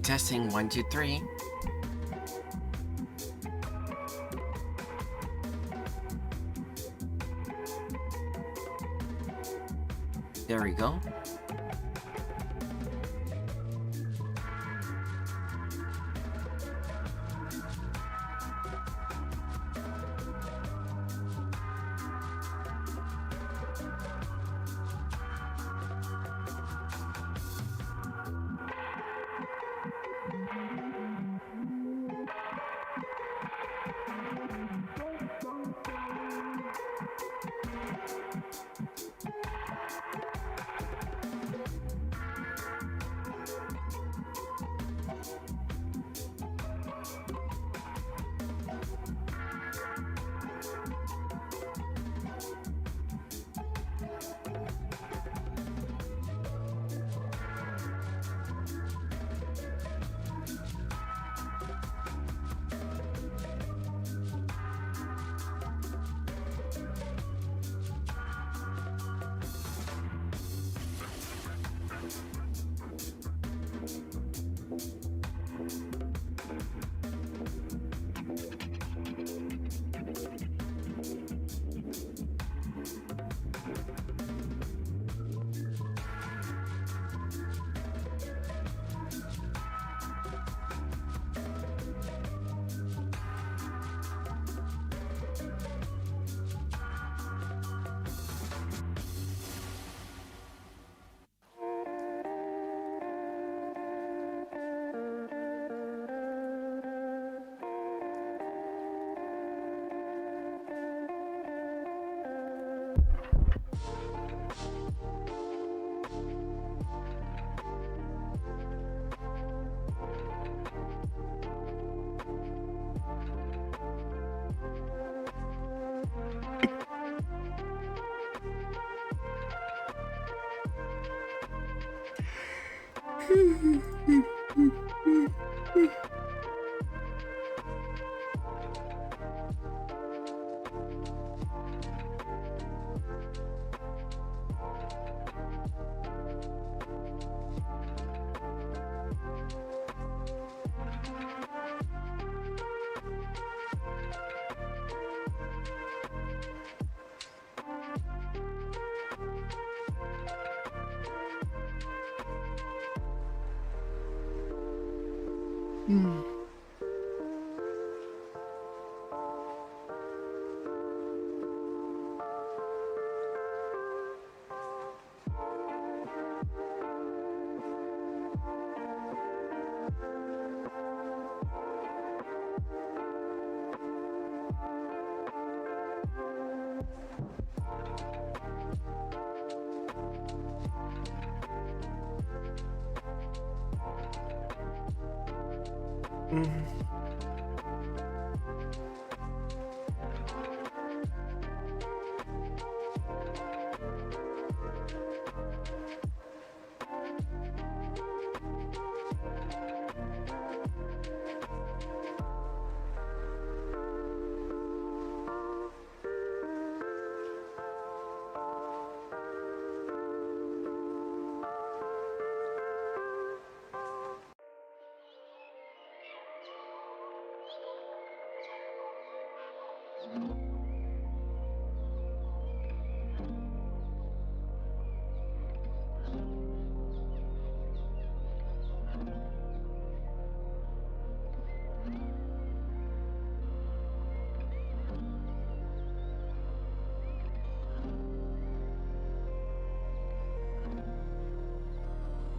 Testing, 1, 2, 3. There we go.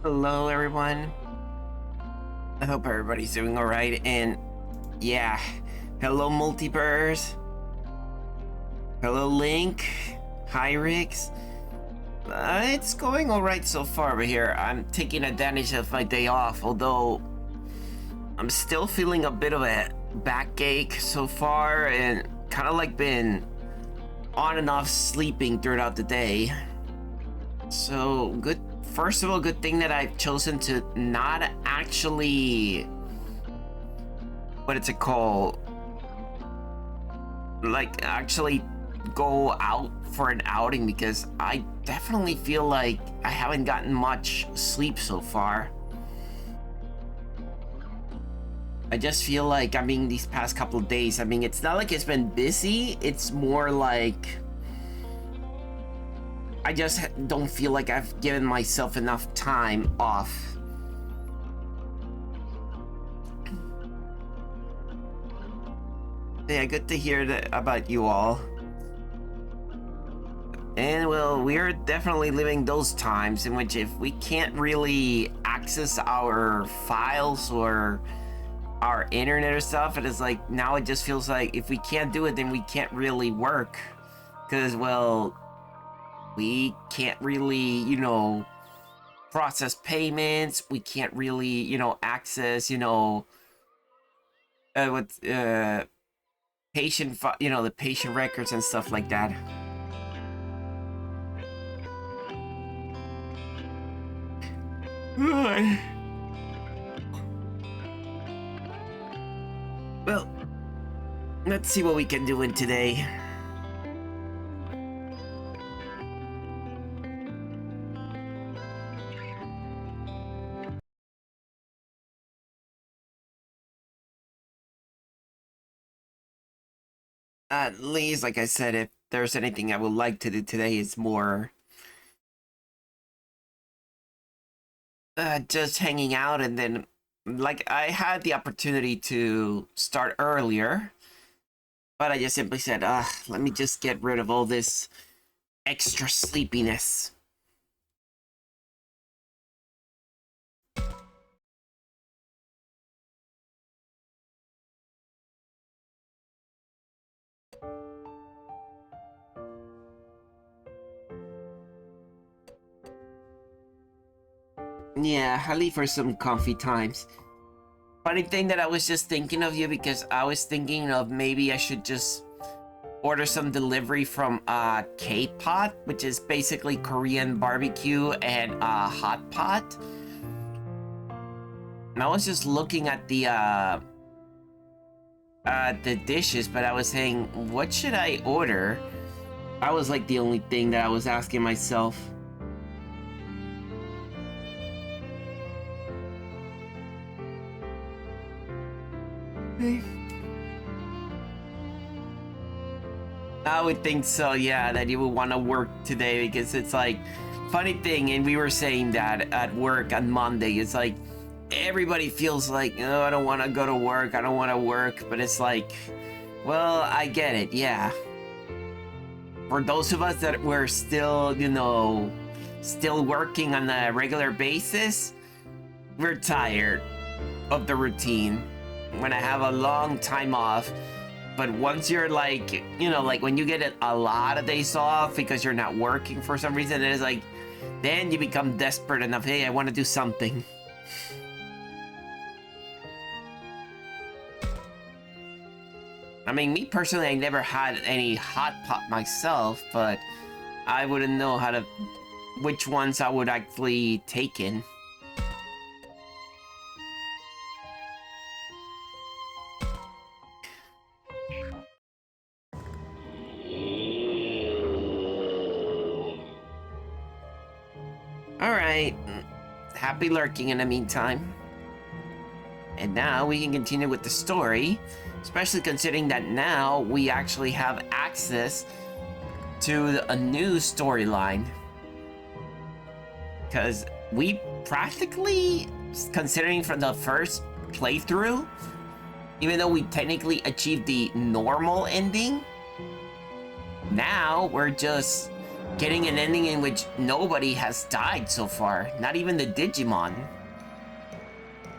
Hello, everyone. I hope everybody's doing alright, and yeah, hello, Multiverse. Hello, Link. Hi, Rix. It's going alright so far over here. I'm taking advantage of my day off, although I'm still feeling a bit of a backache so far, and kind of like been on and off sleeping throughout the day. So good. First of all, good thing that I've chosen to not actually, what it's called, like actually go out for an outing, because I definitely feel like I haven't gotten much sleep so far. I just feel like, I mean, these past couple of days, I mean, it's not like it's been busy, it's more like I just don't feel like I've given myself enough time off. Yeah, good to hear that about you all. And well, we're definitely living those times in which if we can't really access our files or our internet or stuff, it is like, now it just feels like if we can't do it, then we can't really work. Because, well, we can't really, you know, process payments. We can't really, you know, access, you know, patient, you know, the patient records and stuff like that. Well, let's see what we can do in today. At least, like I said, if there's anything I would like to do today, it's more just hanging out. And then, like, I had the opportunity to start earlier, but I just simply said, let me just get rid of all this extra sleepiness. Yeah, I'll leave for some comfy times. Funny thing that I was just thinking of you, because I was thinking of maybe I should just order some delivery from K-Pot, which is basically Korean barbecue and hot pot. And I was just looking at the dishes, but I was saying, what should I order? I was like the only thing that I was asking myself. I would think so, yeah, that you would want to work today, because it's like, funny thing, and we were saying that at work on Monday, it's like, everybody feels like, oh, I don't want to go to work, I don't want to work, but it's like, well, I get it, yeah. For those of us that were still, you know, still working on a regular basis, we're tired of the routine. When I have a long time off, but once you're like, you know, like when you get a lot of days off because you're not working for some reason, it's like, then you become desperate enough, hey, I want to do something. I mean, me personally, I never had any hot pot myself, but I wouldn't know how to, which ones I would actually take in. Alright, happy lurking in the meantime. And now we can continue with the story, especially considering that now we actually have access to a new storyline. Because we practically, considering from the first playthrough, even though we technically achieved the normal ending, now we're just getting an ending in which nobody has died so far. Not even the Digimon.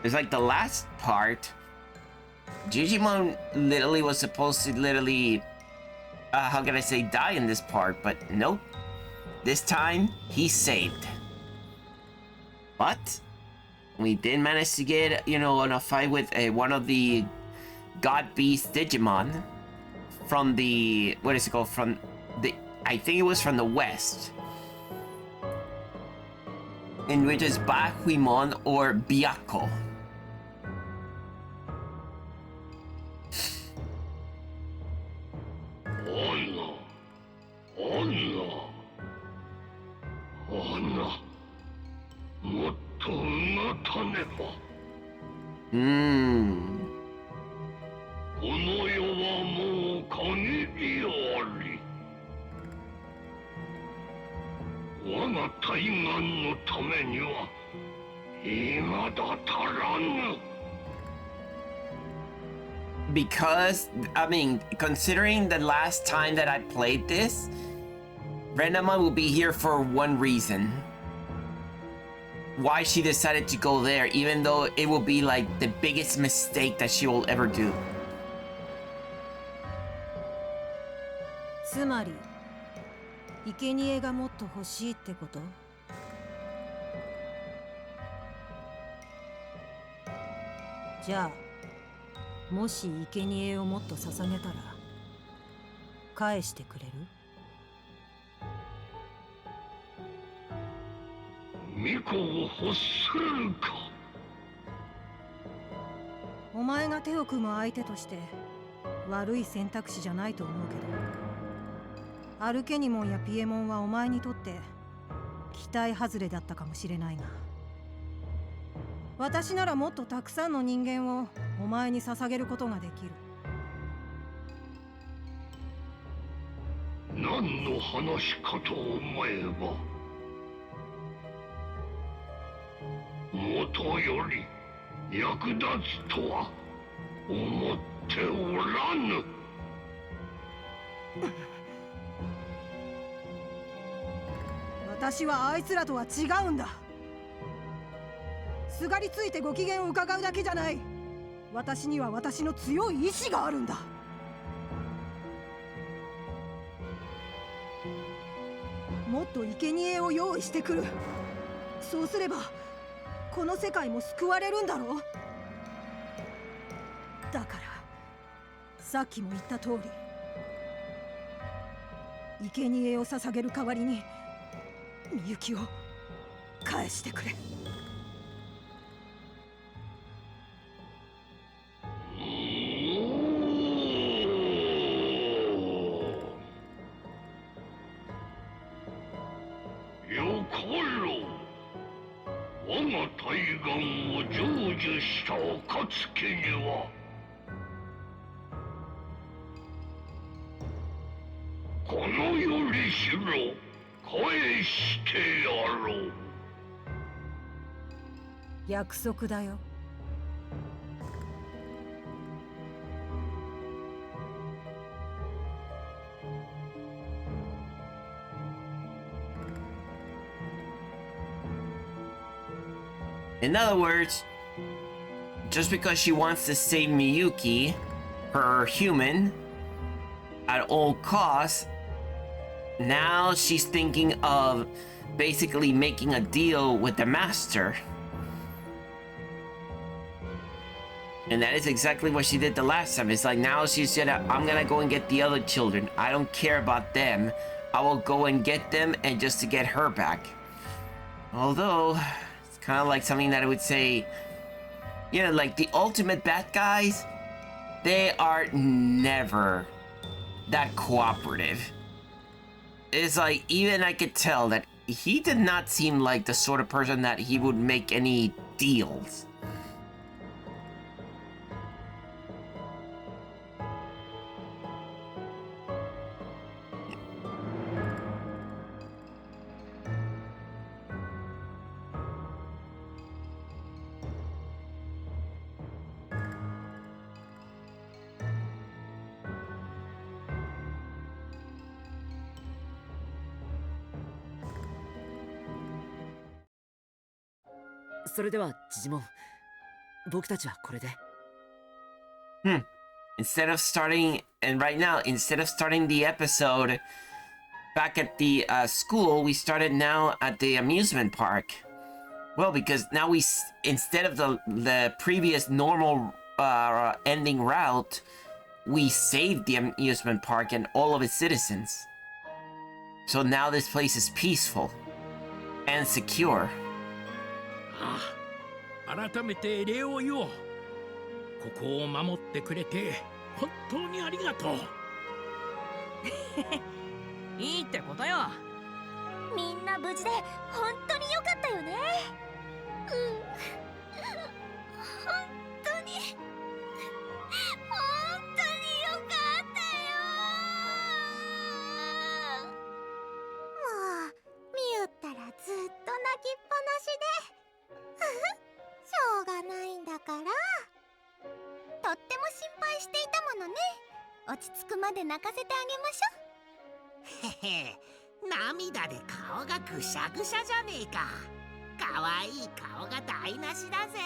It's like the last part, Digimon literally was supposed to literally, how can I say, die in this part, but nope. This time, he's saved. But we did manage to get, you know, in a fight with one of the God Beast Digimon from the, what is it called? From the, I think it was from the west. In which is Bahuimon or Byakko. Because, I mean, considering the last time that I played this, Renama will be here for one reason. Why she decided to go there, even though it will be like the biggest mistake that she will ever do. つまり、生贄がもっと欲しいってこと？じゃあ、もし生贄をもっと捧げたら、返してくれる？巫女を欲するか。お前が手を組む相手として悪い選択肢じゃないと思うけど、アルケニモンやピエモンはお前にとって期待外れだったかもしれないが、私ならもっとたくさんの人間をお前に捧げることができる。何の話かと思えば、元より役立つとは思っておらぬ。私はあいつらとは違うんだ。すがりついてご機嫌を伺うだけじゃない。私には私の強い意志があるんだ。もっと生贄を用意してくる。そうすればこの世界も救われるんだろう。だからさっきも言った通り、生贄を捧げる代わりにみゆきを返してくれ。よかろう。我が大願を成就した暁には、このよりしろ返してやろう。約束だよ。In other words, just because she wants to save Miyuki, her human, at all costs, now she's thinking of basically making a deal with the master. And that is exactly what she did the last time. It's like now she said, I'm gonna go and get the other children. I don't care about them. I will go and get them and just to get her back. Although, it's kind of like something that I would say, you know, like the ultimate bad guys, they are never that cooperative. It's like, even I could tell that he did not seem like the sort of person that he would make any deals. それではジジモン、僕たちはこれで。Instead of starting, and right now, instead of starting the episode back at the school, we started now at the amusement park. Well, because now instead of the previous normal ending route, we saved the amusement park and all of its citizens. So now this place is peaceful and secure. 改めて礼を言おう。ここを守ってくれて本当にありがとう。いいってことよ。みんな無事で本当に良かったよね。本当に良かったよ。もうみゆったらずっと泣きっぱなしでしょうがないんだから。とっても心配していたものね。落ち着くまで泣かせてあげましょ。へへ、涙で顔がぐしゃぐしゃじゃねえか。かわいい顔が台無しだぜ。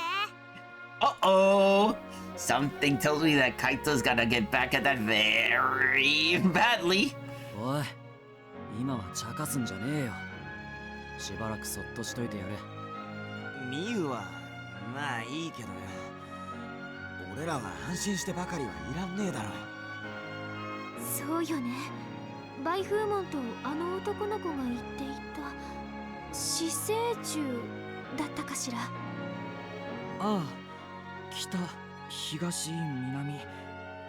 Uh-oh! Something tells me that Kaito's gonna get back at that very badly. おい、今は茶化すんじゃねえよ。しばらくそっとしといてやれ。ミユはまあいいけどよ、俺らは安心してばかりはいらんねえだろ。そうよね。バイフーモンとあの男の子が言っていた死生獣だったかしら。ああ、北、東、南、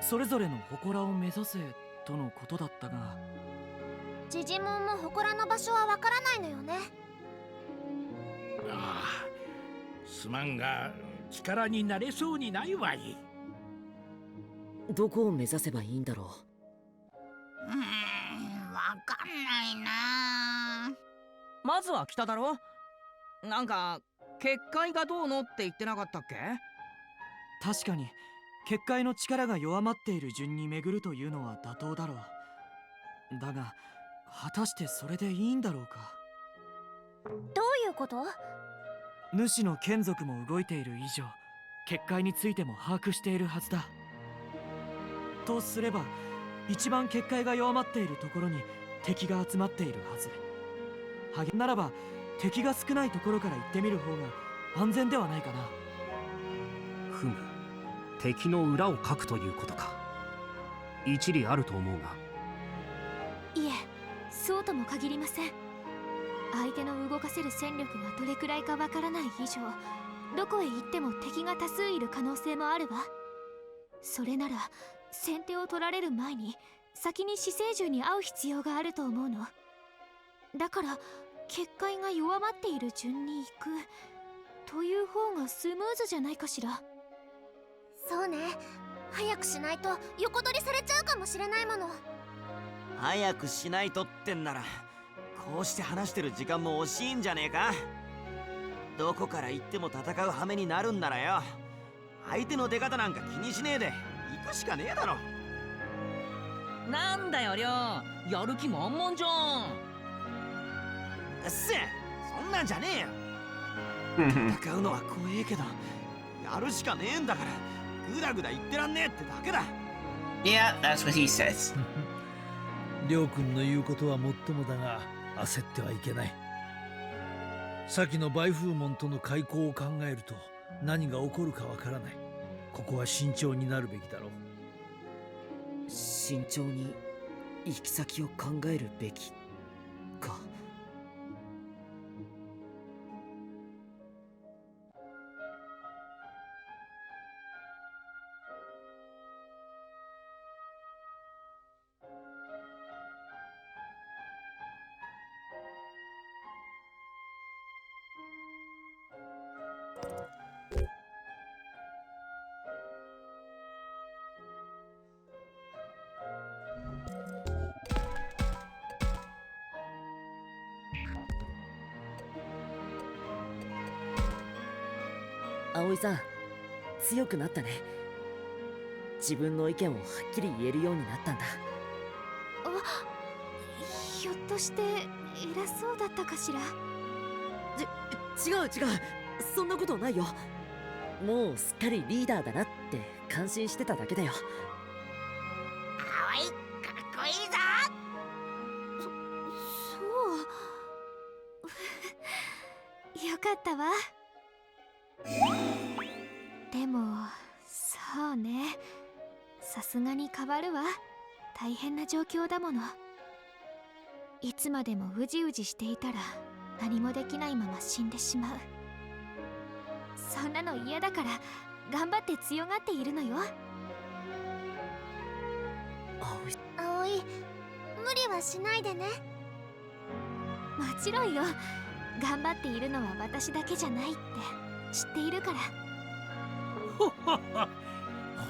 それぞれの祠を目指せとのことだったが、ジジモンも祠の場所はわからないのよね。ああ、すまんが力になれそうにないわい。どこを目指せばいいんだろわかんないな。まずは北だろ。なんか結界がどうのって言ってなかったっけ？確かに結界の力が弱まっている順に巡るというのは妥当だろう。だが果たしてそれでいいんだろうか。どういうこと？主の眷属も動いている以上、結界についても把握しているはずだ。とすれば一番結界が弱まっているところに敵が集まっているはず。励ならば敵が少ないところから行ってみる方が安全ではないかな。ふむ、敵の裏をかくということか。一理あると思うが。いえ、そうとも限りません。相手の動かせる戦力がどれくらいかわからない以上、どこへ行っても敵が多数いる可能性もあるわ。それなら先手を取られる前に先に死生獣に会う必要があると思うの。だから結界が弱まっている順に行くという方がスムーズじゃないかしら。そうね、早くしないと横取りされちゃうかもしれないもの。早くしないとってんならこうして話してる時間も惜しいんじゃねえか。どこから行っても戦う羽目になるんならよ、相手の出方なんか気にしねえで行くしかねえだろ。なんだよ、りょう、やる気満々じゃん。うっせえ、そんなんじゃねえよ。戦うのは怖えけどやるしかねえんだから、グダグダ言ってらんねえってだけだ。Yeah, that's what he says. りょうくんの言うことはもっともだが焦ってはいけない。先のバイフーモンとの開口を考えると何が起こるかわからない。ここは慎重になるべきだろう。慎重に行き先を考えるべきか。葵さん、強くなったね。自分の意見をはっきり言えるようになったんだ。ひょっとして偉そうだったかしら。違う違う、そんなことないよ。もうすっかりリーダーだなって感心してただけだよ。葵、かっこいいぞ。そうよかったわ。でもそうね、さすがに変わるわ。大変な状況だもの。いつまでもうじうじしていたら何もできないまま死んでしまう。そんなの嫌だから頑張って強がっているのよ。葵、無理はしないでね。もちろんよ。頑張っているのは私だけじゃないって知っているから。ほほほ、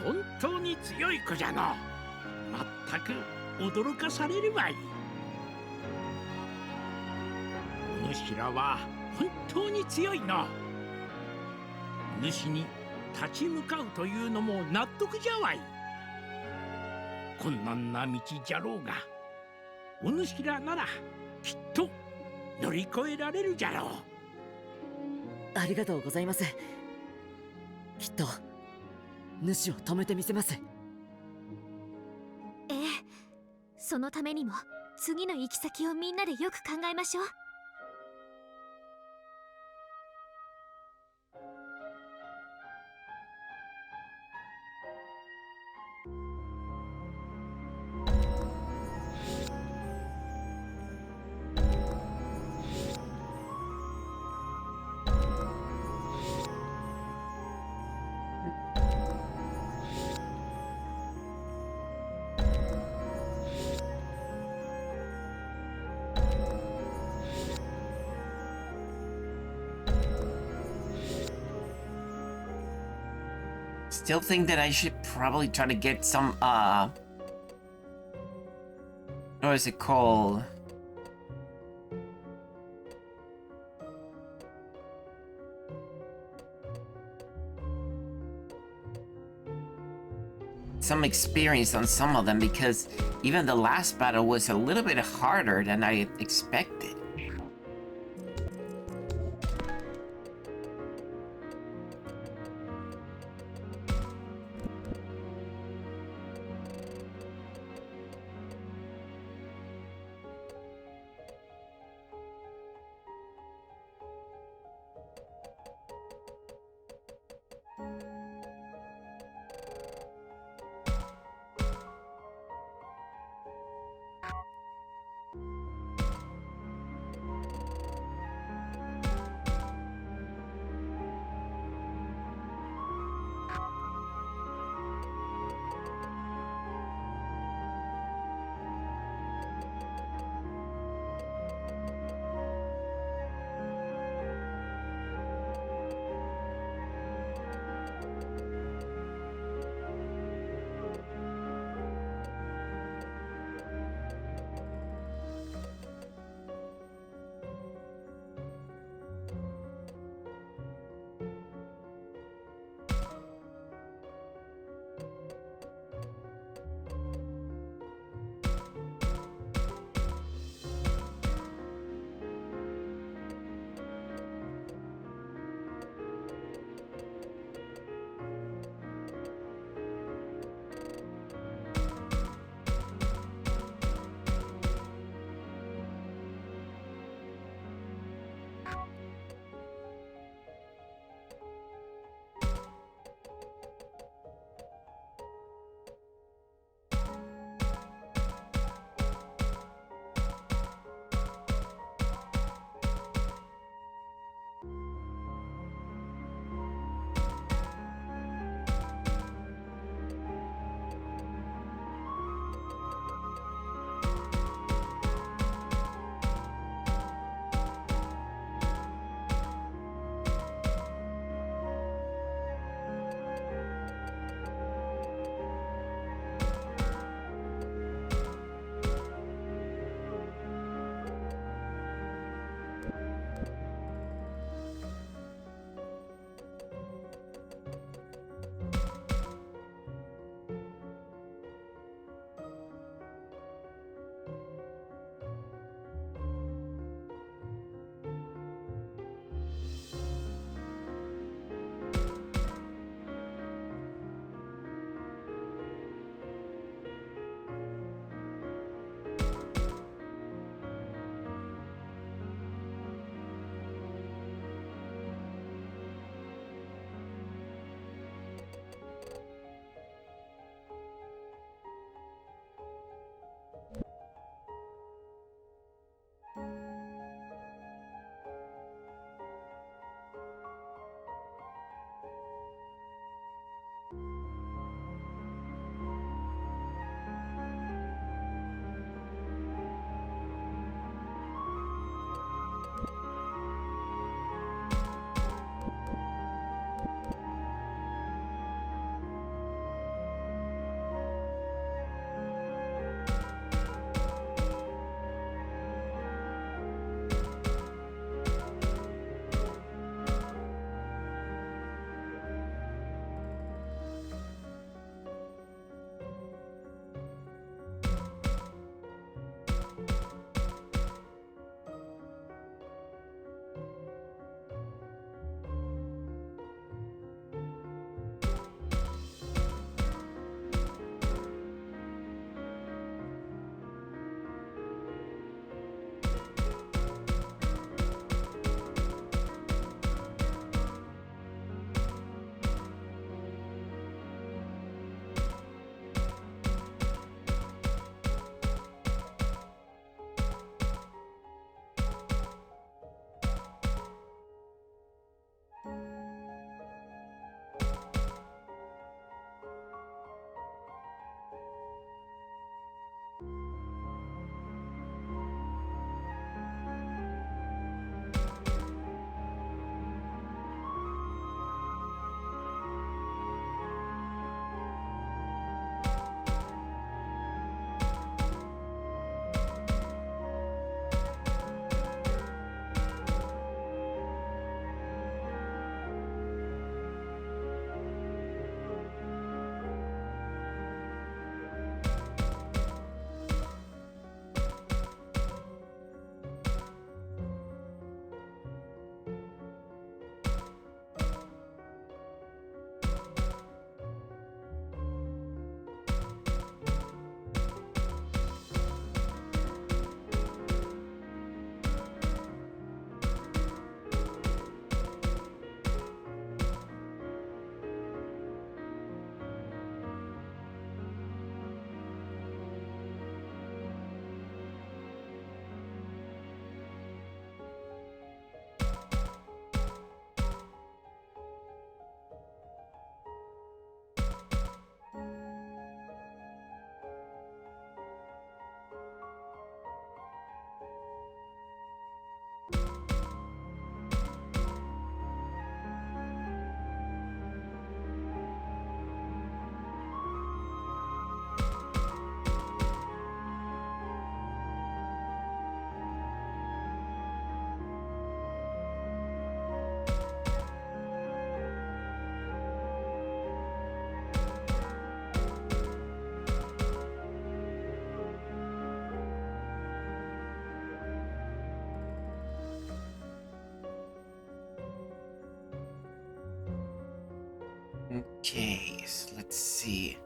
本当に強い子じゃの。まったく驚かされるわい。お主らは本当に強いの。主に立ち向かうというのも納得じゃわい。困難な道じゃろうが、お主らならきっと乗り越えられるじゃろう。ありがとうございます。きっと主を止めてみせます。ええ、そのためにも次の行き先をみんなでよく考えましょう。Still think that I should probably try to get some, what is it called? Some experience on some of them, because even the last battle was a little bit harder than I expected. Okay, so let's see.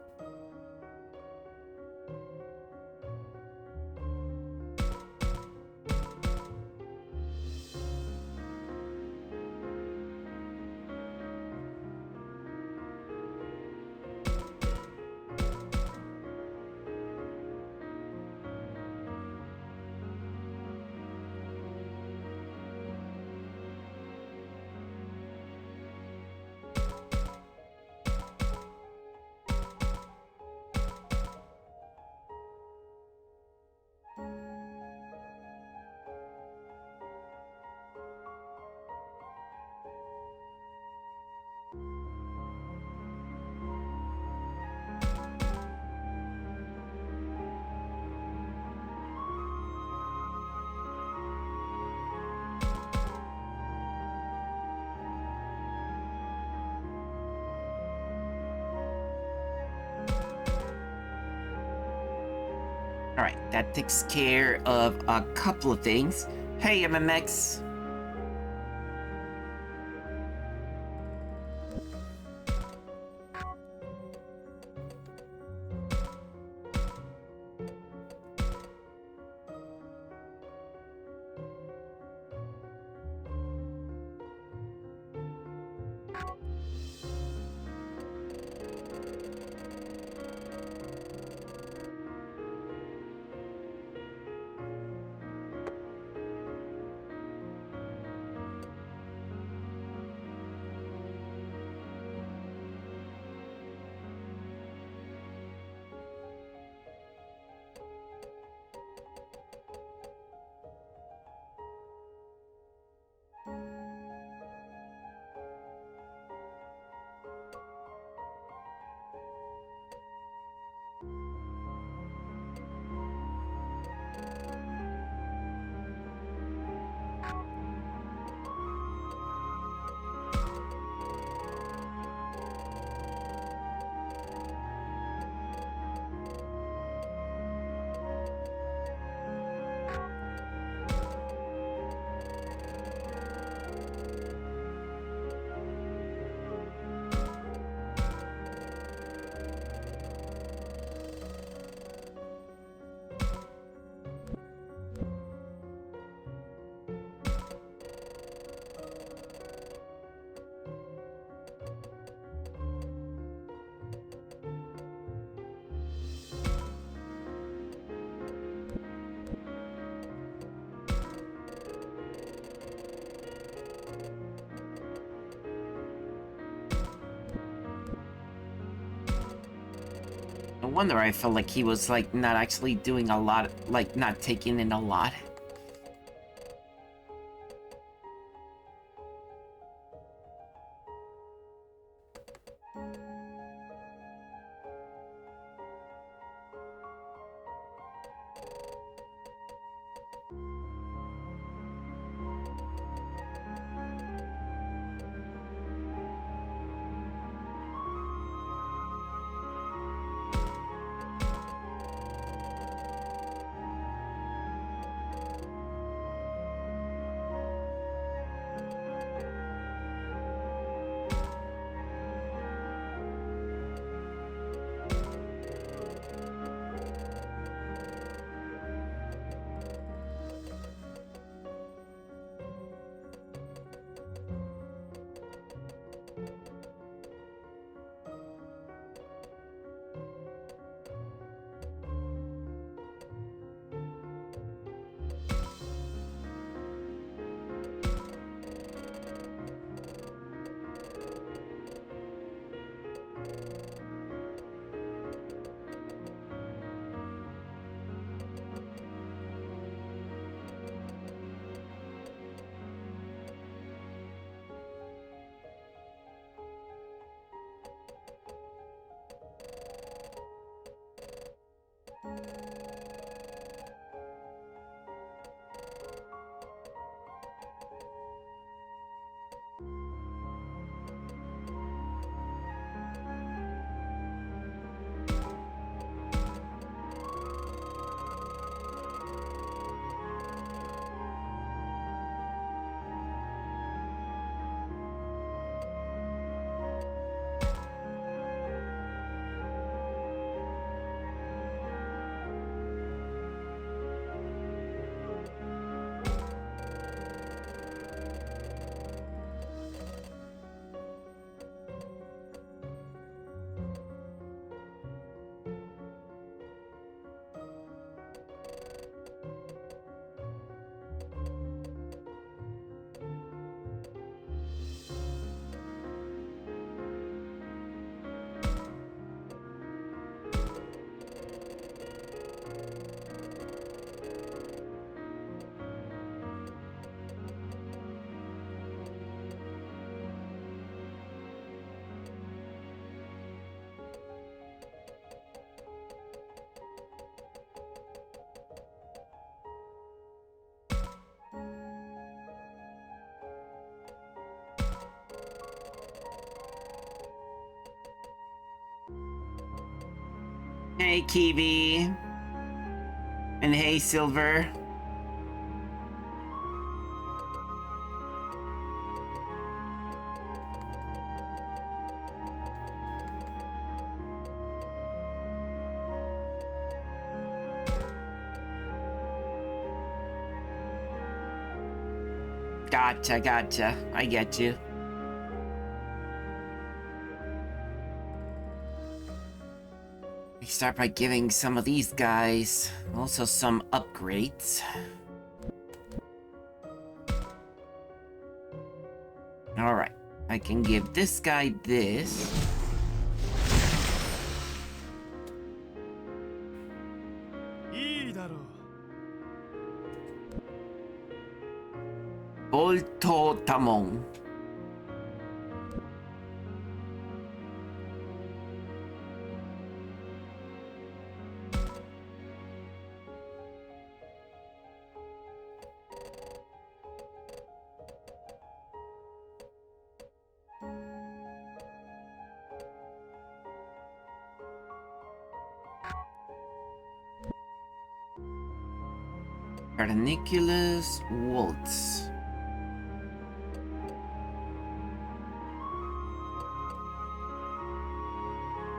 Alright, that takes care of a couple of things. Hey, MMX. No wonder I felt like he was like not actually doing a lot, like not taking in a lot. Hey, Kiwi. And hey, Silver. Gotcha. I get you. We start by giving some of these guys also some upgrades. Alright, I can give this guy this. Volto Tamon. Carniculus Waltz.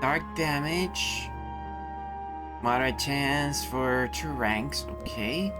Dark damage. Moderate chance for 2 ranks. Okay.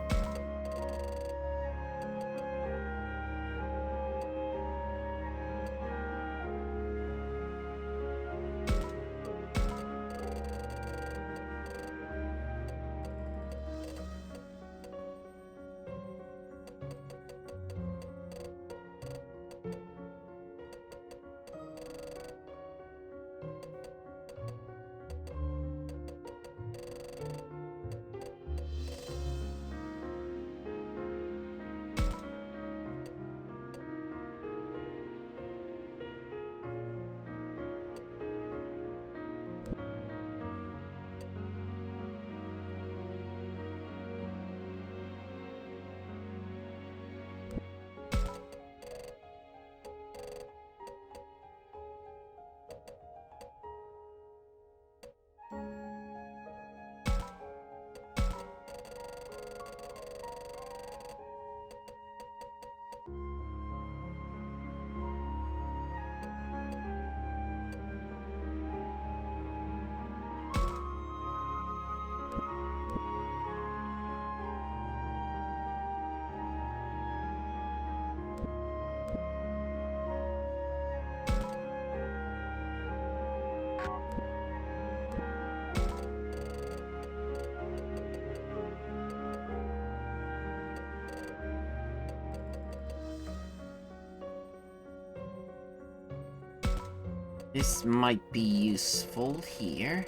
This might be useful here.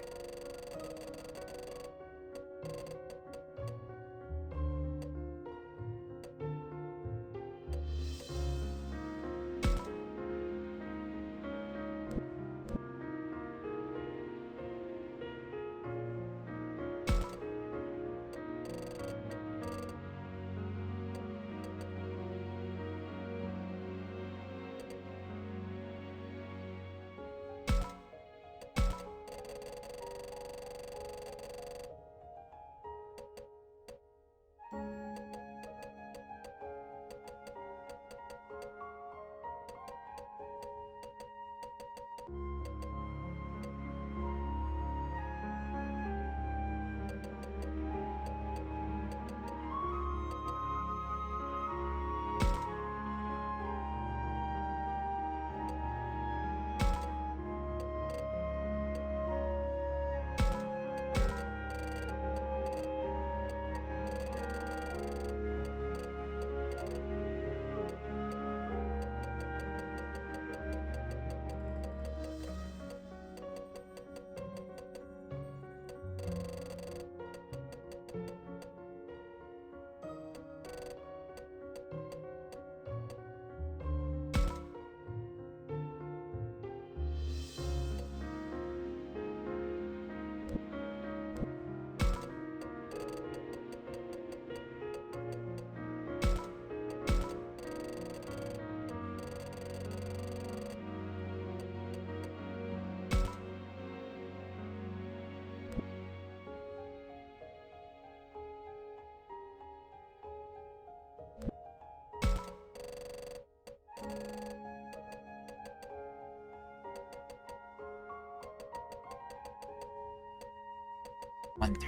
Wonder.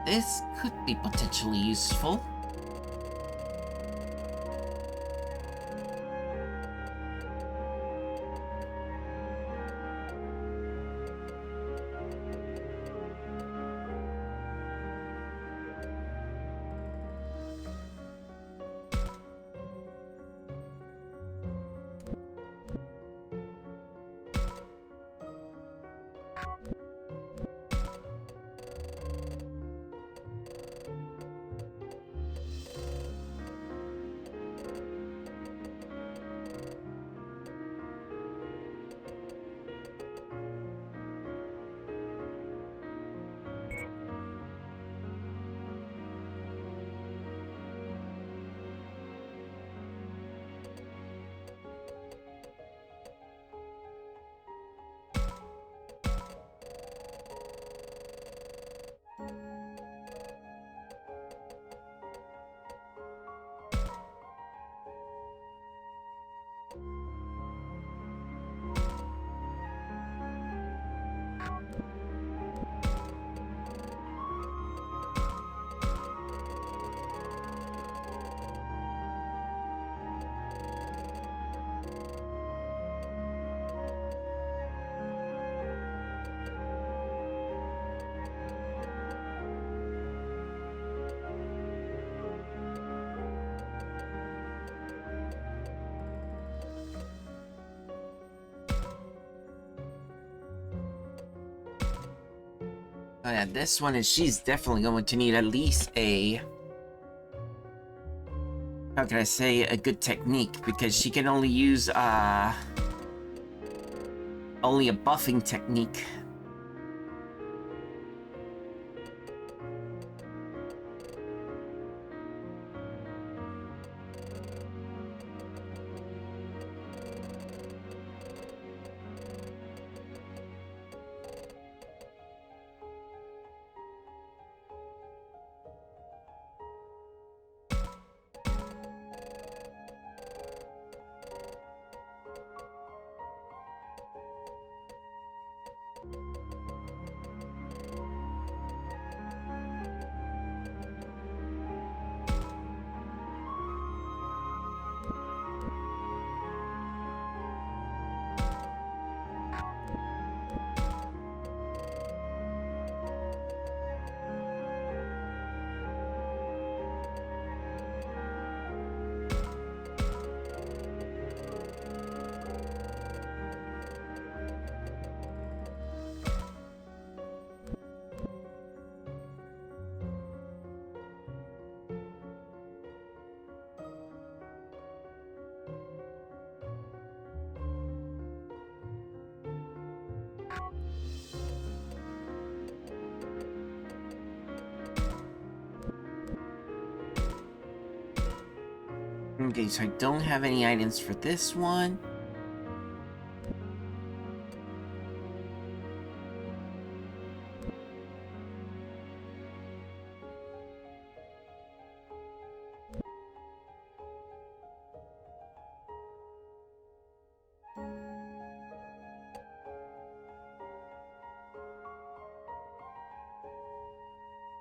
This could be potentially useful. Oh yeah, this one is, she's definitely going to need at least a, how can I say, a good technique, because she can only use only a buffing technique. Okay, so I don't have any items for this one.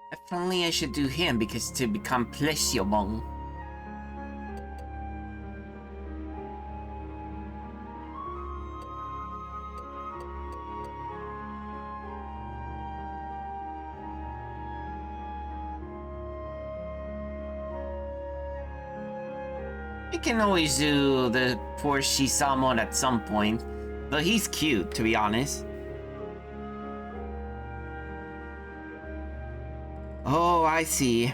Definitely I should do him, because to become Plesiomon. I can always do the poor Shisamon at some point, but he's cute, to be honest. Oh, I see.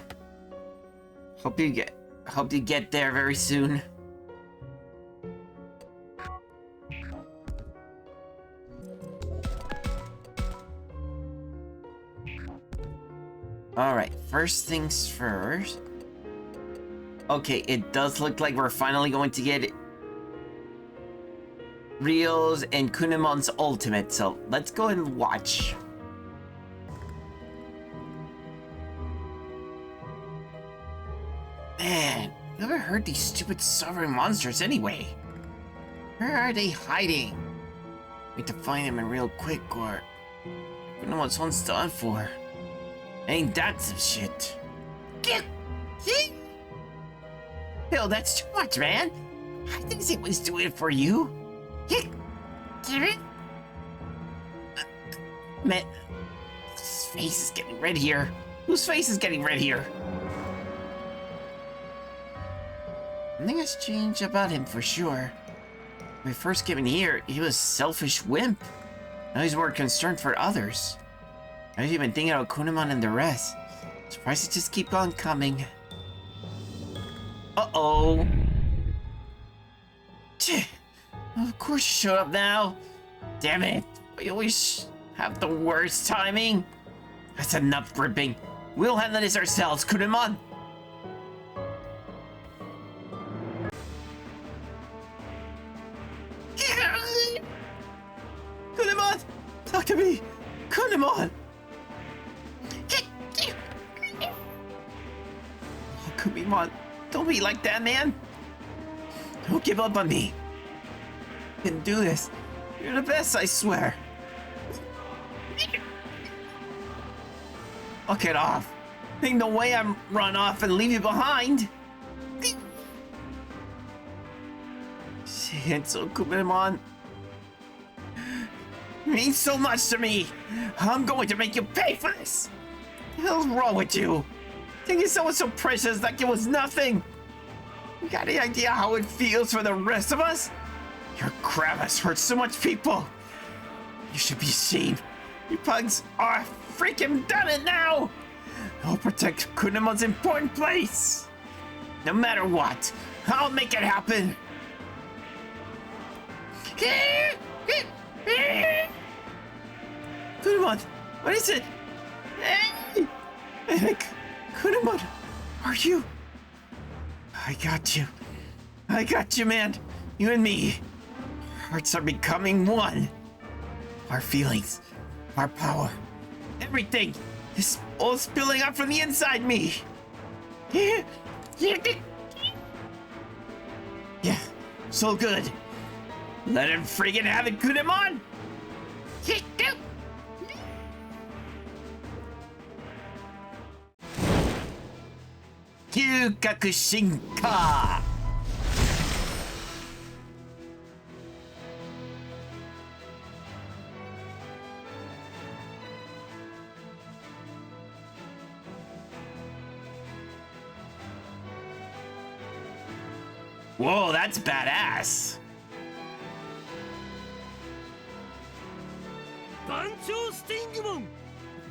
Hope you get there very soon. Alright, first things first. Okay, it does look like we're finally going to get Rio's and Kunemon's ultimate, so let's go and watch. Man, never heard these stupid sovereign monsters anyway. Where are they hiding? Need to find them in real quick, or I don't know what's one's done for. Ain't that some shit? Hell, that's too much, man. I didn't say it was doing it for you. Man, his face is getting red here. Whose face is getting red here? Nothing has changed about him for sure. When we first came in here, he was a selfish wimp. Now he's more concerned for others. I was even thinking about Kunemon and the rest. Surprised to just keep on coming. Uh-oh. Of course you showed up now. Damn it. We always have the worst timing. That's enough gripping. We'll handle this ourselves, Kunemon. Kunemon! Talk to me! Kunemon! Oh, Kunemon, don't be like that, man! Don't give up on me! You can do this. You're the best, I swear. Fuck it off. Ain't no way I'm run off and leave you behind. Shinso Kunemon means so much to me. I'm going to make you pay for this. What the hell's wrong with you? Thinking someone so precious like it was nothing. You got any idea how it feels for the rest of us? Your crap has hurt so much people. You should be ashamed. You pugs are freaking done it now. I'll protect Kunemon's important place. No matter what, I'll make it happen. Kunemon, what is it? Kunemon, are you? I got you. I got you, man. You and me. Hearts are becoming one. Our feelings, our power, everything is all spilling up from the inside me. Yeah, so good. Let him friggin' have it, Kunemon! Kyukakushinka! Whoa, that's badass.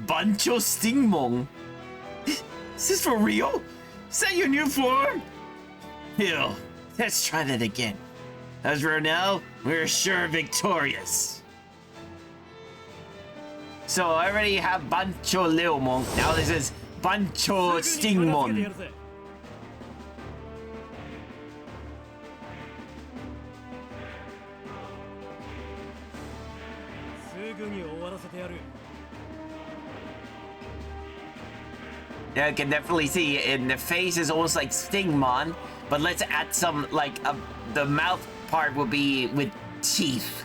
Bancho Stingmon? Is this for real? Is that your new form? Hell, let's try that again. As for now, we're sure victorious. So I already have Bancho Leomon. Now this is Bancho Stingmon. Yeah, I can definitely see in the face is almost like Stingmon, but let's add some like the mouth part will be with teeth.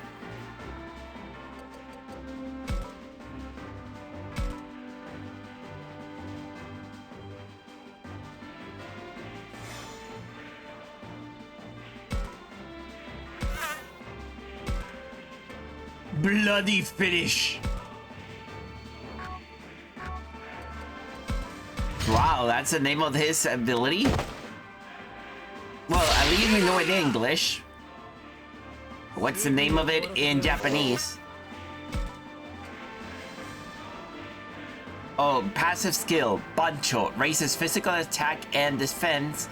Bloody finish. Wow, that's the name of his ability? Well, at least we know it in English. What's the name of it in Japanese? Oh, passive skill, Bancho, raises physical attack and defense.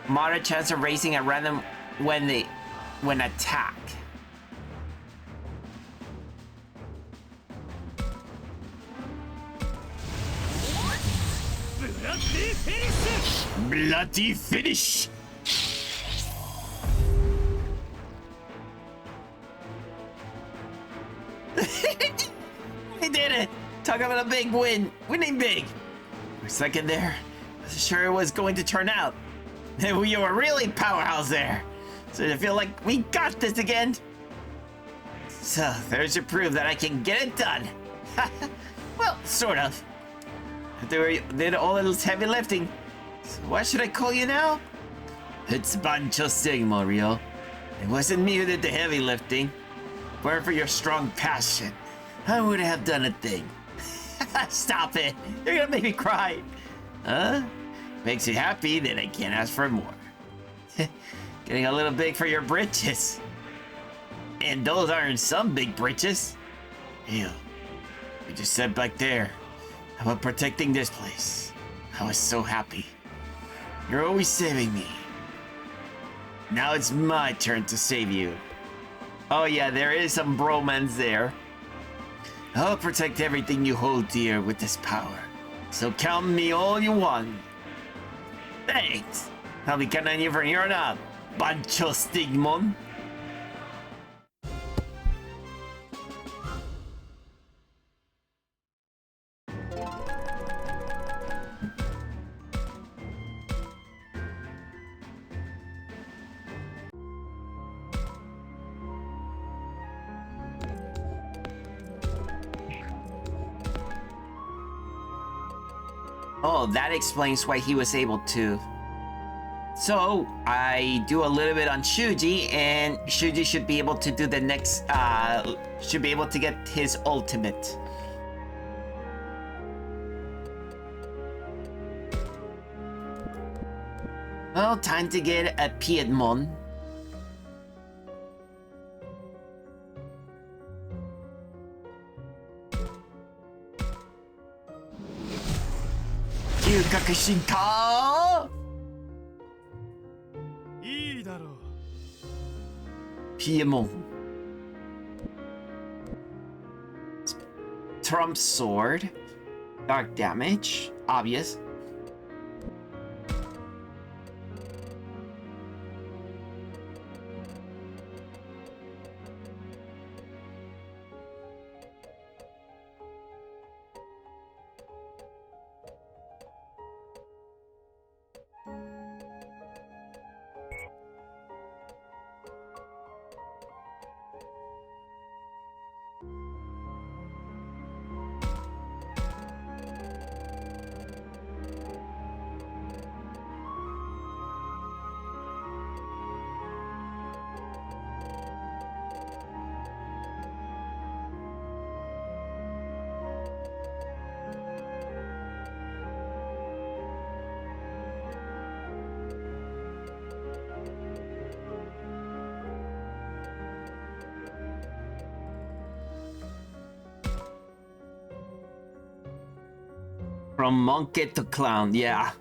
Moderate chance of raising at random when attack. Bloody finish! We did it! Talk about a big win! Winning big! For a second there, sure it was going to turn out. You were really powerhouse there. So I feel like we got this again. So there's your proof that I can get it done. Well, sort of. They did all this heavy lifting. So what should I call you now? It's Bancho Sigma, Rio. It wasn't me who did the heavy lifting. Were for your strong passion, I would have done a thing. Stop it. You're gonna make me cry. Huh? Makes you happy, then I can't ask for more. Getting a little big for your britches. And those aren't some big britches. Ew. You just said back there about protecting this place. I was so happy. You're always saving me. Now it's my turn to save you. Oh yeah, there is some bromance there. I'll protect everything you hold dear with this power. So count me all you want. Thanks. I'll be counting on you from here on out. Bancho Stigmon. Oh, that explains why he was able to. So, I do a little bit on Shuji, and Shuji should be able to do the next, should be able to get his ultimate. Well, time to get a Piedmon. Kyukakushinka! いいだろう。 Piedmon. Trump sword. Dark damage. Obvious. From monkey to clown, yeah.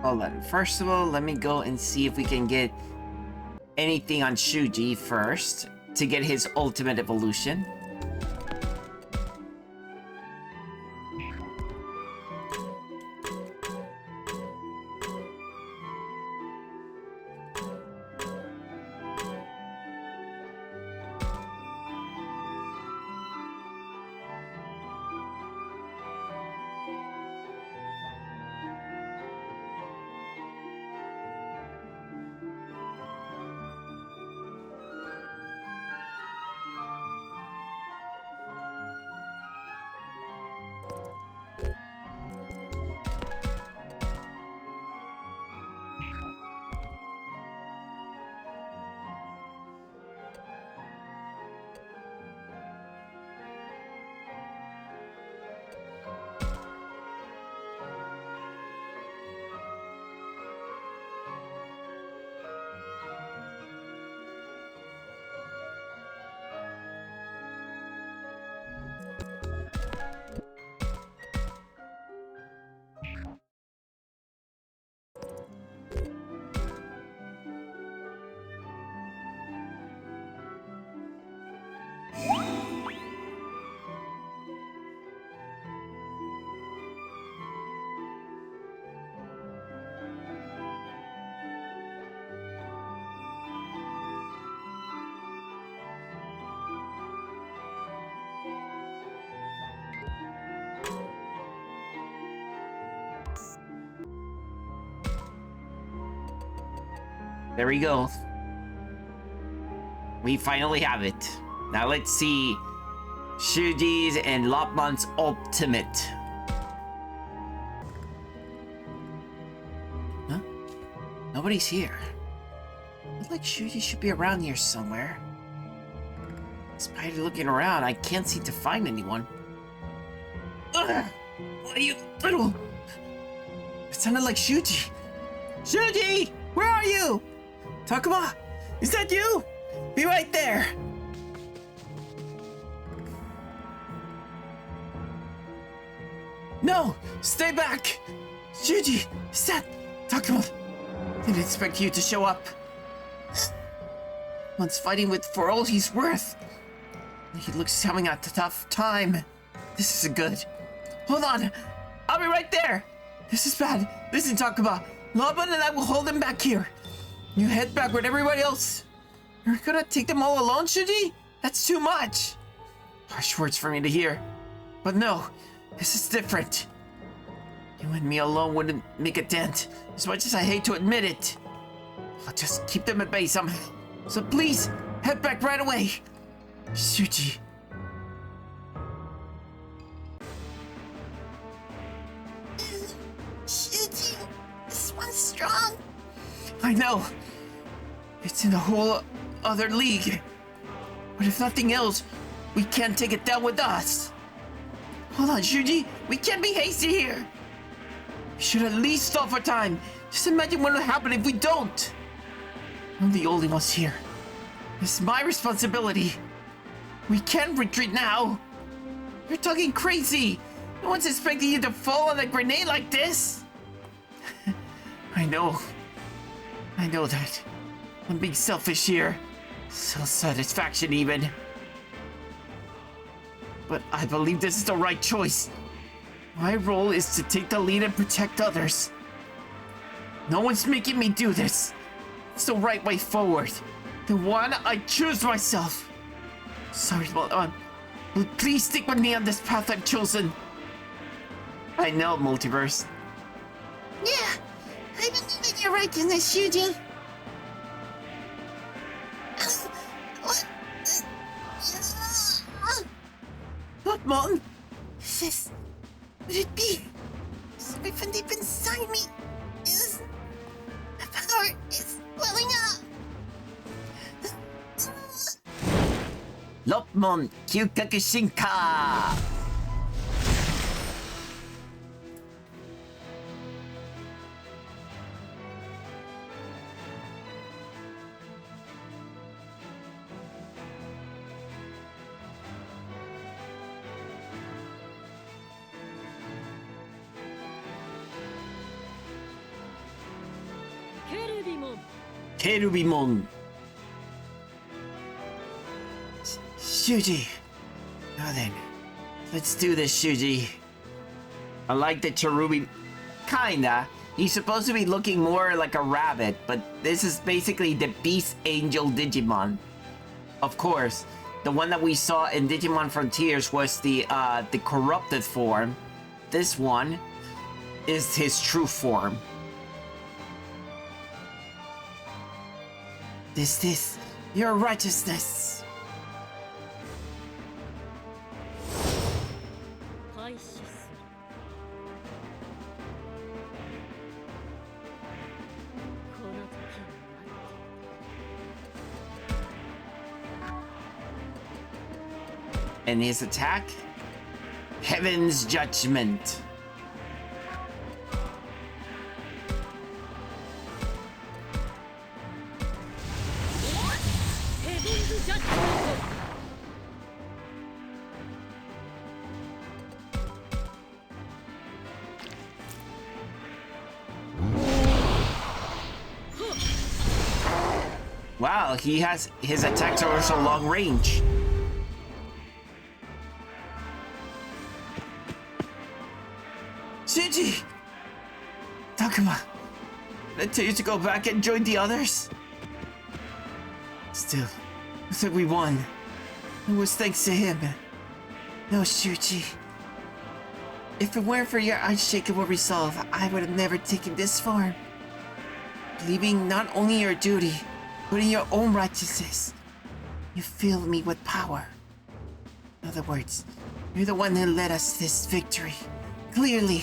Hold on. First of all, let me go and see if we can get anything on Shuji first to get his ultimate evolution. There we go. We finally have it. Now let's see Shuji's and Lopmon's ultimate. Huh? Nobody's here. Looks like Shuji should be around here somewhere. Despite looking around, I can't seem to find anyone. Ugh! What are you little? It sounded like Shuji. Shuji! Where are you? Takuma! Is that you? Be right there! No! Stay back! Shuji! Is that Takuma? Didn't expect you to show up. One's fighting with for all he's worth. He looks having a tough time. This isn't good. Hold on! I'll be right there! This is bad. Listen, Takuma. Laban and I will hold him back here. You head back with everybody else. You're gonna take them all alone, Shuji? That's too much. Harsh words for me to hear. But no, this is different. You and me alone wouldn't make a dent, as much as I hate to admit it. I'll just keep them at bay somehow. So please, head back right away. Shuji. Shuji, this one's strong. I know. It's in a whole other league. But if nothing else, we can't take it down with us. Hold on, Shuji. We can't be hasty here. We should at least stop for time. Just imagine what will happen if we don't. I'm the only ones here. It's my responsibility. We can't retreat now. You're talking crazy. No one's expecting you to fall on a grenade like this. I know that. I'm being selfish here. Self-satisfaction even. But I believe this is the right choice. My role is to take the lead and protect others. No one's making me do this. It's the right way forward. The one I choose myself. Sorry, but please stick with me on this path I've chosen. I know, Multiverse. Yeah, I believe in your righteousness, Shuji. What, Mom? This would it be? Something from deep inside me is the power is welling up. Lopmon Kyukaku Shinka! Kerubimon. Shuji. Now then, let's do this, Shuji. I like the cherubi. Kinda. He's supposed to be looking more like a rabbit, but this is basically the Beast Angel Digimon. Of course, the one that we saw in Digimon Frontiers was the corrupted form. This one is his true form. This, your righteousness. And his attack? Heaven's Judgment. Wow, his attacks are also long range. Shinji! Takuma! Did I tell you to go back and join the others? Still, looks like we won. It was thanks to him. No, Shuji. If it weren't for your unshakable resolve, I would have never taken this form. believing not only your duty, but in your own righteousness. You fill me with power. In other words, you're the one who led us this victory. Clearly.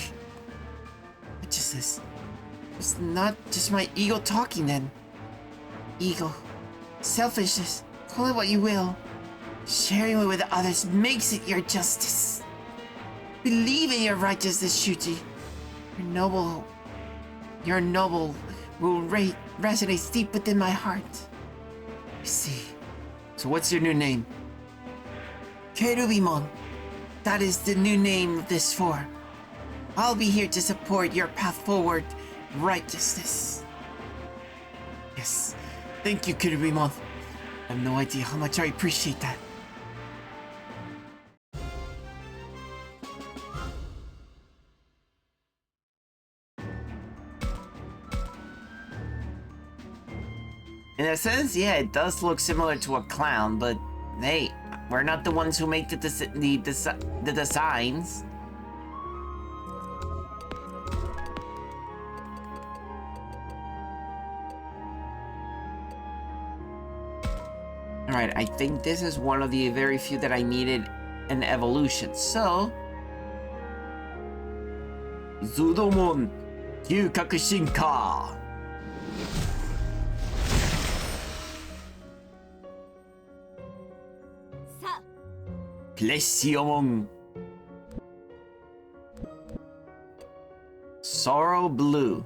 Righteousness. It's not just my ego talking then. Ego. Selfishness. Call it what you will. Sharing it with others makes it your justice. Believe in your righteousness, Shuji. Your noble will resonate deep within my heart. I see. So what's your new name? Kerubimon. That is the new name of this form. I'll be here to support your path forward, righteousness. Yes. Thank you, Kerubimon. I have no idea how much I appreciate that. In a sense, yeah, it does look similar to a clown, but hey, we're not the ones who make the designs. Alright, I think this is one of the very few that I needed an evolution, so... Zudomon, Kyukaku Shinka! Plesiomon. Sorrow Blue.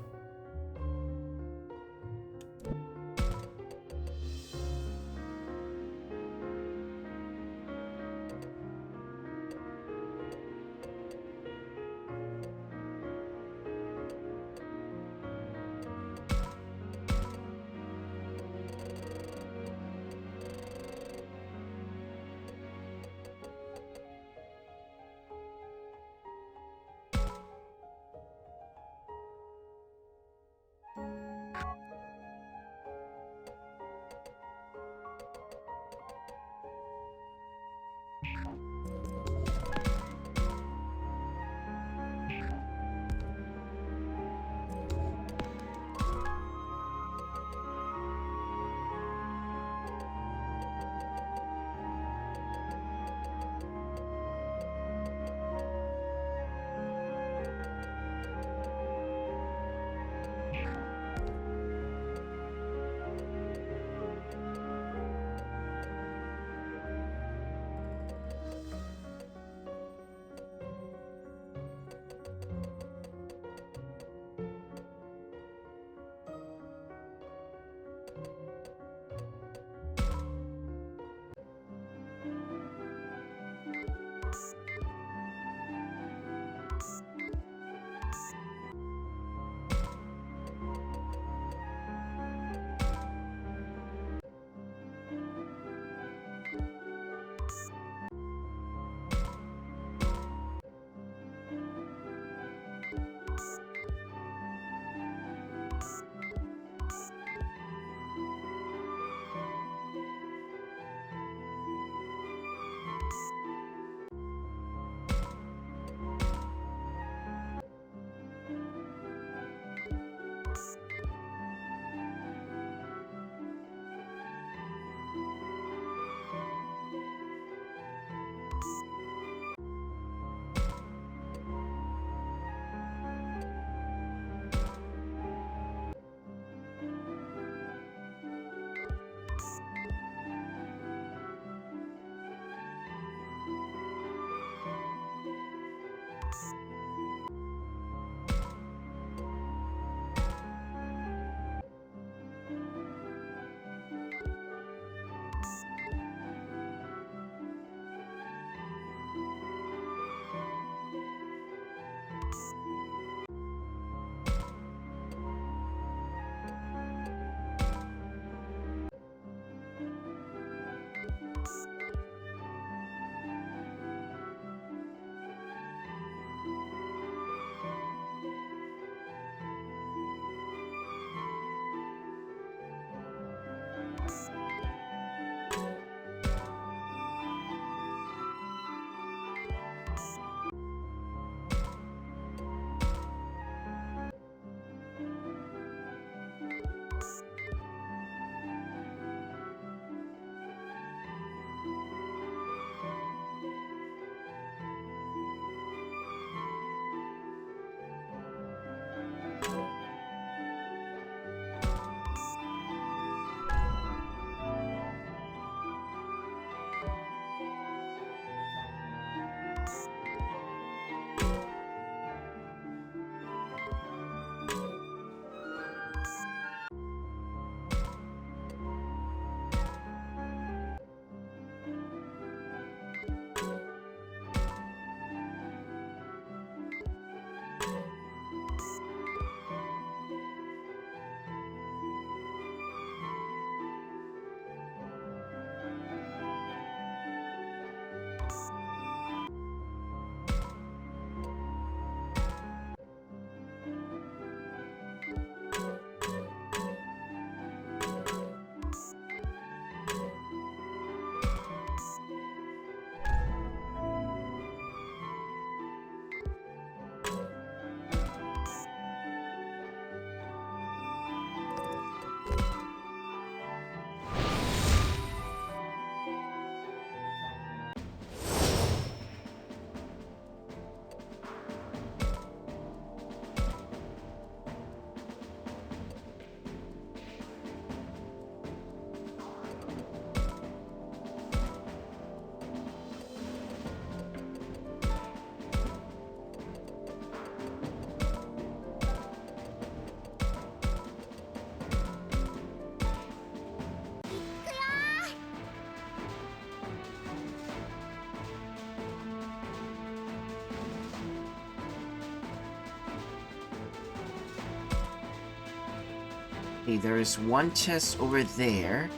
Okay, there is one chest over there.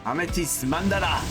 Amethyst Mandala.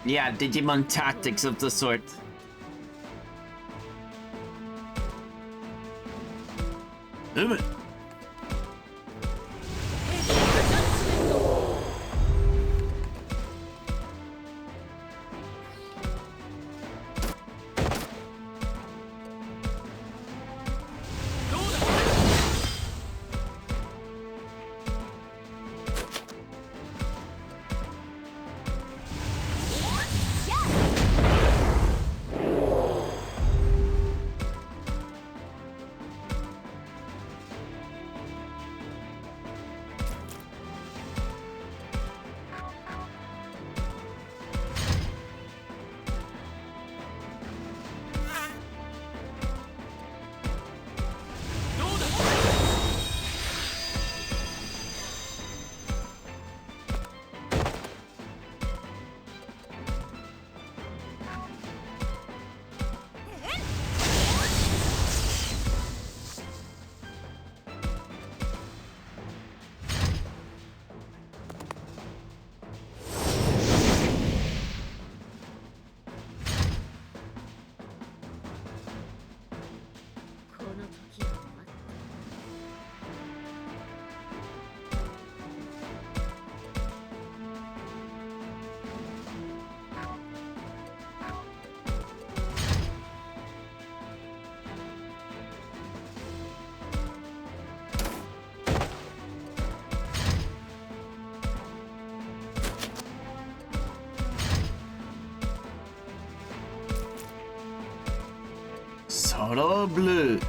Yeah, Digimon tactics of the sort. Solo blue.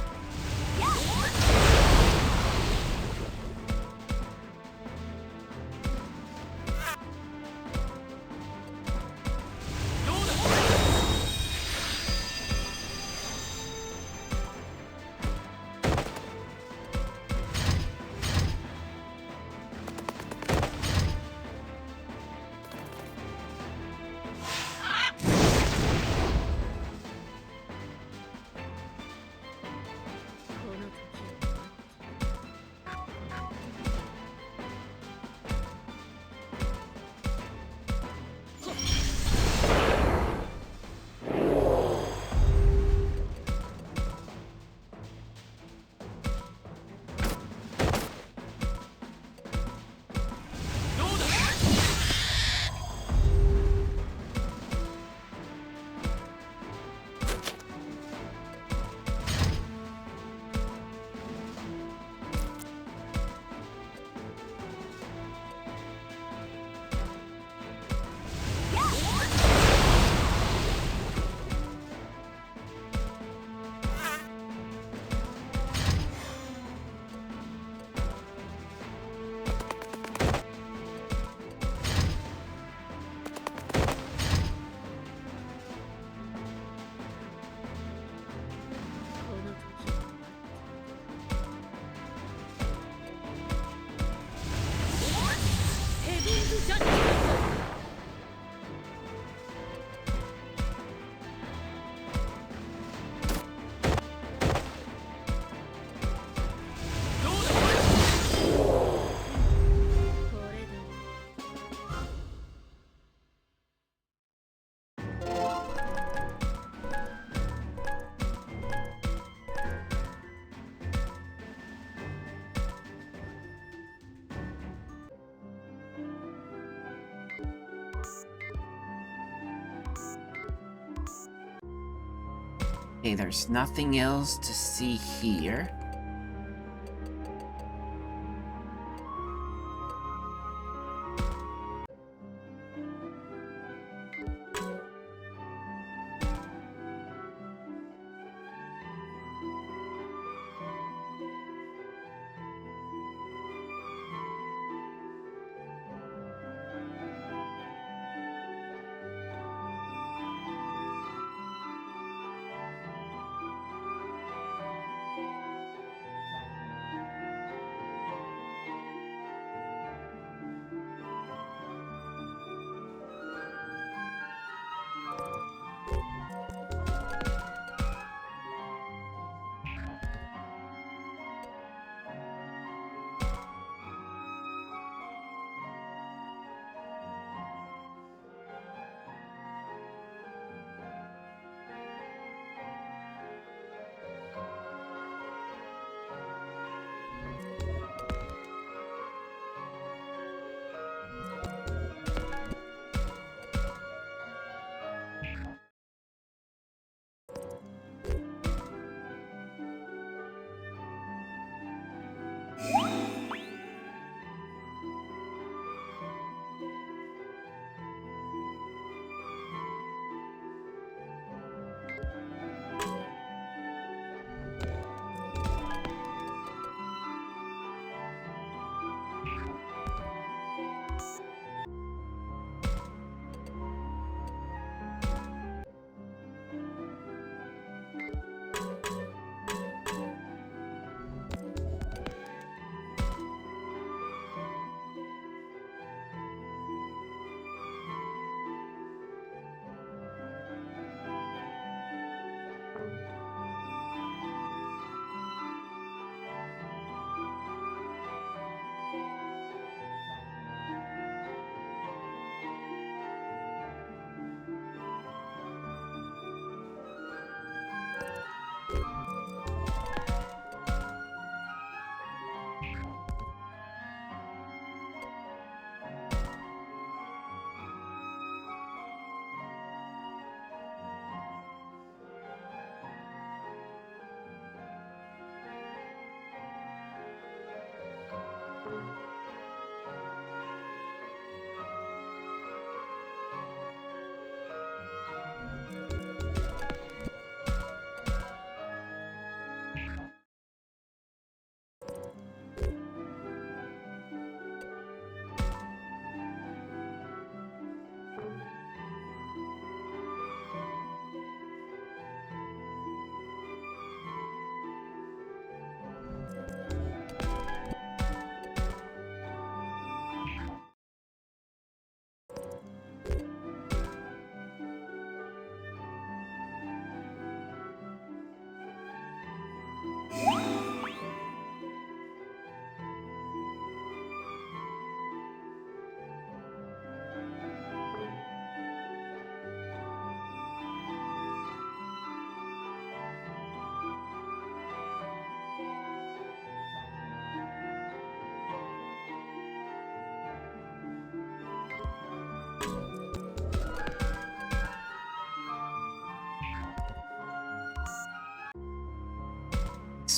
Okay, there's nothing else to see here.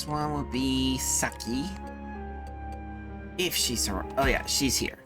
Next one will be Saki. If she's around. Oh yeah, she's here.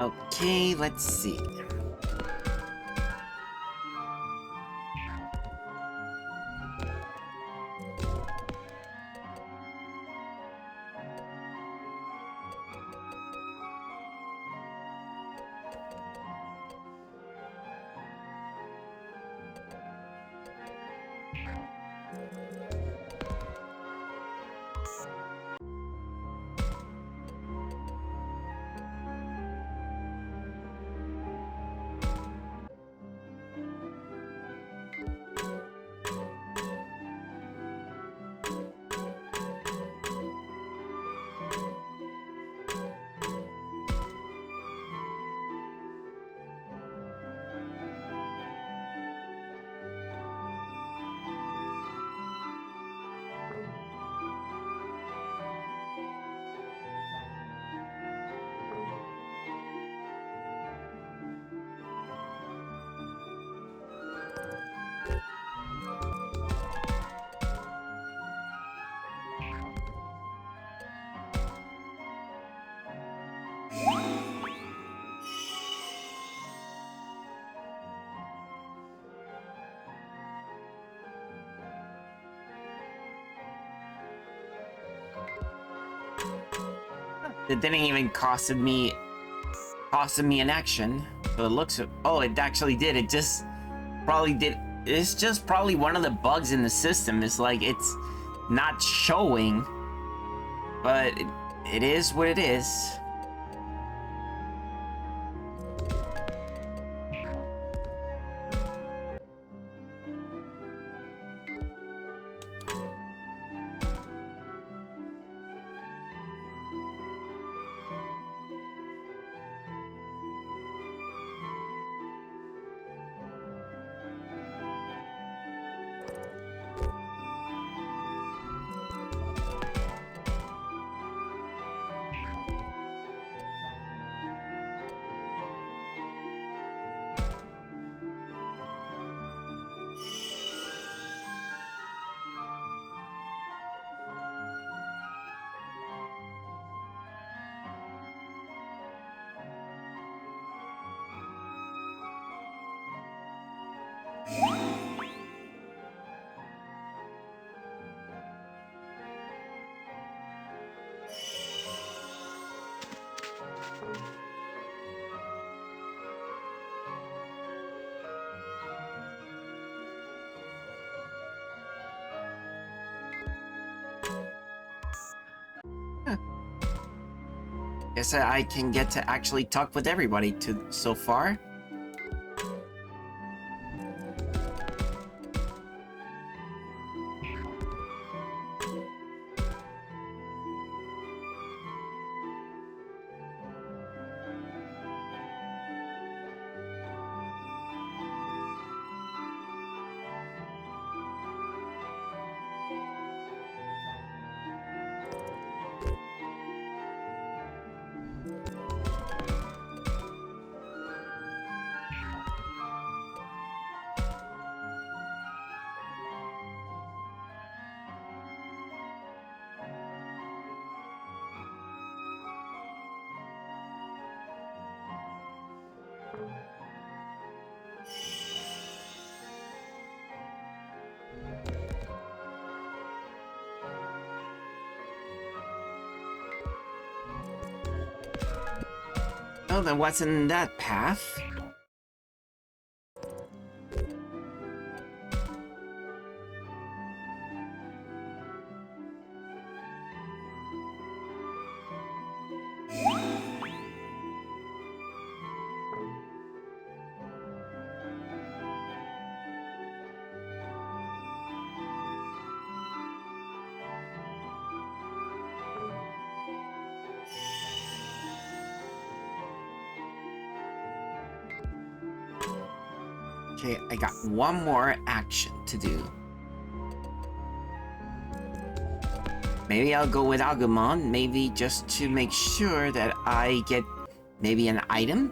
Okay, let's see. It didn't even cost me an action. So it looks. Oh, it actually did. It just probably did. It's just probably one of the bugs in the system. It's like it's not showing, but it is what it is. Guess I can get to actually talk with everybody so far. Oh, then what's in that path? Okay, I got one more action to do. Maybe I'll go with Agumon, maybe just to make sure that I get maybe an item?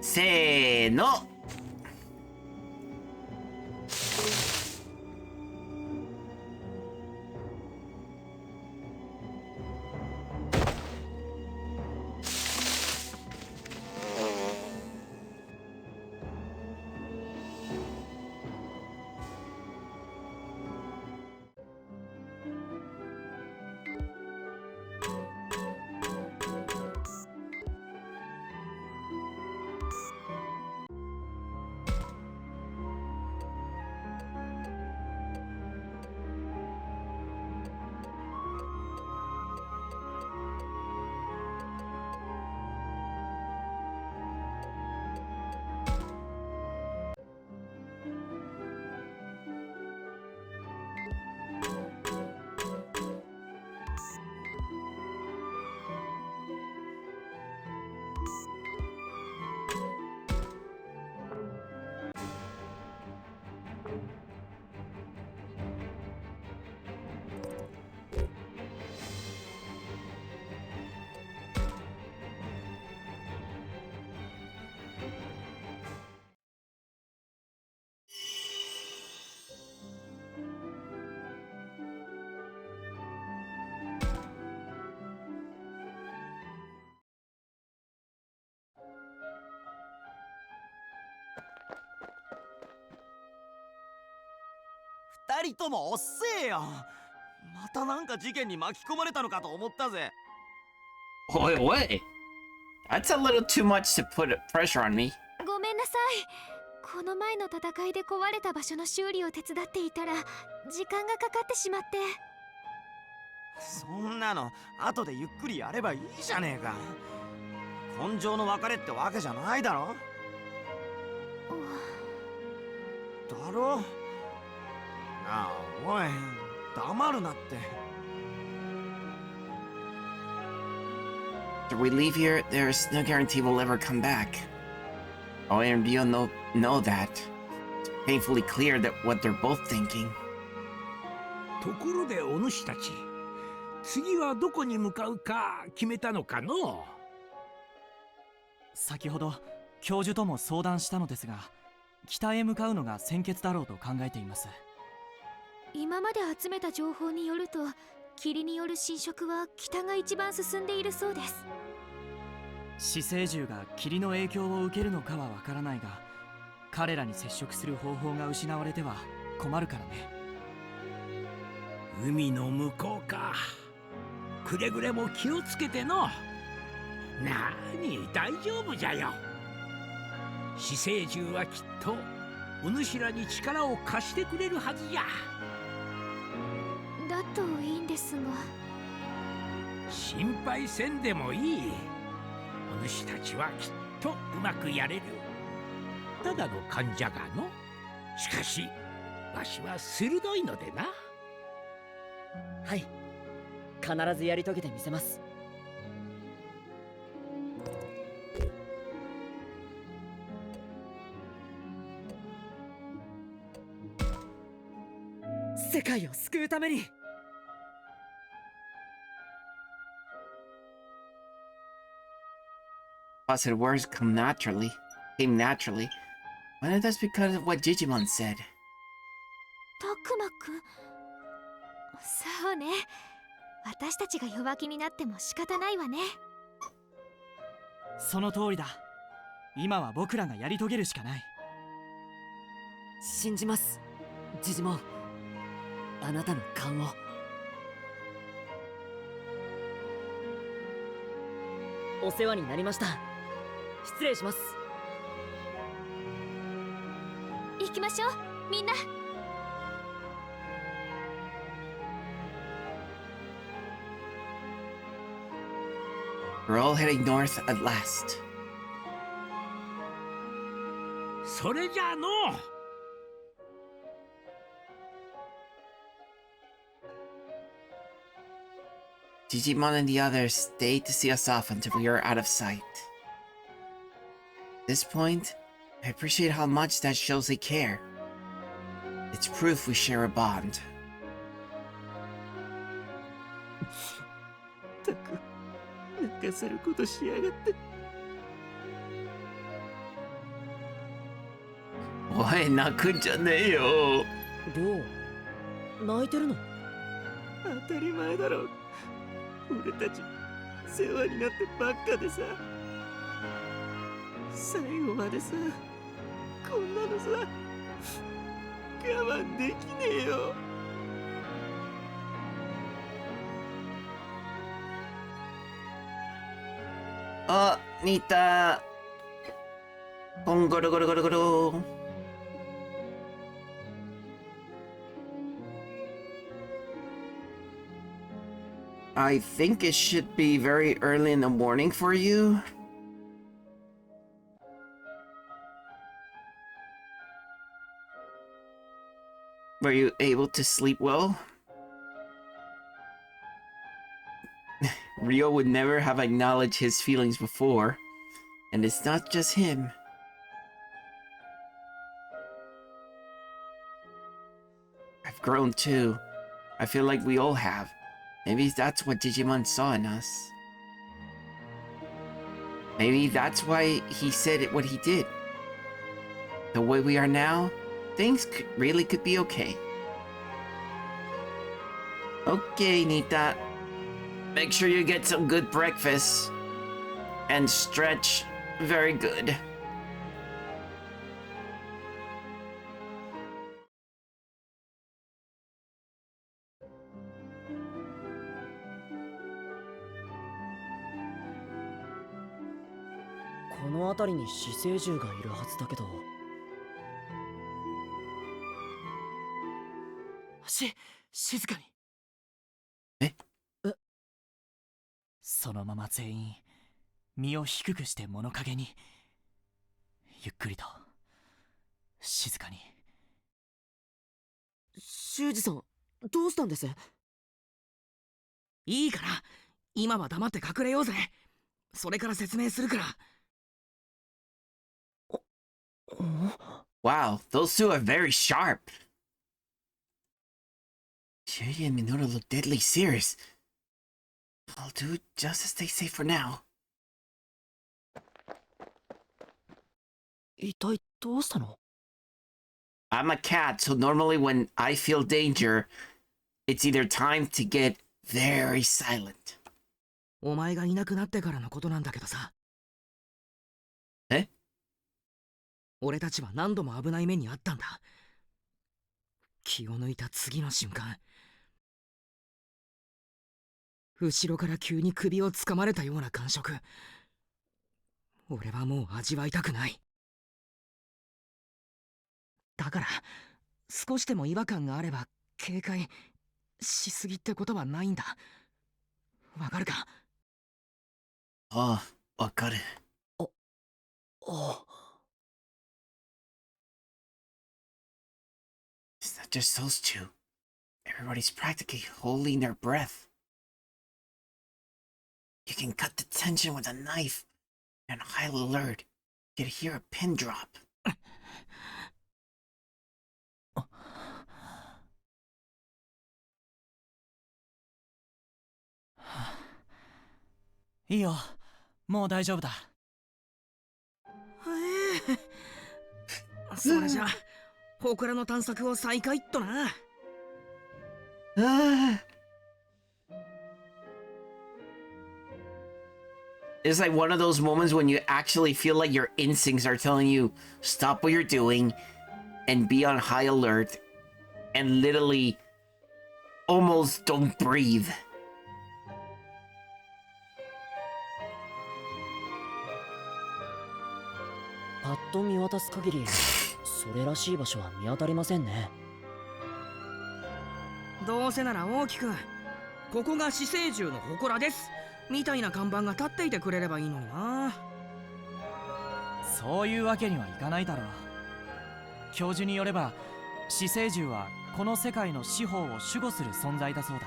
せーの。二人ともおっせえよ。またなんか事件に巻き込まれたのかと思ったぜ。おいおい。That's a little too much to put pressure on me. ごめんなさい。この前の戦いで壊れた場所の修理を手伝っていたら時間がかかってしまって。そんなの後でゆっくりやればいいじゃねえか。根性の別れってわけじゃないだろ。だろ。なあおい、黙るなって。If we leave here, there is no guarantee we'll ever come back. Oh, and you know that. It's painfully clear that what they're both thinking. ところでお主たち、次はどこに向かうか決めたのかの？先ほど教授とも相談したのですが、北へ向かうのが先決だろうと考えています。今まで集めた情報によると、霧による侵食は北が一番進んでいるそうです。死生獣が霧の影響を受けるのかはわからないが、彼らに接触する方法が失われては困るからね。海の向こうか。くれぐれも気をつけての。なに大丈夫じゃよ。死生獣はきっとお主らに力を貸してくれるはずじゃ。だといいんですが。心配せんでもいい。お主たちはきっとうまくやれる。ただの患者がの。しかしわしは鋭いのでな。はい、必ずやり遂げてみせます。世界を救うために。Positive words came naturally. Why that's because of what Digimon said. たくまくん。そうね。私たちが弱気になっても仕方ないわね。その通りだ。今は僕らがやり遂げるしかない。信じます、ジジモン。あなたの勘を。お世話になりました。失礼します。行きましょう、みんな。We're all heading north at last. それじゃあの。Digimon and the others stayed to see us off until we were out of sight. At this point, I appreciate how much that shows they care. It's proof we share a bond. ったく、かせることしやがって。おい、泣くんじゃねえよ。りょう、泣いてるの？当たり前だろ。俺たち世話になってばっかでさ、最後までさ、こんなのさ我慢できねえよ。あ、似た。ゴンゴロゴロゴロゴロ。I think it should be very early in the morning for you. Were you able to sleep well? Rio would never have acknowledged his feelings before, and it's not just him. I've grown too. I feel like we all have. Maybe that's what Digimon saw in us. Maybe that's why he said it what he did. The way we are now, things really could be okay. Okay, Nita. Make sure you get some good breakfast. And stretch very good. This 静かに。え？そのまま全員身を低くして物陰に、ゆっくりと静かに。修二さん、どうしたんです？いいから、今は黙って隠れようぜ。それから説明するから。Wow, those two are very sharp. Shuya and Minoru look deadly serious. I'll do just as they say for now. 一体どうしたの？ I'm a cat, so normally when I feel danger, it's either time to get very silent. お前がいなくなってからのことなんだけどさ。え？俺たちは何度も危ない目にあったんだ。気を抜いた次の瞬間、後ろから急に首をつかまれたような感触。俺はもう味わいたくない。だから少しでも違和感があれば警戒しすぎってことはないんだ。わかるか？ああ、わかる。It's not just those two. Everybody's practically holding their breath. You can cut the tension with a knife. You're on high alert. You can hear a pin drop. いいよ、もう大丈夫だ。それじゃ祠の探索を再開っとな。It's like one of those moments when you actually feel like your instincts are telling you stop what you're doing and be on high alert and literally almost don't breathe. パッと見渡す限り、それらしい場所は見当たりませんね。どうせなら大きく、ここが死生獣の祠ですみたいな看板が立っていてくれればいいのにな。そういうわけにはいかないだろう。教授によれば、死生獣はこの世界の司法を守護する存在だそうだ。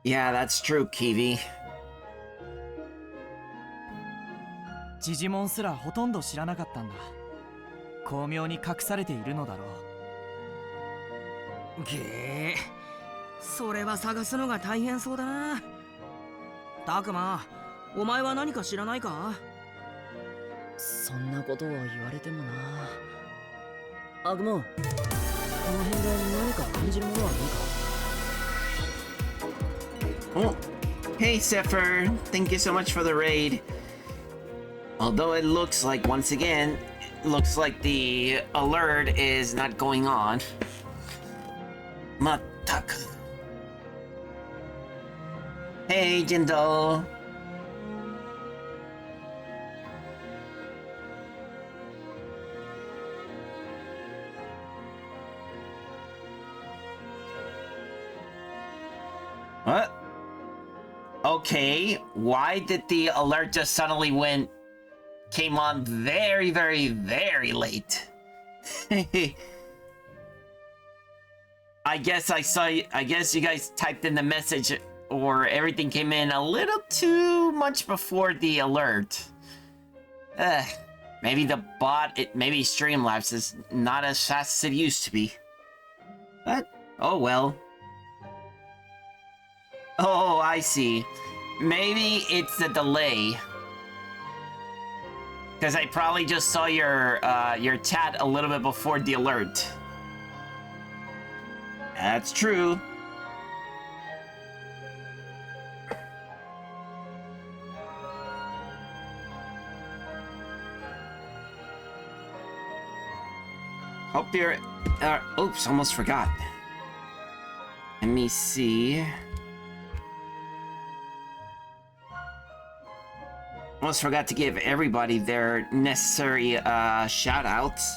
Yeah, that's true, Kiwi. ジジモンすらほとんど知らなかったんだ。巧妙に隠されているのだろう。げえ、それは探すのが大変そうだな。たくま、お前は何か知らないか？そんなことを言われてもな。アグモン、この辺で何か感じるものはないか？ Oh, hey Zephyr, thank you so much for the raid. Although it looks like, once again, it looks like the alert is not going on. Mataku. Hey Jindo. What? Okay, why did the alert just suddenly came on very, very, very late? I guess you guys typed in the message, or everything came in a little too much before the alert. Maybe the bot, maybe Streamlabs is not as fast as it used to be. But, oh well. Oh, I see. Maybe it's the delay. Because I probably just saw your chat a little bit before the alert. That's true. Hope you're... oops, almost forgot. Let me see... Almost forgot to give everybody their necessary shout outs.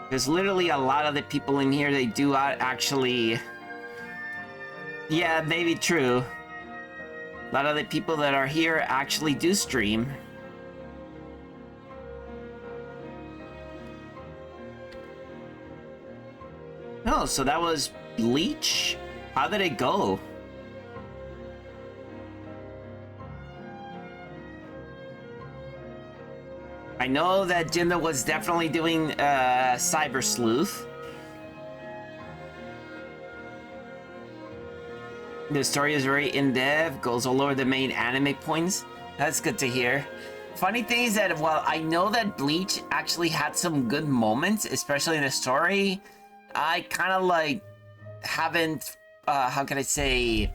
There's literally a lot of the people in here, they do actually... Yeah, maybe true. A lot of the people that are here actually do stream. Oh, so that was Bleach? How did it go? I know that Jinda was definitely doing Cyber Sleuth. The story is very in-depth, goes all over the main anime points. That's good to hear. Funny thing is that, well, I know that Bleach actually had some good moments, especially in the story. I kind of like haven't, how can I say,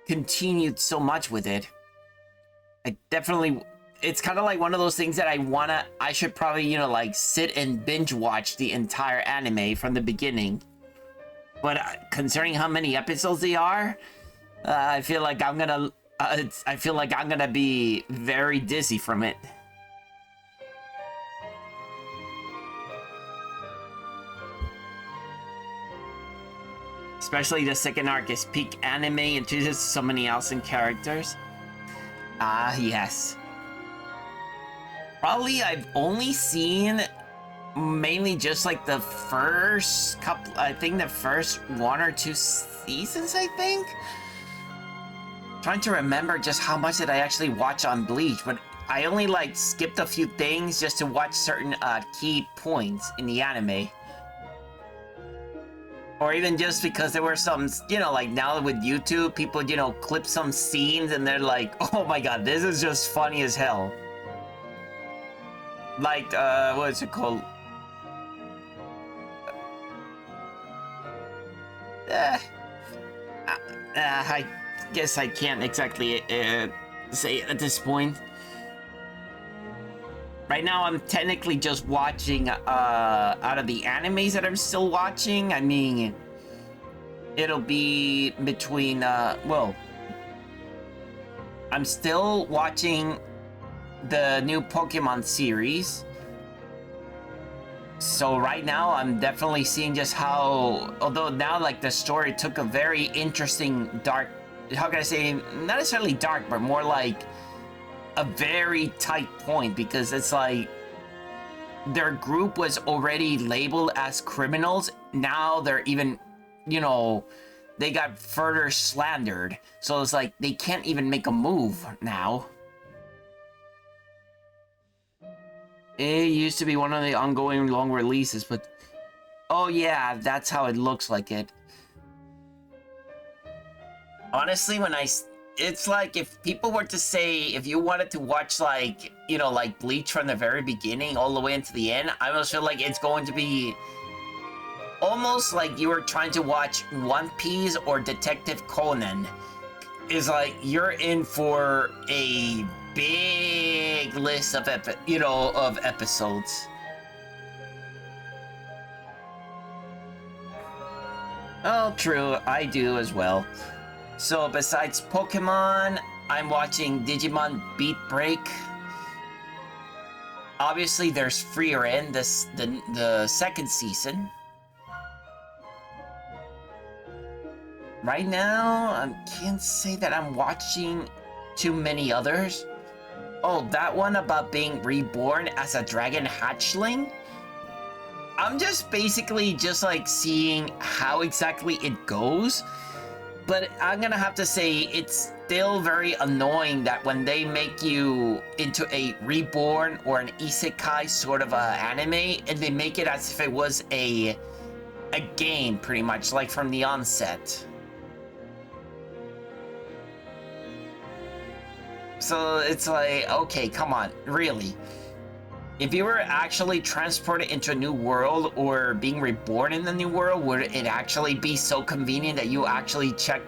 continued so much with it. I definitely, it's kind of like one of those things that I should probably, you know, like sit and binge watch the entire anime from the beginning. But considering how many episodes they are, I feel like I'm gonna be very dizzy from it. Especially the second arc is peak anime, introduces so many awesome characters. Ah, yes. Probably I've only seen mainly just like the first couple, I think the first 1 or 2 seasons, I think? Trying to remember just how much did I actually watch on Bleach, but I only like skipped a few things just to watch certain key points in the anime. Or even just because there were some, you know, like now with YouTube, people, you know, clip some scenes and they're like, oh my god, this is just funny as hell. Like, what is it called? I guess I can't exactly say at this point. Right now, I'm technically just watching out of the animes that I'm still watching. I mean, it'll be between, well, I'm still watching the new Pokemon series. So right now, I'm definitely seeing just how, although now, like, the story took a very interesting, dark, how can I say, not necessarily dark, but more like a very tight point, because it's like their group was already labeled as criminals. Now they're even, you know, they got further slandered. So it's like they can't even make a move now. It used to be one of the ongoing long releases, but oh yeah, that's how it looks like it. Honestly, it's like if people were to say, if you wanted to watch like, you know, like Bleach from the very beginning all the way into the end, I almost feel like it's going to be almost like you were trying to watch One Piece or Detective Conan. Is like you're in for a big list of episodes. Oh, true, I do as well. So besides Pokemon, I'm watching Digimon Beat Break. Obviously, there's Frieren, the second season. Right now, I can't say that I'm watching too many others. Oh, that one about being reborn as a dragon hatchling? I'm just basically just like seeing how exactly it goes. But I'm gonna have to say it's still very annoying that when they make you into a reborn or an isekai sort of anime, and they make it as if it was a game pretty much, like from the onset. So it's like, okay, come on, really? If you were actually transported into a new world or being reborn in the new world, would it actually be so convenient that you actually check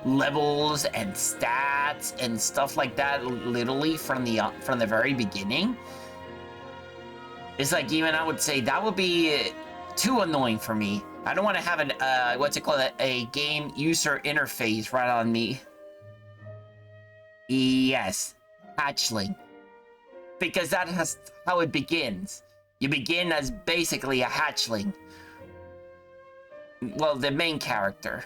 levels and stats and stuff like that literally from the very beginning? It's like, even I would say that would be too annoying for me. I don't want to have an a game user interface right on me. Yes, hatchling. Because that's how it begins. You begin as basically a hatchling. Well, the main character.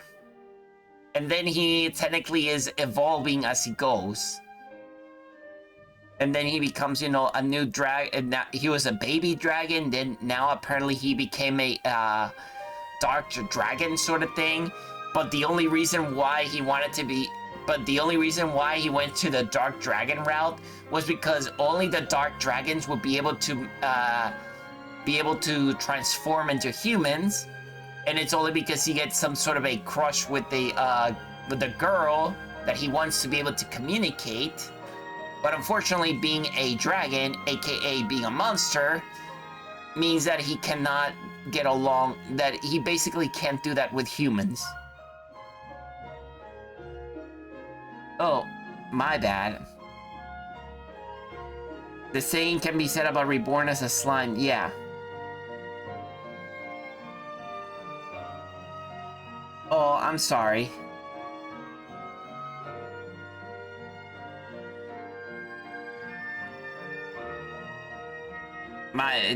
And then he technically is evolving as he goes. And then he becomes, you know, a new dragon. He was a baby dragon, then now apparently he became a dark dragon sort of thing. But the only reason why he wanted to be... But the only reason why he went to the Dark Dragon route was because only the Dark Dragons would be able to transform into humans, and it's only because he gets some sort of a crush with the girl that he wants to be able to communicate. But unfortunately, being a dragon, aka being a monster, means that he cannot get along. That he basically can't do that with humans. Oh, my bad. The saying can be said about reborn as a slime, yeah. Oh, I'm sorry.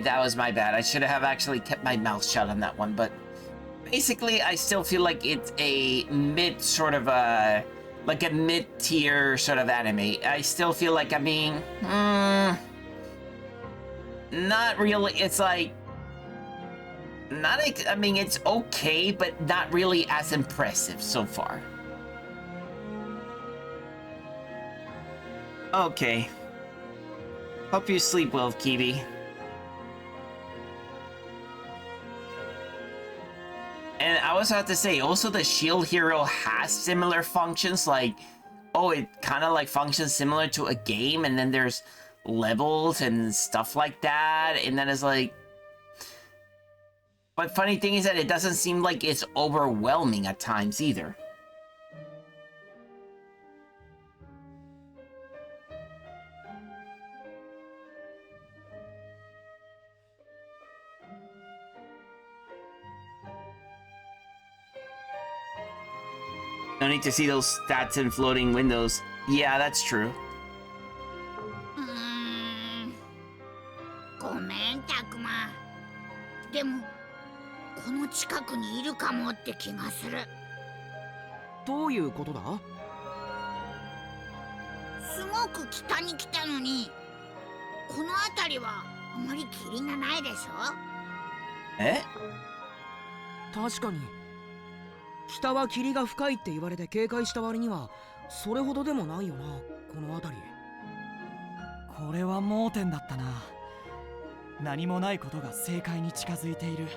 That was my bad. I should have actually kept my mouth shut on that one, but basically I still feel like it's a mid sort of like a mid-tier sort of anime. I still feel like, I mean, not really. It's like, I mean, it's okay, but not really as impressive so far. Okay. Hope you sleep well, Kiwi. And I was about to say, also the shield hero has similar functions, like, oh, it kind of like functions similar to a game, and then there's levels and stuff like that, and then it's like... But funny thing is that it doesn't seem like it's overwhelming at times either. No need to see those stats in floating windows. Yeah, that's true. ごめんたくま。でもこの近くにいるかもって気がする。どういうことだ？すごく北に来たのに、この辺りはあまり霧がないでしょ？え？確かに。北は霧が深いって言われて警戒した割にはそれほどでもないよな、この辺り。これは盲点だったな。何もないことが正解に近づいている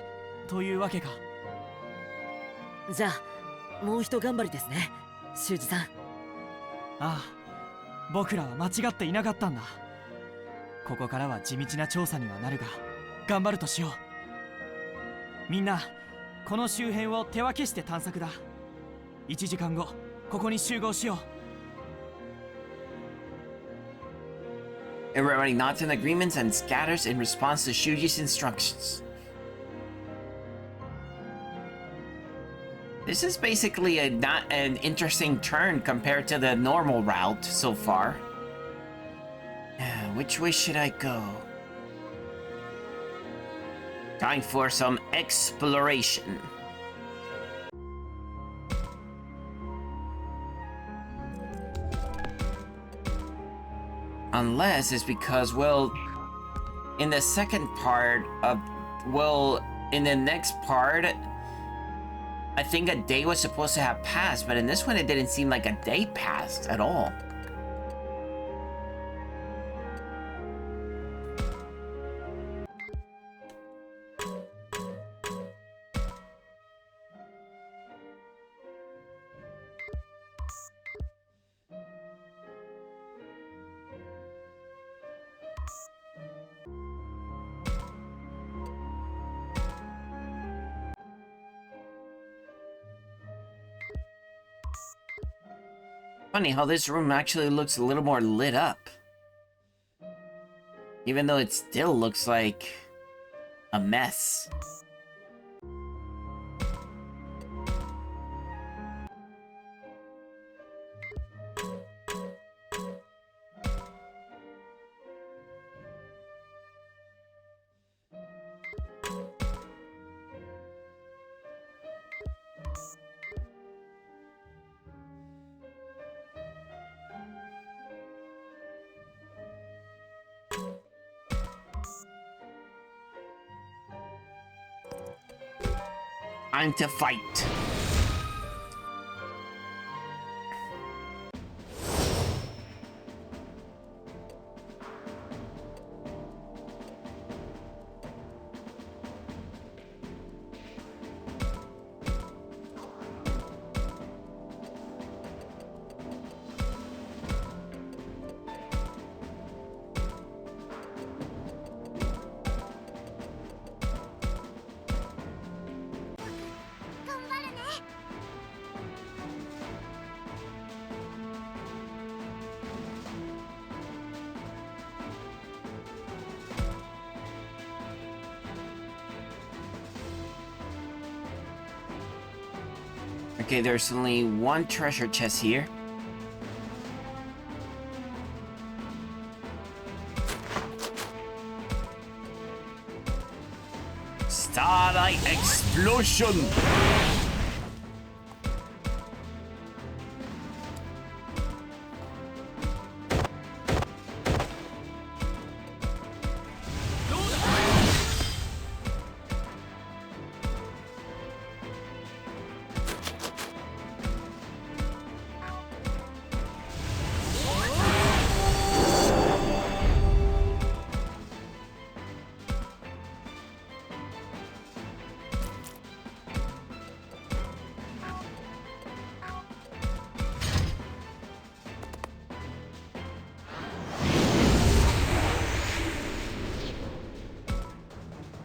というわけか。じゃあもう一頑張りですね、修二さん。ああ、僕らは間違っていなかったんだ。ここからは地道な調査にはなるが頑張るとしよう。みんなこの周辺を手分けして探索だ。1時間後ここに集合しよう。Everybody nods in agreement and scatters in response to Shuji's instructions. This is basically not an interesting turn compared to the normal route so far. Which way should I go? Time for some exploration. Unless it's because, well, in the second part of, well, in the next part, I think a day was supposed to have passed, but in this one it didn't seem like a day passed at all. Funny how this room actually looks a little more lit up. Even though it still looks like a mess. Time to fight. Okay, there's only one treasure chest here. Starlight explosion!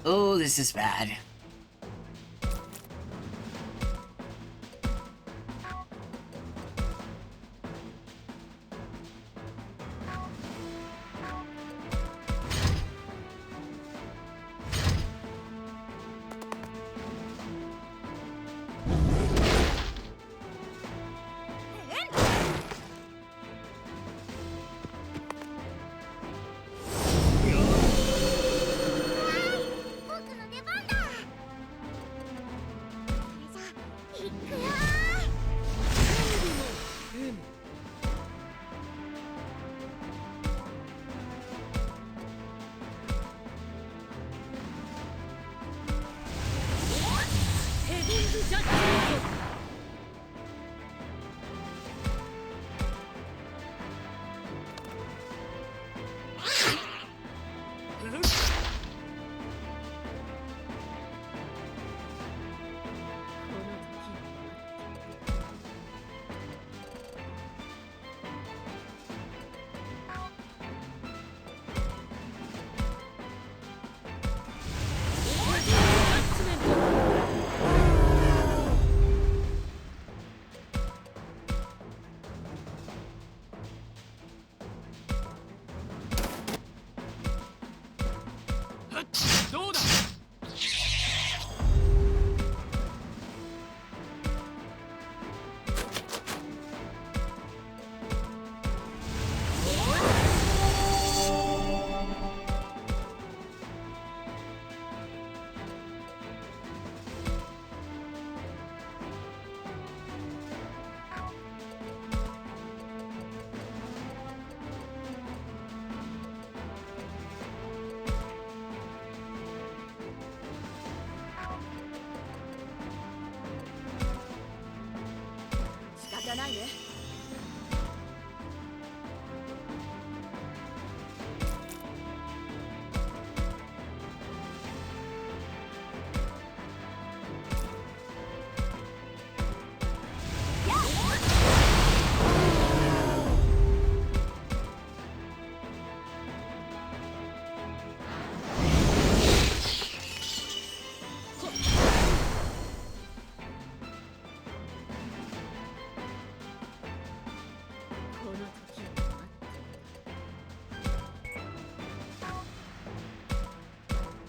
Oh, this is bad.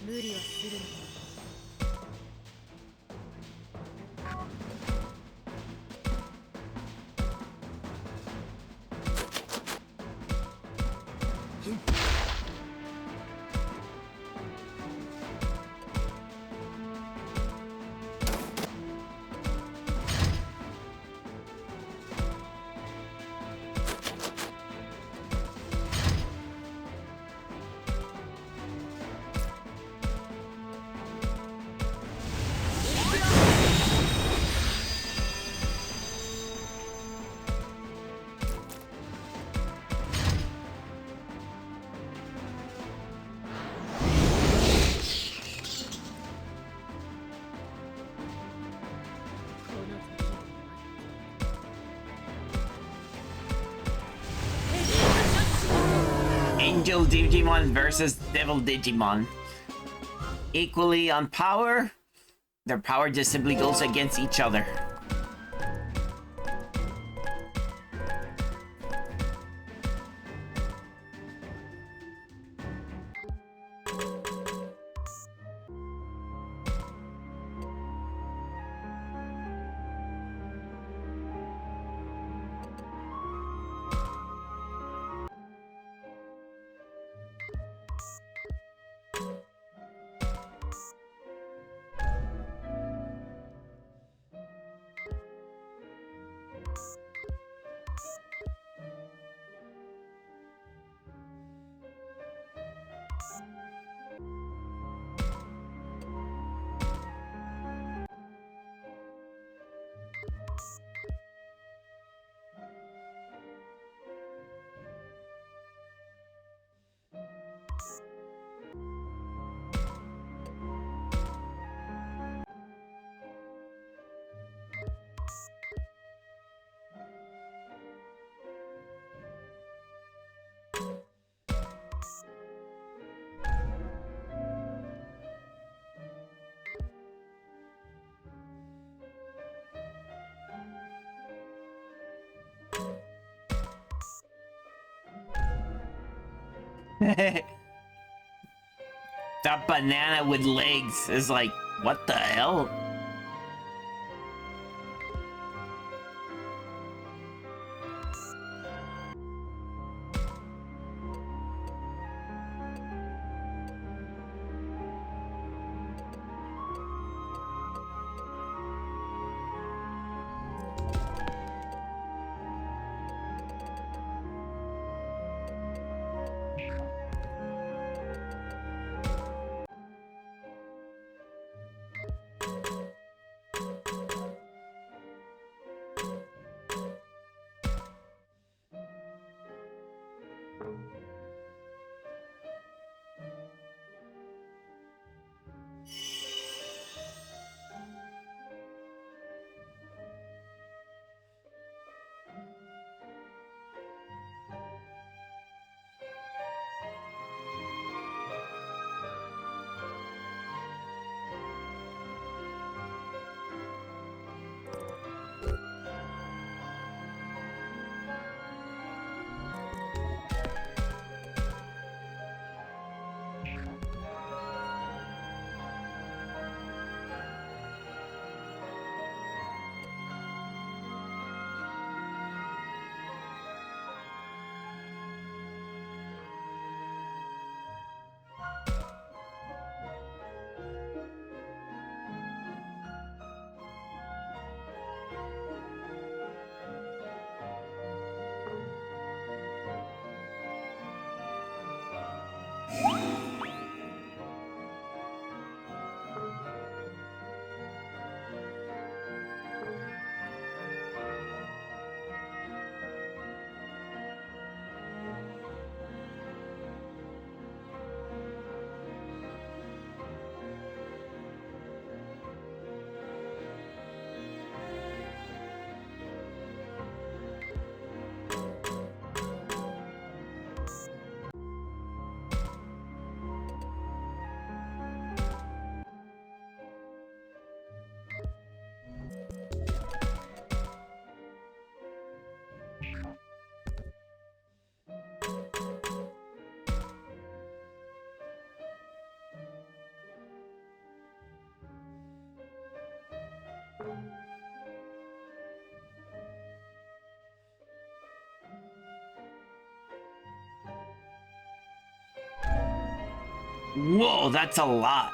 無理はするな。Angel Digimon versus Devil Digimon. Equally on power, their power just simply goes against each other. That banana with legs is like, what the hell? Whoa, that's a lot.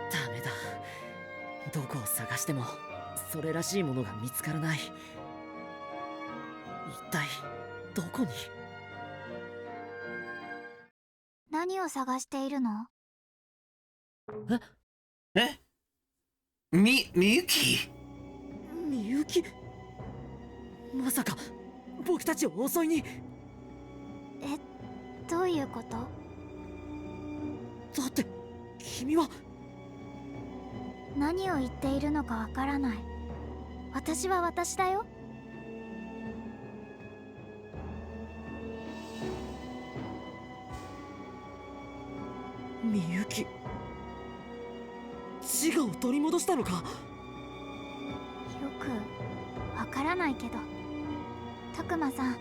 ダメだ。どこを探してもそれらしいものが見つからない。一体どこに？何を探しているの？みゆき？みゆき？まさか僕たちを襲いに？どういうこと？だって君は。何を言っているのかわからない。私は私だよ。みゆき、自我を取り戻したのか？よくわからないけど、たくまさん、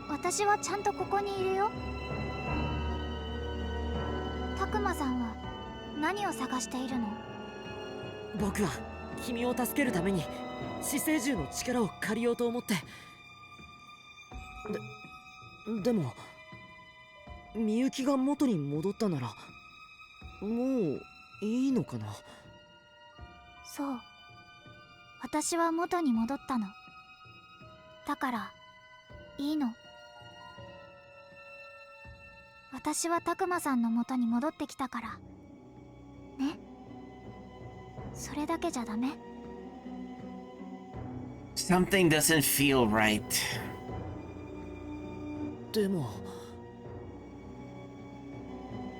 私はちゃんとここにいるよ。たくまさんは何を探しているの？僕は君を助けるために死生獣の力を借りようと思って。でもみゆきが元に戻ったならもういいのかな？そう、私は元に戻ったの。だからいいの。私はたくまさんの元に戻ってきたからね。それだけじゃダメ？ Something doesn't feel right. でも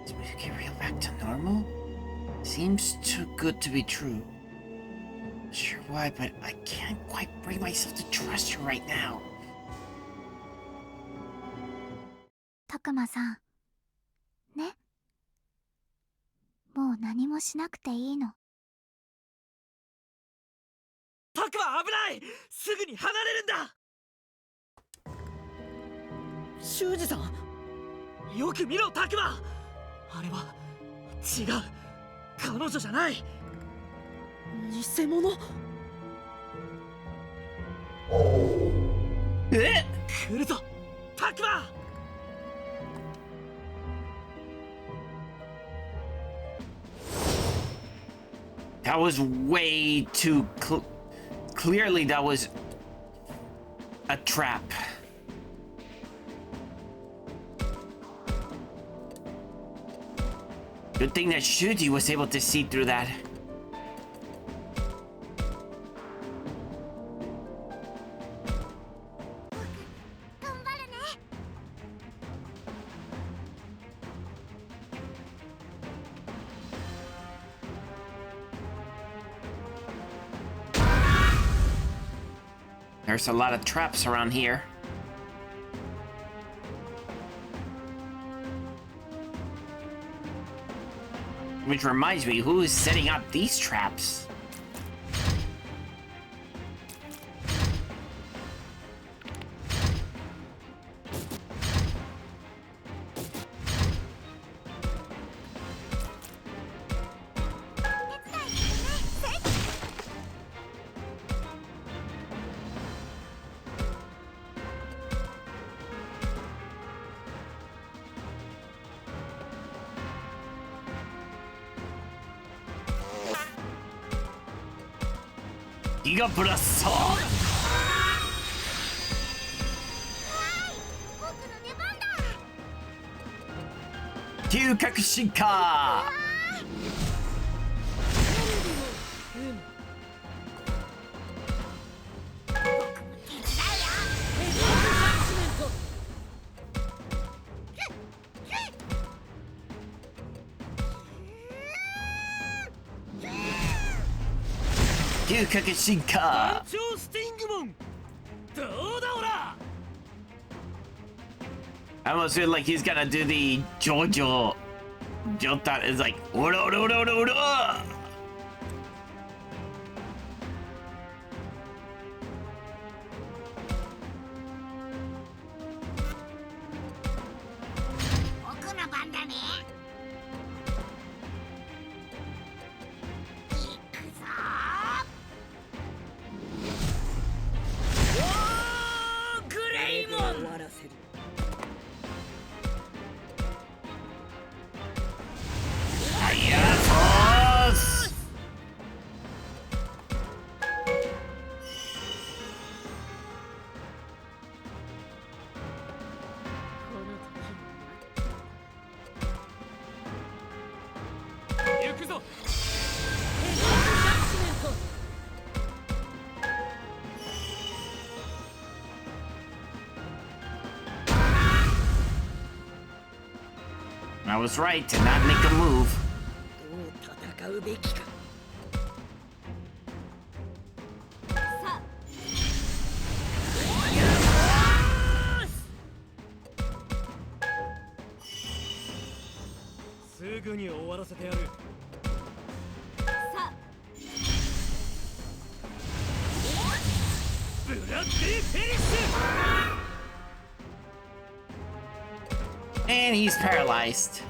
Is Miyuki real back to normal? Seems too good to be true. Sure why, but I can't quite bring myself to trust her right now. たくまさんね、もう何もしなくていいの。タクは危ない！すぐに離れるんだ！修二さん、よく見ろタクマ！あれは違う、彼女じゃない。偽物？来るぞタクマ！That was way too clearly that was a trap. Good thing that Shuji was able to see through that. There's a lot of traps around here. Which reminds me, who is setting up these traps? Giga Blast! 嗅覚進化。嗅覚進化。スティングモンどうだオラ I almost feel like he's gonna do the JoJo. Jota is like, ora, ora, ora, ora, ora. 僕の番だね。行くぞおー、グレイモン。終わらせる。行くぞ I was right to not make a move. どう戦うべきか。すぐに終わらせてやる。ブラッディフェニッシュ And he's paralyzed.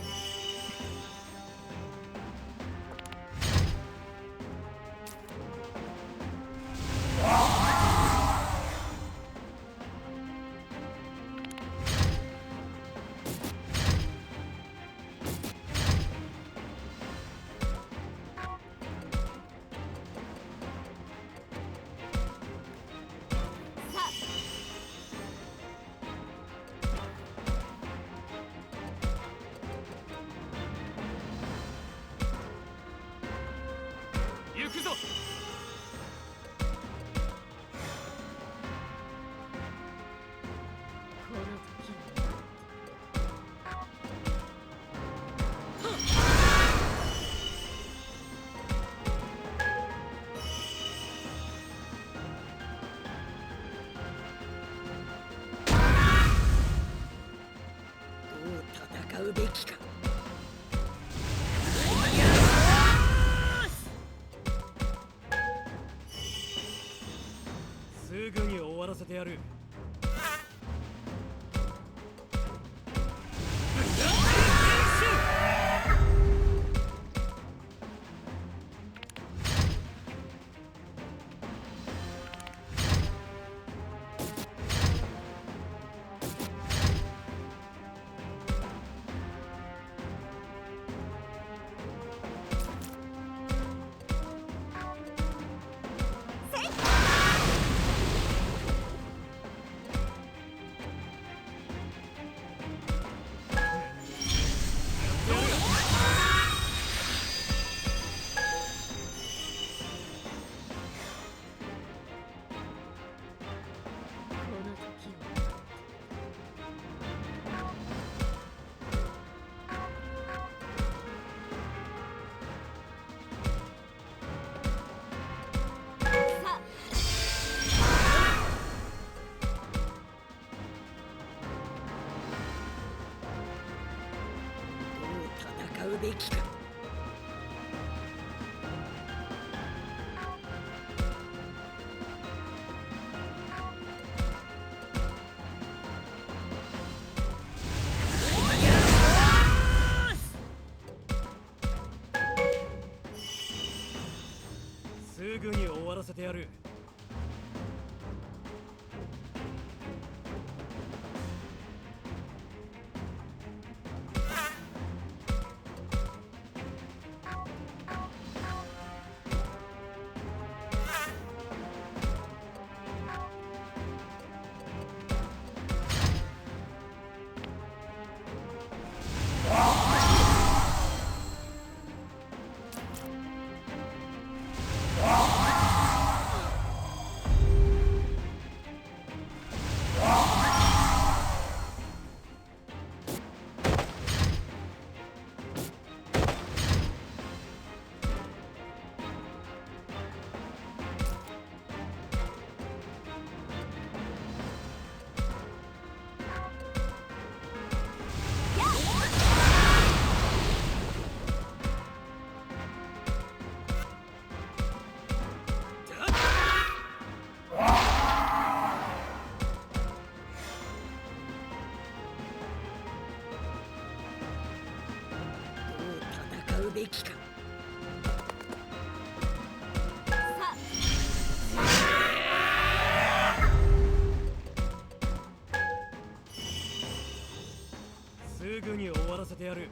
すぐに終わらせてやる。うべきか。すぐに終わらせてやる。戦うべきか。すぐに終わらせてやる。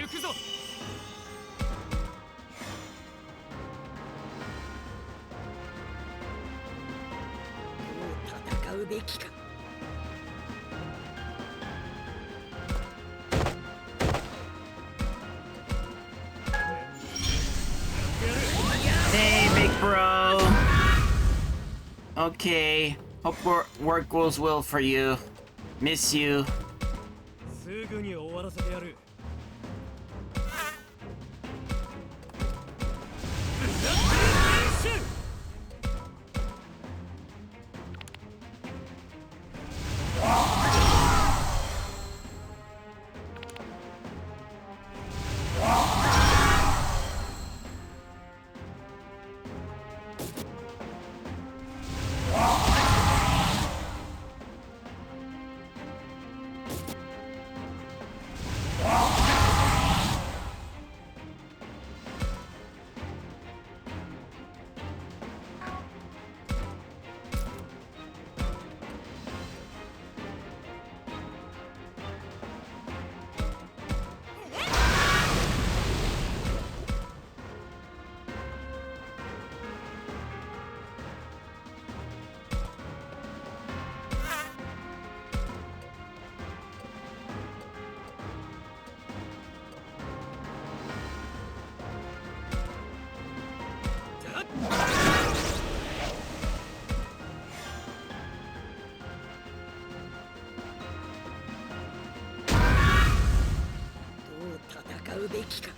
行くぞ。どう戦うべきか。Hey, big bro. Okay. Hope work goes well for you. Miss you. すぐに終わらせてやる。戦うべきか。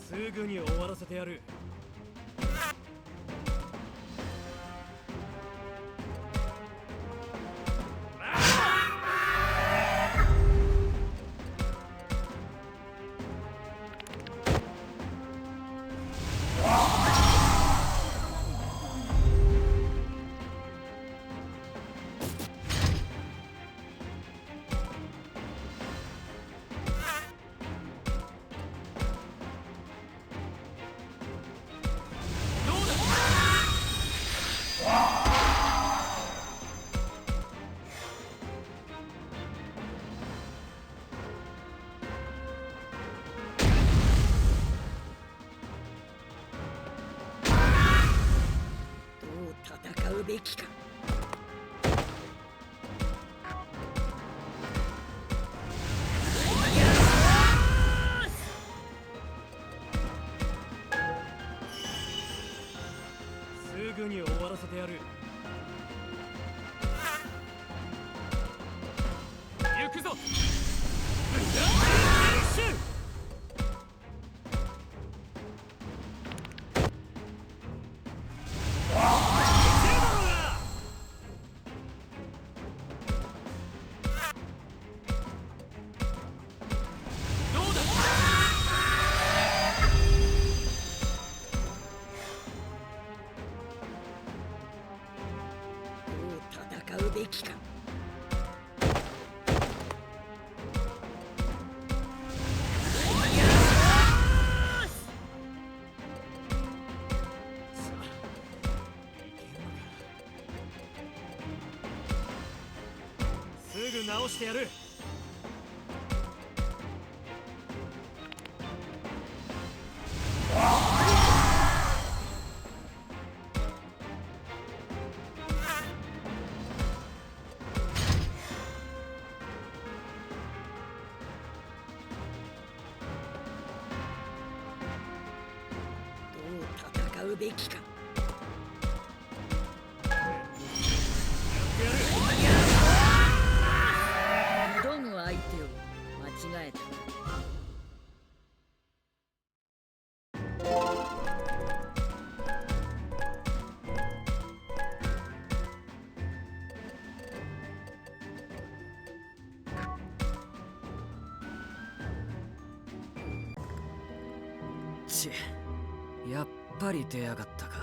すぐに終わらせてやる。うべきか。すぐに終わらせてやる。行くぞ。戦うべきか。すぐ直してやる。戦うべきか。挑む相手を間違えた。ち、やっぱり出やがったか。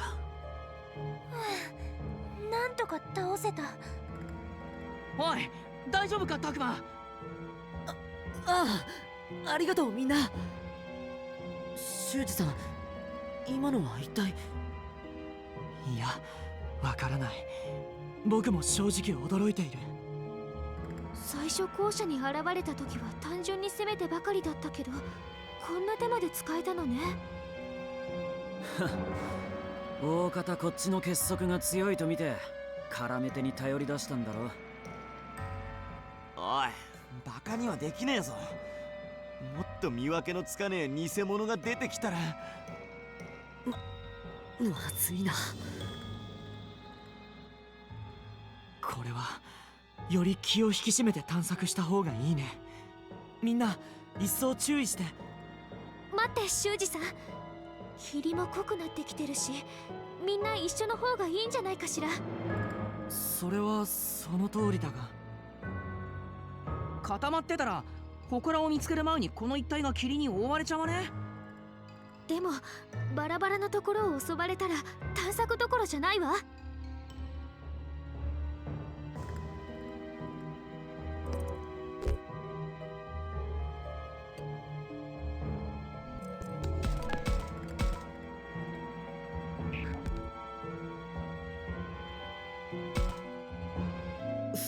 なんとか倒せた。おい、大丈夫かタクマ。ありがとうみんな。修二さん、今のは一体。いや、わからない。僕も正直驚いている。最初校舎に現れた時は単純に攻めてばかりだったけど、こんな手まで使えたのね。大方こっちの結束が強いと見て絡め手に頼り出したんだろ。おい、バカにはできねえぞ。もっと見分けのつかねえ偽物が出てきたら。まずいな。これはより気を引き締めて探索した方がいいね。みんな一層注意して。待って修二さん、霧も濃くなってきてるし、みんな一緒の方がいいんじゃないかしら。それはその通りだが。固まってたら祠を見つける前にこの一帯が霧に覆われちゃわね。でもバラバラのところを襲われたら探索どころじゃないわ。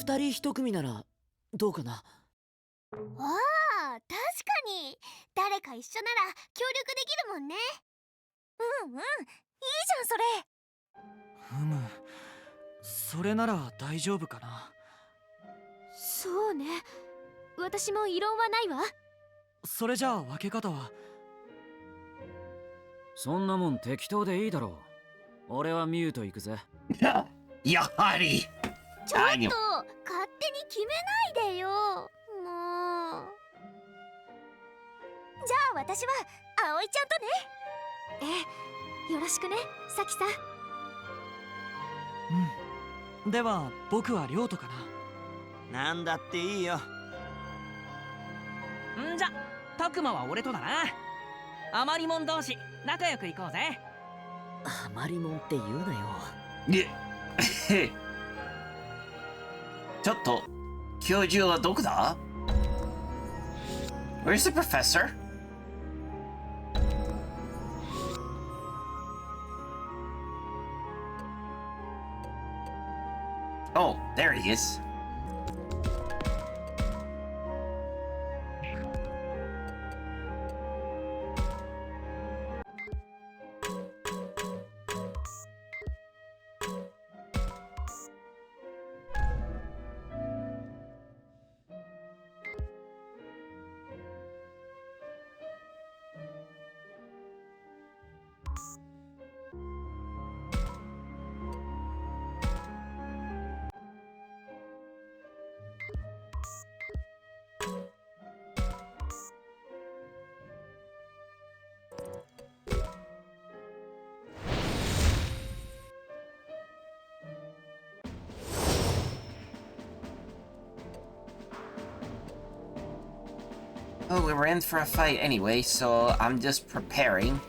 二人一組ならどうかな。ああ、確かに誰か一緒なら協力できるもんね。うんうん、いいじゃんそれ。ふむ、それなら大丈夫かな。そうね、私も異論はないわ。それじゃあ分け方は。そんなもん適当でいいだろう。俺はミュート行くぜ。やはり。ちょっと勝手に決めないでよ、もう。じゃあ私は葵ちゃんとね。ええ、よろしくね、サキさん。うん、では僕は亮とかな。なんだっていいよ。んじゃ、タクマは俺とだな。あまりもん同士仲良く行こうぜ。あまりもんって言うなよ。ちょっと、教授はどこだ？ Where's the professor? Oh, there he is. Oh, we're in for a fight anyway, so I'm just preparing.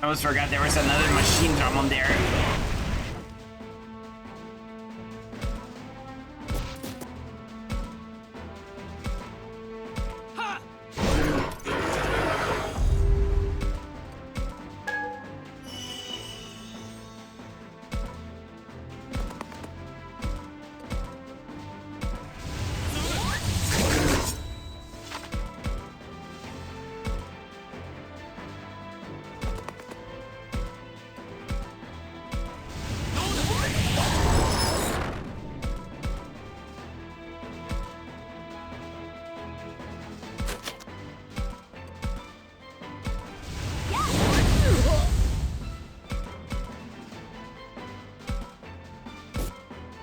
I almost forgot there was another machine drum on there.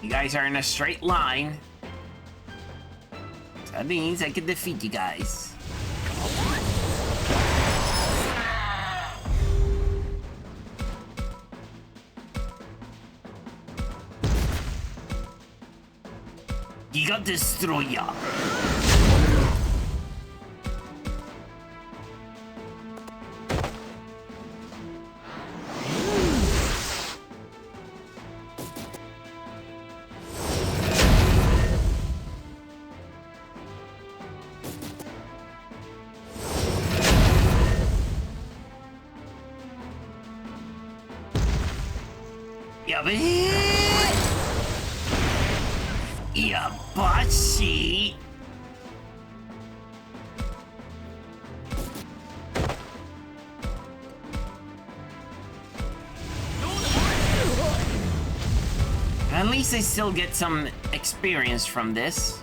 You guys are in a straight line. So that means I can defeat you guys. Giga Destroyer.やべえやばしAt least I still get some experience from this.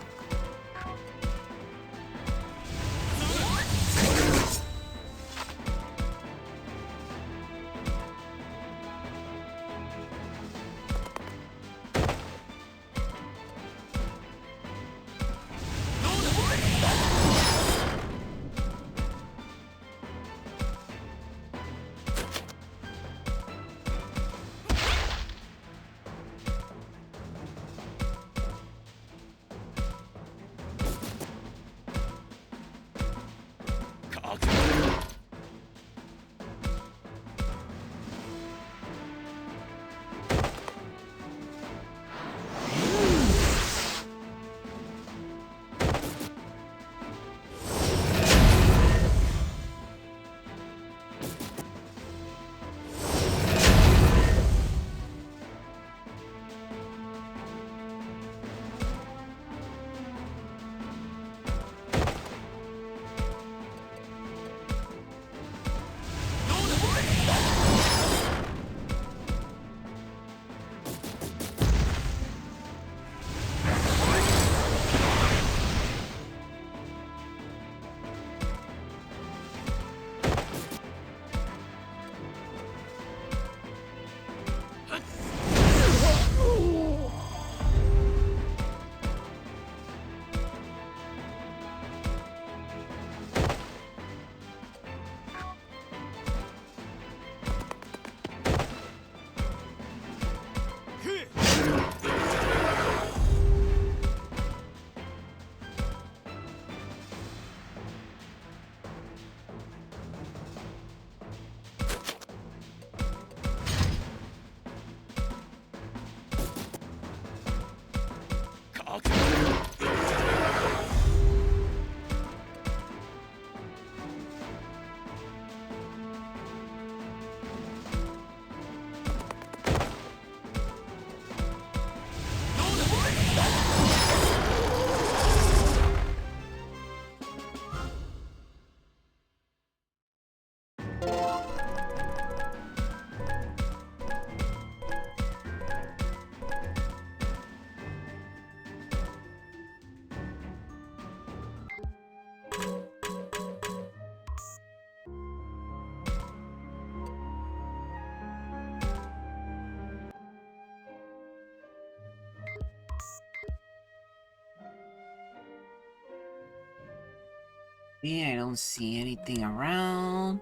Yeah, I don't see anything around.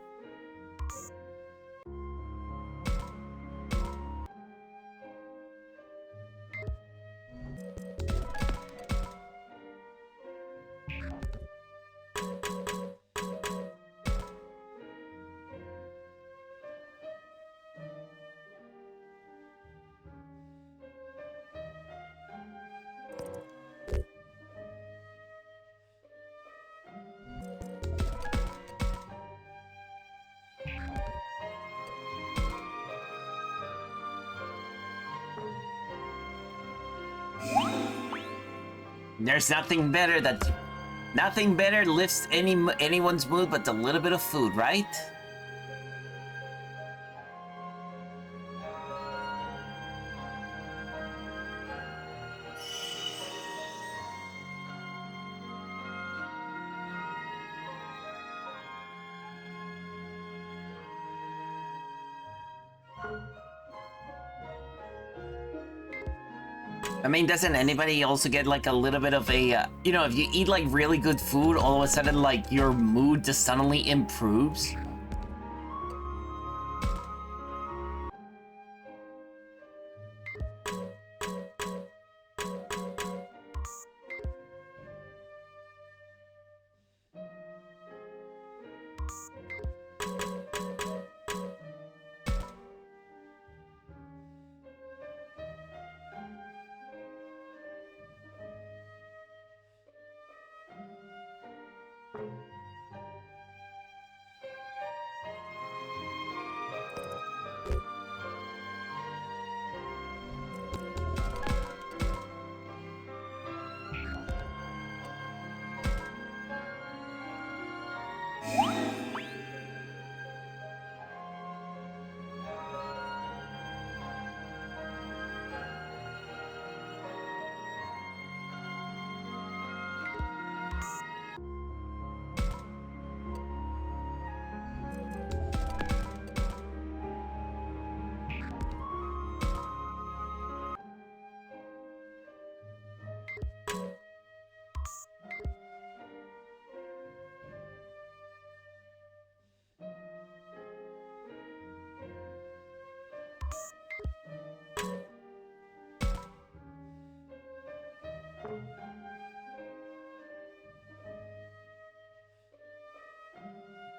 There's nothing better lifts anyone's mood but a little bit of food, right? I mean, doesn't anybody also get like a little bit of a, you know, if you eat like really good food, all of a sudden like your mood just suddenly improves?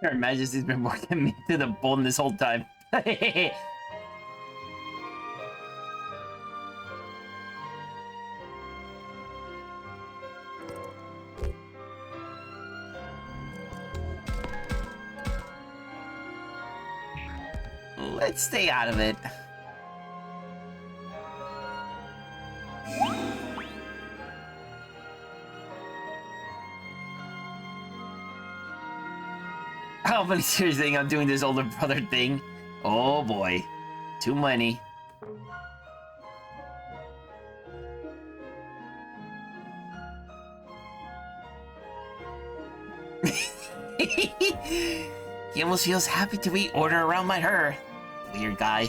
Her Majesty's been working me to the bone this whole time. Let's stay out of it. Oh, but seriously, I'm doing this older brother thing. Oh boy. Too many. He almost feels happy to be ordered around by her. Weird guy.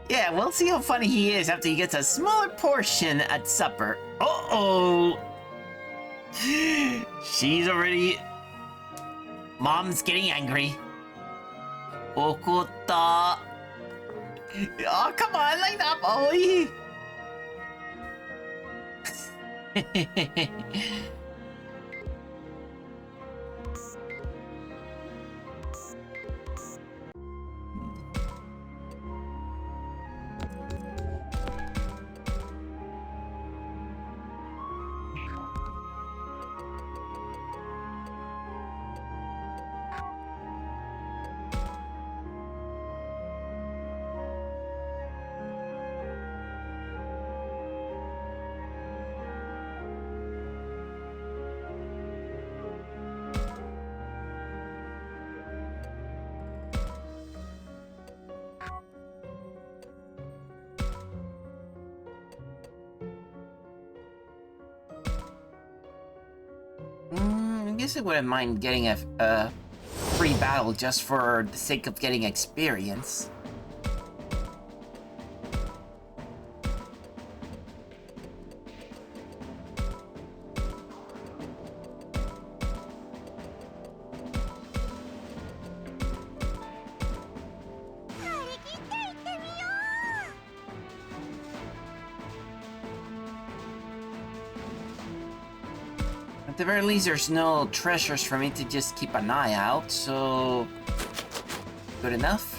Yeah, we'll see how funny he is after he gets a smaller portion at supper. Uh-oh! She's already... Mom's getting angry. Okotta. Oh, come on, light up, boy! I guess I wouldn't mind getting a free battle just for the sake of getting experience. At the very least, there's no treasures for me to just keep an eye out, so... good enough.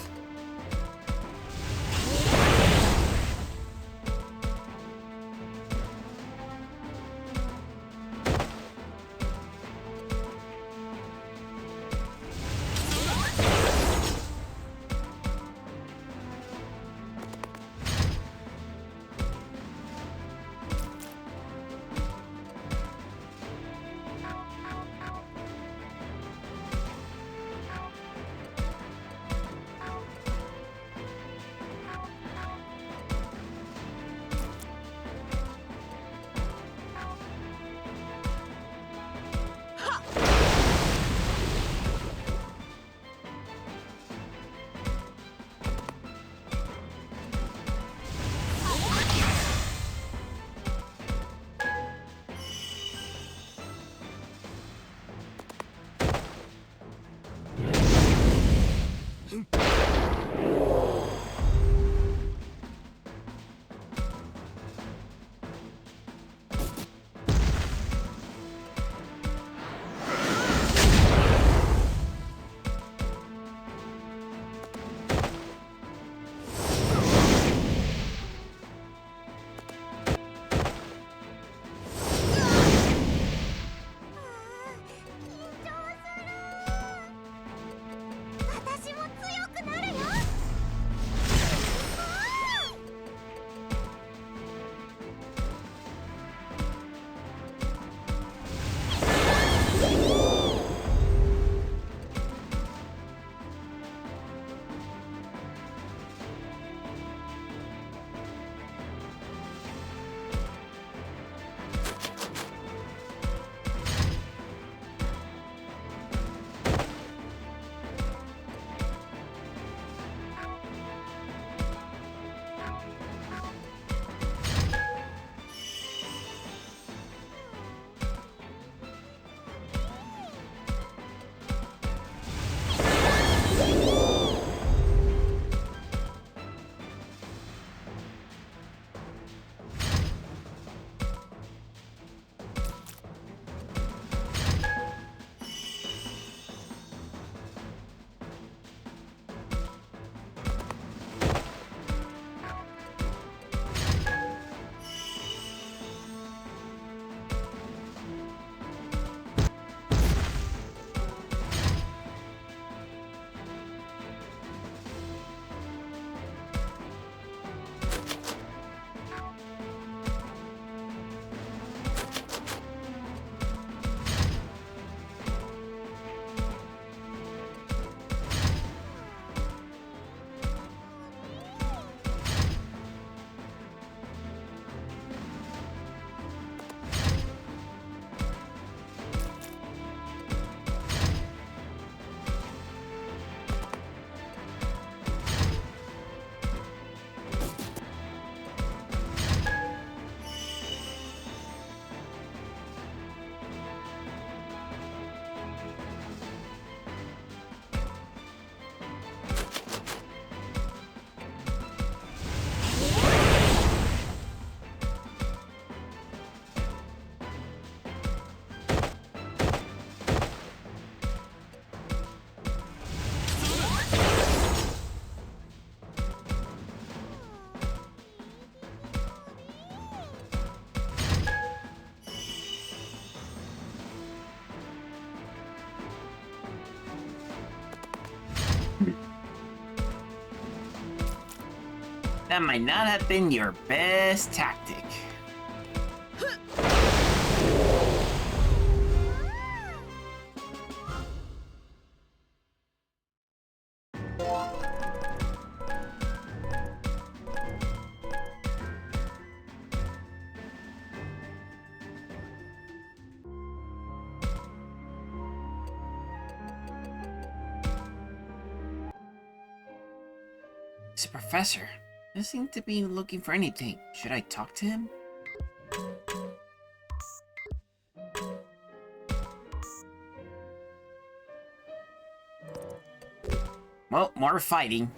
That might not have been your best tactic. He's a professor. Doesn't seem to be looking for anything. Should I talk to him? Well, more fighting.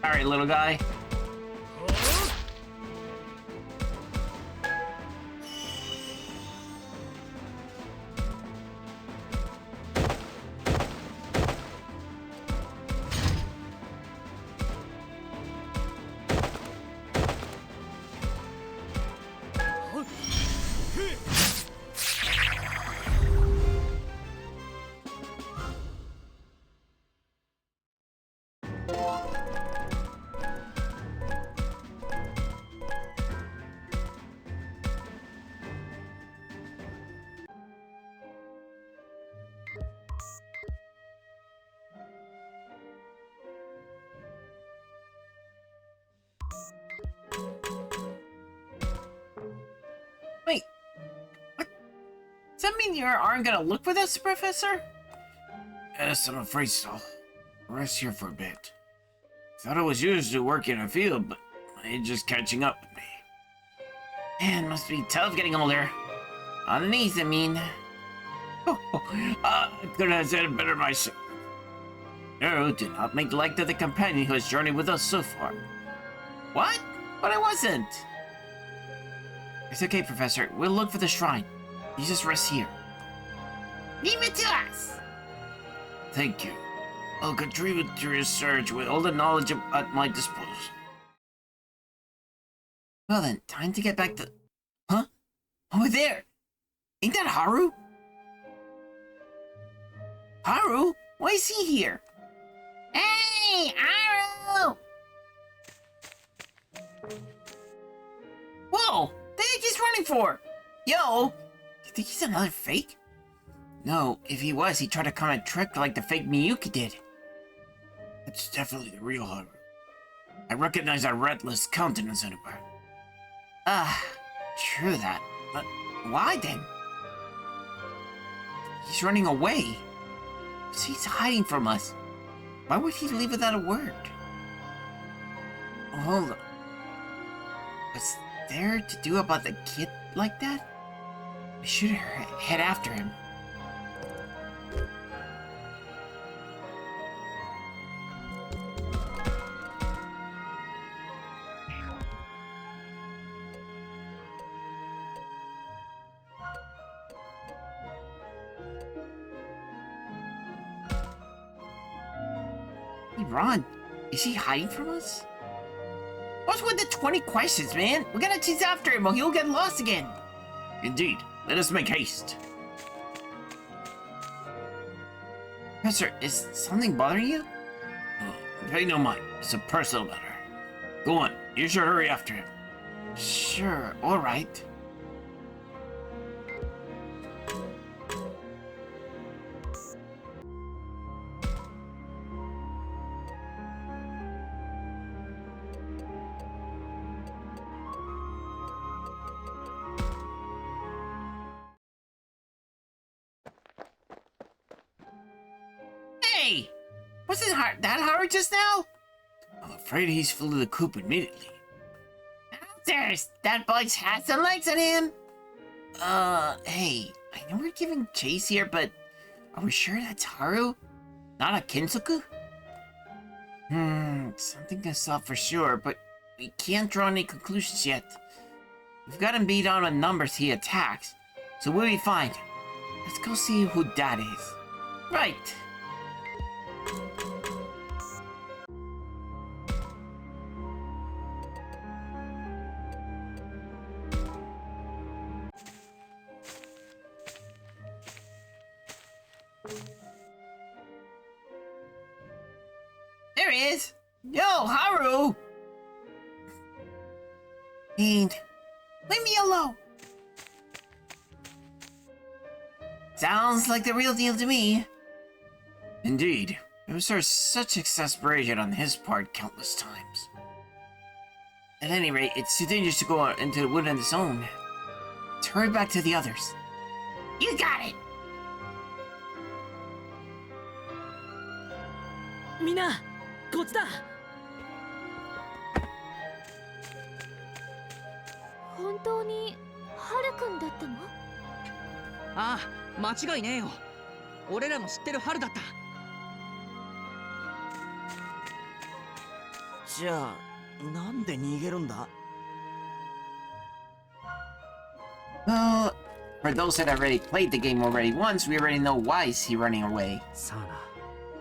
Alright, little guy. that mean you aren't gonna look with us, Professor? Yes, I'm afraid so. Rest here for a bit. Thought I was used to working in a field, but it's just catching up with me. Man, must be tough getting older. On the knees, I mean. I couldn't have said it better myself. No, do not make light of the companion who has journeyed with us so far. What? But I wasn't. It's okay, Professor. We'll look for the shrine. You just rest here. Leave it to us. Thank you. I'll contribute to your search with all the knowledge at my disposal. Well then, time to get back to... Huh? Over there! Ain't that Haru? Haru? Why is he here? Hey, Haru! Whoa! The heck he's running for? Yo! You think he's another fake? No, if he was, he'd try to come and trick like the fake Miyuki did. It's definitely the real Haru. I recognize that relentless countenance anywhere. True that. But why then? He's running away. So he's hiding from us. Why would he leave without a word? Hold on. What's there to do about the kid like that? We should head after him. Hey, Ron, is he hiding from us? What's with the 20 questions, man? We gotta chase after him or he'll get lost again. Indeed. Let us make haste. Professor, is something bothering you? Pay no mind. It's a personal matter. Go on. You should hurry after him. Sure, alright. Hey! Wasn't that Howard just now? I'm afraid he's flew to the coop immediately. That boy's had some legs on him. Hey, I know we're giving chase here, but are we sure that's Haru? Not a Kinsoku? Something I saw for sure, but we can't draw any conclusions yet. We've got him beat on with numbers he attacks, so we'll be fine. Let's go see who that is. Right. There he is! Yo, Haru! And leave me alone! Sounds like the real deal to me. Indeed. It was such exasperation on his part countless times. At any rate, it's too dangerous to go out into the wood on his own. Let's hurry back to the others. You got it! Mina, こっちだ。本当にハルくんだったの？ああ、間違いねえよ。俺らの知ってる春だった。じゃあ、なんで逃げるんだ？ Well, for those that already played the game already once, we already know why is he running away. さあな、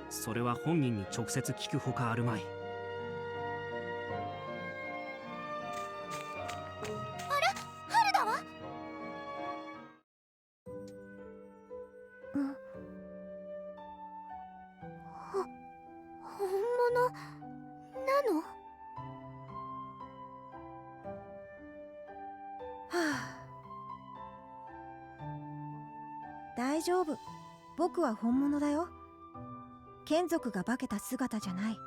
それは本人に直接聞くほかあるまい。あれ、春だわ。本物なの？はあ、大丈夫。僕は本物だよ。眷属が化けた姿じゃない。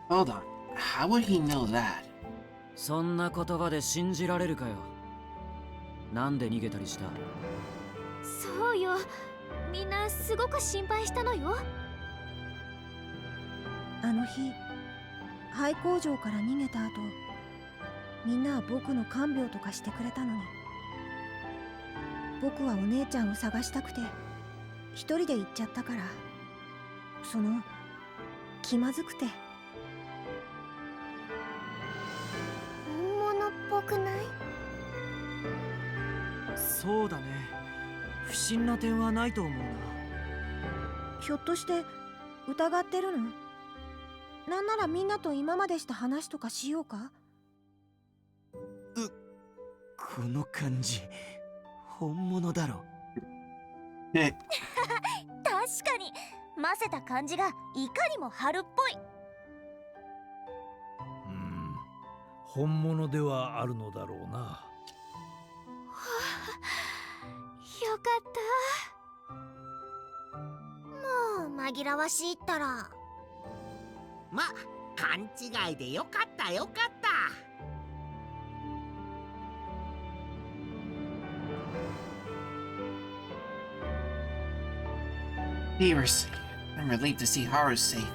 Hold on. How would he know that? そんな言葉で信じられるかよ。なんで逃げたりした？そうよ、みんなすごく心配したのよ。あの日廃工場から逃げた後、みんなは僕の看病とかしてくれたのに、僕はお姉ちゃんを探したくて一人で行っちゃったから、気まずくて。本物っぽくない？そうだね。不審な点はないと思うな。ひょっとして疑ってるの？なんならみんなと今までした話とかしようか？この感じ本物だろ。確かに混ぜた感じがいかにも春っぽい。本物ではあるのだろうな。よかった。もう紛らわしいったら。ま、勘違いでよかったよかった。Beavers, I'm relieved to see Haru's safe.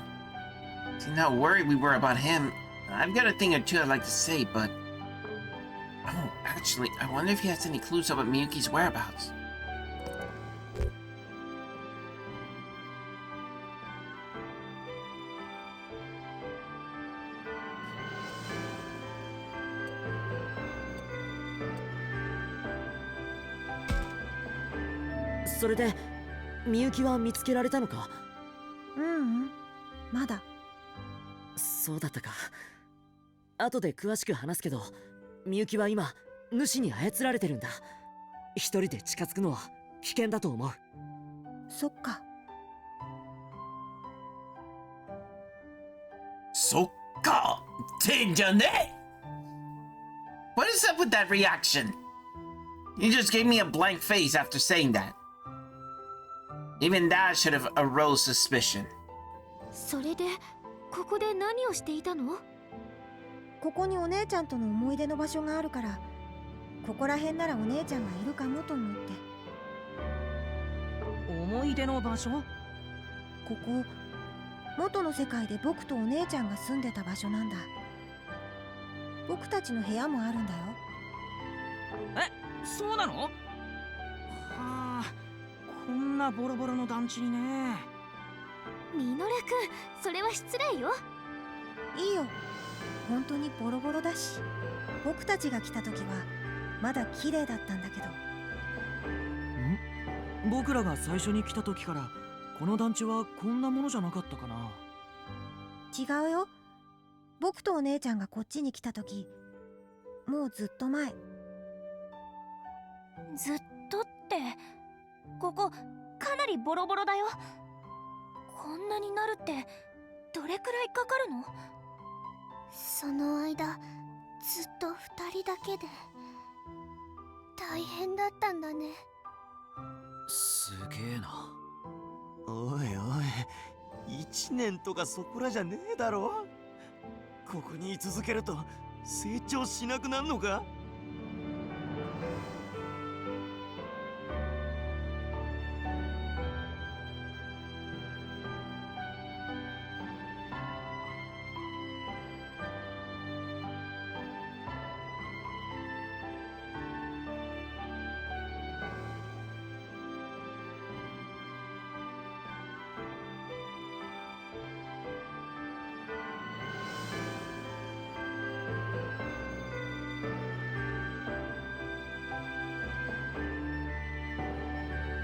See how worried we were about him. I've got a thing or two I'd like to say, but... Oh, actually, I wonder if he has any clues about Miyuki's whereabouts. So, それでみゆきは見つけられたのか？まだ。そうだったか。後で詳しく話すけど、みゆきは今主に操られてるんだ。一人で近づくのは危険だと思う。そっか。そっかってんじゃねえ! What is up with that reaction? You just gave me a blank face after saying that. Even that should have aroused suspicion. それでここで何をしていたの？ここにお姉ちゃんとの思い出の場所があるから、ここら辺ならお姉ちゃんがいるかもと思って。思い出の場所？ここ元の世界で僕とお姉ちゃんが住んでた場所なんだ。僕たちの部屋もあるんだよ。え、そうなの？はあ、こんなボロボロの団地にね。ミノル君、それは失礼よ。いいよ、本当にボロボロだし、僕たちが来た時はまだ綺麗だったんだけど。僕らが最初に来た時からこの団地はこんなものじゃなかったかな。違うよ。僕とお姉ちゃんがこっちに来た時、もうずっと前。ずっとって、ここかなりボロボロだよ。こんなになるってどれくらいかかるの？その間ずっと2人だけで大変だったんだね。すげえな。おいおい、1年とかそこらじゃねえだろ。ここに居続けると成長しなくなるのか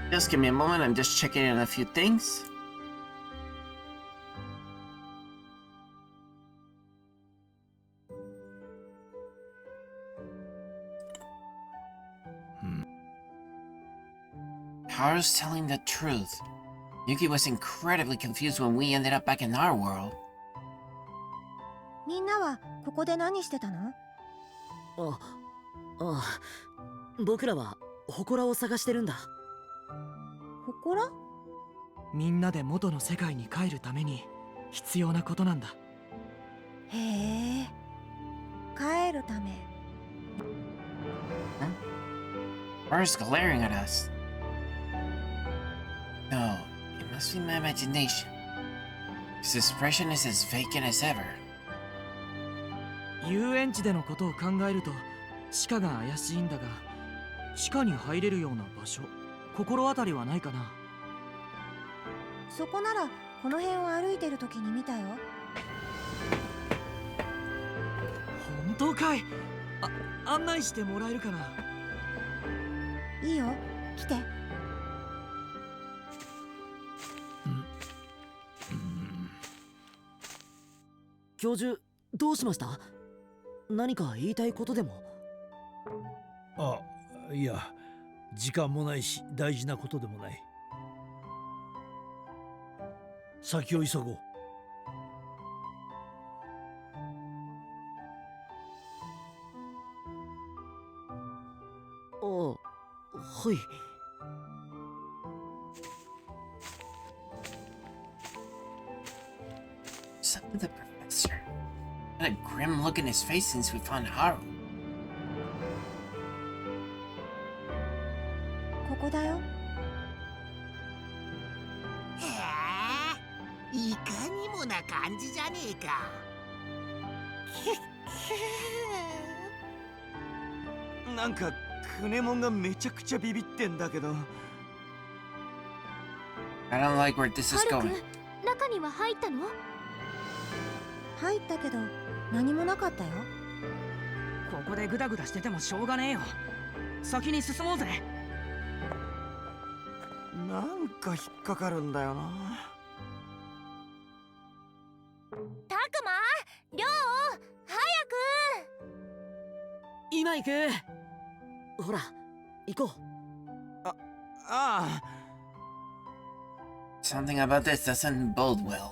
？Just give me a moment, I'm just checking in on a few things. Haru's telling the truth. Yuki was incredibly confused when we ended up back in our world. みんなはここで何してたの？僕らは祠を探してるんだ。祠？みんなで元の世界に帰るために必要なことなんだ。へえ、帰るため。Where's glaring at us? No, it must be my imagination. His expression is as vacant as ever. 遊園地でのことを考えると地下が怪しいんだが、地下に入れるような場所、心当たりはないかな。そこならこの辺を歩いてる時に見たよ。本当かい？案内してもらえるかな？いいよ、来て。教授、どうしました？何か言いたいことでも？あ、いや、時間もないし大事なことでもない。先を急ごう。はい。Son of the professor. Had a grim look in his face since we found Haru. ここだよ。へえ、いかにもな感じじゃねえか。なんかクネモンがめちゃくちゃビビってんだけど。I don't like where this is ハル going. くん、中には入ったの？入ったけど何もなかったよ。ここでグダグダしててもしょうがねえよ。先に進もうぜ。なんか引っかかるんだよな。たくま、りょう、早く。今行く。ほら、行こう。ああ。Something about this doesn't bode well.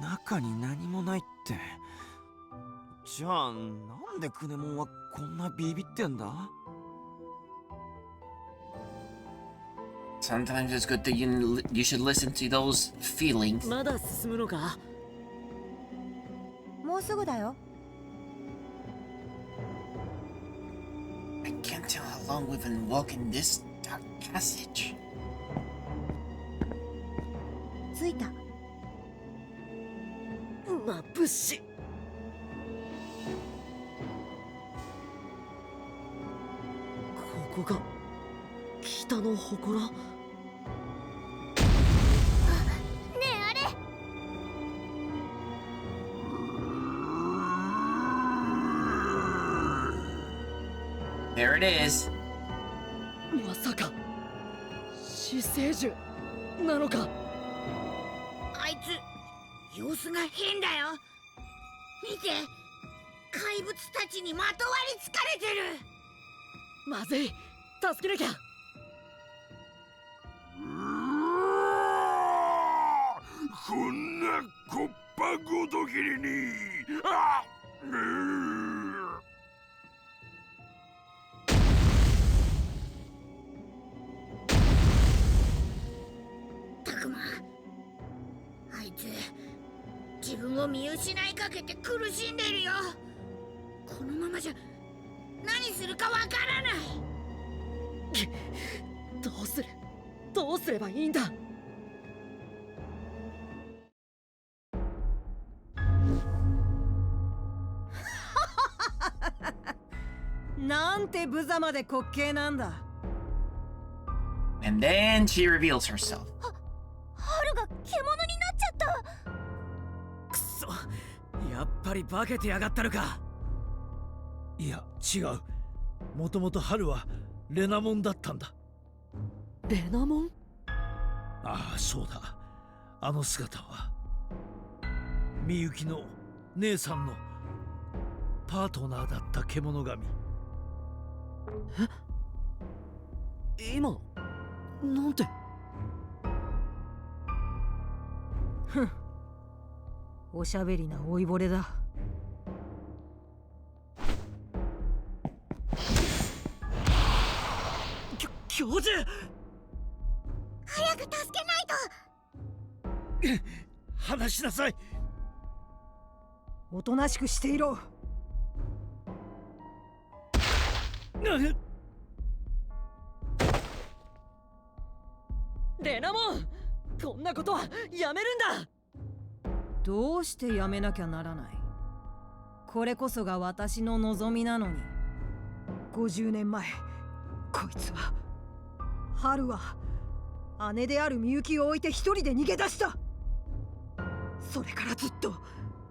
中に何もないって。じゃあなんでクネモンはこんなビビってんだ？ Sometimes it's good that you should listen to those feelings. まだ進むのか？もうすぐだよ。I can't tell how long we've been walking this dark passage. 着いた。まぶしい。ここが北の祠？ねえあれ。There it is. まさか死生樹なのか？あいつ様子が変だよ。見て、怪物たちにまとわりつかれてる。まずい、助けなきゃ。こんなこっぱごときりに。あっ、たくま、あいつ自分を見失いかけて苦しんでるよ。このままじゃ何するかわからない。どうすればいいんだ？なんて無様で滑稽なんだ。And then she reveals herself. 春が獣になっちゃった。くそ、やっぱり化けてやがったのか。いや、違う。もともと春はレナモンだったんだ。レナモン？ああ、そうだ。あの姿はみゆきの姉さんのパートナーだった獣神。今なんて。ふん、おしゃべりな老いぼれだ。教授、早く助けないと。話しなさい。おとなしくしていろ。レナモン、こんなことはやめるんだ。どうしてやめなきゃならない？これこそが私の望みなのに。50年前、こいつは、春は姉であるみゆきを置いて一人で逃げ出した。それからずっと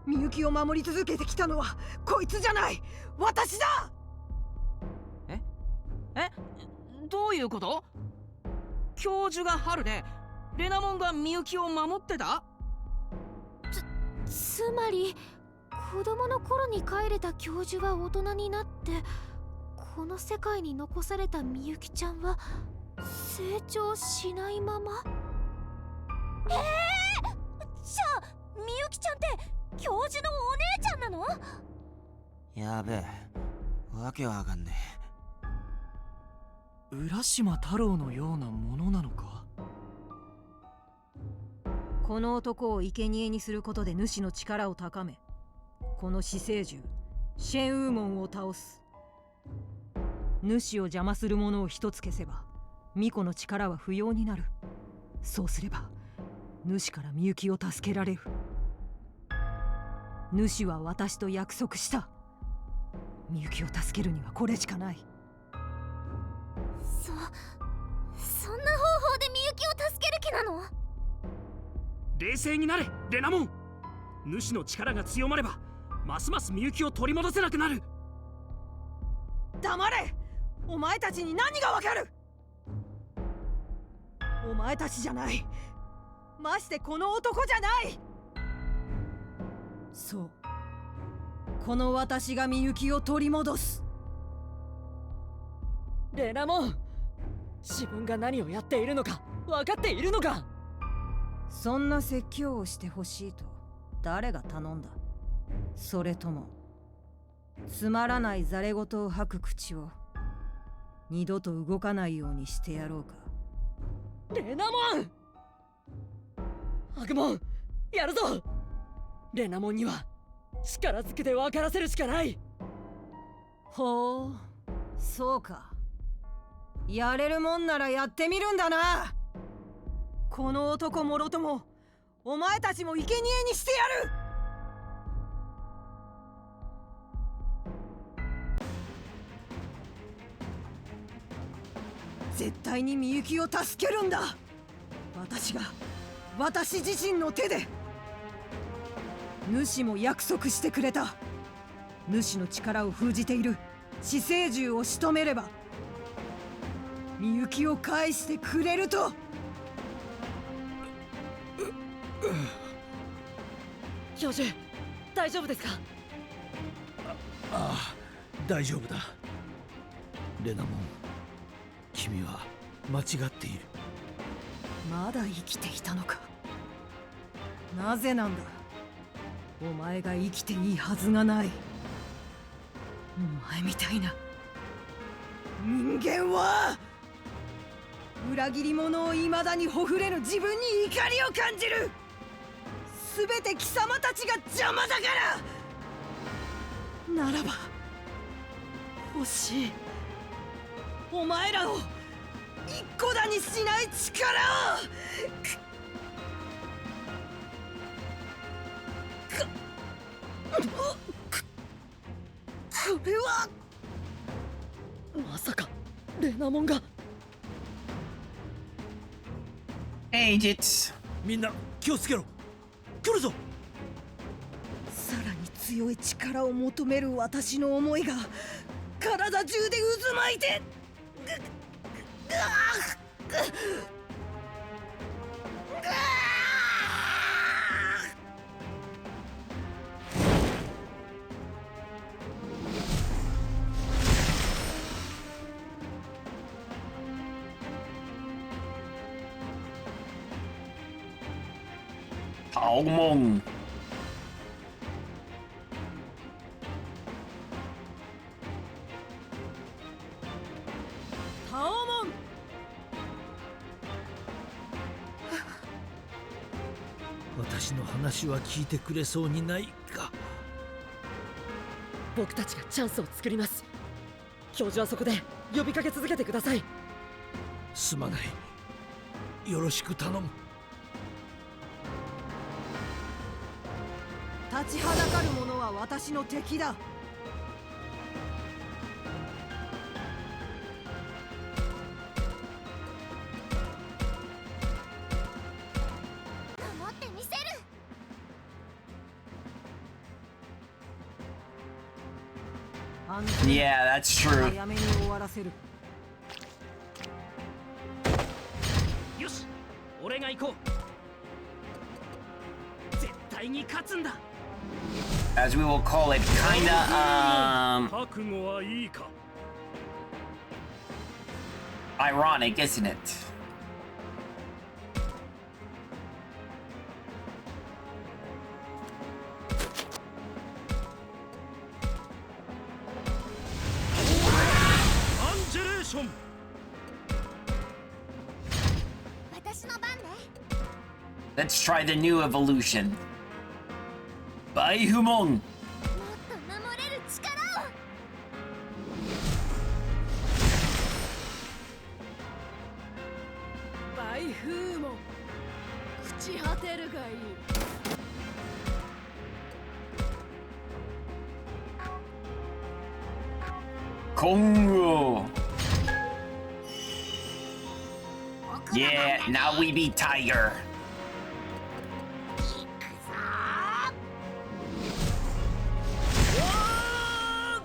みゆきを守り続けてきたのはこいつじゃない、私だ。どういうこと？教授が春でレナモンがみゆきを守ってた？つまり子供の頃に帰れた教授が大人になって、この世界に残されたみゆきちゃんは成長しないまま。じゃあみゆきちゃんって教授のお姉ちゃんなの？やべえ、わけわかんね浦島太郎のようなものなのか？この男を生贄にすることで主の力を高め、この死生獣シェンウーモンを倒す。主を邪魔する者を一つ消せば巫女の力は不要になる。そうすれば主からみゆきを助けられる。主は私と約束した。みゆきを助けるにはこれしかない。そんな方法でみゆきを助ける気なの？冷静になれレナモン。主の力が強まればますますみゆきを取り戻せなくなる。黙れ！お前たちに何がわかる？お前たちじゃない、ましてこの男じゃない。そう、この私がみゆきを取り戻す。レナモン、自分が何をやっているのか分かっているのか？そんな説教をしてほしいと誰が頼んだ？それともつまらないざれ言を吐く口を二度と動かないようにしてやろうか？レナモン！アグモン、やるぞ！レナモンには力ずくで分からせるしかない。ほう、そうか。やれるもんならやってみるんだな。この男もろともお前たちも生贄にしてやる。絶対にみゆきを助けるんだ。私自身の手で。主も約束してくれた。主の力を封じている死生獣を仕留めればみゆきを返してくれると。教授、大丈夫ですか？ああ、大丈夫だ。レナモン、君は間違っている。まだ生きていたのか。なぜなんだ。お前が生きていいはずがない。お前みたいな人間は裏切り者を未だにほふれる自分に怒りを感じる。全て貴様たちが邪魔だから。ならば欲しい、お前らを一個だにしない力を。これはまさかレナモンが。Agents、みんな気をつけろ。来るぞ。さらに強い力を求める私の思いが体中で渦巻いて。逃夢。タオモン。私の話は聞いてくれそうにないか。僕たちがチャンスを作ります。教授はそこで呼びかけ続けてください。すまない。よろしく頼む。立ちはだかる者は私の敵だ。守ってみせる。Yeah, that's true. 早めに終わらせる。よし、俺が行こう。絶対に勝つんだ。As we will call it, kinda, 覚悟はいいか。 ironic, isn't it? Angelation! 私の番ね。 Let's try the new evolution. Baihumon! もっと守れる力を。バイフーモン、朽ち果てるがいい。Kongo! Yeah, now we be Tiger.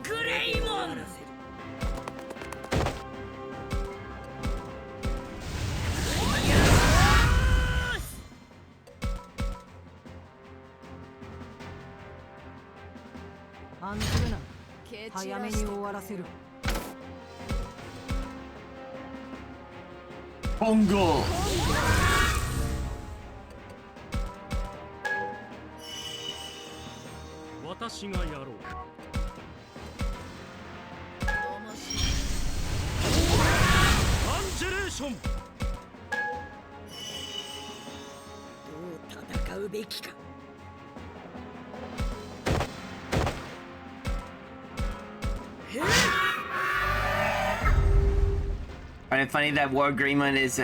グレイモン。案ずるな。早めに終わらせる。Kongo! 私がやろう。アンジェレーション。どう戦うべきか。 Find it funny that War Greymon is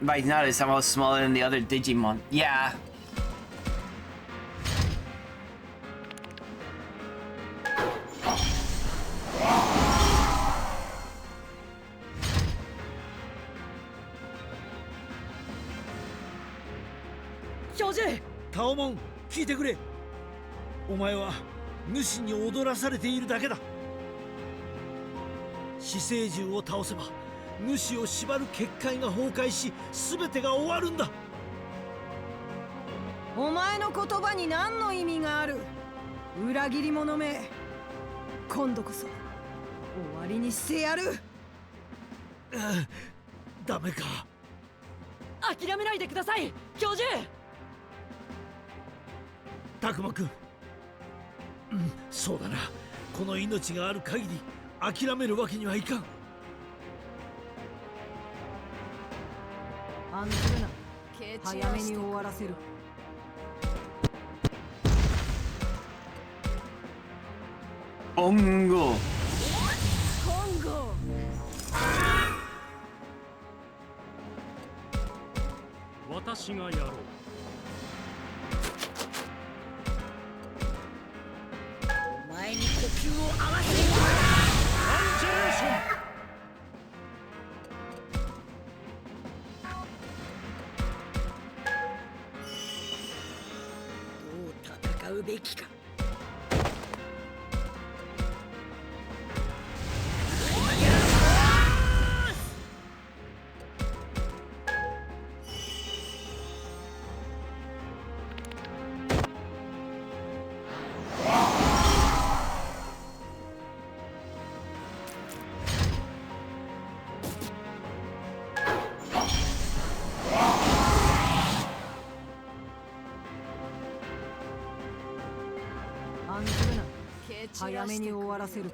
by now is somehow smaller than the other Digimon. Yeah. Kyoji! タオモン、聞いてくれ。お前は主に踊らされているだけだ。死生獣を倒せば主を縛る結界が崩壊し、全てが終わるんだ。お前の言葉に何の意味がある。裏切り者め、今度こそ終わりにしてやる。ダメか。諦めないでください、教授。たくまくん、そうだな。この命がある限り諦めるわけにはいかん。案ずるな。早めに終わらせる。Kongo! コンゴ。私がやろう。お前に呼吸を合わせる。アンジェレーション。どう戦うべきか。案ずるな。早めに終わらせる。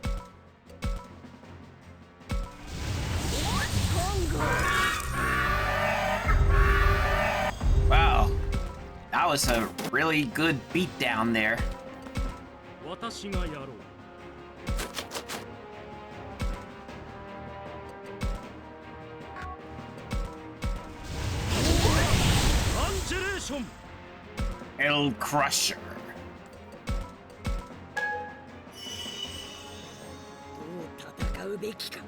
Wow. That was a really good beatdown there. 私がやろう。El Crusher. どう戦うべきか。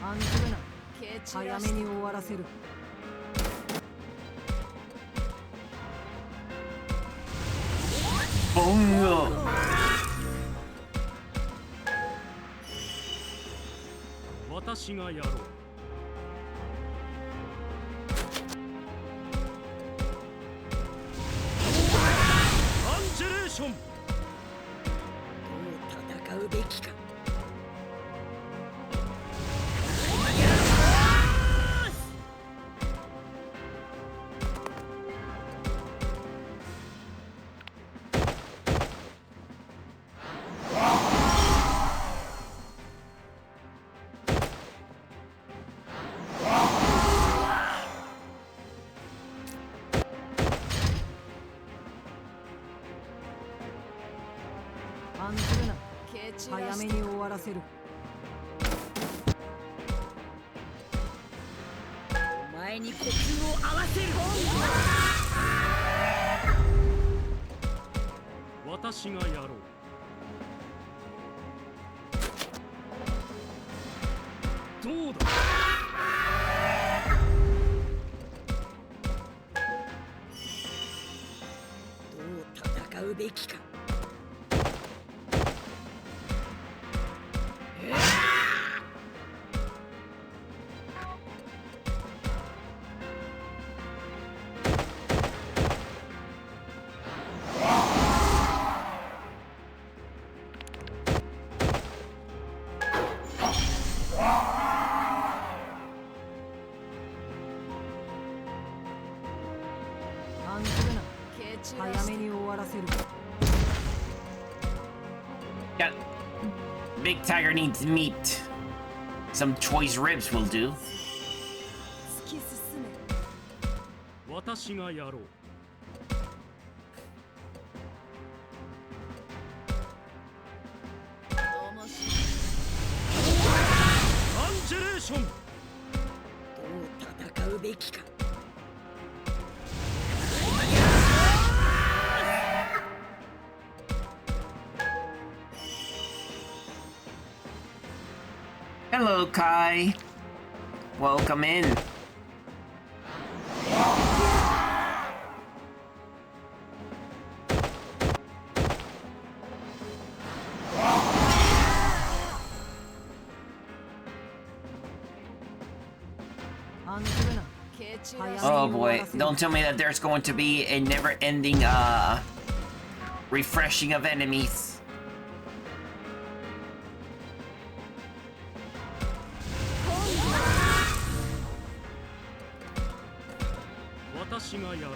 案ずるな。早めに終わらせる。Bongo. 私がやろう。アンジェレーション。どう戦うべきか。案ずるな。早めに終わらせる。お前に呼吸を合わせる。私がやろう。どうだ。どう戦うべきか。案ずるな。早めに終わらせる。Yeah. Big Tiger needs meat. Some choice ribs will do. 突き進め。私がやろう。アンジェレーション。どう戦うべきか。Hello, Kai. Welcome in. Oh boy, don't tell me that there's going to be a never-ending, refreshing of enemies. 私がやろう。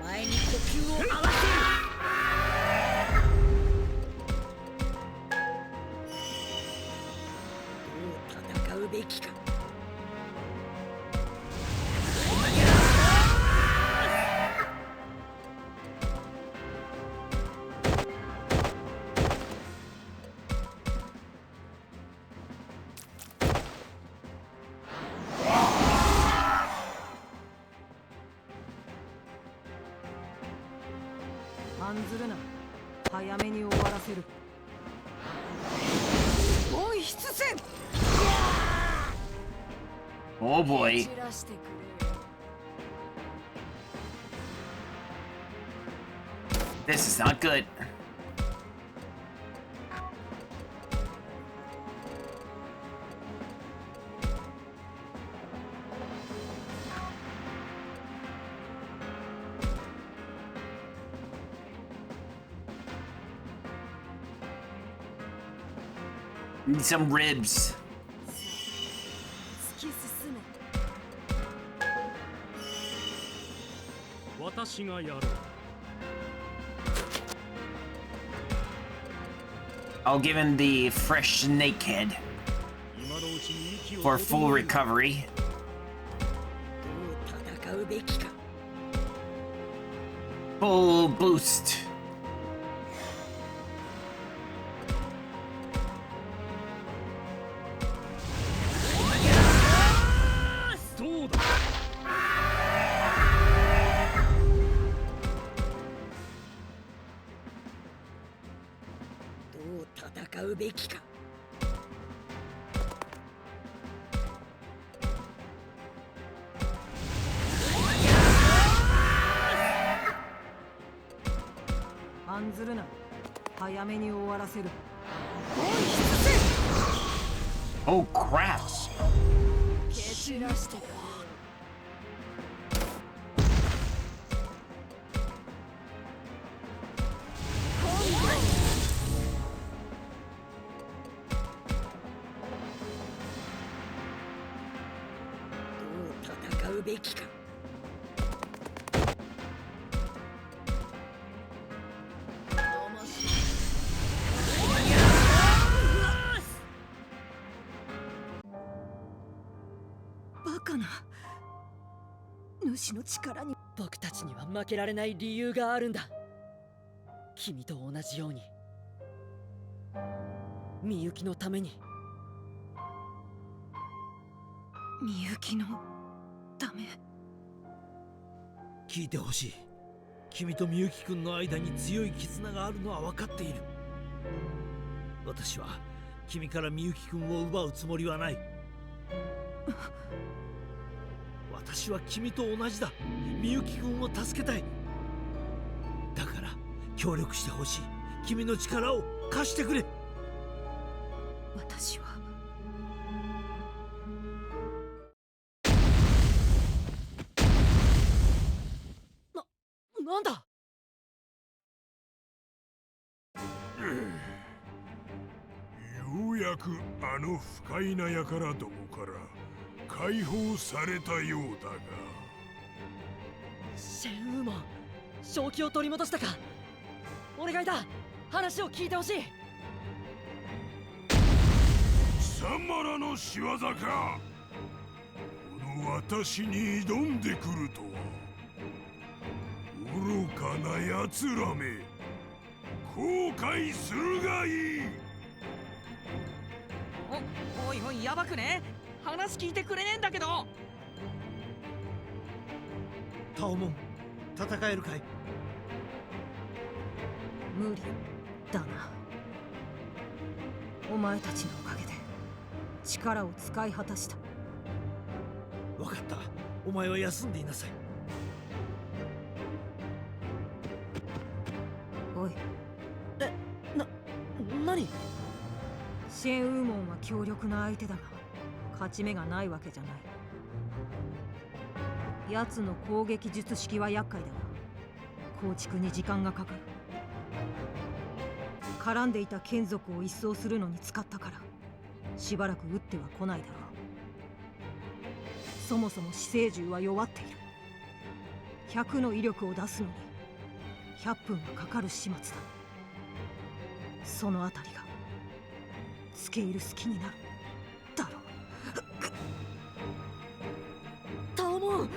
お前に呼吸を合わせる。どう戦うべきか。案ずるな。早めに終わらせる。おい、必戦。 Oh boy. This is not good. Need some ribs. 突き進め。私がやろう。 I'll give him the fresh snake head. 今のう for full recovery. 戦うべきか Full boost. そうだ。どう戦うべきか 案ずるな。早めに終わらせる。 Oh crap. 蹴散らしてか。 どう戦うべきか バカな。主の力に。 僕たちには負けられない理由があるんだ。君と同じようにみゆきのために。みゆきのため。聞いてほしい。君とみゆきくんの間に強い絆があるのは分かっている。私は君からみゆきくんを奪うつもりはない。私は君と同じだ。みゆきくんを助けたい。だから協力してほしい。君の力を貸してくれ。私はなんだ。ようやくあの深いなやからどもから解放されたようだが。シェンウーモン、正気を取り戻したか。お願いだ、話を聞いてほしい。貴様らの仕業か。この私に挑んでくるとは。愚かな奴らめ、後悔するがいい。おいおい、やばくね。話聞いてくれねえんだけど。タオモン、戦えるかい。無理だな。お前たちのおかげで力を使い果たした。分かった。お前は休んでいなさい。おい。何？シェンウーモンは強力な相手だが勝ち目がないわけじゃない。奴の攻撃術式は厄介だが構築に時間がかかる。絡んでいた眷属を一掃するのに使ったからしばらく撃っては来ないだろう。そもそも死生獣は弱っている。100の威力を出すのに100分はかかる始末だ。そのあたりが付け入る隙になるだろう。タオモン、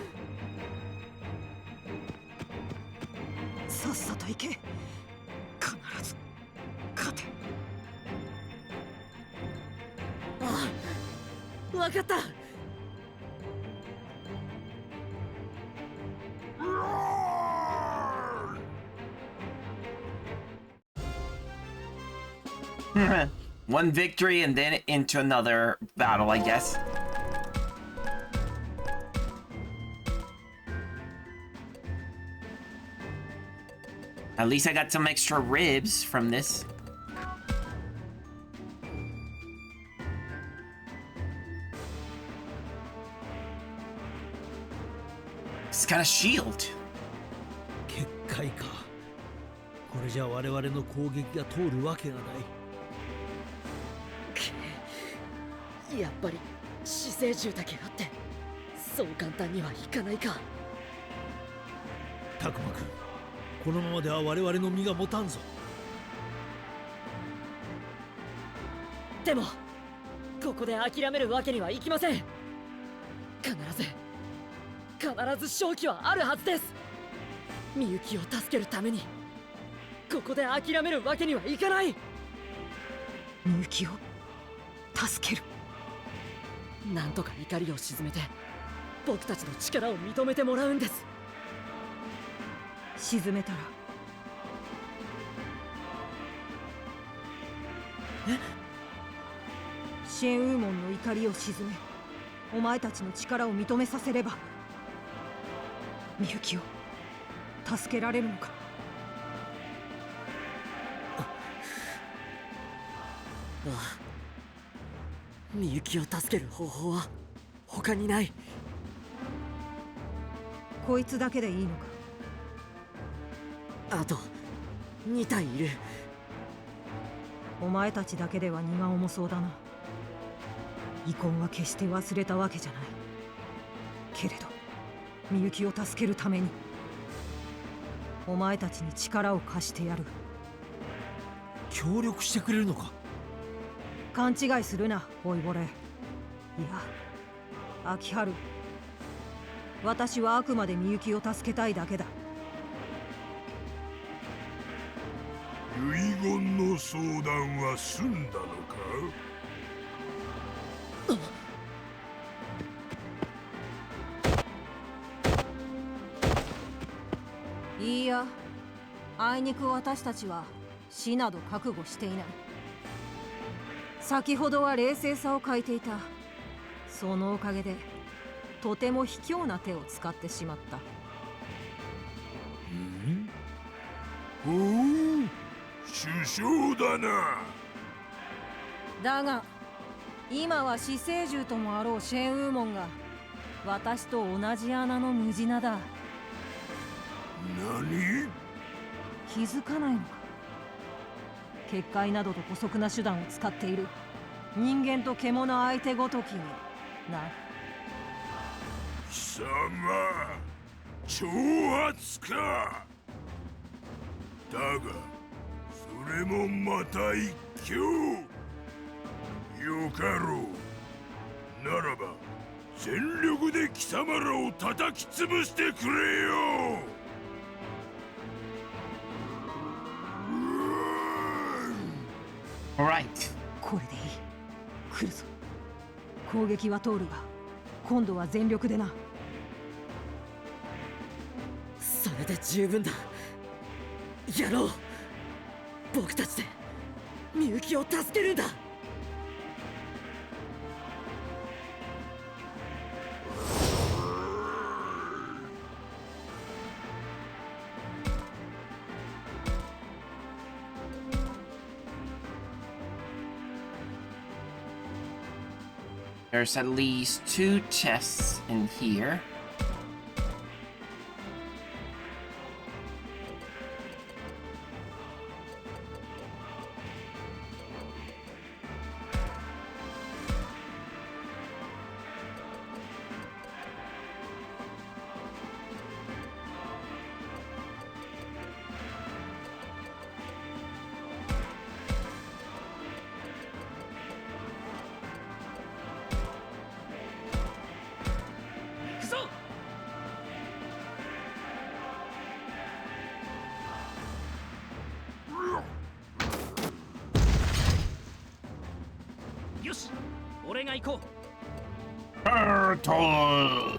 さっさと行け。必ず勝て。ああ、分かった。One victory and then into another battle, I guess. At least I got some extra ribs from this. It's got a shield. 結界か。これじゃ我々の攻撃が通るわけがない。やっぱり死生獣だけあってそう簡単にはいかないか。タクマくん、このままでは我々の身が持たんぞ。でもこここで諦めるわけにはいきません。必ず勝機はあるはずです。みゆきを助けるためにここで諦めるわけにはいかない。みゆきを助ける。なんとか怒りを鎮めて僕たちの力を認めてもらうんです。沈めたらシェンウーモンの怒りを鎮め、お前たちの力を認めさせればみゆきを助けられるのか。ああ、みゆきを助ける方法は他にない。こいつだけでいいのか。あと2体いる。お前たちだけでは荷が重そうだな。遺恨は決して忘れたわけじゃない。けれどみゆきを助けるためにお前たちに力を貸してやる。協力してくれるのか。勘違いするな、老いぼれ。いや、秋春、私はあくまでみゆきを助けたいだけだ。遺言の相談は済んだのか。いいや、あいにく私たちは死など覚悟していない。先ほどは冷静さを欠いていた。そのおかげでとても卑怯な手を使ってしまった。おお、首相だな。だが今は死生獣ともあろうシェンウーモンが私と同じ穴のムジナだ。何？気づかないのか。結界などと姑息な手段を使っている人間と獣相手ごときにな。貴様、挑発か。だがそれもまた一興。よかろう。ならば全力で貴様らを叩き潰してくれよ。Alright. これでいい。来るぞ。攻撃は通るが今度は全力でな。それで十分だ。やろう。僕たちでみゆきを助けるんだ。There's at least 2 chests in here. Turtle!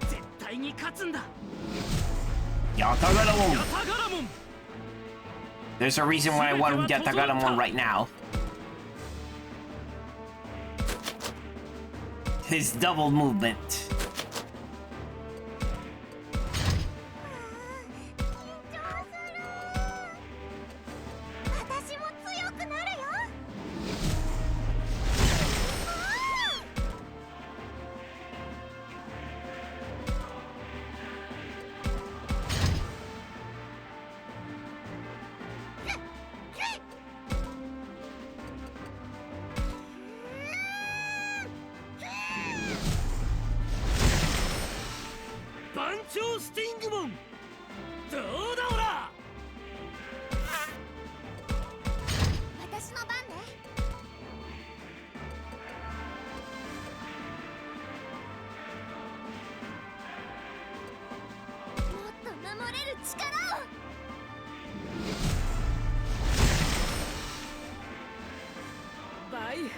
絶対に勝つんだ。Yatagaramon! Yatagaramon! There's a reason why I want Yatagaramon right now. His double movement. こ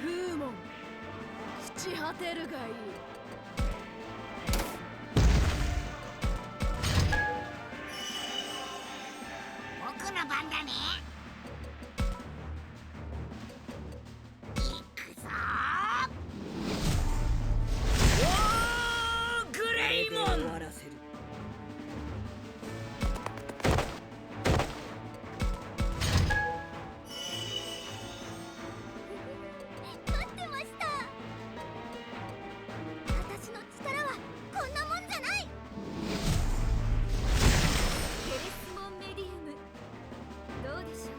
フーモン朽ち果てるがいい。僕の番だね。行くぞー。グレイモン。終わらせる。待ってました。私の力はこんなもんじゃない。ケレスモンメディウムどうでしょう。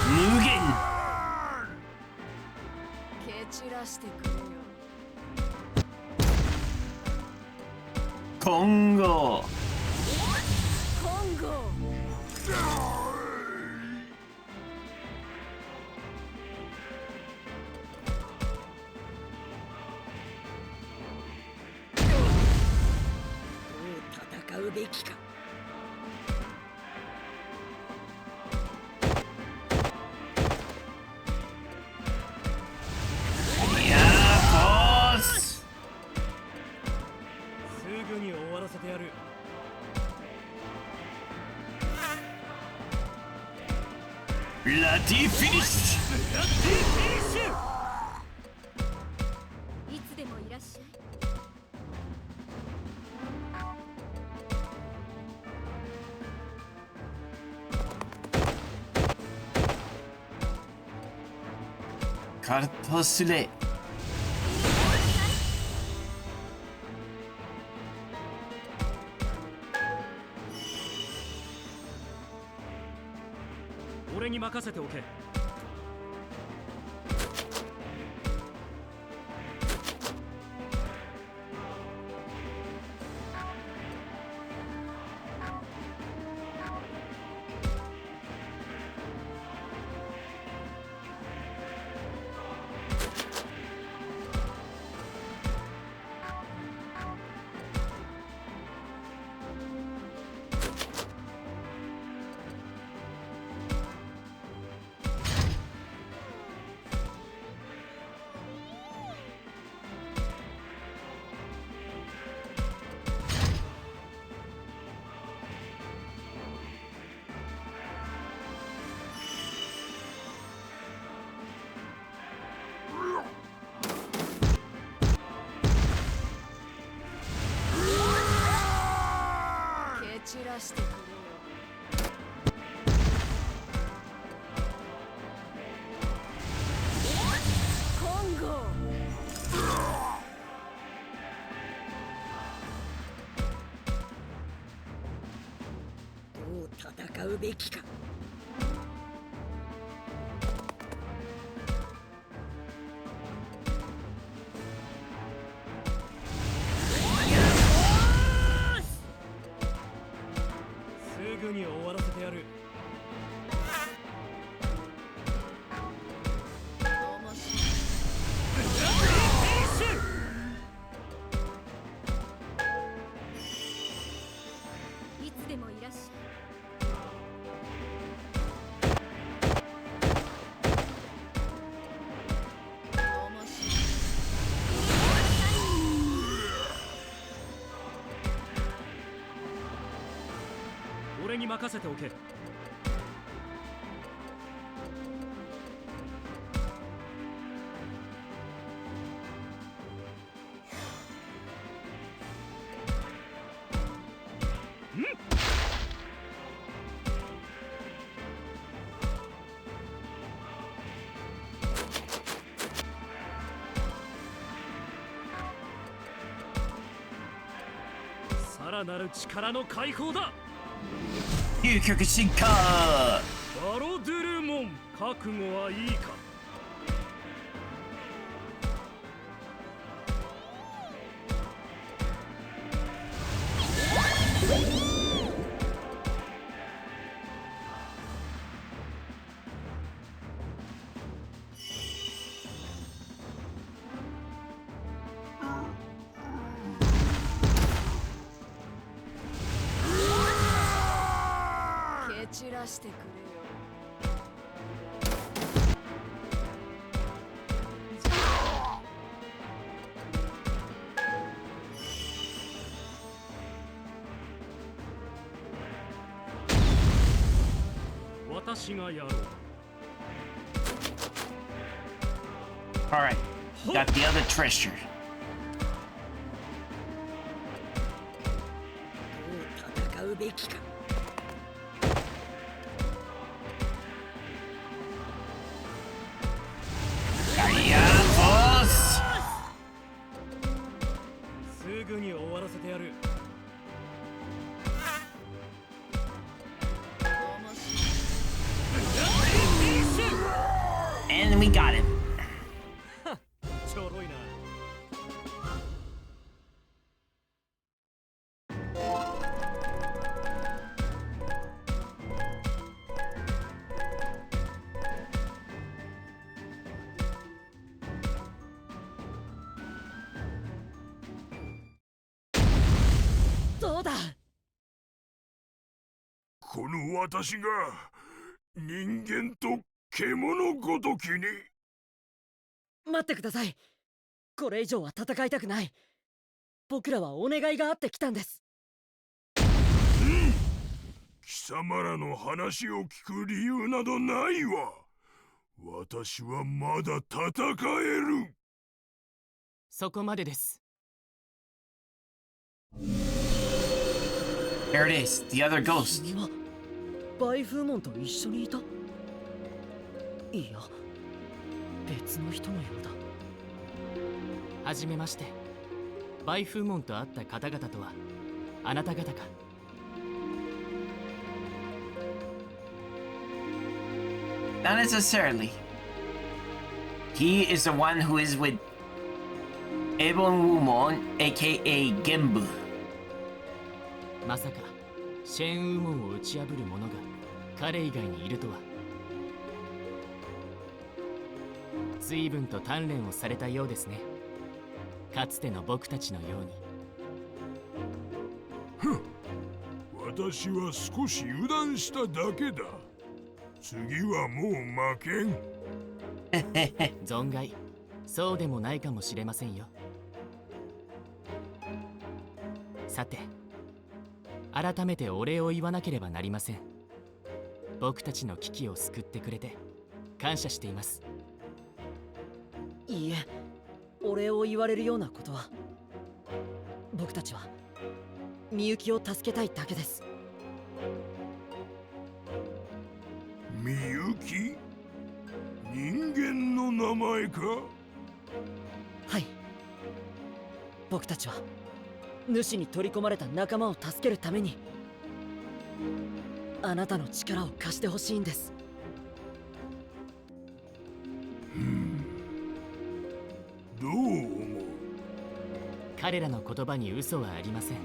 無限。蹴散らしてくれよ。今後。今後。どう戦うべきか。いやーボス。すぐに終わらせてやる。ラティフィニッシュ。ラッティフィニッシュ。いつでもいらっしゃい。カルトスレ。俺に任せておけ。蹴散らしてくれよ。今後。どう戦うべきか。すぐに終わらせてやる。いつでもいらっしゃい。俺に任せておけ。さらなる力の解放だ。究極進化。バロデルモン、覚悟はいいか。してくれよ。私がやろう。 Alright, got the other treasure. どう戦うべきか。すぐに終わらせてやる。 And we got him. ちょろいな。どうだ。この私が人間と獣ごときに。待ってください。これ以上は戦いたくない。僕らはお願いがあって来たんです。貴様らの話を聞く理由などないわ。私はまだ戦える。そこまでです。 There it is, the other ghost. 君はバイフーモンと一緒にいた？いや、別の人のようだ。はじめまして。バイフーモンと会った方々とはあなた方か。Not necessarily. He is the one who is with Ebon Wumon, aka Genbu. まさかシェーンウーモンを打ち破る者が彼以外にいるとは。随分と鍛錬をされたようですね。かつての僕たちのように。私は少し油断しただけだ。次はもう負けん。存外そうでもないかもしれませんよ。さて、改めてお礼を言わなければなりません。僕たちの危機を救ってくれて感謝しています。いいえ、お礼を言われるようなことは。僕たちはみゆきを助けたいだけです。みゆき？人間の名前か？はい。僕たちは主に取り込まれた仲間を助けるためにあなたの力を貸してほしいんです。どう思う？彼らの言葉に嘘はありません。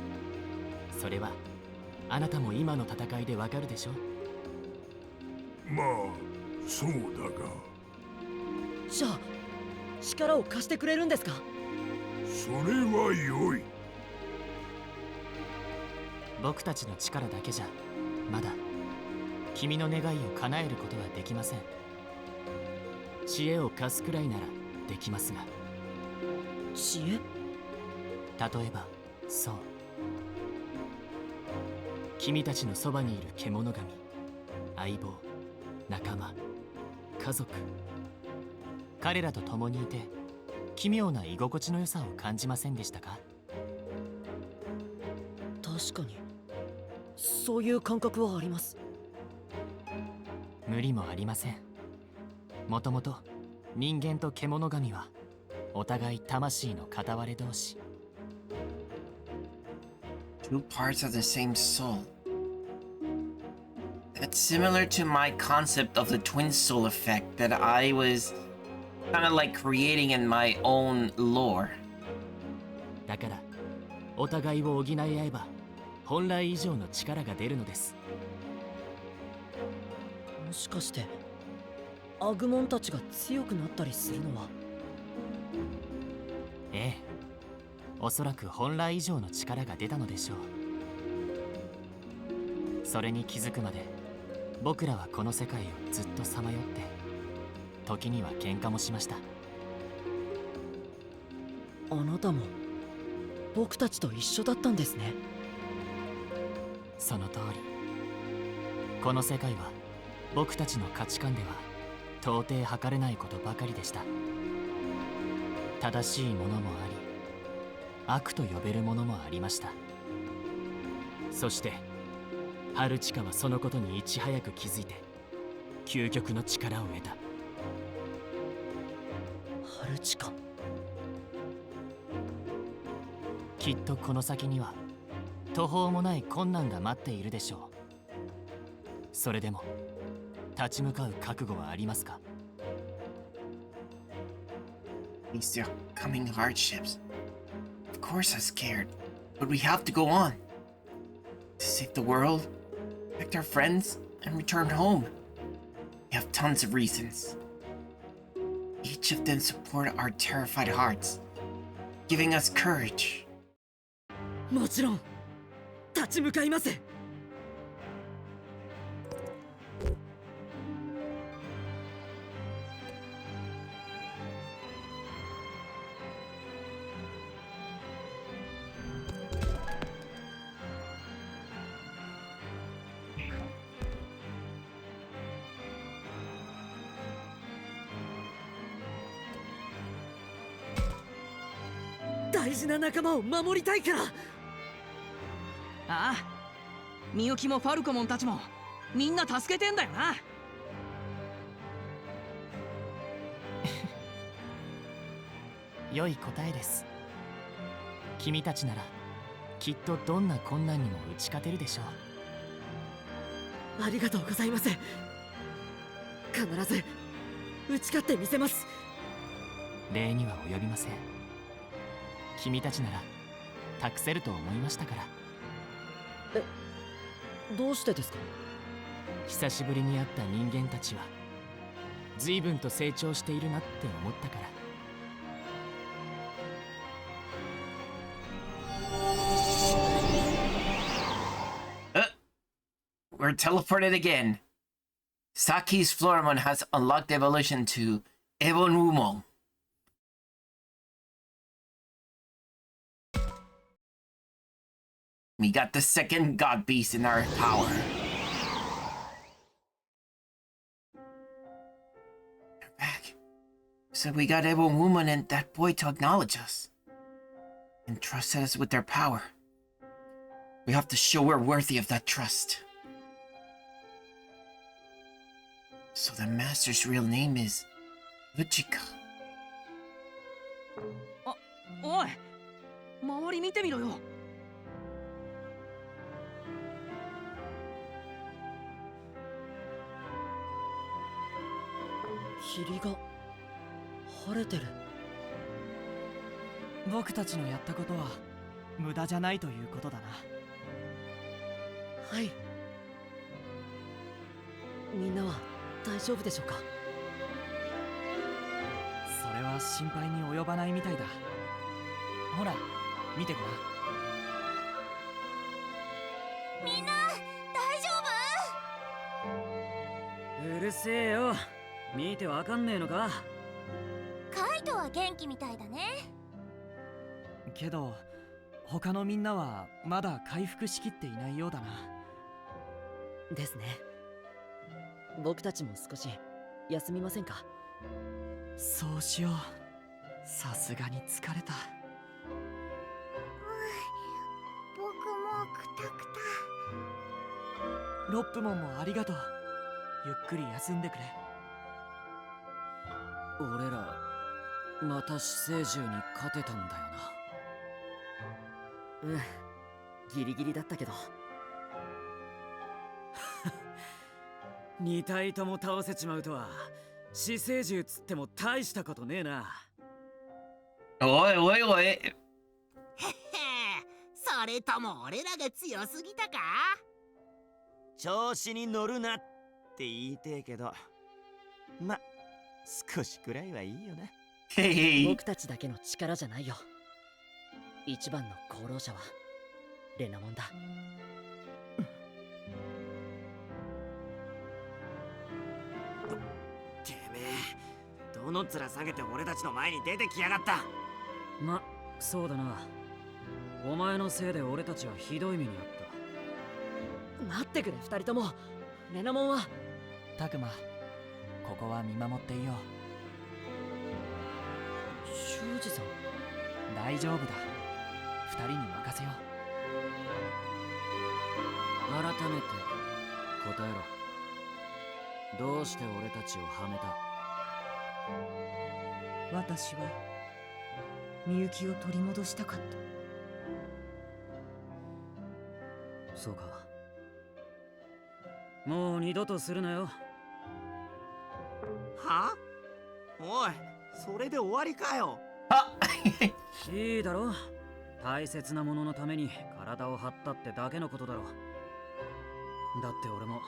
それはあなたも今の戦いでわかるでしょ。まあそうだが。じゃあ力を貸してくれるんですか？それは良い。僕たちの力だけじゃまだ君の願いを叶えることはできません。知恵を貸すくらいならできますが。知恵？例えばそう、君たちのそばにいる獣神、相棒、仲間、家族、彼らと共にいて奇妙な居心地の良さを感じませんでしたか？確かにそういう感覚はあります。無理もありません。もともと人間と獣神はお互い魂の片割れ同士。 Two parts of the same soul. That's similar to my concept of the twin soul effect that I was kind of like creating in my own lore. だからお互いを補い合えば本来以上の力が出るのです。もしかしてアグモンたちが強くなったりするのは？ええ、おそらく本来以上の力が出たのでしょう。それに気づくまで僕らはこの世界をずっとさまよって、時には喧嘩もしました。あなたも僕たちと一緒だったんですね。その通り。この世界は僕たちの価値観では到底測れないことばかりでした。正しいものもあり、悪と呼べるものもありました。そしてハルチカはそのことにいち早く気づいて、究極の力を得た。ハルチカ。きっとこの先には途方もない困難が待っているでしょう。それでも立ち向かう覚悟はありますか？ These are coming hardships. Of course I'm scared, but we have to go on. To save the world, protect our friends, and return home. We have tons of reasons. Each of them support our terrified hearts, giving us courage. もちろん立ち向かいます。大事な仲間を守りたいから。ああ、みゆきもファルコモンたちもみんな助けてんだよな。良い答えです。君たちならきっとどんな困難にも打ち勝てるでしょありがとうございます。必ず打ち勝ってみせます。う。礼には及びません。君たちなら託せると思いましたから。どうしてですか？久しぶりに会った人間たちは随分と成長しているなって思ったから。We're teleported again. Saki's Floramon has unlocked evolution to Evonwumon. We got the second god beast in our power. They're back. So we got Evonwumon and that boy to acknowledge us. And trusted us with their power. We have to show we're worthy of that trust. So the master's real name is Luchika. おい、周り見てみろよ。霧が晴れてる。僕たちのやったことは無駄じゃないということだな。はい。みんなは大丈夫でしょうか？それは心配に及ばないみたいだ。ほら見てごらん。みんな大丈うるせえよ。見てわかんねえのか？夫？カイトは元気みたいだね。けど他のみんなはまだ回復しきっていないようだな。ですね。僕たちも少し休みませんか？そうしよう。さすがに疲れた。僕もくたくた。ロップモンもありがとう。ゆっくり休んでくれ。俺らまた死生獣に勝てたんだよな。ギリギリだったけど。2体とも倒せちまうとは死生獣つっても大したことねえな。おいおいおい。へへ、それとも俺らが強すぎたか？調子に乗るなって言いてえけど、ま、少しくらいはいいよな。僕たちだけの力じゃないよ。一番の功労者はレナモンだ。の面下げて俺たちの前に出てきやがった。ま、そうだな。お前のせいで俺たちはひどい目にあった。待ってくれ二人とも。レナモンはタクマ、ここは見守っていよう。修二さん、大丈夫だ。二人に任せよ改めて答えろ。どうして俺たちをはめた？私はみゆきを取り戻したかった。そうか。もう二度とするなよ。は？おい、それで終わりかよ。いいだろ。大切なもののために体を張ったってだけのことだろ。だって俺も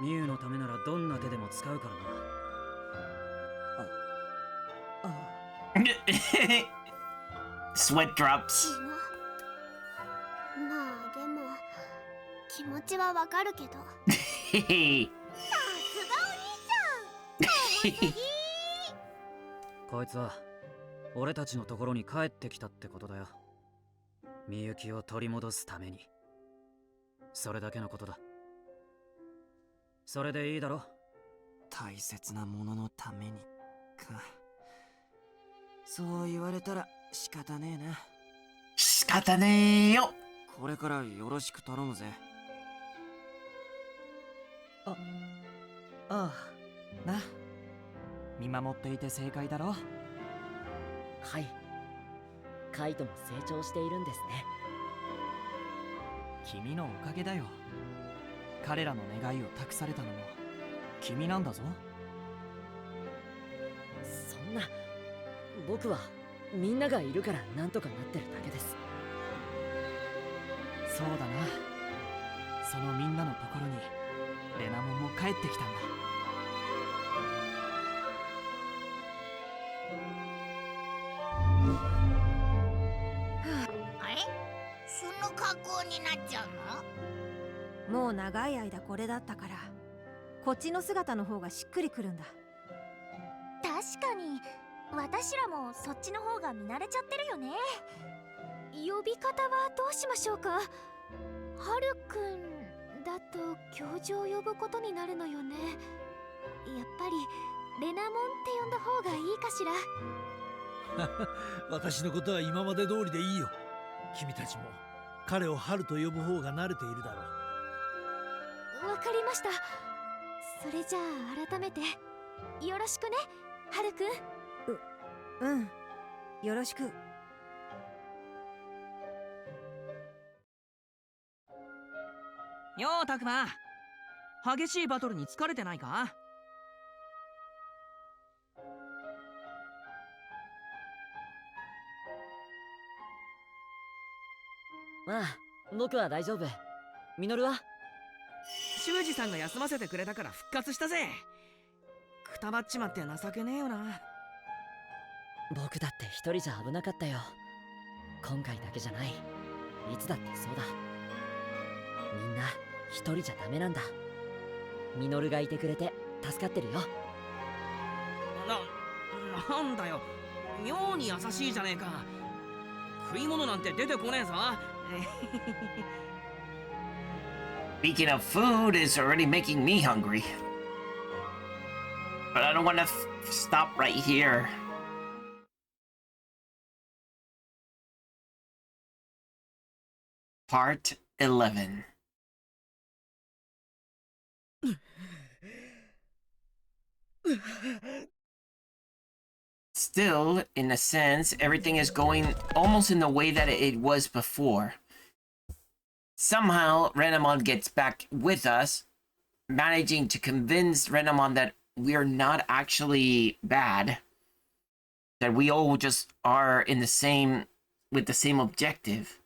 ミユのためならどんな手でも使うからな。Sweat drops. まあでも気持ちはわかるけど。さすがお兄ちゃん。こいつは俺たちのところに帰ってきたってことだよ。みゆきを取り戻すために。それだけのことだ。それでいいだろ。大切なもののためにか。そう言われたら仕方ねえな。仕方ねえよ。これからよろしく頼むぜ。ああな。見守っていて正解だろ。はい。カイトも成長しているんですね。君のおかげだよ。彼らの願いを託されたのも君なんだぞ。そんな、僕はみんながいるからなんとかなってるだけです。そうだな。そのみんなのところにレナモンも帰ってきたんだ。あれ？その格好になっちゃうの？もう長い間これだったからこっちの姿の方がしっくりくるんだ。確かに私らもそっちの方が見慣れちゃってるよね。呼び方はどうしましょうか。はるくんだと教授を呼ぶことになるのよね。やっぱりレナモンって呼んだ方がいいかしら。私のことは今まで通りでいいよ。君たちも彼をハルと呼ぶ方が慣れているだろう。わかりました。それじゃあ改めてよろしくね、はるくん。うん、よろしく。ようたくま、激しいバトルに疲れてないか？まあ僕は大丈夫。ミノルは？修二さんが休ませてくれたから復活したぜ。くたばっちまって情けねえよな。僕だって一人じゃ危なかったよ。今回だけじゃない。いつだってそうだ。みんな一人じゃダメなんだ。ミノルがいてくれて助かってるよ。なんだよ、妙に優しいじゃねえか。食い物なんて出てこねえぞ。Speaking of food, is already making me hungry. But I don't want to stop right here. Part 11. Still, in a sense, everything is going almost in the way that it was before. Somehow, Renamon gets back with us, managing to convince Renamon that we're not actually bad. That we all just are in the same, with the same objective.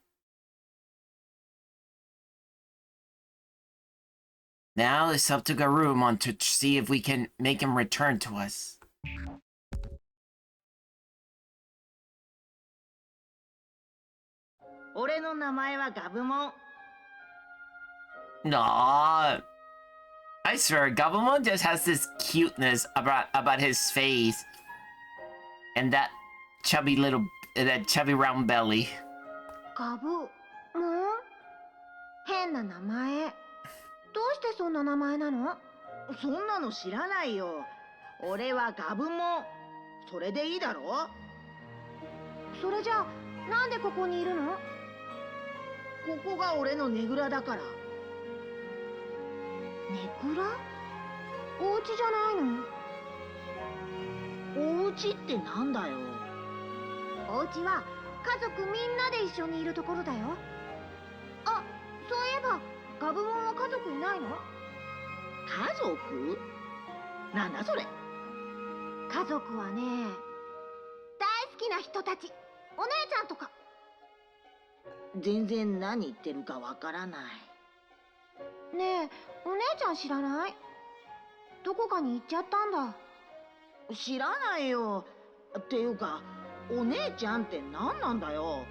Now it's up to Garurumon to see if we can make him return to us. Aww. I swear, Gabumon just has this cuteness about his face. And that chubby round belly. ガブモン、変な名前。どうしてそんな名前なの？そんなの知らないよ。俺はガブモン。それでいいだろ？それじゃあなんでここにいるの？ここが俺のねぐらだから。ねぐら？お家じゃないの？お家ってなんだよ。お家は家族みんなで一緒にいるところだよ。あ、そういえばガブモンは家族いないの？家族？なんだそれ。家族はね、大好きな人たち、お姉ちゃんとか。全然何言ってるかわからない。ねえ、お姉ちゃん知らない？どこかに行っちゃったんだ。知らないよ。っていうか、お姉ちゃんって何なんだよ。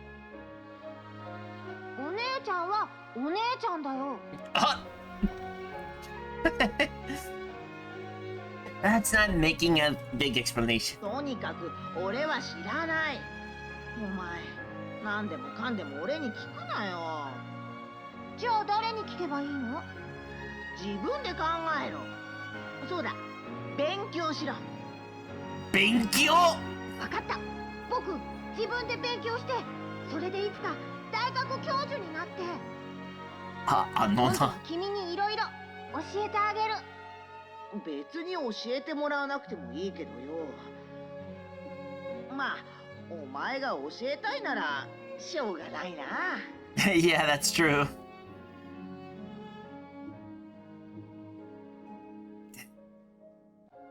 お姉ちゃんはお姉ちゃんだよ。That's not making a big explanation. とにかく俺は知らない。お前、何でもかんでも俺に聞くなよ。じゃあ誰に聞けばいいの？自分で考えろ。そうだ、勉強しろ。勉強？わかった。僕、自分で勉強して、それでいつか大学教授になって。今度は君にいろいろ教えてあげる。別に教えてもらわなくてもいいけどよ。まあ、お前が教えたいならしょうがないな。Yeah, that's true.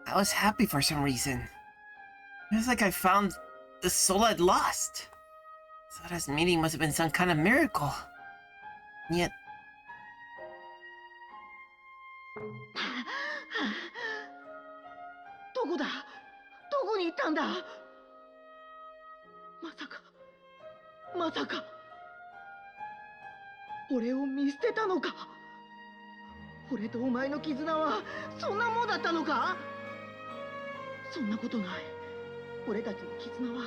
I was happy for some reason. It was like I found the soul I'd lost. Soda's meeting must have been some kind of miracle. And yet... どこだ？どこに行ったんだ？まさか俺を見捨てたのか？俺とお前の絆はそんなもんだったのか？そんなことない。俺たちの絆は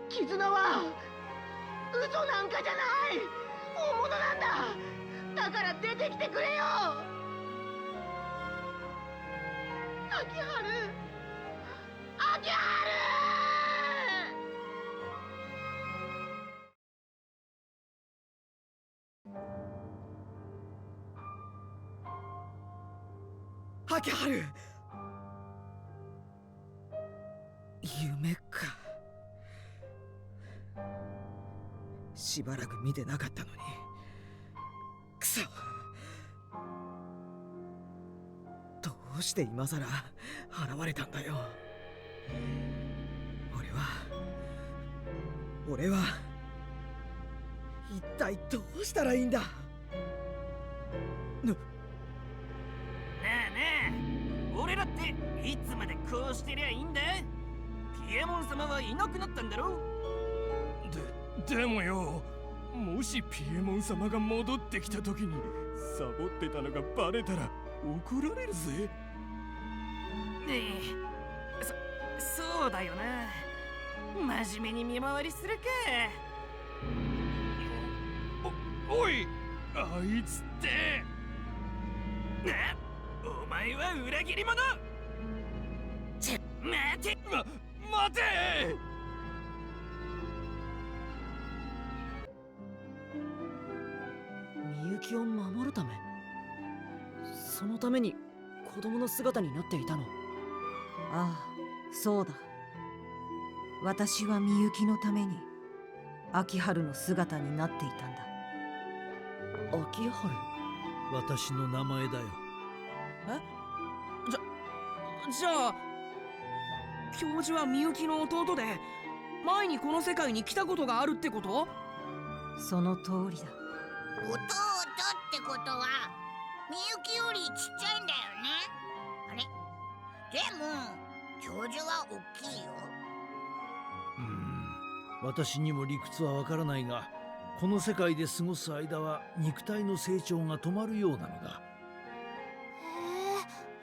嘘なんかじゃない。本物なんだ。だから出てきてくれよ。秋春。秋春。夢か。しばらく見てなかったのに。くそ。どうして今さら現れたんだよ。俺は一体どうしたらいいんだ。ねえ俺らっていつまでこうしてりゃいいんだ？ピエモン様はいなくなったんだろ？でもよ、もしピエモン様が戻ってきた時にサボってたのがバレたら怒られるぜ。そうだよな。真面目に見回りするか。おい、あいつって。お前は裏切り者。待て。待て。みゆきを守るため、そのために子供の姿になっていたの。ああ、そうだ。私はみゆきのために秋春の姿になっていたんだ。秋春？私の名前だよ。じゃあ教授はみゆきの弟で前にこの世界に来たことがあるってこと？その通りだ。弟ってことはみゆきよりちっちゃいんだよね。あれ？でも教授は大きいよ。私にも理屈はわからないが、この世界で過ごす間は肉体の成長が止まるようなのだ。へえ、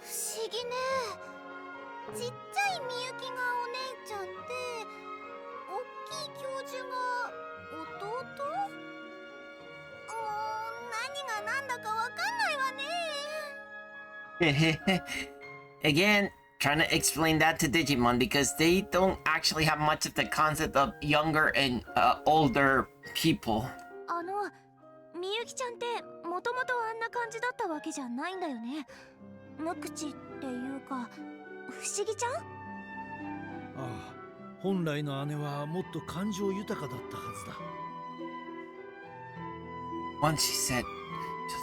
不思議ね。ちっちゃいみゆきがお姉ちゃんで、かんないわね。Again, trying to explain that to Digimon because they don't actually have much of the concept of younger and older people. みゆきちゃんってもともとあんな感じだったわけじゃないんだよね。無口っていうか不思議ちゃん？ああ、本来の姉はもっと感情豊かだったはずだ。Once she said, so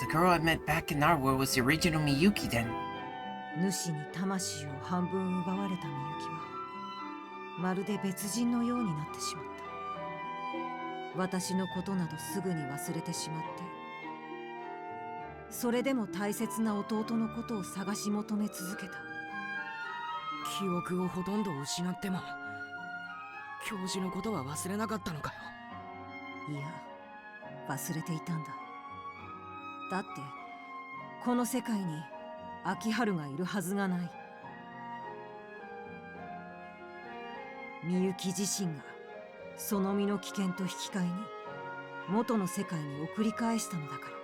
the girl I met back in our world was the original Miyuki then. 主に魂を半分奪われたみゆきはまるで別人のようになってしまった。私のことなどすぐに忘れてしまって、それでも大切な弟のことを探し求め続けた。記憶をほとんど失っても教授のことは忘れなかったのかよ。いや、忘れていたんだ。だってこの世界に秋春がいるはずがない。みゆき自身がその身の危険と引き換えに元の世界に送り返したのだから。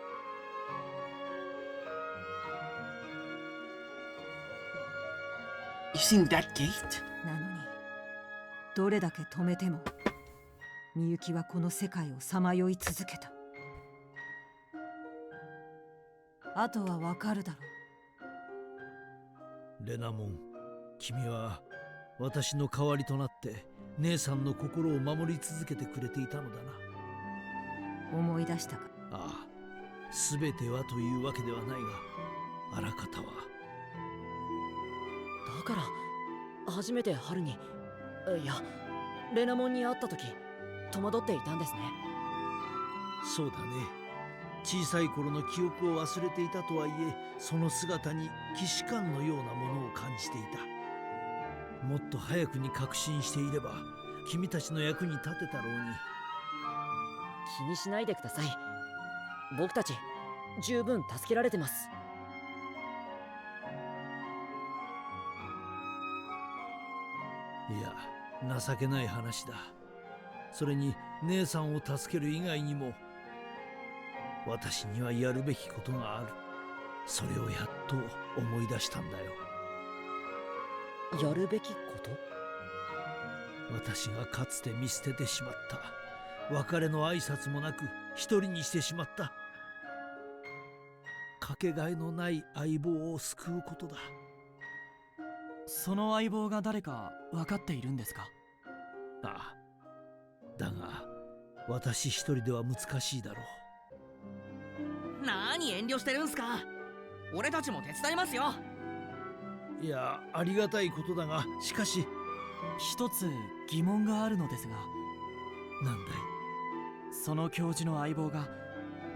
Using that gate? なのにどれだけ止めてもみゆきはこの世界をさまよい続けた。あとはわかるだろう。レナモン、君は私の代わりとなって姉さんの心を守り続けてくれていたのだな。思い出したか？ああ、全てはというわけではないが、あらかたは。だから初めて春に、いやレナモンに会った時戸惑っていたんですね。そうだね。小さい頃の記憶を忘れていたとはいえ、その姿に既視感のようなものを感じていた。もっと早くに確信していれば君たちの役に立てたろうに。気にしないでください。僕たち十分助けられてます。いや、情けない話だ。それに姉さんを助ける以外にも私にはやるべきことがある。それをやっと思い出したんだよ。やるべきこと？私がかつて見捨ててしまった、別れの挨拶もなく一人にしてしまったかけがえのない相棒を救うことだ。その相棒が誰か分かっているんですか？ああ、だが私一人では難しいだろう。何遠慮してるんすか？俺たちも手伝いますよ。いや、ありがたいことだが、しかし一つ疑問があるのですが。なんだい？その教授の相棒が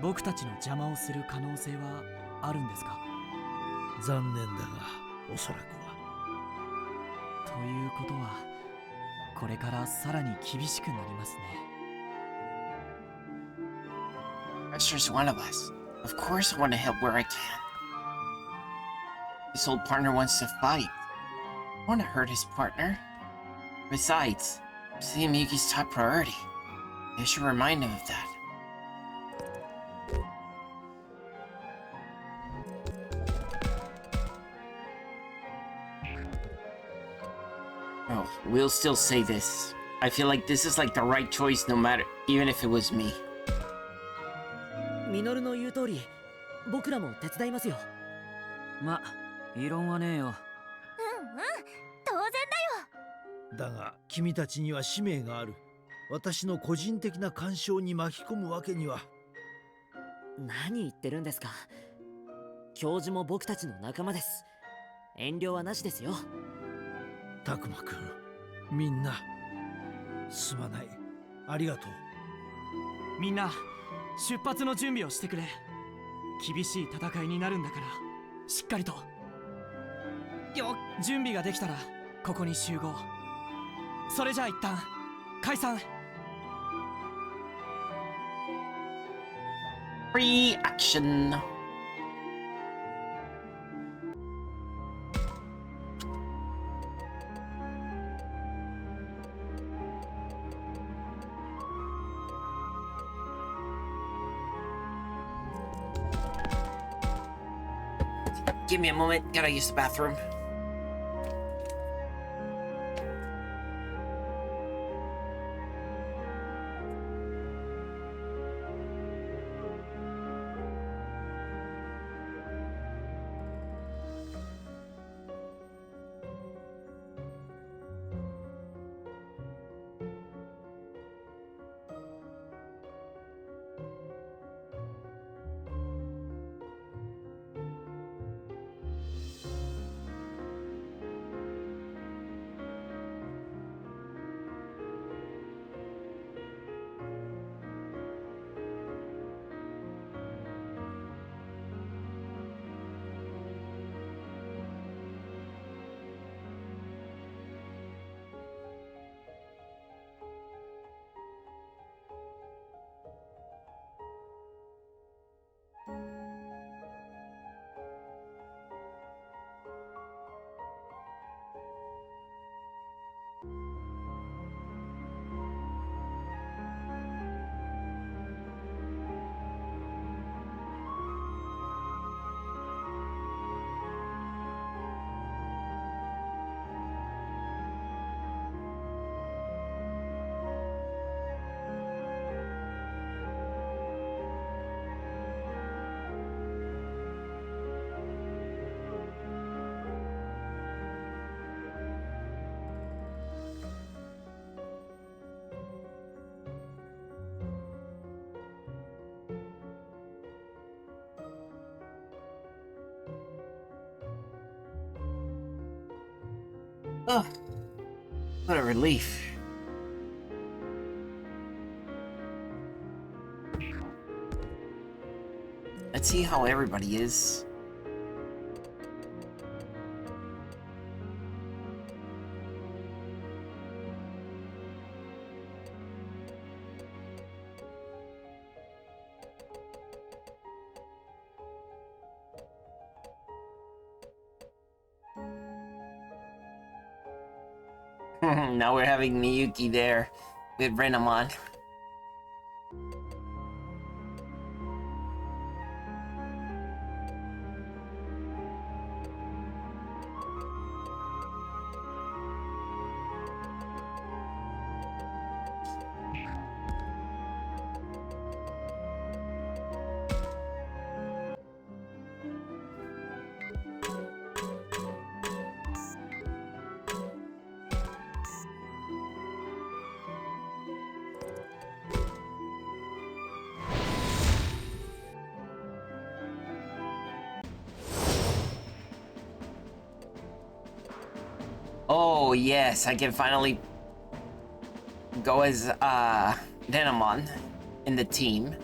僕たちの邪魔をする可能性はあるんですか？残念だが、おそらくは。ということはこれからさらに厳しくなりますね。Esther's one of us. Of course I want to help where I can. His old partner wants to fight. I want to hurt his partner. Besides, seeing Miyuki's top priority. I should remind him of that. Oh, we'll still say this. I feel like this is like the right choice no matter, even if it was me. ミノルの言う通り、僕らも手伝いますよ。ま、異論はねえよ。当然だよ。だが君たちには使命がある。私の個人的な干渉に巻き込むわけには。何言ってるんですか。教授も僕たちの仲間です。遠慮はなしですよ。たくまくん、みんなすまない。ありがとう。みんな出発の準備をしてくれ。厳しい戦いになるんだからしっかりと。準備ができたらここに集合。それじゃあ一旦解散。Free action. Give me a moment. Gotta use the bathroom. Oh, what a relief. Let's see how everybody is. Now we're having Miyuki there with Renamon. Oh yes, I can finally go as Renamon in the team.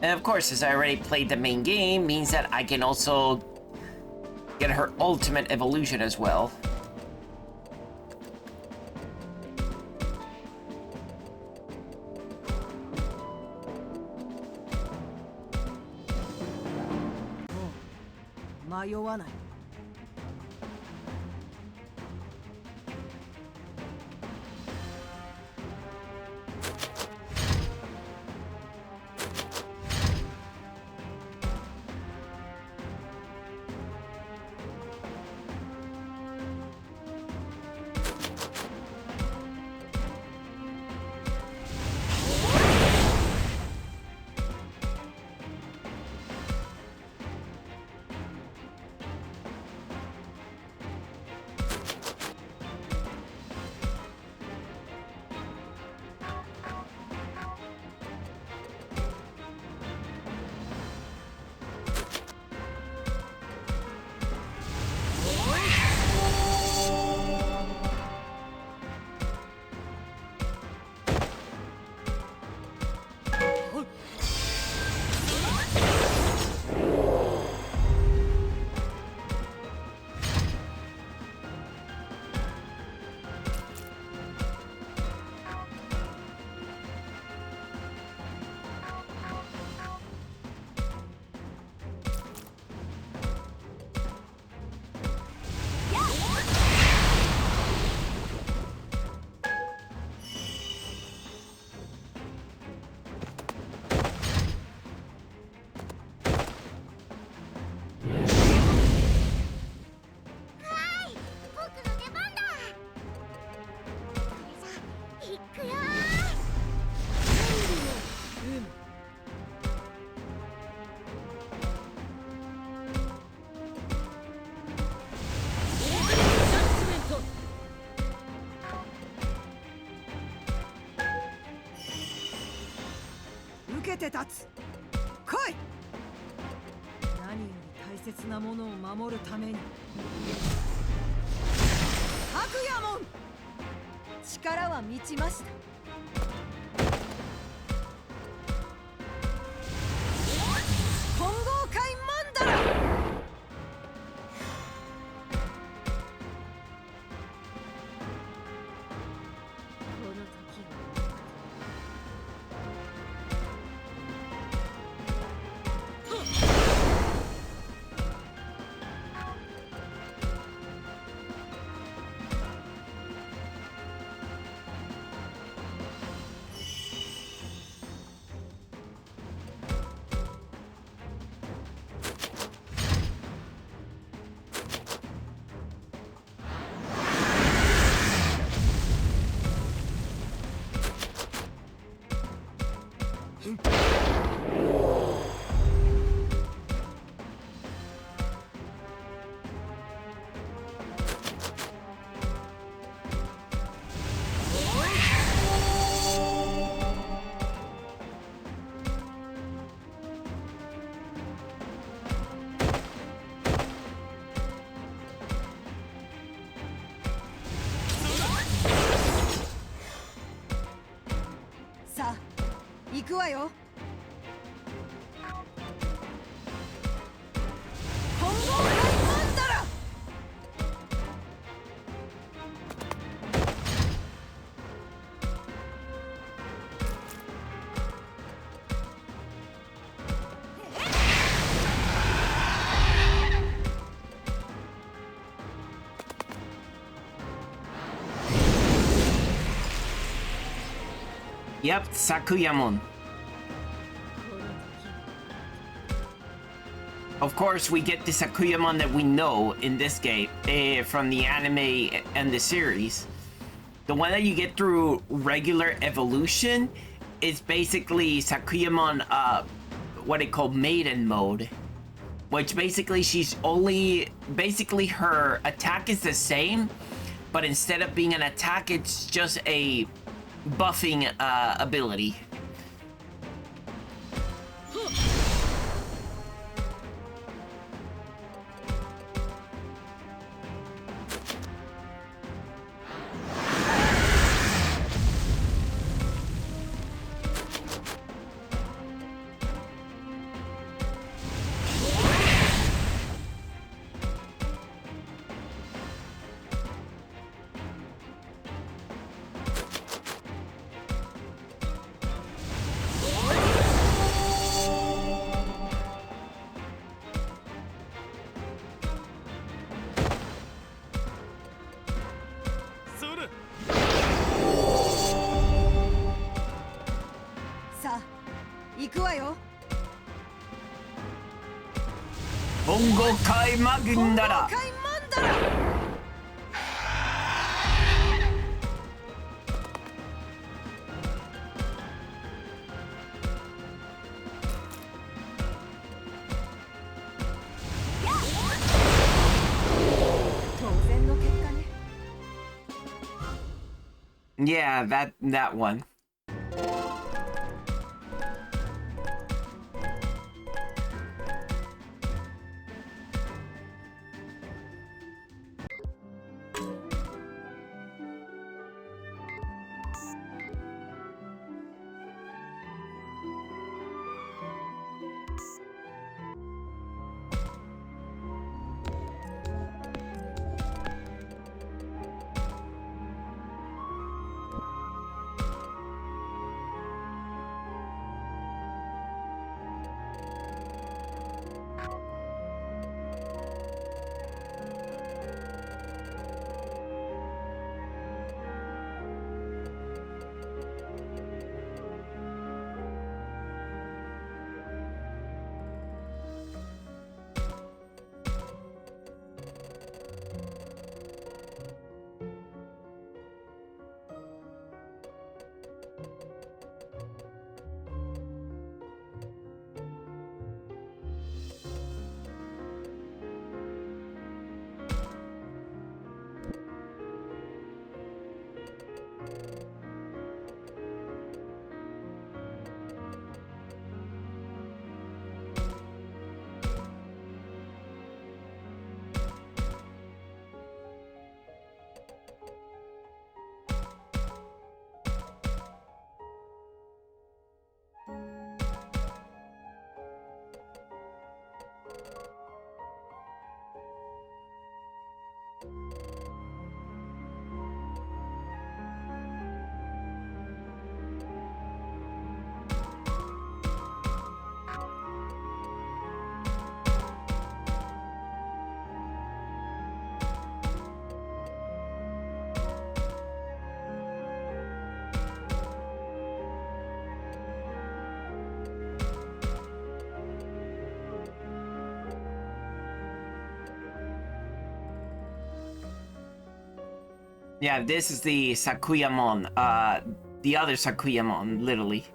And of course, as I already played the main game, means that I can also get her ultimate evolution as well. けて立つ。来い。何より大切なものを守るために。白夜門、力は満ちました。混合界マンダラ。さあ、行くわよ。混合界マンダラ。Yep, Sakuyamon. Of course, we get the Sakuyamon that we know in this game from the anime and the series. The one that you get through regular evolution is basically Sakuyamon, what they call maiden mode. Which basically basically her attack is the same, but instead of being an attack, it's just a buffing ability. Bongo Kai Magundara. Yeah, that one. Yeah, this is the Sakuyamon. The other Sakuyamon, literally.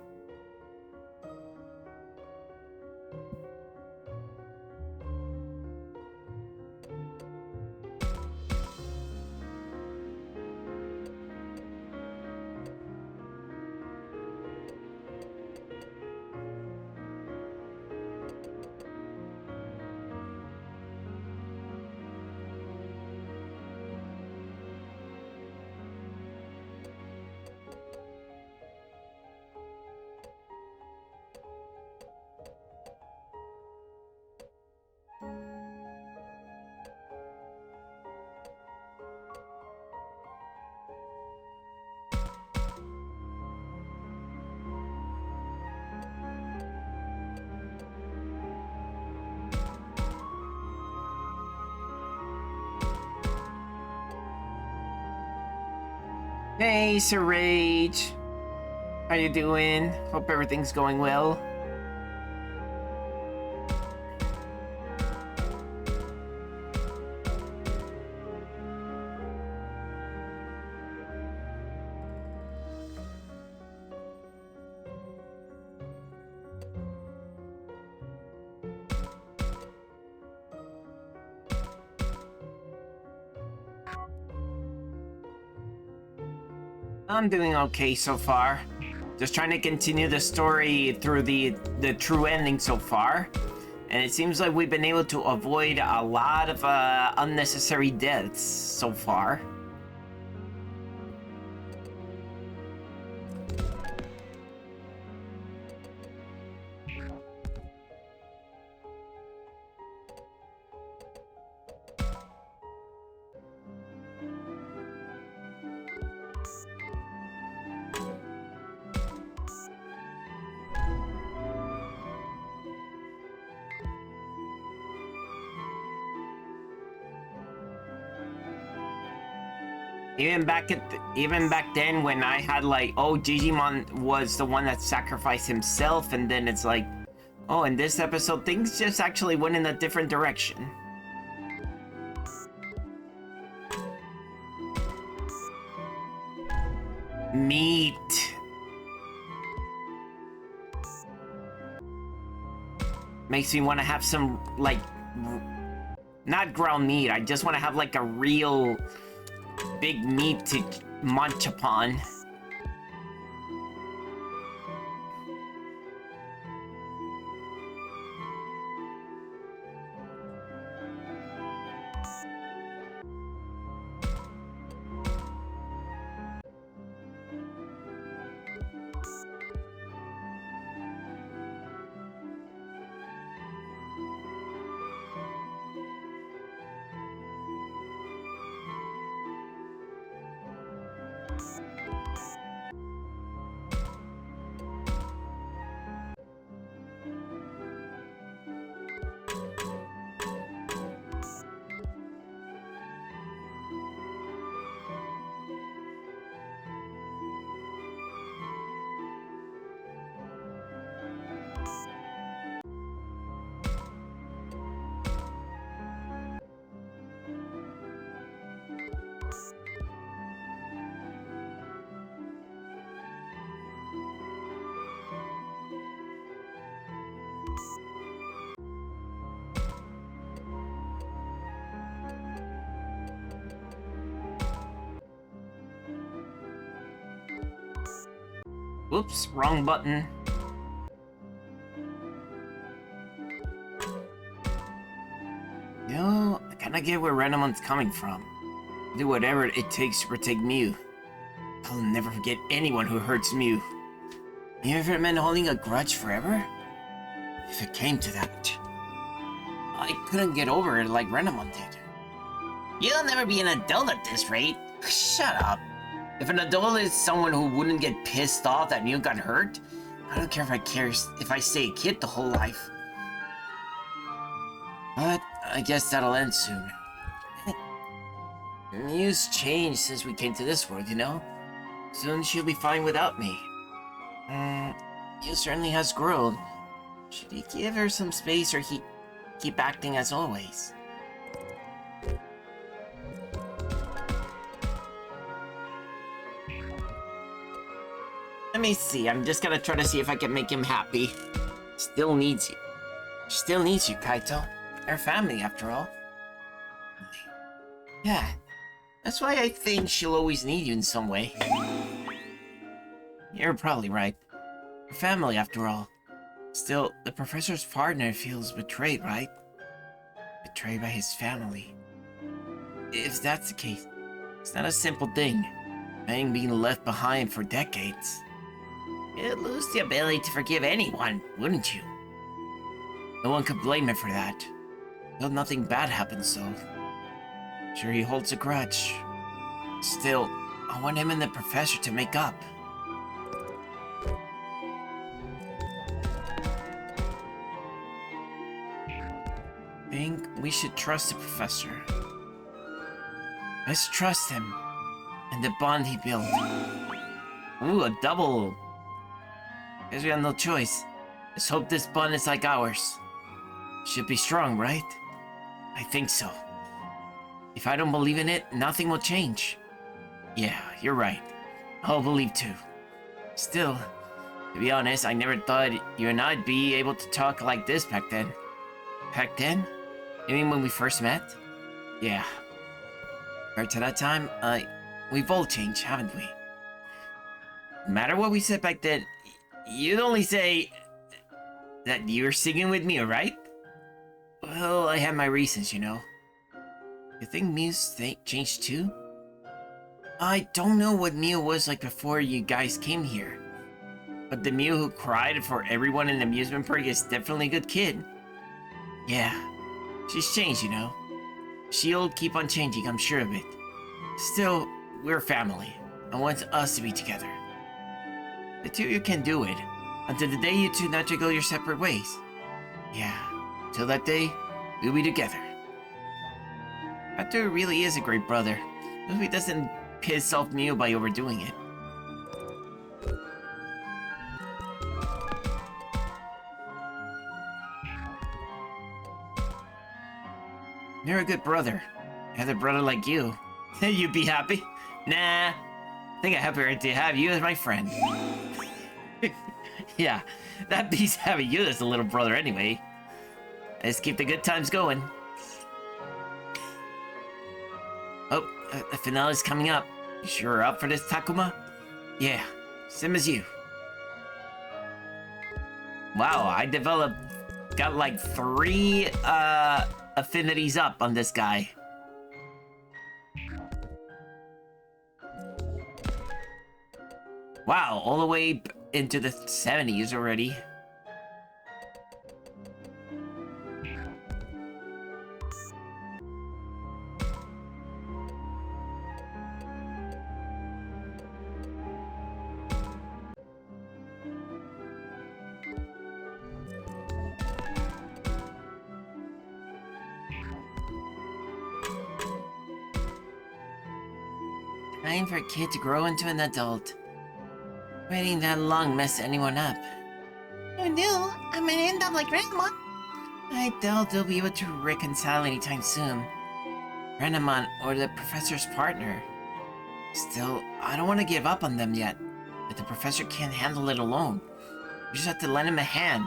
Hey, Sir Rage. How you doing? Hope everything's going well. I'm doing okay so far. Just trying to continue the story through the true ending so far. And it seems like we've been able to avoid a lot of unnecessary deaths so far. Even back then when I had like, oh, Digimon was the one that sacrificed himself, and then it's like, oh, in this episode things just actually went in a different direction. Meat. Makes me want to have some, like, not ground meat, I just want to have like a real big meat to munch upon. Whoops, wrong button. You know, I kinda get where Renamon's coming from. Do whatever it takes to protect Mew. I'll never forget anyone who hurts Mew. Even if it meant holding a grudge forever? If it came to that. I couldn't get over it like Renamon did. You'll never be an adult at this rate. Shut up. If an adult is someone who wouldn't get pissed off that Mew got hurt, I don't care if I stay a kid the whole life. But I guess that'll end soon. Mew's changed since we came to this world, you know? Soon she'll be fine without me. Mew certainly has grown. Should he give her some space or keep acting as always? Let me see. I'm just gonna try to see if I can make him happy. Still needs you. Still needs you, Kaito. They're family, after all. Yeah. That's why I think she'll always need you in some way. You're probably right. We're family, after all. Still, the professor's partner feels betrayed, right? Betrayed by his family. If that's the case, it's not a simple thing. Being left behind for decades. You'd lose the ability to forgive anyone, wouldn't you? No one could blame him for that. Though nothing bad happened, so... Sure, he holds a grudge. Still, I want him and the professor to make up. Think we should trust the professor. Let's trust him and the bond he built. Ooh, a double. Guess we have no choice. Let's hope this bond is like ours. Should be strong, right? I think so. If I don't believe in it, nothing will change. Yeah, you're right. I'll believe too. Still, to be honest, I never thought you and I'd be able to talk like this back then. Back then? You mean when we first met? Yeah. Compared to that time, we've all changed, haven't we? No matter what we said back then, you'd only say that you were singing with me, right? Well, I have my reasons, you know. You think Miu's changed too? I don't know what Miu was like before you guys came here. But the Miu who cried for everyone in the amusement park is definitely a good kid. Yeah, she's changed, you know. She'll keep on changing, I'm sure of it. Still, we're family. I want us to be together. The two of you can do it, until the day you two not to go your separate ways. Yeah, till that day, we'll be together. Kato really is a great brother. If he doesn't piss off Miu by overdoing it. You're a good brother. I had a brother like you. You'd be happy? Nah. I think I'm happier to have you as my friend. Yeah, that beats having you as a little brother anyway. Let's keep the good times going. Oh, the finale's coming up. You sure up for this, Takuma? Yeah, same as you. Wow, I got like 3 affinities up on this guy. Wow, all the way into the 70s already. Trying for a kid to grow into an adult. Waiting that long mess anyone up. You knew I might end up like Grandma. I doubt they'll be able to reconcile anytime soon. Renamon or the professor's partner. Still, I don't want to give up on them yet. But the professor can't handle it alone. We just have to lend him a hand.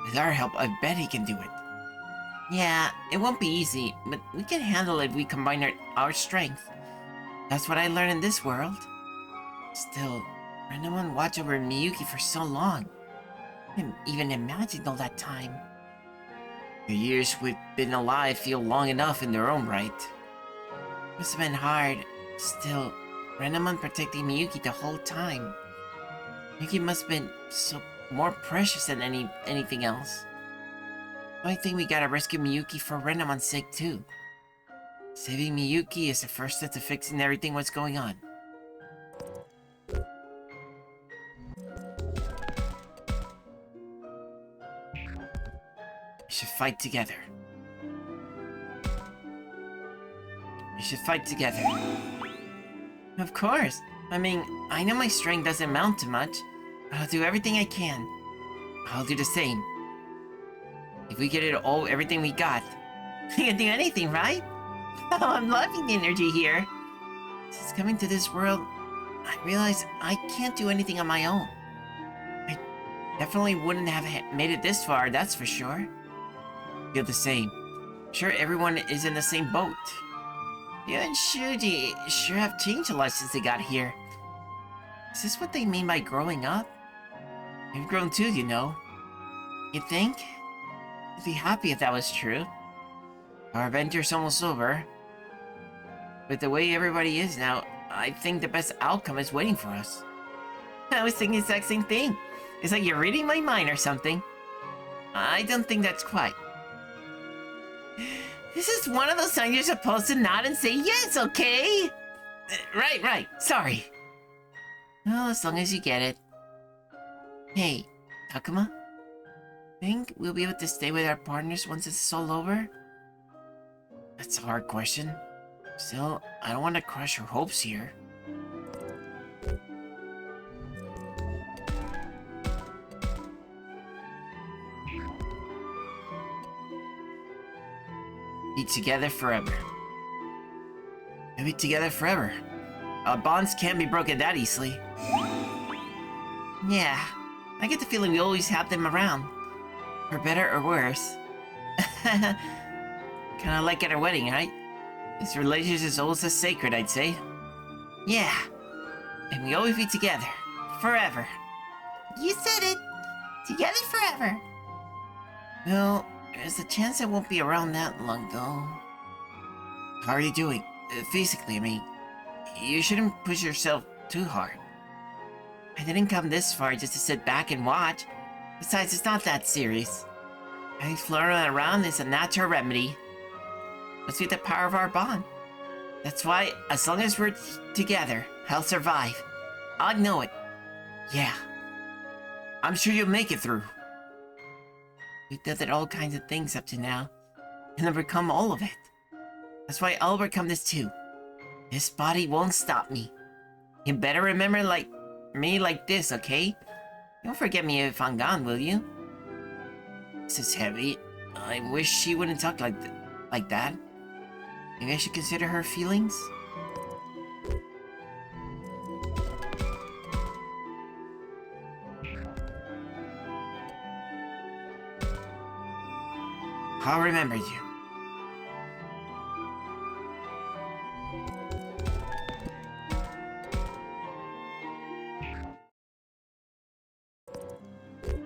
With our help, I bet he can do it. Yeah, it won't be easy, but we can handle it if we combine our strength. That's what I learned in this world. Still, Renamon watched over Miyuki for so long. I didn't even imagine all that time. The years we've been alive feel long enough in their own right. Must have been hard. Still, Renamon protecting Miyuki the whole time. Miyuki must have been so more precious than anything else. I think we gotta rescue Miyuki for Renamon's sake too. Saving Miyuki is the first step to fixing everything what's going on. We should fight together. We should fight together. Of course. I mean, I know my strength doesn't amount to much, but I'll do everything I can. I'll do the same. If we get everything we got, we can do anything, right? Oh, I'm loving the energy here. Since coming to this world, I realize I can't do anything on my own. Definitely wouldn't have made it this far, that's for sure. Feel the same. Sure, everyone is in the same boat. You and Shuji sure have changed a lot since they got here. Is this what they mean by growing up? You've grown too, you know. You think? I'd be happy if that was true. Our adventure's almost over. With the way everybody is now, I think the best outcome is waiting for us. I was thinking the exact same thing. It's like you're reading my mind or something. I don't think that's quite. This is one of those times you're supposed to nod and say yes, okay? Right. Sorry. Well, as long as you get it. Hey, Takuma? Think we'll be able to stay with our partners once this is all over? That's a hard question. Still, I don't want to crush your hopes here. Be together forever. We'll be together forever. Our bonds can't be broken that easily. Yeah, I get the feeling we always have them around. For better or worse. Kinda like at our wedding, right? This relationship is almost as sacred, I'd say. Yeah, and we always be together. Forever. You said it! Together forever! Well, there's a chance I won't be around that long, though. How are you doing? Physically, I mean. You shouldn't push yourself too hard. I didn't come this far just to sit back and watch. Besides, it's not that serious. I think floating around is a natural remedy. Must be the power of our bond. That's why, as long as we're together, I'll survive. I know it. Yeah. I'm sure you'll make it through. We've done all kinds of things up to now, and overcome all of it. That's why I'll overcome this too. This body won't stop me. You better remember me like this, okay? Don't forget me if I'm gone, will you? This is heavy. I wish she wouldn't talk like that. Maybe I should consider her feelings? I'll remember you.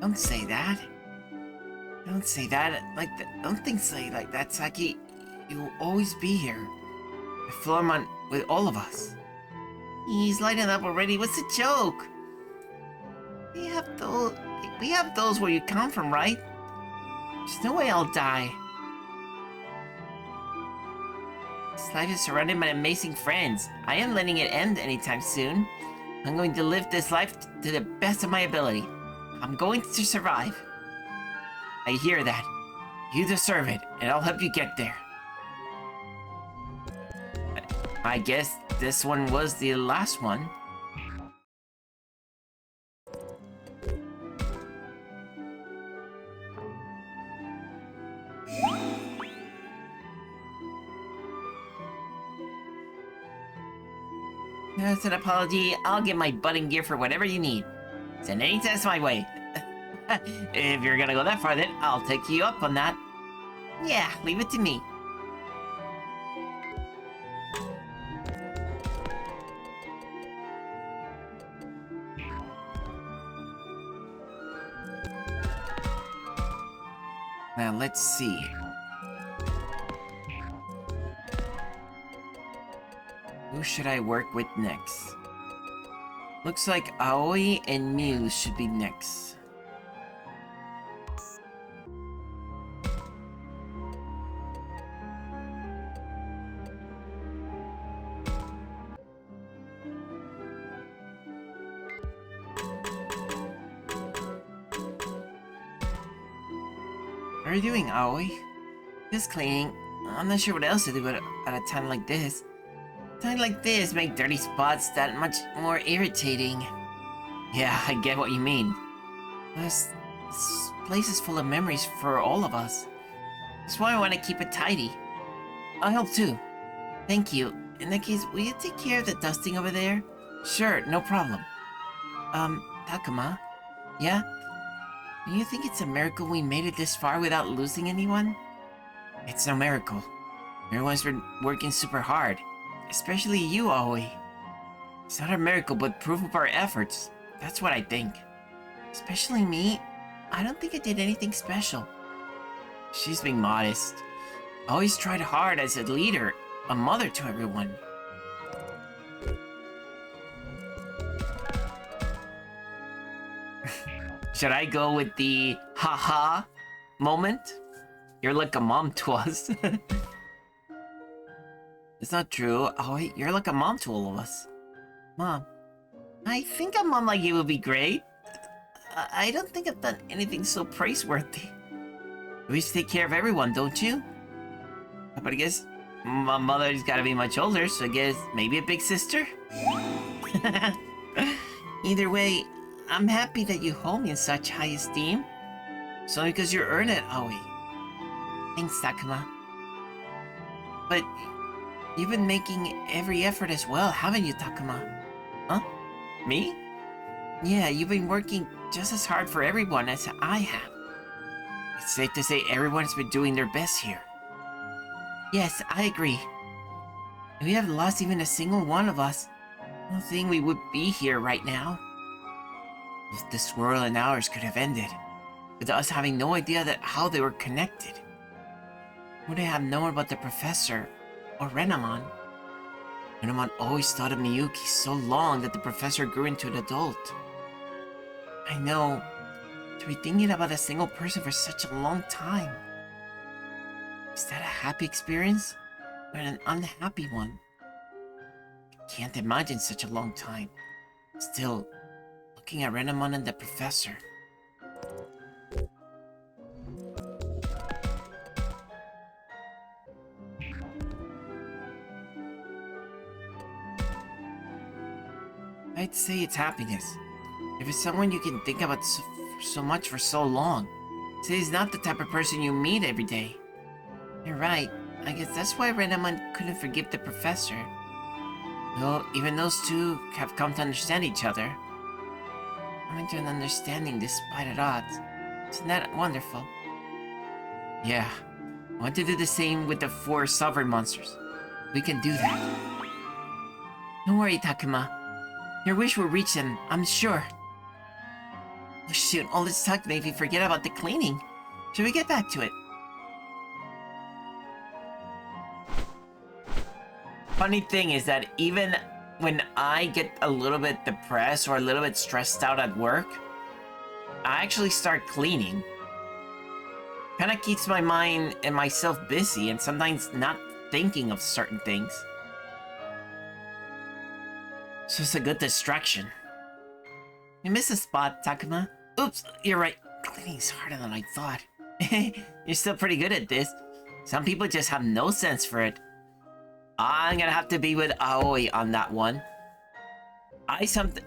Don't say that. Don't say that like that. Don't say like that, Saki. You will always be here. I Flormon with all of us. He's lighting up already. What's the joke? We have those where you come from, right? There's no way I'll die. This life is surrounded by amazing friends. I am letting it end anytime soon. I'm going to live this life to the best of my ability. I'm going to survive. I hear that. You deserve it, and I'll help you get there. I guess this one was the last one. As an apology, I'll get my butt in gear for whatever you need. Send any test my way. If you're gonna go that far, then I'll take you up on that. Yeah, leave it to me. Now, let's see. Who should I work with next? Looks like Aoi and Muse should be next. How are you doing, Aoi? Just cleaning. I'm not sure what else to do at a time like this. Time like this make dirty spots that much more irritating. Yeah, I get what you mean. This place is full of memories for all of us. That's why I want to keep it tidy. I'll help too. Thank you. In that case, will you take care of the dusting over there? Sure, no problem. Takuma? Yeah? Do you think it's a miracle we made it this far without losing anyone? It's no miracle. Everyone's been working super hard. Especially you, Aoi. It's not a miracle, but proof of our efforts. That's what I think. Especially me? I don't think I did anything special. She's being modest. I always tried hard as a leader, a mother to everyone. Should I go with the haha moment? You're like a mom to us. It's not true. Oh wait, you're like a mom to all of us. Mom, I think a mom like you would be great. I don't think I've done anything so praiseworthy. You always take care of everyone, don't you? But I guess my mother's gotta be much older, so I guess maybe a big sister? Either way, I'm happy that you hold me in such high esteem. It's only because you earn it, Aoi. Thanks, Takuma. But you've been making every effort as well, haven't you, Takuma? Huh? Me? Yeah, you've been working just as hard for everyone as I have. It's safe to say everyone's been doing their best here. Yes, I agree. If we have lost even a single one of us, I don't think we would be here right now. If this world and ours could have ended, with us having no idea how they were connected. Would I have known about the professor or Renamon? Renamon always thought of Miyuki so long that the professor grew into an adult. I know, to be thinking about a single person for such a long time. Is that a happy experience or an unhappy one? I can't imagine such a long time. Still, looking at Renamon and the professor. I'd say it's happiness. If it's someone you can think about so much for so long, say he's not the type of person you meet every day. You're right. I guess that's why Renamon couldn't forgive the professor. Though even those two have come to understand each other. Coming to an understanding despite at odds. Isn't that wonderful? Yeah. I want to do the same with the 4 sovereign monsters. We can do that. Don't worry, Takuma. Your wish will reach them, I'm sure. Oh shoot, all this talk made me forget about the cleaning. Should we get back to it? Funny thing is that even when I get a little bit depressed or a little bit stressed out at work, I actually start cleaning. Kinda keeps my mind and myself busy and sometimes not thinking of certain things. So it's a good distraction. You missed a spot, Takuma. Oops, you're right. Cleaning's harder than I thought. You're still pretty good at this. Some people just have no sense for it. I'm gonna have to be with Aoi on that one.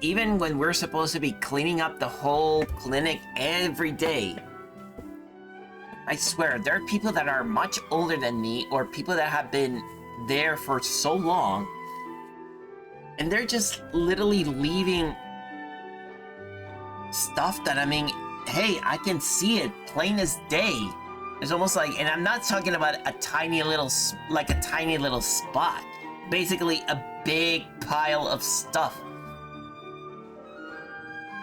Even when we're supposed to be cleaning up the whole clinic every day, I swear, there are people that are much older than me or people that have been there for so long, and they're just literally leaving stuff that, I mean, hey, I can see it plain as day. It's almost like, and I'm not talking about a tiny little spot. Basically a big pile of stuff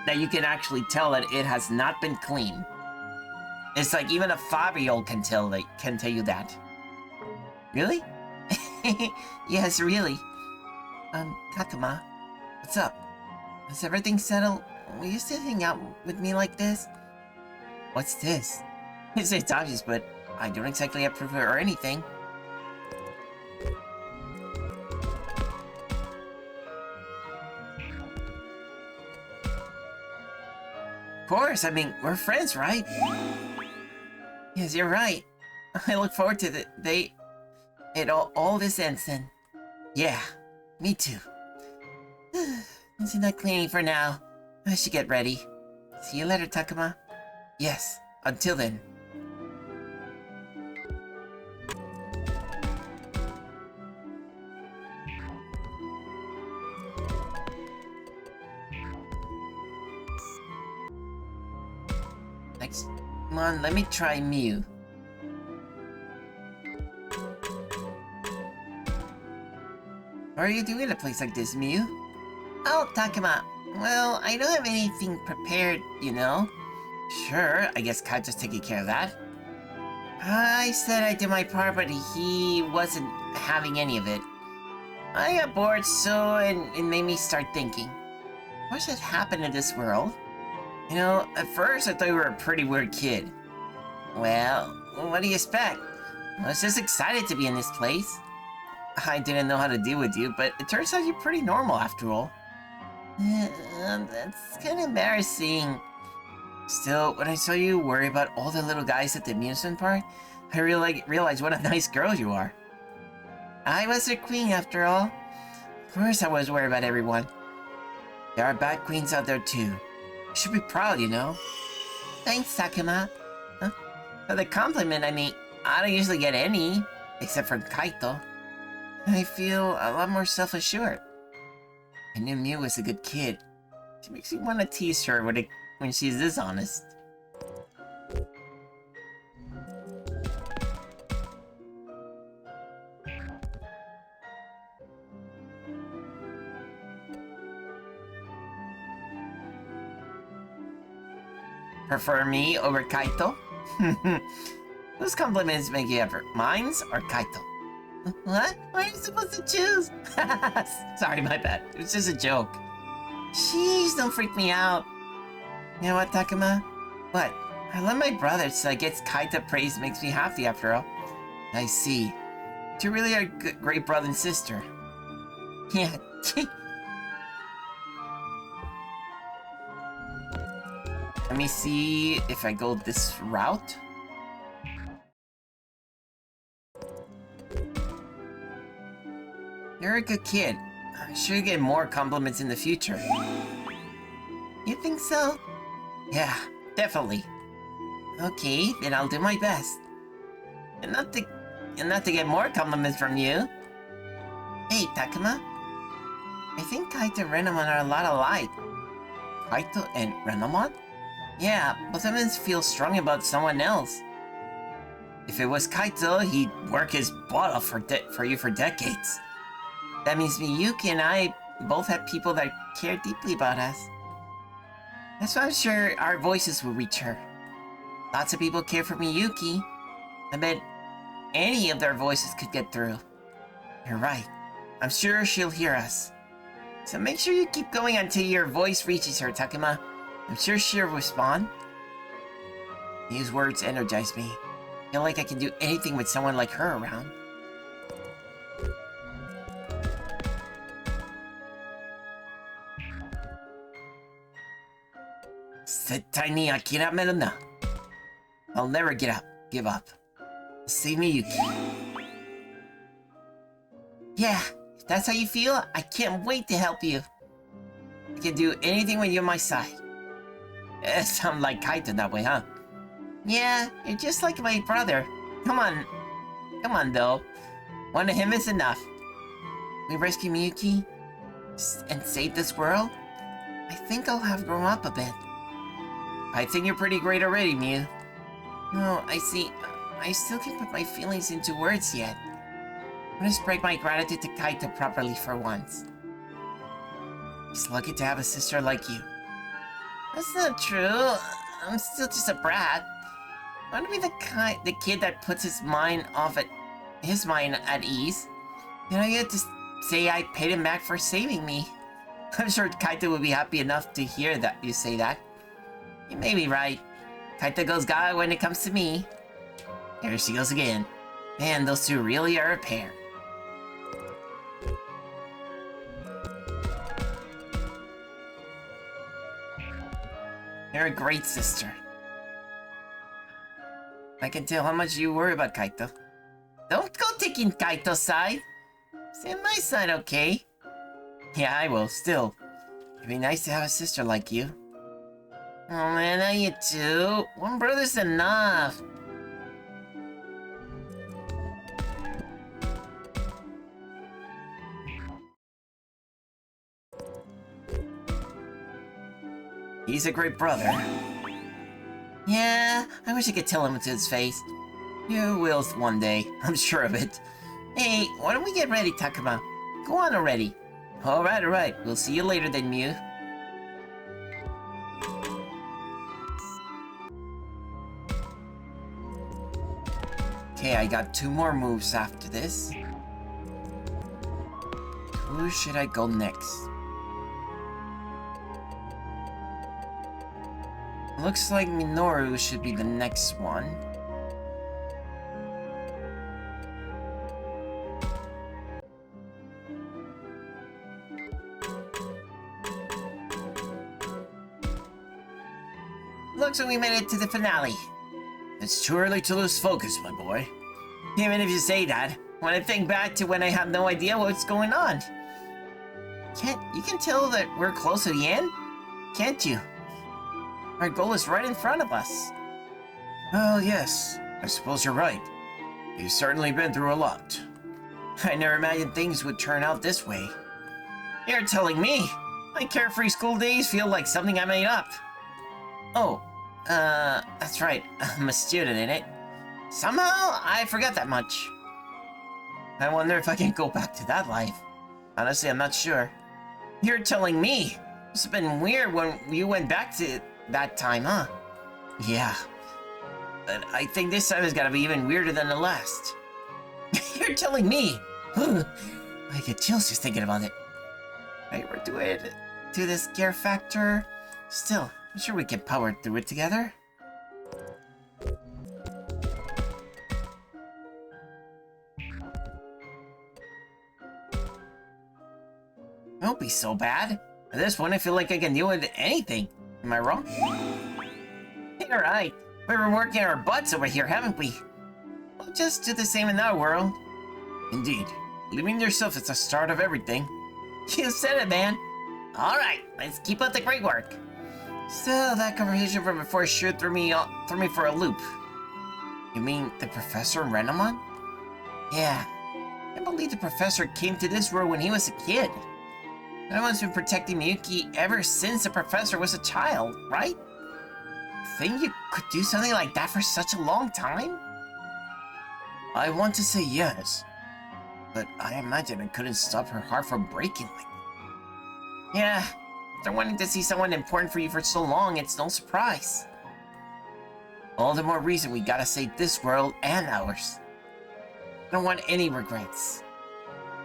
that you can actually tell that it has not been cleaned. It's like even a 5-year-old can tell you that. Really? Yes, really. Takuma, what's up? Is everything settled? Will you still hang out with me like this? What's this? It's obvious, but I don't exactly approve it or anything. Of course, I mean, we're friends, right? Yes, you're right. I look forward to the day all this ends then. Yeah, me too. Let's do that cleaning for now. I should get ready. See you later, Takuma. Yes, until then. Come on, let me try Mew. What are you doing in a place like this, Mew? Oh, Takuma. Well, I don't have anything prepared, you know. Sure, I guess Kaito's taking care of that. I said I did my part, but he wasn't having any of it. I got bored, so it made me start thinking. What should happen in this world? You know, at first I thought you were a pretty weird kid. Well, what do you expect? I was just excited to be in this place. I didn't know how to deal with you, but it turns out you're pretty normal after all. That's kind of embarrassing. Still, when I saw you worry about all the little guys at the amusement park, I realized what a nice girl you are. I was their queen after all. Of course I was worried about everyone. There are bad queens out there too. You should be proud, you know. Thanks, Takuma. Huh? For the compliment, I mean, I don't usually get any, except from Kaito. I feel a lot more self-assured. I knew Mew was a good kid. She makes me want to tease her when she's this honest. Prefer me over Kaito? Whose compliments make you ever? Mine's or Kaito? What? What are you supposed to choose? Sorry, my bad. It was just a joke. Jeez, don't freak me out. You know what, Takuma? What? I love my brother, so I guess Kaito praise makes me happy after all. I see. You really are a great brother and sister. Yeah. Let me see if I go this route. You're a good kid. I'm sure you get more compliments in the future. You think so? Yeah, definitely. Okay, then I'll do my best. And not to get more compliments from you. Hey, Takuma. I think Kaito and Renamon are a lot alike. Kaito and Renamon? Yeah, both of them feel strong about someone else. If it was Kaito, he'd work his butt off for you for decades. That means Miyuki and I both have people that care deeply about us. That's why I'm sure our voices will reach her. Lots of people care for Miyuki. I bet any of their voices could get through. You're right. I'm sure she'll hear us. So make sure you keep going until your voice reaches her, Takuma. I'm sure she'll respond. These words energize me. I feel like I can do anything with someone like her around. I'll never give up. Save me, Yuki. Yeah, if that's how you feel, I can't wait to help you. I can do anything when you're on my side. Sound like Kaito that way, huh? Yeah, you're just like my brother. Come on though. One of him is enough. We rescue Miyuki and save this world? I think I'll have grown up a bit. I think you're pretty great already, Mew. No, I see. I still can't put my feelings into words yet. I'm gonna spread my gratitude to Kaito properly for once. He's lucky to have a sister like you. That's not true. I'm still just a brat. I want to be the kid that puts his mind at ease. You know, you have to say I paid him back for saving me. I'm sure Kaito would be happy enough to hear that you say that. You may be right. Kaito goes gaga when it comes to me. There she goes again. Man, those two really are a pair. You're a great sister. I can tell how much you worry about Kaito. Don't go taking Kaito's side. Stay on my side, okay? Yeah, I will, still. It'd be nice to have a sister like you. Oh man, not you two. One brother's enough. He's a great brother. Yeah, I wish I could tell him to his face. You will one day, I'm sure of it. Hey, why don't we get ready, Takuma? Go on already. Alright. We'll see you later then, Mew. Okay, I got 2 more moves after this. Who should I go next? Looks like Minoru should be the next one. Looks like we made it to the finale. It's too early to lose focus, my boy. Even if you say that, when I think back to when I have no idea what's going on. You can tell that we're close to the end? Can't you? Our goal is right in front of us. Well, yes. I suppose you're right. You've certainly been through a lot. I never imagined things would turn out this way. You're telling me? My carefree school days feel like something I made up. Oh, that's right. I'm a student in it. Somehow, I forgot that much. I wonder if I can go back to that life. Honestly, I'm not sure. You're telling me? Must have been weird when you went back to that time, huh? Yeah. But I think this time is gonna be even weirder than the last. You're telling me? I get chills just thinking about it. Right, we're doing to this scare factor. Still, I'm sure we can power through it together. Don't be so bad. At this point, I feel like I can deal with anything. Am I wrong? You're right. We've been working our butts over here, haven't we? We'll just do the same in our world. Indeed. Believing in yourself is the start of everything. You said it, man. Alright, let's keep up the great work. Still, that conversation from before sure threw me for a loop. You mean the professor in Renamon? Yeah. I believe the professor came to this world when he was a kid. Everyone's been protecting Miyuki ever since the professor was a child, right? Think you could do something like that for such a long time? I want to say yes, but I imagine I couldn't stop her heart from breaking like that. Yeah, after wanting to see someone important for you for so long, it's no surprise. All the more reason we gotta save this world and ours. I don't want any regrets.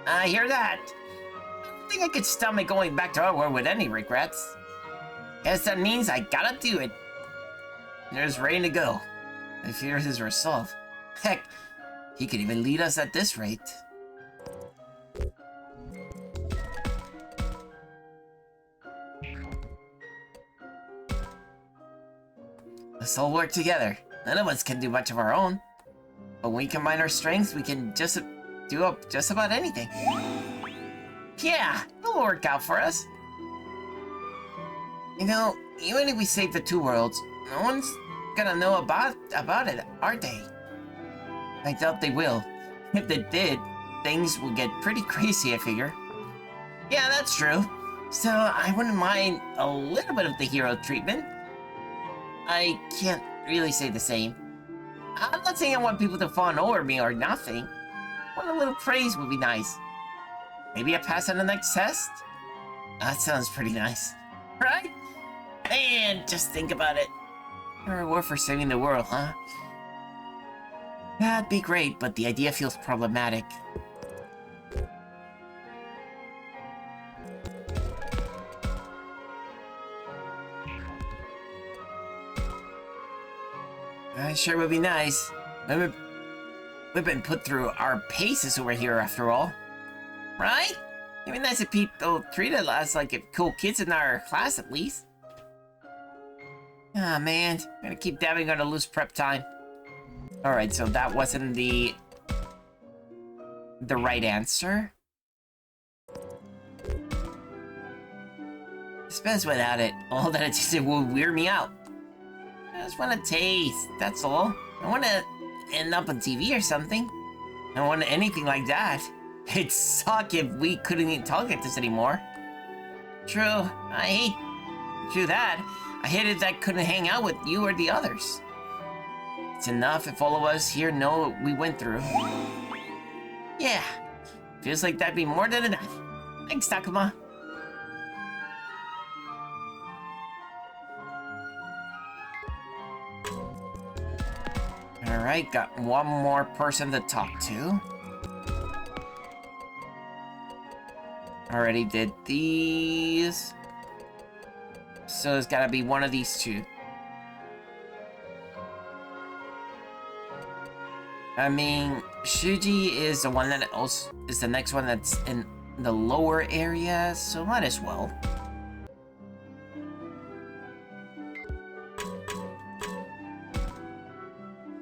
I hear that. I think I could stomach going back to our world with any regrets. Guess that means I gotta do it. There's ready to go. I fear his resolve. Heck, he could even lead us at this rate. Let's all work together. None of us can do much of our own. But when we combine our strengths, we can just do just about anything. Yeah, it'll work out for us. You know, even if we save the 2 worlds, no one's gonna know about it, are they? I doubt they will. If they did, things would get pretty crazy, I figure. Yeah, that's true. So I wouldn't mind a little bit of the hero treatment. I can't really say the same. I'm not saying I want people to fawn over me or nothing. But a little praise would be nice. Maybe a pass on the next test? That sounds pretty nice. Right? And just think about it. A reward for saving the world, huh? That'd be great, but the idea feels problematic. Sure would be nice. We've been put through our paces over here after all. Right? It'd be nice if people treated us like cool kids in our class at least. Ah, man. I'm gonna keep dabbing on to lose prep time. Alright, so that wasn't the right answer. Depends without it. All that it just would weird me out. I just want a taste, that's all. I want to end up on TV or something. I don't want anything like that. It'd suck if we couldn't even talk like this anymore. True, I True that. I hated that I couldn't hang out with you or the others. It's enough if all of us here know what we went through. Yeah. Feels like that'd be more than enough. Thanks, Takuma. Alright, got one more person to talk to. Already did these. So it's gotta be one of these two. I mean, Shuji is the one that also is the next one that's in the lower area, so might as well.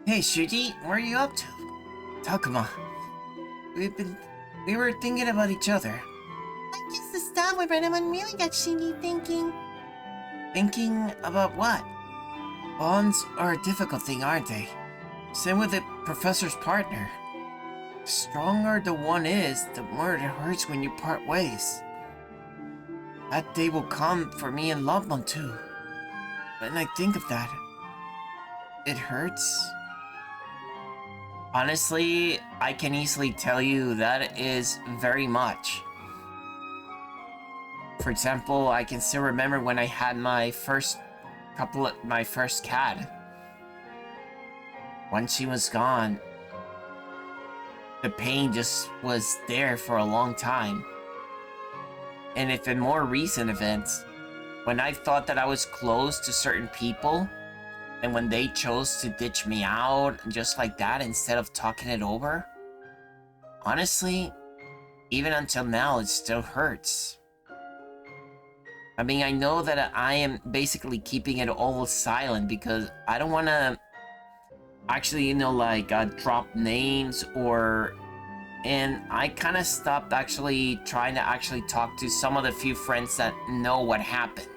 Hey Shuji, what are you up to? Takuma, we were thinking about each other. I guess the stop with Renamon really got Shinji thinking. Thinking about what? Bonds are a difficult thing, aren't they? Same with the professor's partner. The stronger the one is, the more it hurts when you part ways. That day will come for me and Lovemon too. When I think of that, it hurts. Honestly, I can easily tell you that is very much. For example, I can still remember when I had my first cat. Once she was gone, the pain just was there for a long time. And if in more recent events, when I thought that I was close to certain people, and when they chose to ditch me out, just like that, instead of talking it over, honestly, even until now, it still hurts. I mean, I know that I am basically keeping it all silent because I don't want to actually, you know, like, drop names or... And I kind of stopped actually trying to actually talk to some of the few friends that know what happened.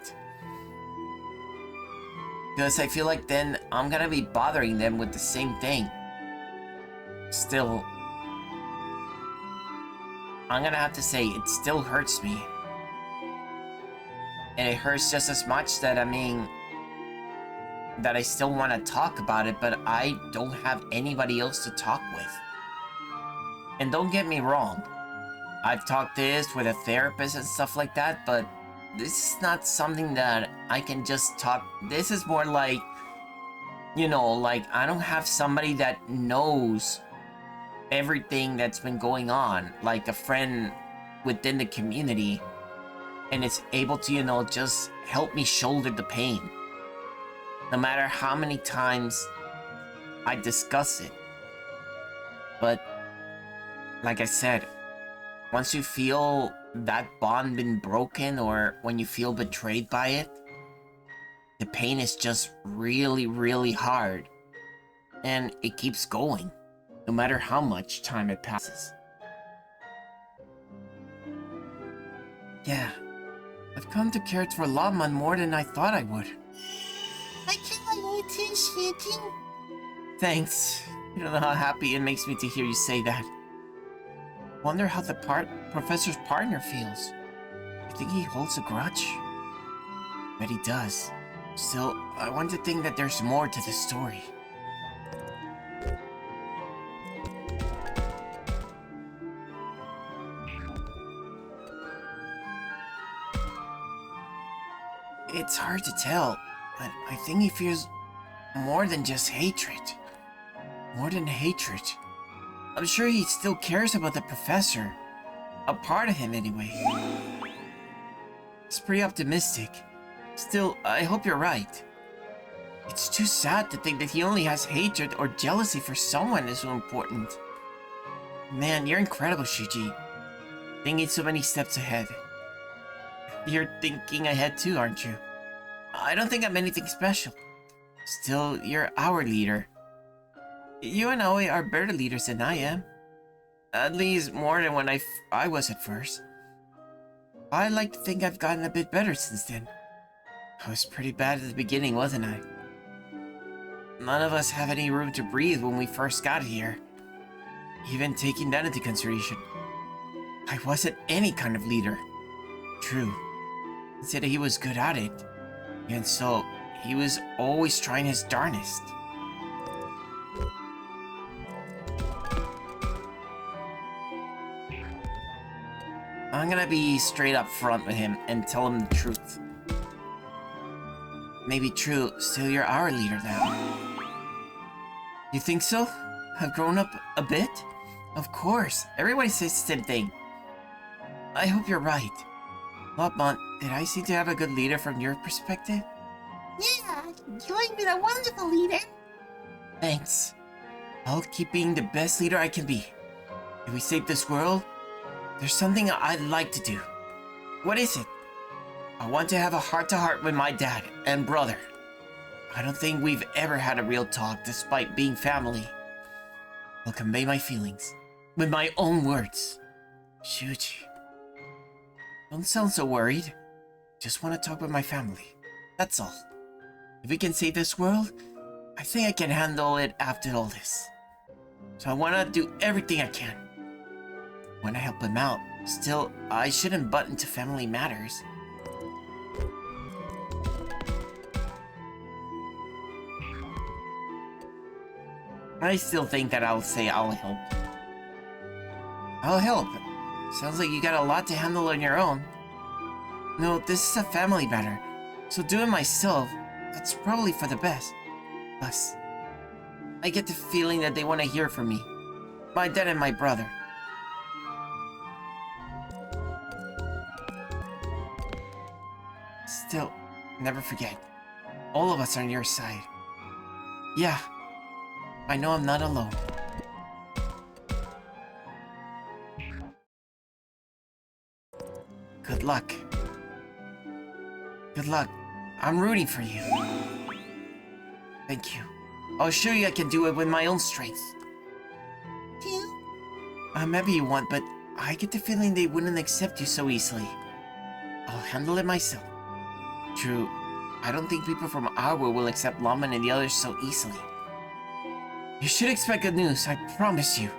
Because I feel like then I'm gonna be bothering them with the same thing. Still, I'm gonna have to say, it still hurts me. And it hurts just as much that, I mean, that I still want to talk about it, but I don't have anybody else to talk with. And don't get me wrong, I've talked this with a therapist and stuff like that, but this is not something that I can just talk. This is more like, you know, like I don't have somebody that knows everything that's been going on, like a friend within the community, and is able to, you know, just help me shoulder the pain. No matter how many times I discuss it. But, like I said, once you feel that bond been broken or when you feel betrayed by it, the pain is just really, really hard. And it keeps going, no matter how much time it passes. Yeah, I've come to care for Lovemon more than I thought I would. I can like you too, Shuji. Thanks. You don't know how happy it makes me to hear you say that. Wonder how the professor's partner feels. You think he holds a grudge? Bet he does. Still, I want to think that there's more to the story. It's hard to tell, but I think he feels more than just hatred. More than hatred. I'm sure he still cares about the professor. A part of him, anyway. It's pretty optimistic. Still, I hope you're right. It's too sad to think that he only has hatred or jealousy for someone is so important. Man, you're incredible, Shuji. Thinking so many steps ahead. You're thinking ahead too, aren't you? I don't think I'm anything special. Still, you're our leader. You and Aoi are better leaders than I am. At least more than when I was at first. I like to think I've gotten a bit better since then. I was pretty bad at the beginning, wasn't I? None of us have any room to breathe when we first got here. Even taking that into consideration. I wasn't any kind of leader. True. He said he was good at it. And so, he was always trying his darnest. I'm gonna be straight up front with him and tell him the truth. Maybe true, still you're our leader now. You think so? I've grown up a bit? Of course, everybody says the same thing. I hope you're right. Lopmont, did I seem to have a good leader from your perspective? Yeah, you've been a wonderful leader. Thanks. I'll keep being the best leader I can be. If we save this world, there's something I'd like to do. What is it? I want to have a heart-to-heart with my dad and brother. I don't think we've ever had a real talk despite being family. I'll convey my feelings with my own words. Shuji. Don't sound so worried. Just want to talk with my family. That's all. If we can save this world, I think I can handle it after all this. So I want to do everything I can. Want to help him out. Still, I shouldn't butt into family matters. I still think that I'll say I'll help. I'll help. Sounds like you got a lot to handle on your own. No, this is a family matter, so doing myself, that's probably for the best. Plus, I get the feeling that they want to hear from me. My dad and my brother. Still, never forget. All of us are on your side. Yeah, I know I'm not alone. Good luck. Good luck. I'm rooting for you. Thank you. I'll show you I can do it with my own strength. Maybe you want, but I get the feeling they wouldn't accept you so easily. I'll handle it myself. True, I don't think people from our world will accept Lawman and the others so easily. You should expect good news, I promise you.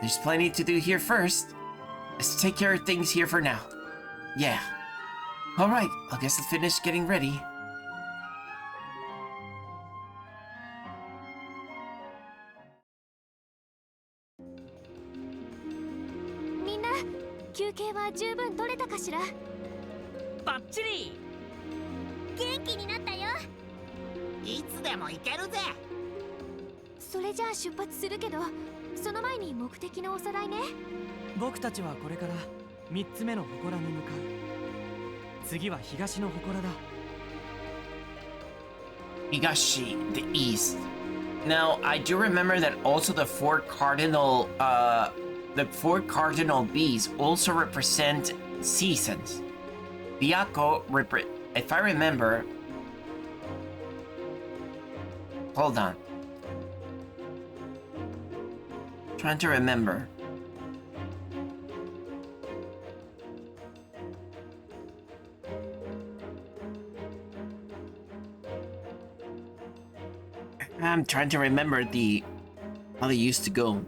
There's plenty to do here first. Let's take care of things here for now. Yeah. Alright, I guess I'll finish getting ready. Minna, 休憩は十分取れたかしら? バッチリ元気になったよ。いつでも行けるぜ。それじゃあ出発するけど、その前に目的のおさらいね。僕たちはこれから3つ目の祠に向かう。次は東の祠だ。Higashi, the east. Now, I do remember that also the four cardinal bees also represent seasons. Byakko if I remember... Hold on. Trying to remember. I'm trying to remember how they used to go.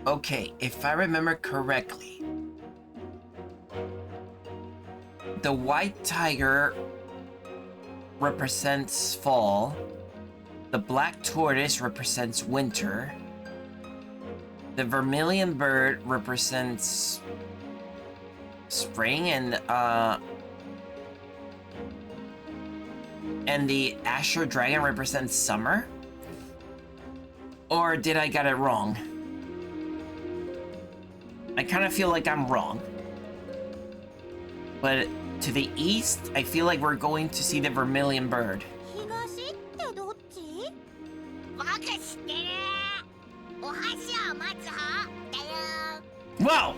Okay, if I remember correctly, the white tiger represents fall, the black tortoise represents winter, the vermilion bird represents spring, and the Asher dragon represents summer? Or did I get it wrong? I kind of feel like I'm wrong. But to the east, I feel like we're going to see the vermilion bird. 東ってどっち？僕知ってる。お箸を待つ方だよ。 Wow!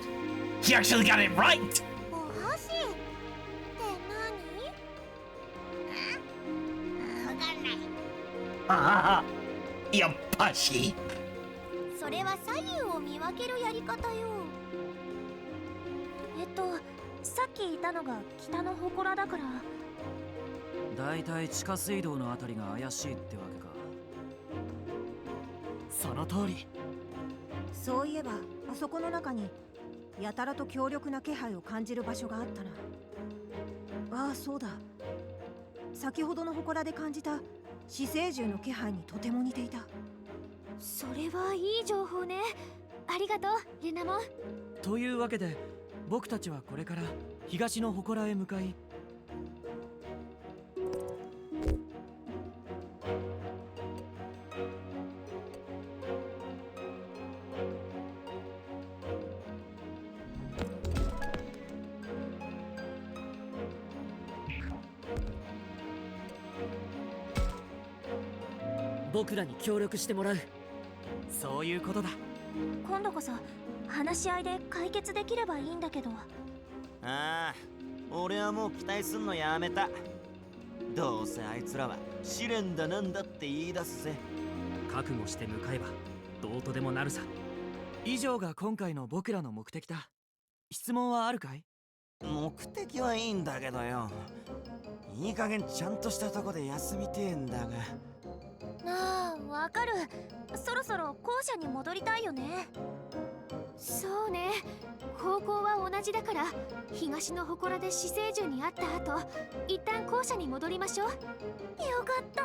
He actually got it right! お箸って何？わかんない。Ah, you pushy. それは左右を見分けるやり方よ。さっきいたのが北の祠だから。だいたい地下水道のあたりが怪しいってわけか。その通り。そういえばあそこの中にやたらと強力な気配を感じる場所があったな。ああ、そうだ。先ほどの祠で感じた死生獣の気配にとても似ていた。それはいい情報ね。ありがとうレナモン。というわけで僕たちはこれから東の祠へ向かい、僕らに協力してもらう。そういうことだ。今度こそ話し合いで解決できればいいんだけど。ああ、俺はもう期待すんのやめた。どうせあいつらは試練だなんだって言い出すぜ。覚悟して向かえばどうとでもなるさ。以上が今回の僕らの目的だ。質問はあるかい？目的はいいんだけどよ、いい加減ちゃんとしたとこで休みてえんだが。ああ、わかる。そろそろ校舎に戻りたいよね。そうね、方向は同じだから東の祠で死生獣に会った後、一旦校舎に戻りましょう。よかった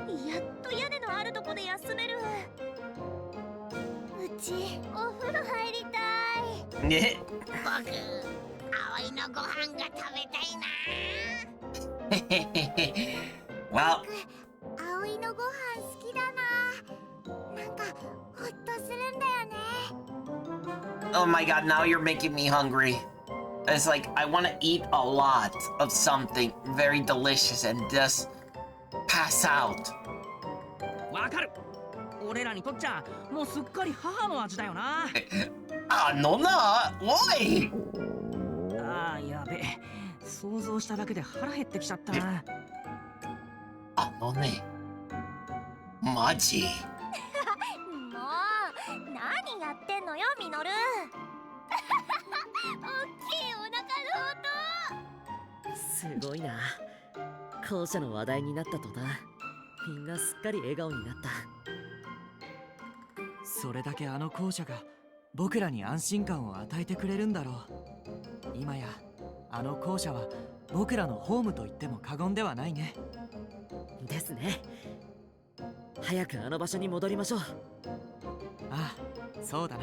ー、やっと屋根のあるとこで休める。うちお風呂入りたい。ね。僕葵のご飯が食べたいな。Well, 葵のご飯好きだな。なんかほっとするんだよね。oh my god, now you're making me hungry. It's like I want to eat a lot of something very delicious and just pass out. わかる。俺らにとっちゃもうすっかり母の味だよな。あのな、おい。ああ、やべえ。想像しただけで腹減ってきちゃったな。あのね、マジ。もう何やってんのよミノル。おっきいお腹の音。すごいな。校舎の話題になった途端、みんなすっかり笑顔になった。それだけあの校舎が僕らに安心感を与えてくれるんだろう。今やあの校舎は僕らのホームと言っても過言ではないね。ですね。早くあの場所に戻りましょう。ああ、そうだな。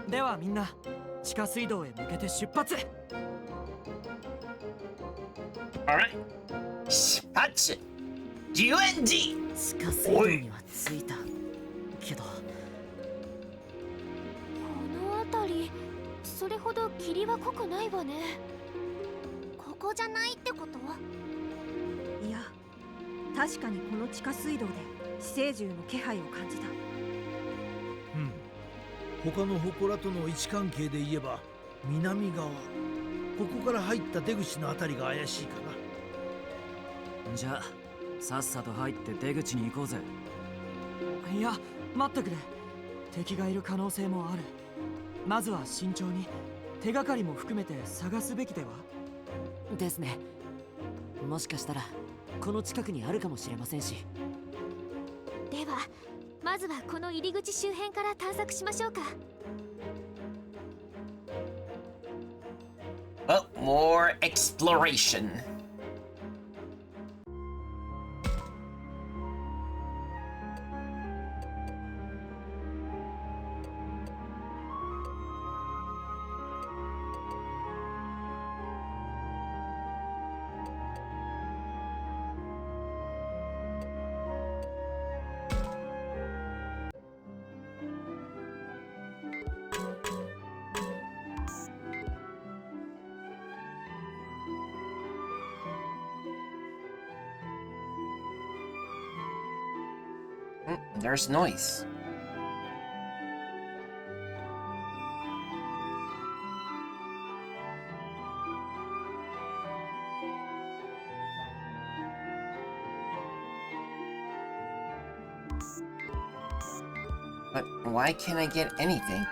ではみんな地下水道へ向けて出発。Alright. 出発。UNG。地下水道には着いたけど、この辺りそれほど霧は濃くないわね。ここじゃないってこと？いや、確かにこの地下水道で死生獣の気配を感じた。他の祠との位置関係で言えば南側、ここから入った出口のあたりが怪しいかな。じゃあさっさと入って出口に行こうぜ。いや、待ってくれ。敵がいる可能性もある。まずは慎重に手がかりも含めて探すべきでは。ですね。もしかしたらこの近くにあるかもしれませんし。ではまずはこの入り口周辺から探索しましょうか。Oh, more exploration. There's noise. But why can't I get anything?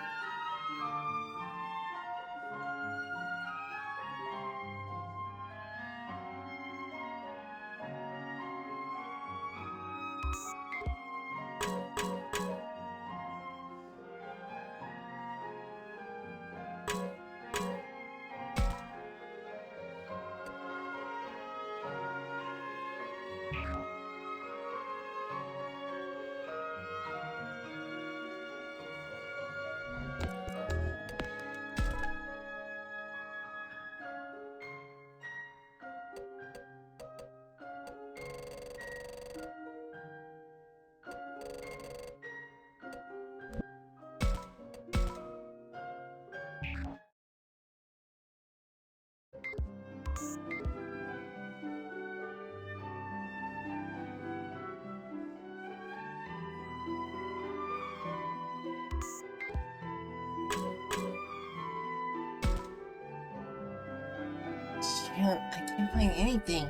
can't find anything.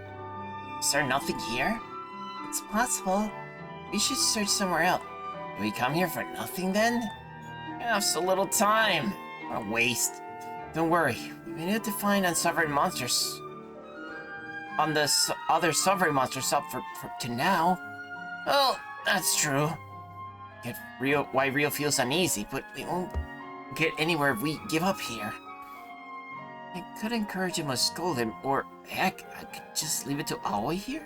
Is there nothing here? It's possible. We should search somewhere else. Did we come here for nothing then? We have so little time. What a waste. Don't worry. We've been able to find unsuffering monsters. On the other suffering monsters up to now. Well, that's true. Why Rio feels uneasy, but we won't get anywhere if we give up here. I could encourage him or scold him, or heck, I could just leave it to Aoi here.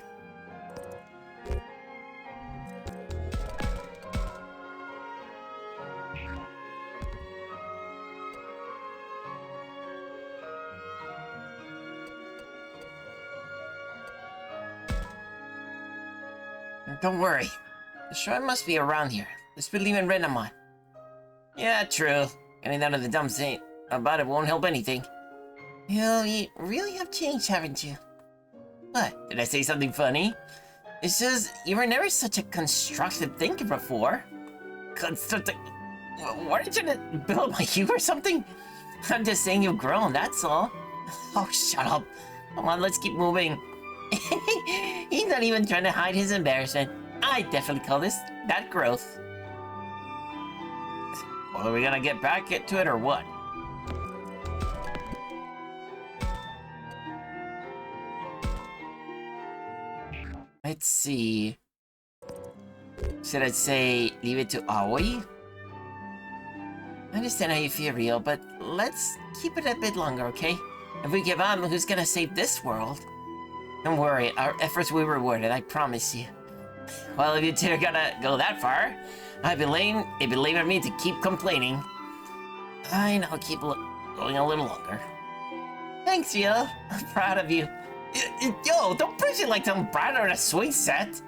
Don't worry. The shrine must be around here. Let's believe in Renamon. Yeah, true. Getting down to the dumps ain't about it won't help anything. You really have changed, haven't you? What? Did I say something funny? It's just, you were never such a constructive thinker before. Constructive? What are you trying to build my you or something? I'm just saying you've grown, that's all. Oh, shut up. Come on, let's keep moving. He's not even trying to hide his embarrassment. I definitely call that growth. Well, are we gonna get back to it or what? Let's see. Should I say leave it to Aoi? I understand how you feel, Rio, but let's keep it a bit longer, okay? If we give up, who's gonna save this world? Don't worry, our efforts will be rewarded, I promise you. Well, if you two are gonna go that far, it'd be lame of me to keep complaining. I know, keep going a little longer. Thanks, Rio. I'm proud of you. Yo, don't push it like some brat or a swing set.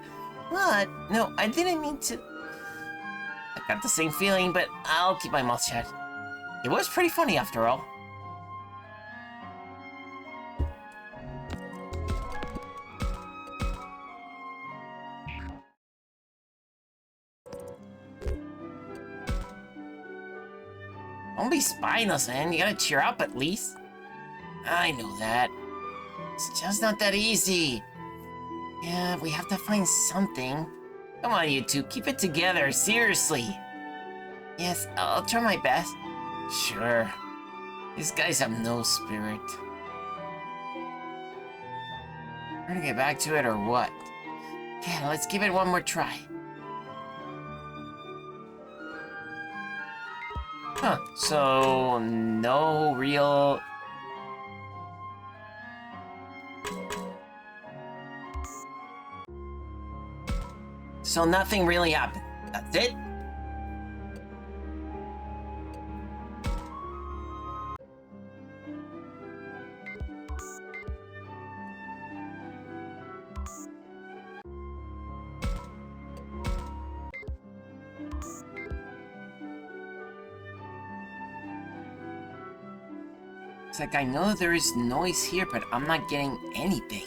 What? No, I didn't mean to. I got the same feeling, but I'll keep my mouth shut. It was pretty funny after all. Don't be spineless, man. You gotta cheer up at least. I know that. It's just not that easy. Yeah, we have to find something. Come on, you two. Keep it together. Seriously. Yes, I'll try my best. Sure. These guys have no spirit. We're gonna get back to it or what? Yeah, let's give it one more try. Huh, so no real... So nothing really happened. That's it? It's like I know there is noise here, but I'm not getting anything.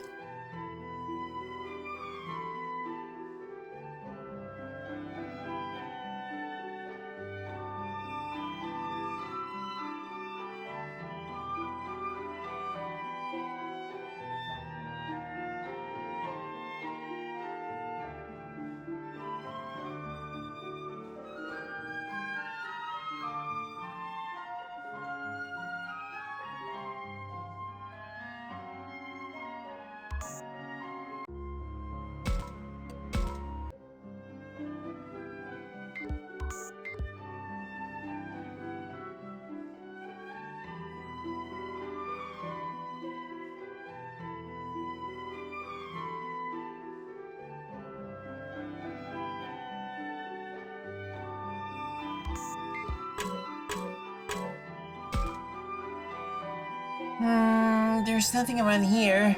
There's nothing around here.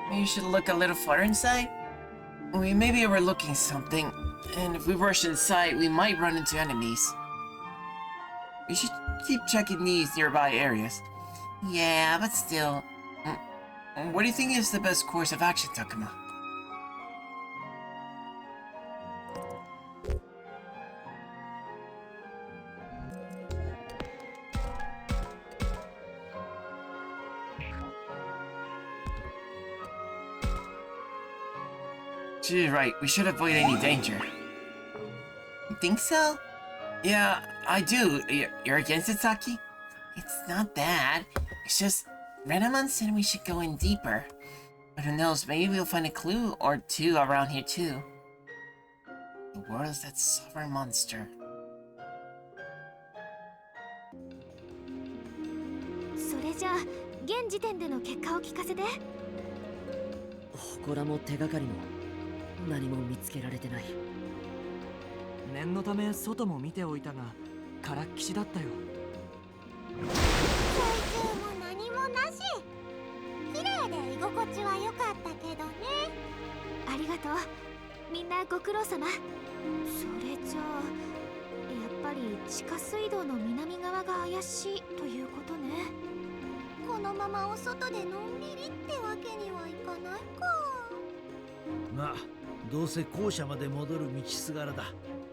Maybe you should look a little further inside. We may be overlooking something, and if we rush inside, we might run into enemies. We should keep checking these nearby areas. Yeah, but still. What do you think is the best course of action, Takuma? She's right. We should avoid any danger. You think so? Yeah, I do. You're against it, Saki? It's not that. It's just Renamon said we should go in deeper. But who knows, maybe we'll find a clue or two around here too. The world's that sovereign monster. それじゃあ現時点での結果を聞かせて。祠も手がかりも何も見つけられてない。念のため外も見ておいたがからっきしだったよ。水中も何もなし。綺麗で居心地は良かったけどね。ありがとう。みんなご苦労様。それじゃあやっぱり地下水道の南側が怪しいということね。このままお外でのんびりってわけにはいかないか。まあどうせ校舎まで戻る道すがらだ。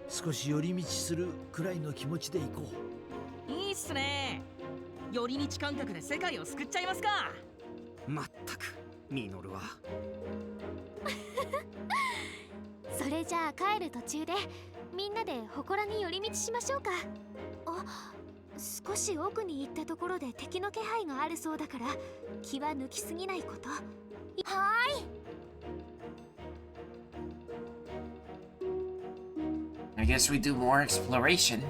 少し寄り道するくらいの気持ちで行こう。いいっすね。寄り道感覚で世界を救っちゃいますか。まったくミノルは。それじゃあ帰る途中でみんなで祠に寄り道しましょうか。あ、少し奥に行ったところで敵の気配があるそうだから気は抜きすぎないこと。はーい。I guess we do more exploration.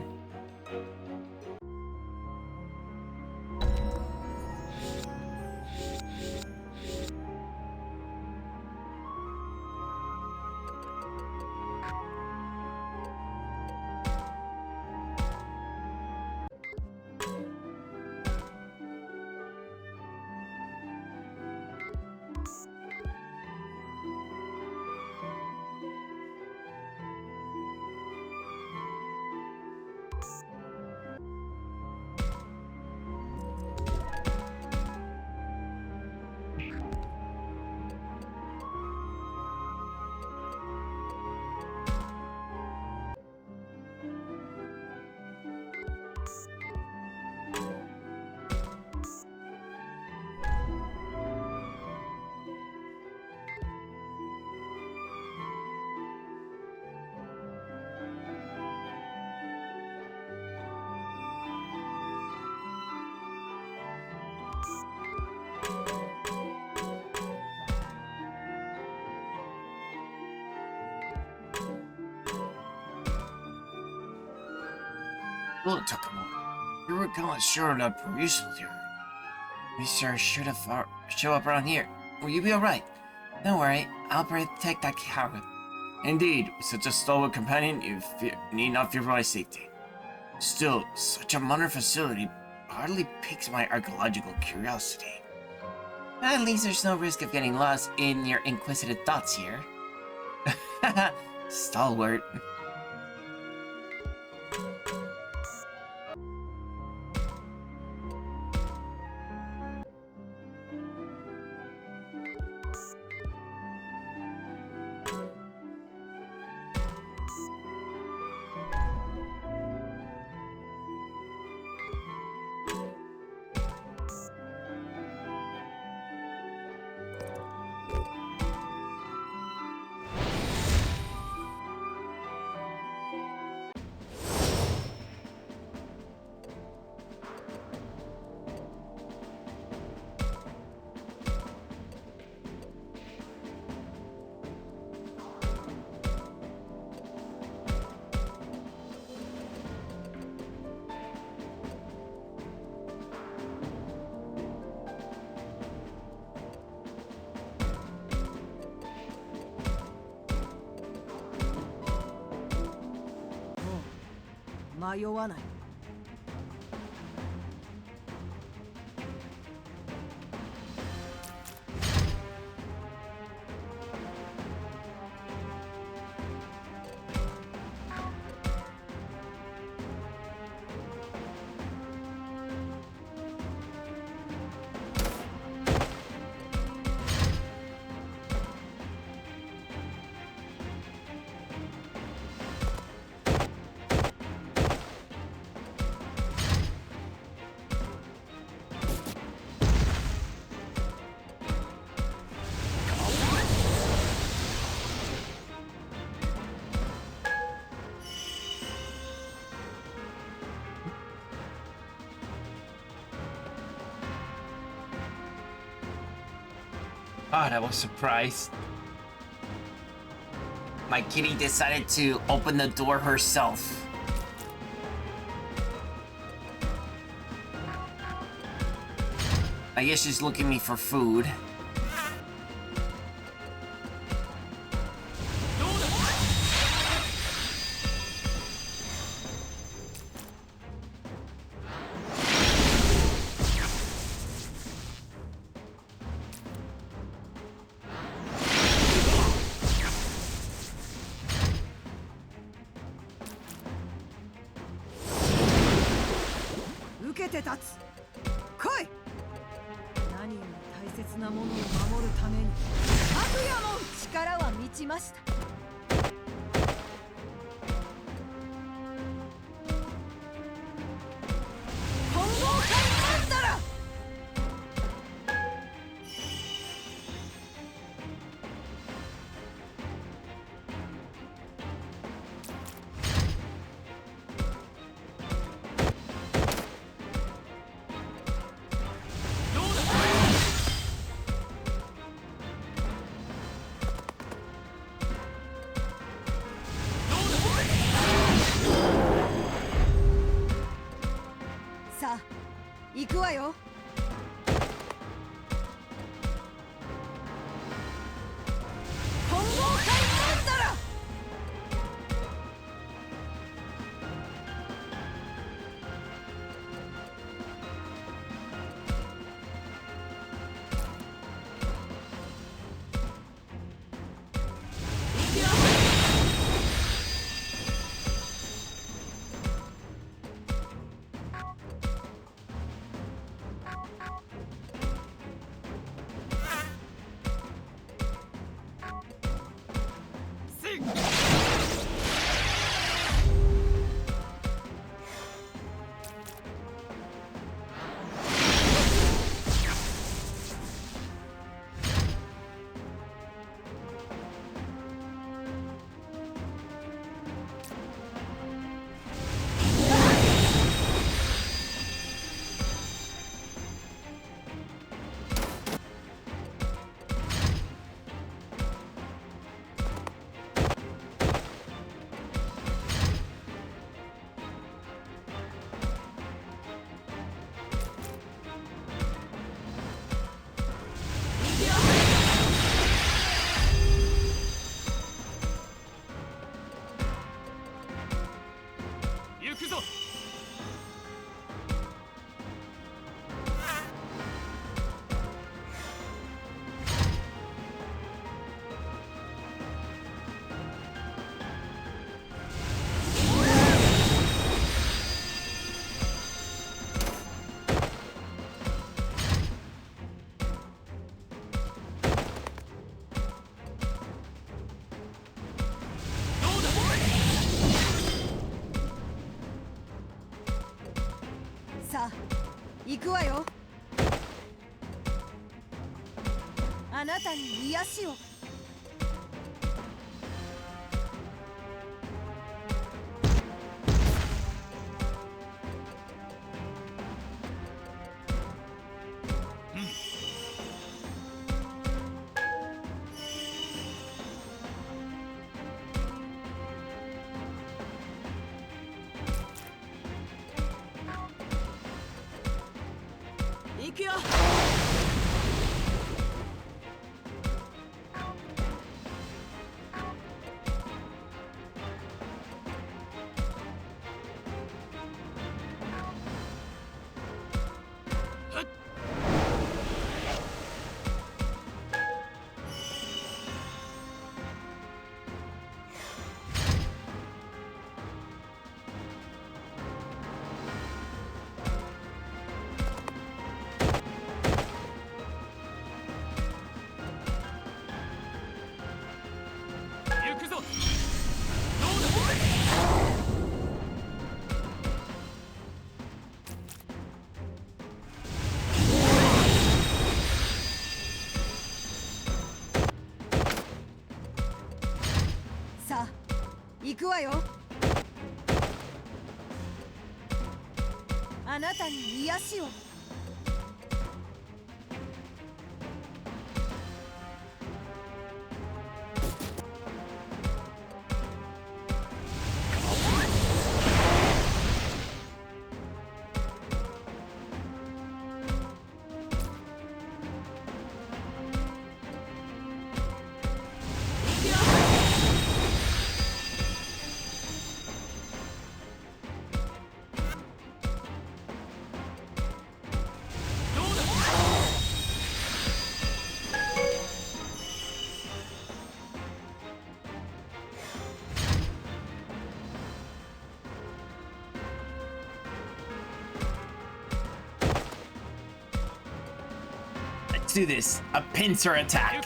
Look, Takamo, you were kind of short up recently. Mr. should have show up around here. Will you be alright? Don't worry, I'll protect that coward. Indeed, with such a stalwart companion, you need not fear for my safety. Still, such a modern facility hardly piques my archaeological curiosity. At least there's no risk of getting lost in your inquisitive thoughts here. Stalwart. Oh, 迷わない。God, I was surprised. My kitty decided to open the door herself. I guess she's looking me for food.行くわよ。混合体なんだら。さあ行くわよ。あなたに癒しを。行くよ。さあ行くわよ。あなたに癒しを。Let's do this. A pincer attack.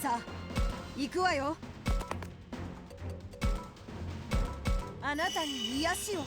Sa, 行くわよ。あなたに癒しを。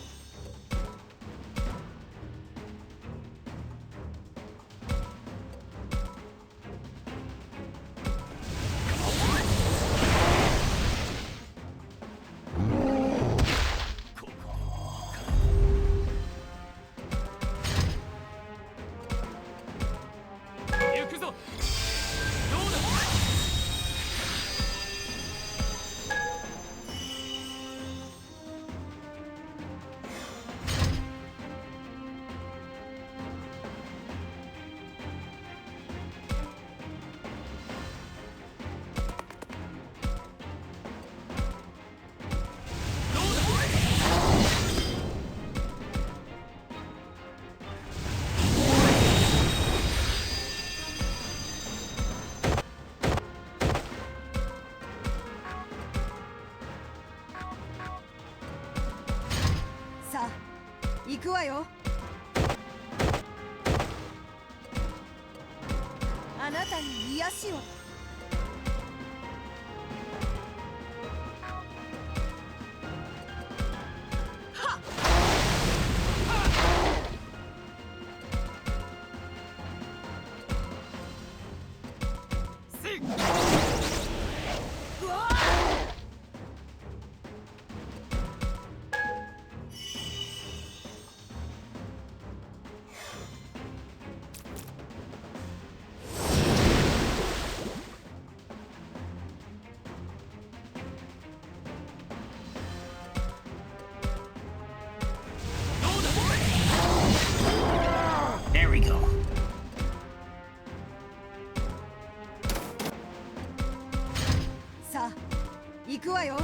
さあ、行くわよ。あなたに癒しを。There we go. さあ、行くわよ。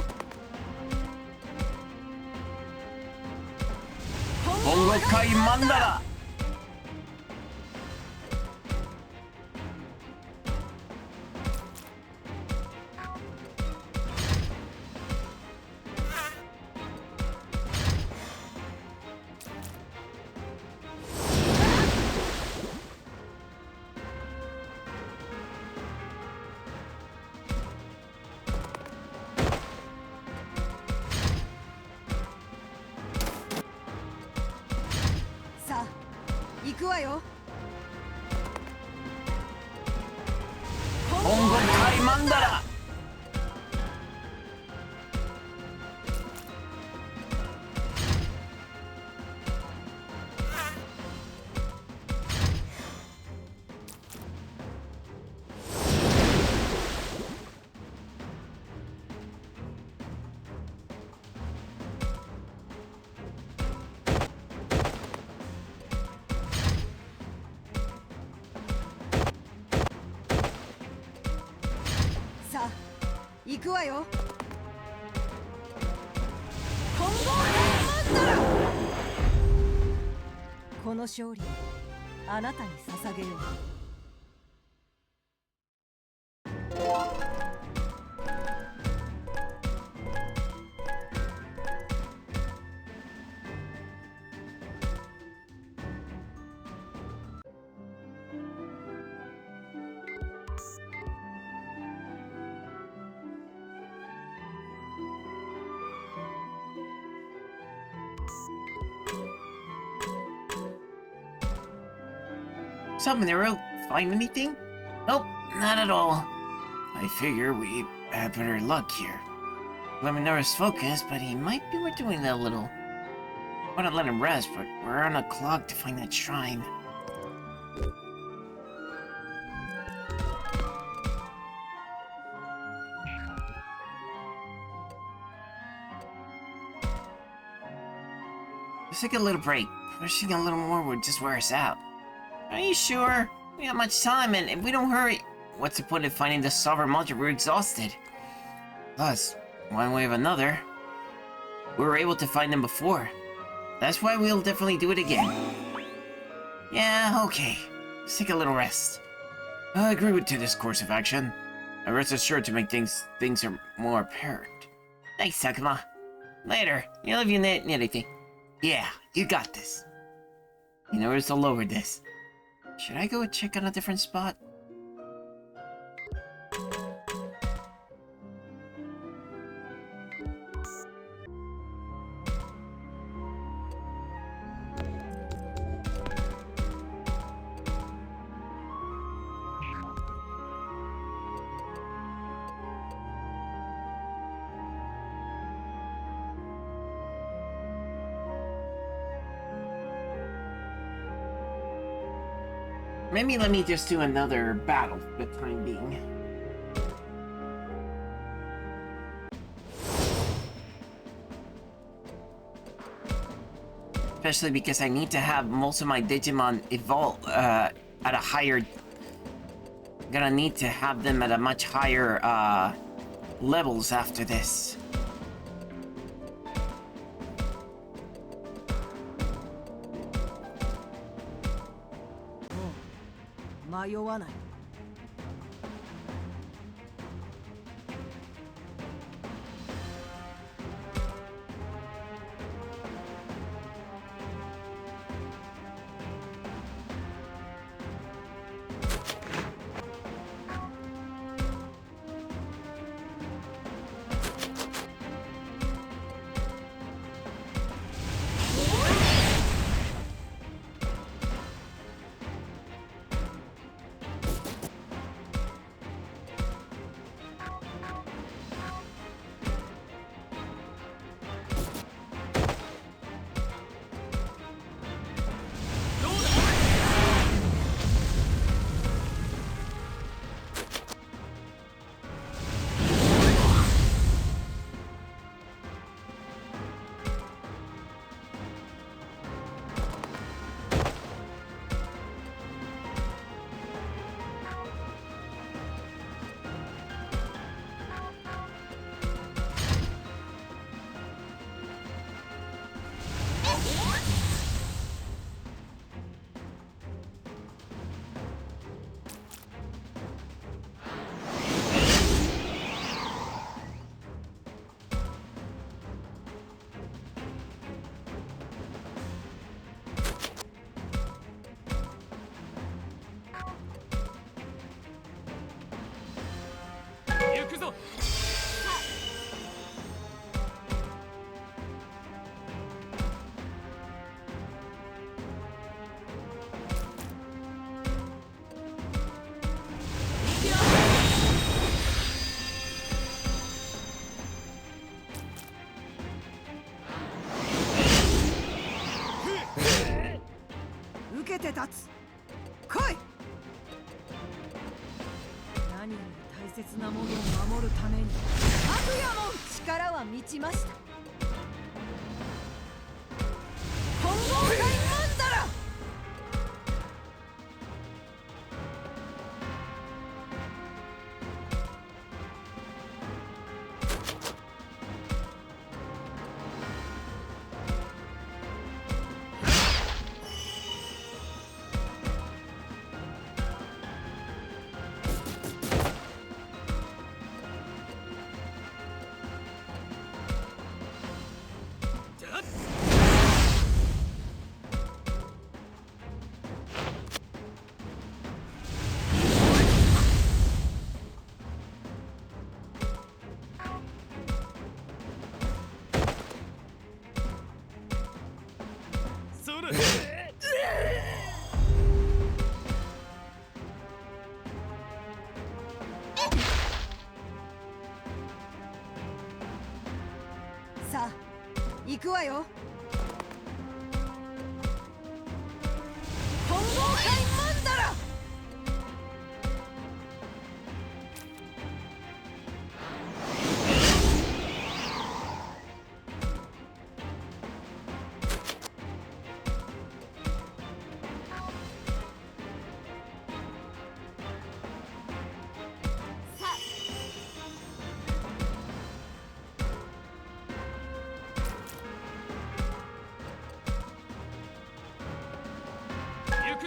本国会マンダラ。さあ、行くわよ。本国会マンダラ。さあ、行くわよ。この勝利をあなたに捧げよう。Sub-Nero, find anything? Nope, not at all. I figure we have better luck here. Sub-Nero's focused, but he might be overdoing that a little. I want to let him rest, but we're on a clock to find that shrine. Let's take a little break. Pushing a little more would just wear us out. Are you sure? We got much time, and if we don't hurry, what's the point of finding the sovereign module? We're exhausted. Plus, one way or another, we were able to find them before. That's why we'll definitely do it again. Yeah, okay. Let's take a little rest. I agree to this course of action. A rest is sure to make things are more apparent. Thanks, Takuma. Later. You'll if you need anything. Yeah, you got this. You know where to lower this. Should I go check on a different spot? Maybe let me just do another battle for the time being. Especially because I need to have most of my Digimon evolve at a higher... Gonna need to have them at a much higher levels after this. Oh, 迷わない。受けて立つ。来い。何より大切なものを守るために悪夜も力は満ちました。混合界マンダラ。さあ、行くわよ。混合界マンダラ。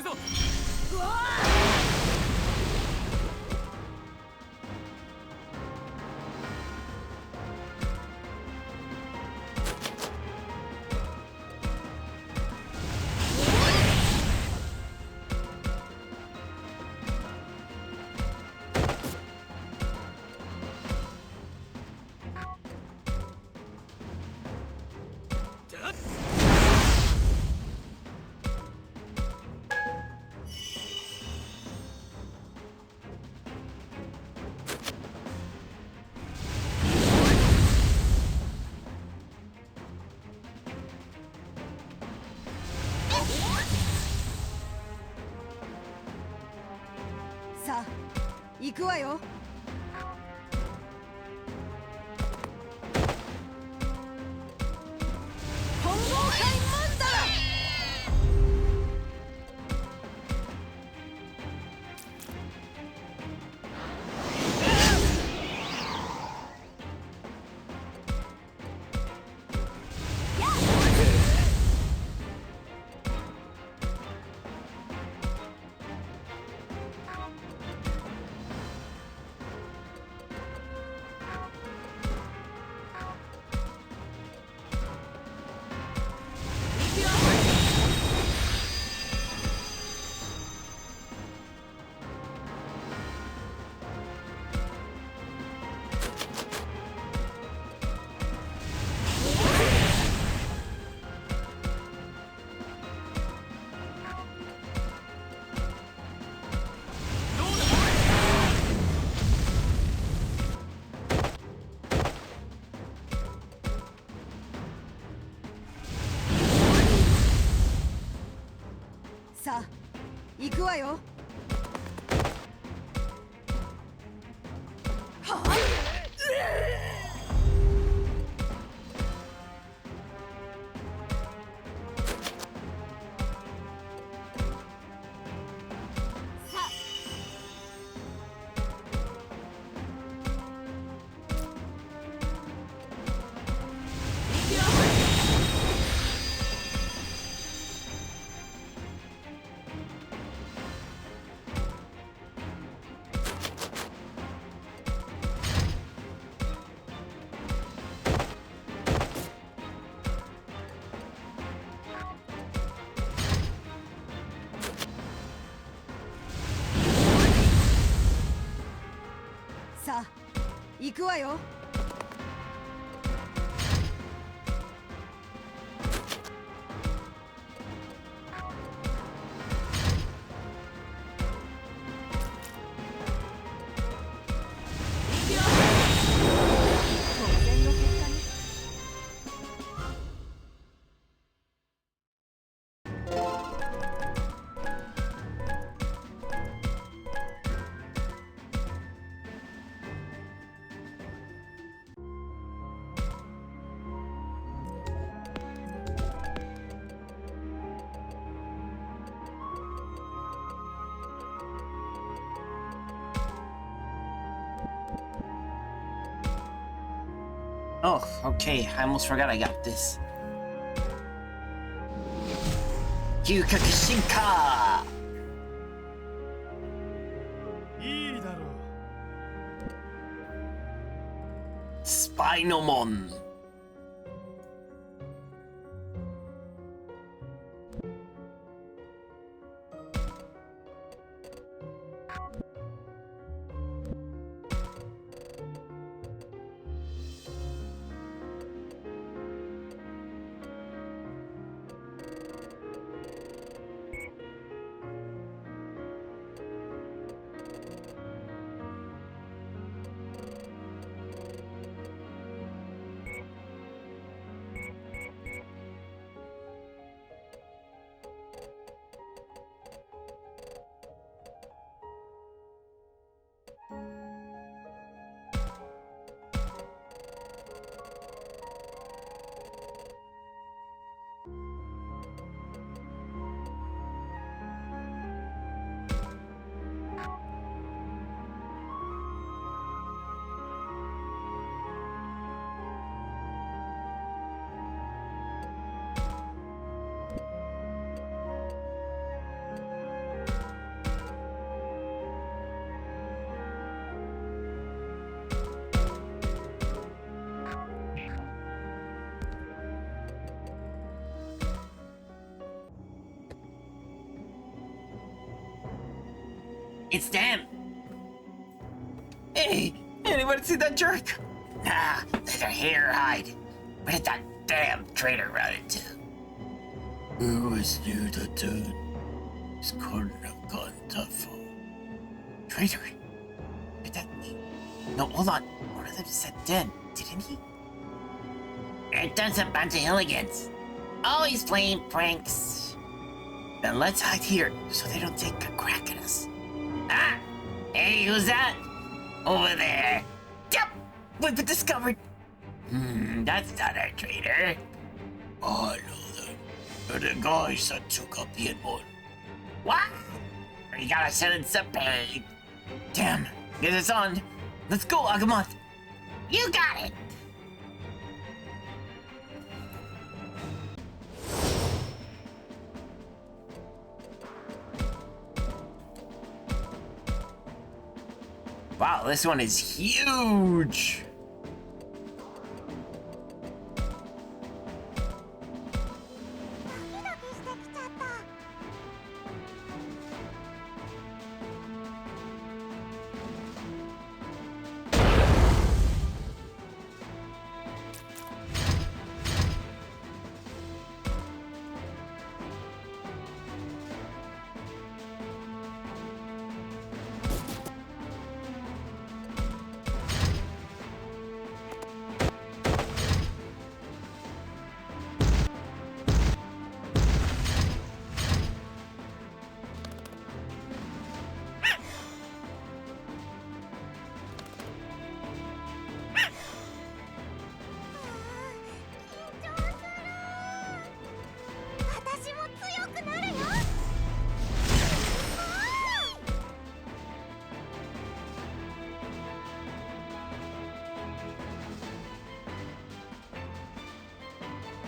るぞ。さあ行くわよ。混合界マンダラ。さあ行くわよ。はあ、さあ行くわよ。当然の結果ね。Oh, okay. I almost forgot I got this. 嗅覚進化。いいだろう。スパイの門。It's them. Hey, anybody see that jerk? Nah, either hair or hide. Where did that damn traitor run into? Who is near the town? Is couldn't have gone that far. Traitor? Did that... No, hold on. One of them said dead, didn't he? It does a bunch of hooligans. Always playing pranks. Then let's hide here so they don't take a crack at us. Ah! Hey, who's that? Over there. Yep! We've been discovered. That's not our traitor. I know them. They're the guys that took up the one. What? We gotta send in some paid. Damn, get us on. Let's go, Agamoth. You got it. Wow, this one is huge.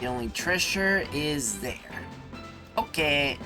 The only treasure is there. Okay.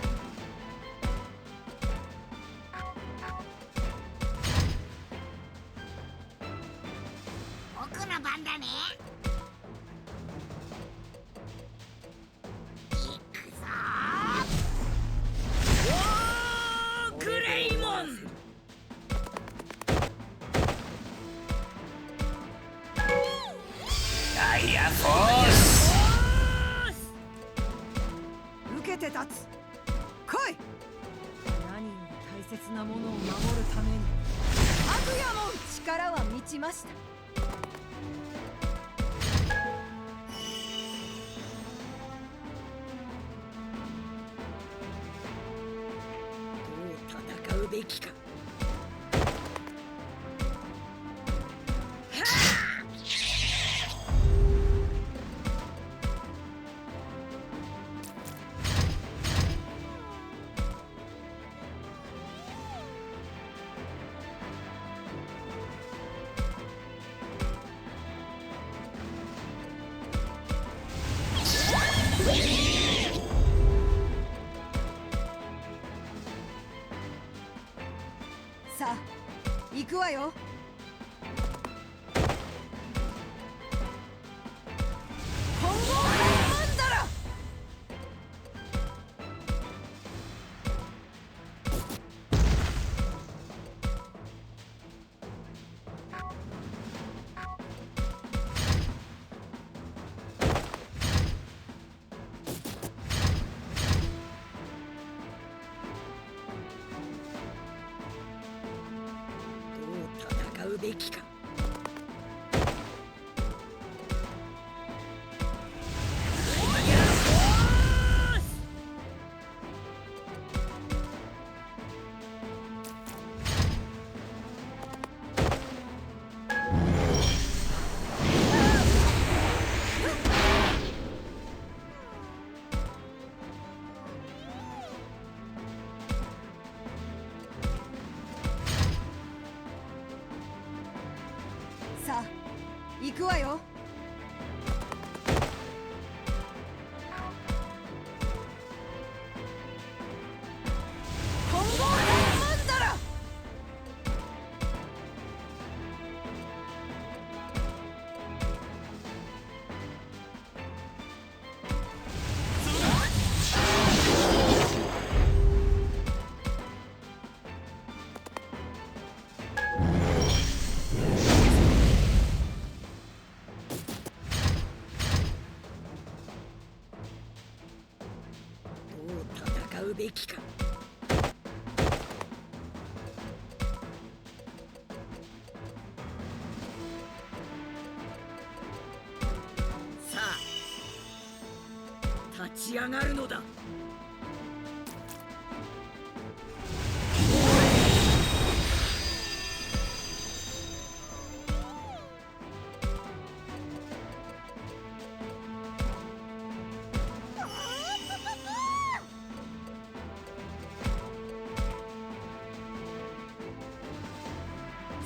さあ、行くわよ。混合マンダラ。戦うべきか。うべきか。さあ立ち上がるのだ。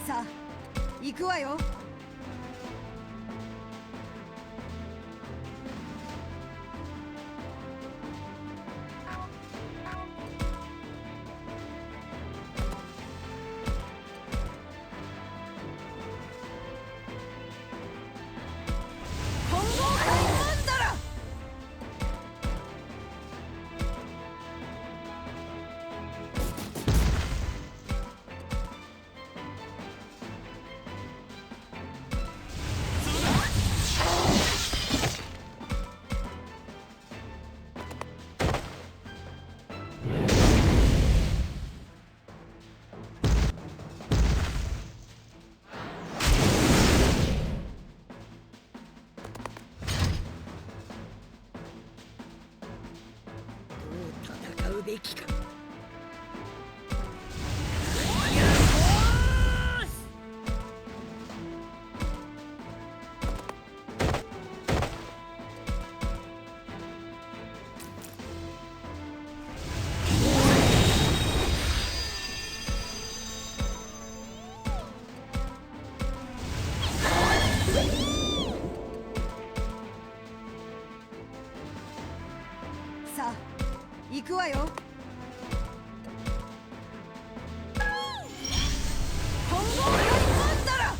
さあ行くわよ。混合体なんだら。戦うべきか。さあ行くわよ。混合体なんだら。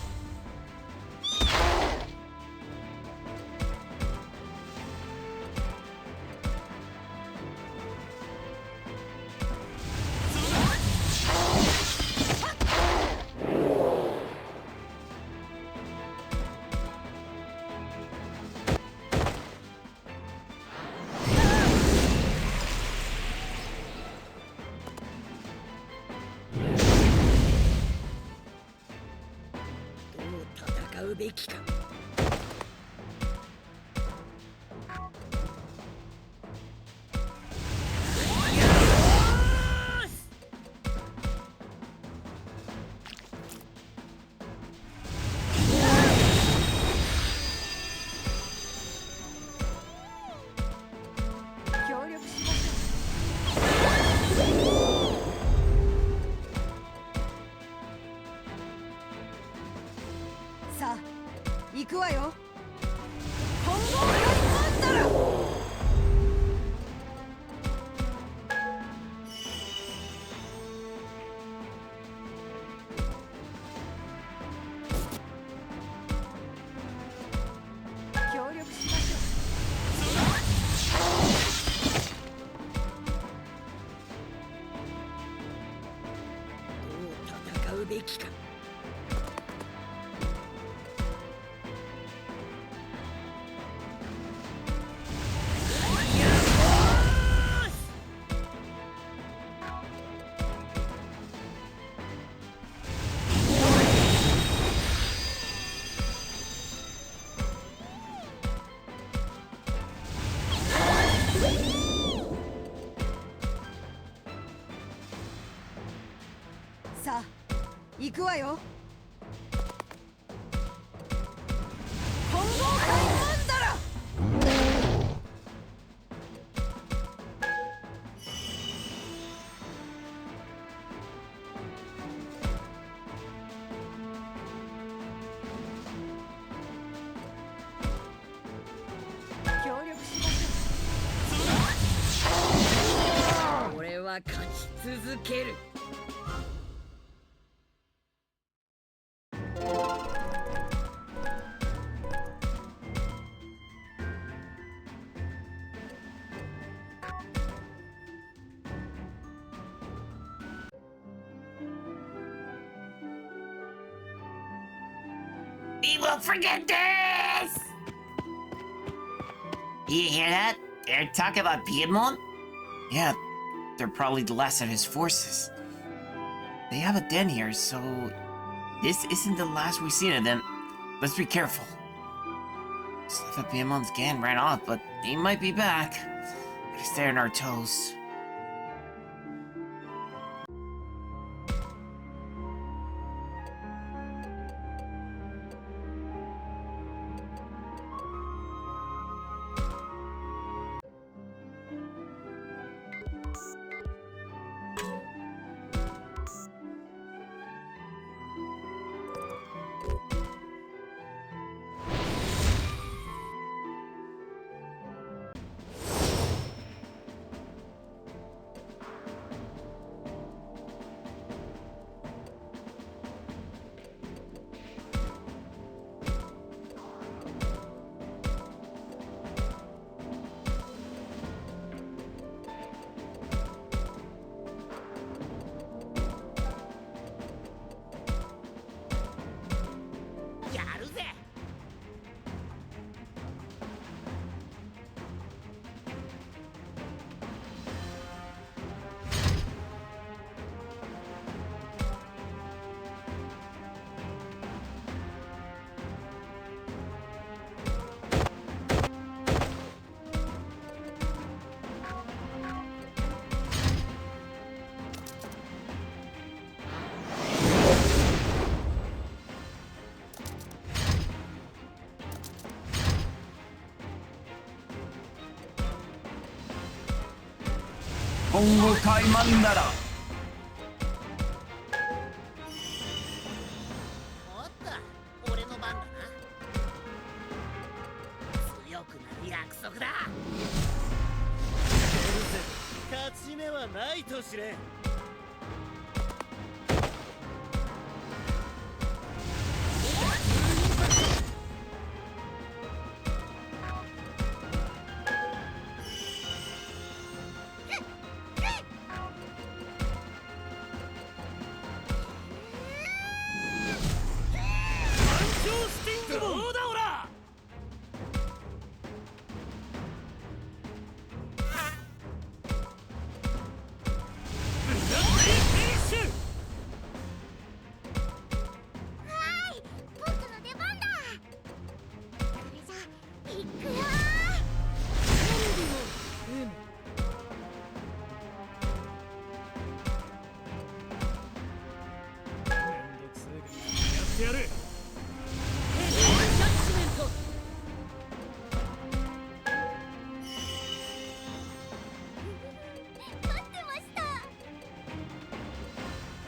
戦うべきか。協力しましょう。さあ行くわよ。混合体なんだら。協力しましょどう戦うべきか。さあ行くわよ。混合体なんだら。協力しましょう。俺は勝ち続ける。We will forget this! You hear that? They're talking about Piedmont? Yeah, they're probably the last of his forces. They have a den here, so this isn't the last we've seen of them. Let's be careful. Slava Piemont's gang ran off, but he might be back. Gotta stay on our toes.今後怠慢ならおっと、俺の番だな。強くなる約束だ。勝ち目はないと知れ。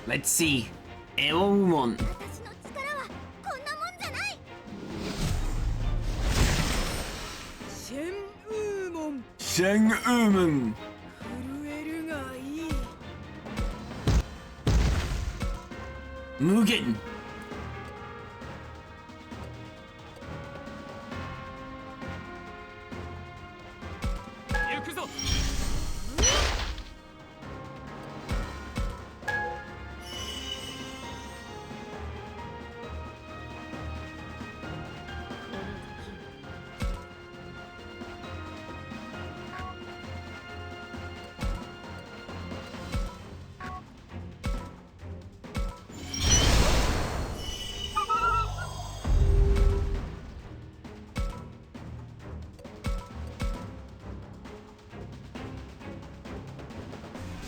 Let's see. Eomon. 私の力はこんなもんじゃない。シェンウーモン。シェンウーモン。震えるがいい。無限。行くぞ。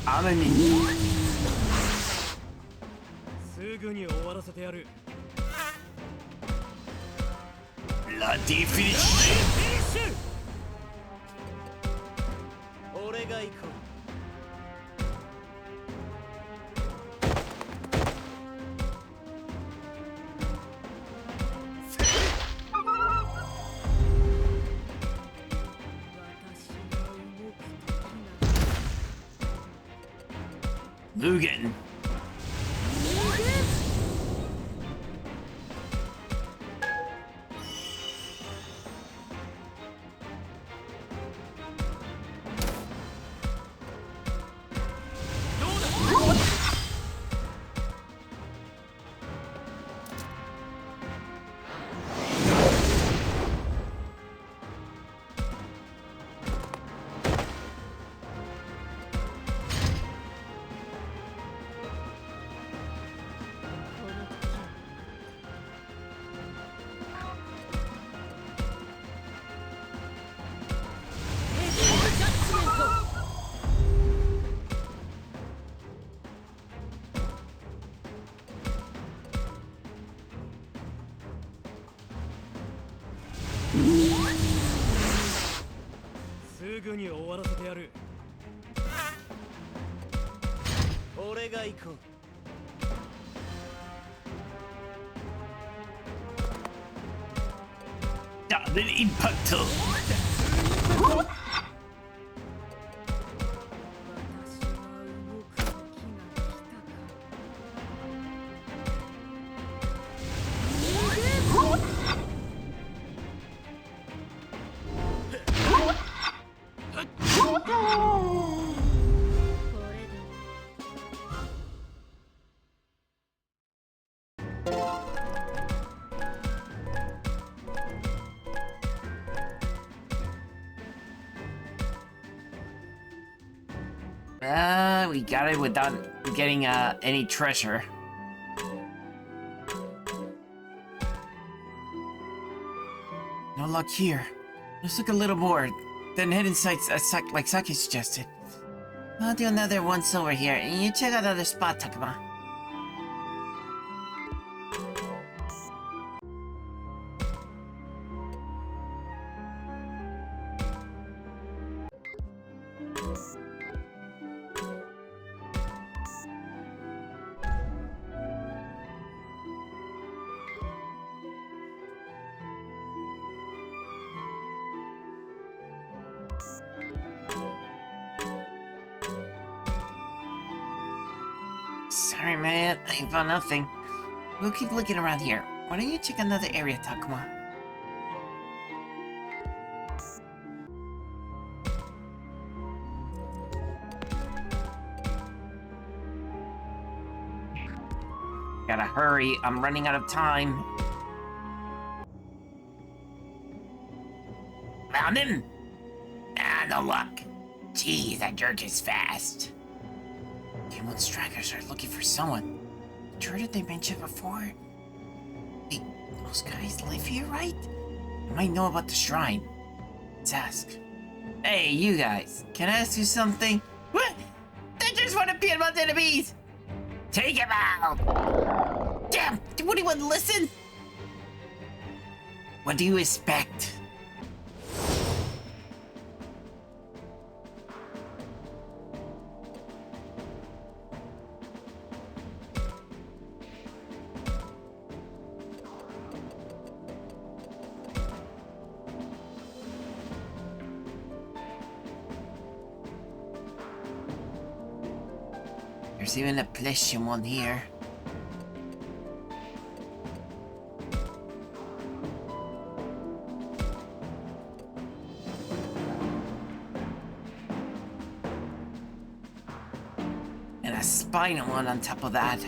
雨にすぐに終わらせてやる。ラティフィニッシュ。俺が行こう。無限。ぐに終わらせてやる。俺が行こう。Double impact. We got it without getting any treasure. No luck here. Let's look a little more, then head inside like Saki suggested. I'll do another once over here, and you check out the other spot, Takuma. Sorry, man. I found nothing. We'll keep looking around here. Why don't you check another area, Takuma? Gotta hurry. I'm running out of time. Found him! Ah, no luck. Geez, that jerk is fast. Kimon strikers are looking for someone. Sure did they mention before? Wait, those guys live here, right? They might know about the shrine. Let's ask. Hey, you guys, can I ask you something? What? They just want to beat about enemies! Take him out! Damn, did anyone listen? What do you expect? There's even a Plesium one here. And a spinal one on top of that.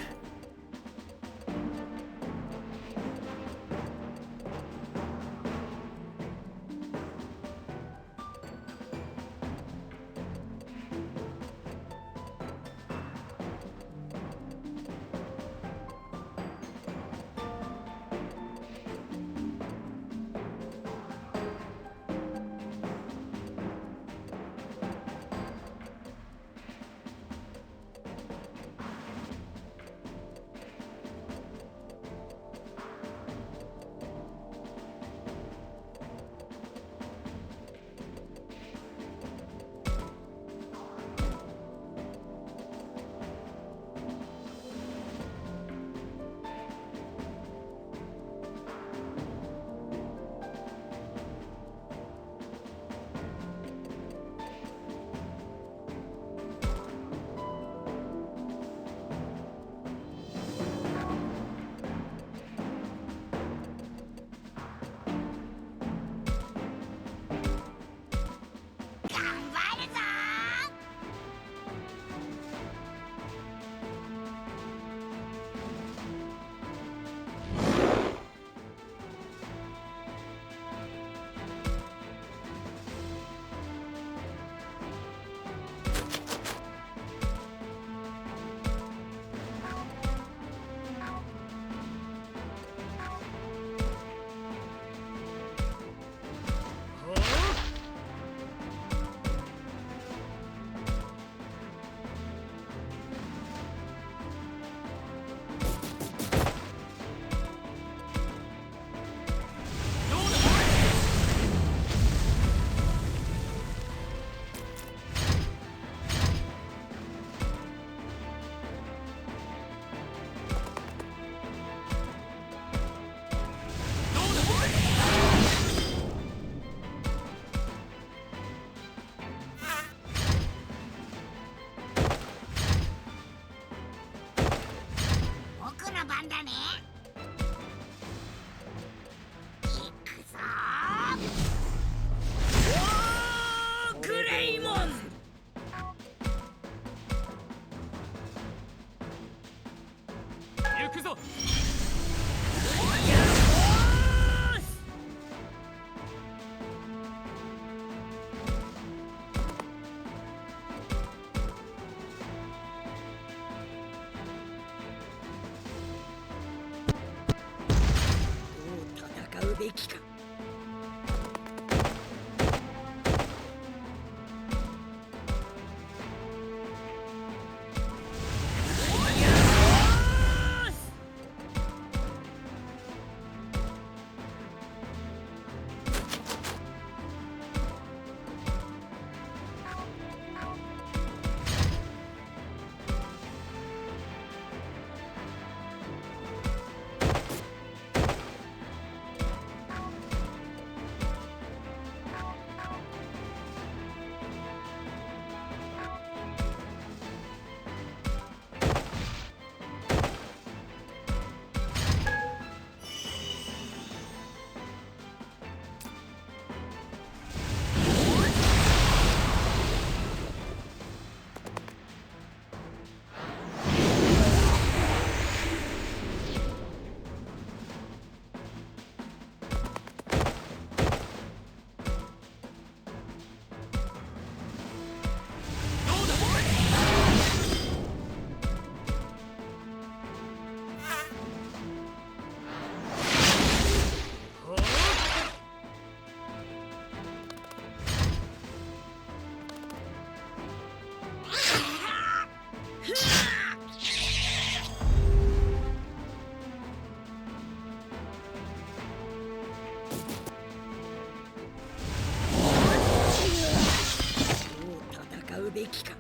きか。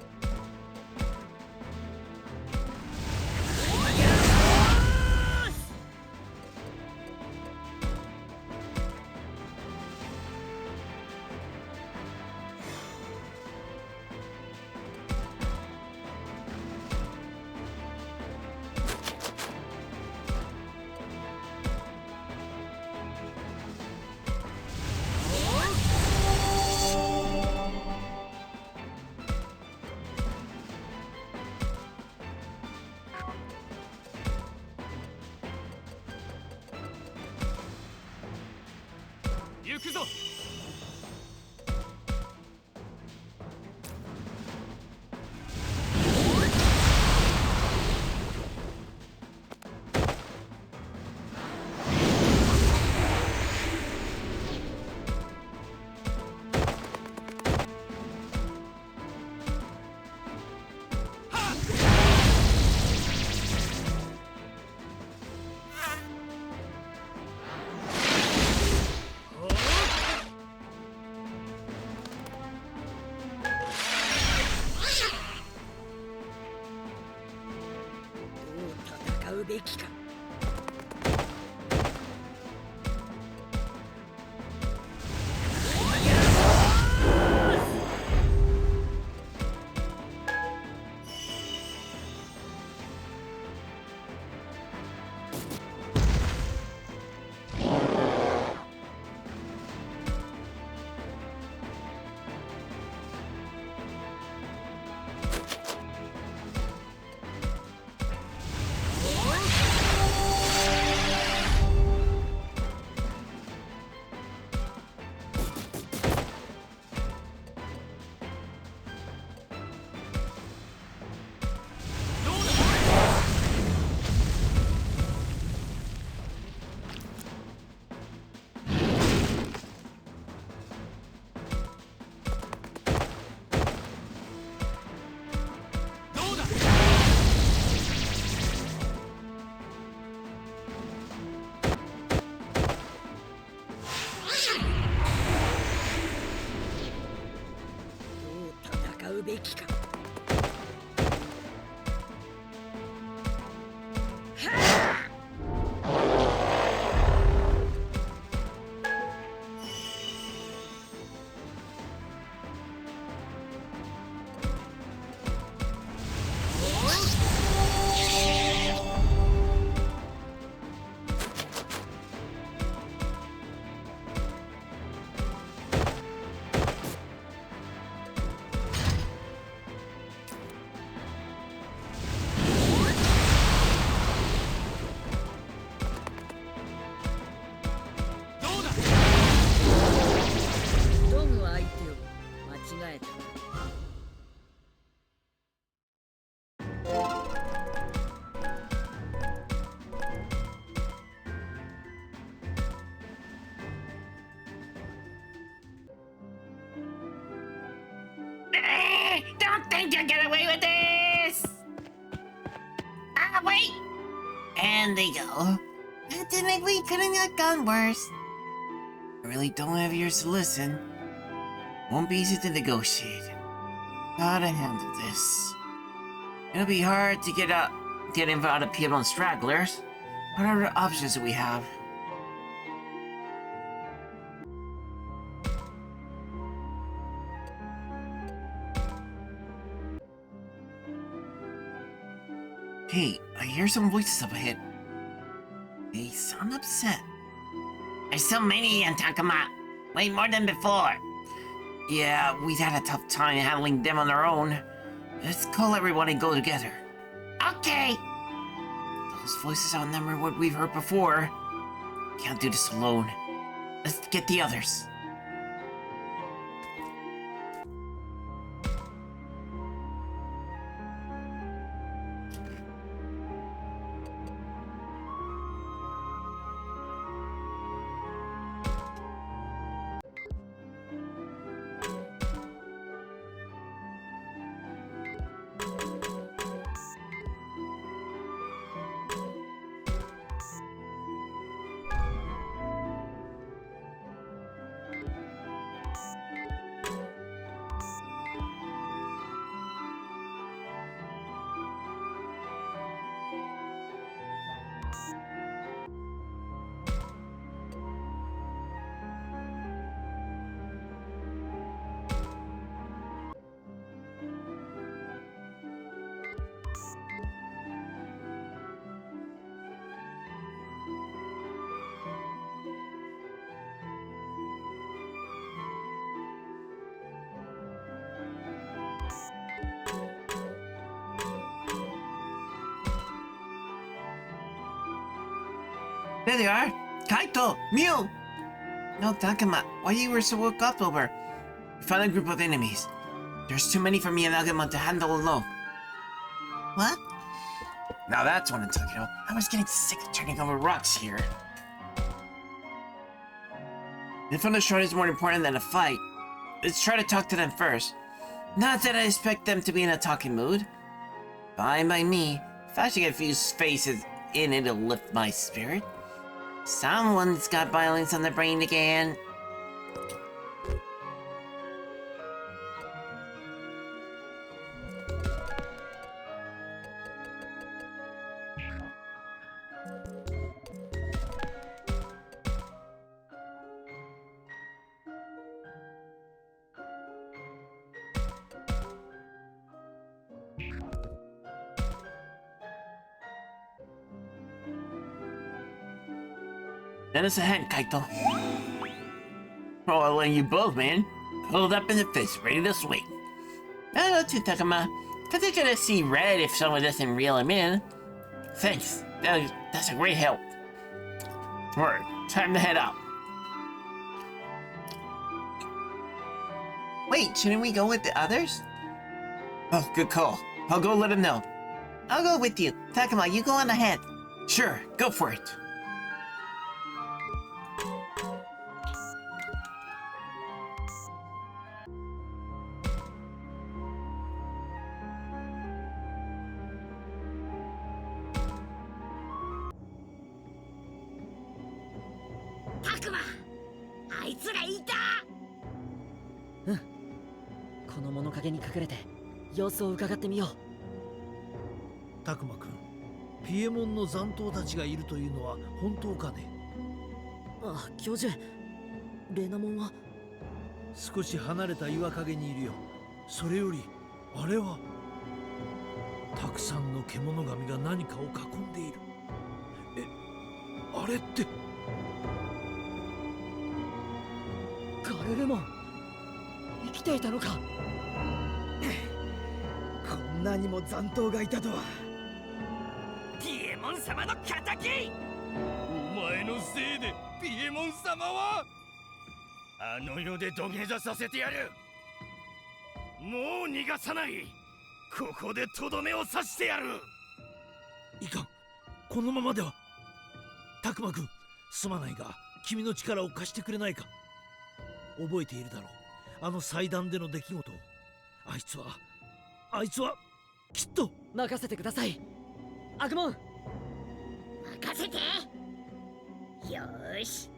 行くぞ。戦うべきか。戦うべきか。挑む相手を間違えたな。Don't think you'll get away with this! Ah, wait! And they go. Technically, couldn't have gone worse. I really don't have ears to listen. Won't be easy to negotiate. How to handle this. It'll be hard to get him out of people and stragglers. What are the options that we have? Hey, I hear some voices up ahead. They sound upset. There's so many in Takama. Way more than before. Yeah, we've had a tough time handling them on our own. Let's call everyone and go together. Okay. Those voices outnumber what we've heard before. Can't do this alone. Let's get the others. There they are! Kaito! Mew! No, Takuma, why you were so worked up over? We found a group of enemies. There's too many for me and Agumon to handle alone. What? Now that's what I'm talking about. I was getting sick of turning over rocks here. If the short is more important than a fight, let's try to talk to them first. Not that I expect them to be in a talking mood. Fine by me. If I should get a few faces in, it'll lift my spirit. Someone's got violence on their brain again. Lend us a hand, Kaito. Oh, I'll lend you both, man. Hold up in the fist, ready to swing. Hello, Takuma. I think I'd see red if someone doesn't reel him in. Thanks. That's a great help. Alright, time to head out. Wait, shouldn't we go with the others? Oh, good call. I'll go let him know. I'll go with you. Takuma, you go on ahead. Sure, go for it.様子を伺ってみよう。たくまくん、ピエモンの残党たちがいるというのは本当かね？あ、教授、レナモンは少し離れた岩陰にいるよ。それよりあれはたくさんの獣神が何かを囲んでいる。あれってガルルモン、生きていたのか。こんなにも残党がいたとは。ピエモン様の仇！お前のせいでピエモン様はあの世で土下座させてやる。もう逃がさない。ここでとどめを刺してやる。いかん、このままでは。たくまくん、すまないが君の力を貸してくれないか。覚えているだろう、あの祭壇での出来事を。あいつはきっと。任せてください、アグモン。任せて。よーし、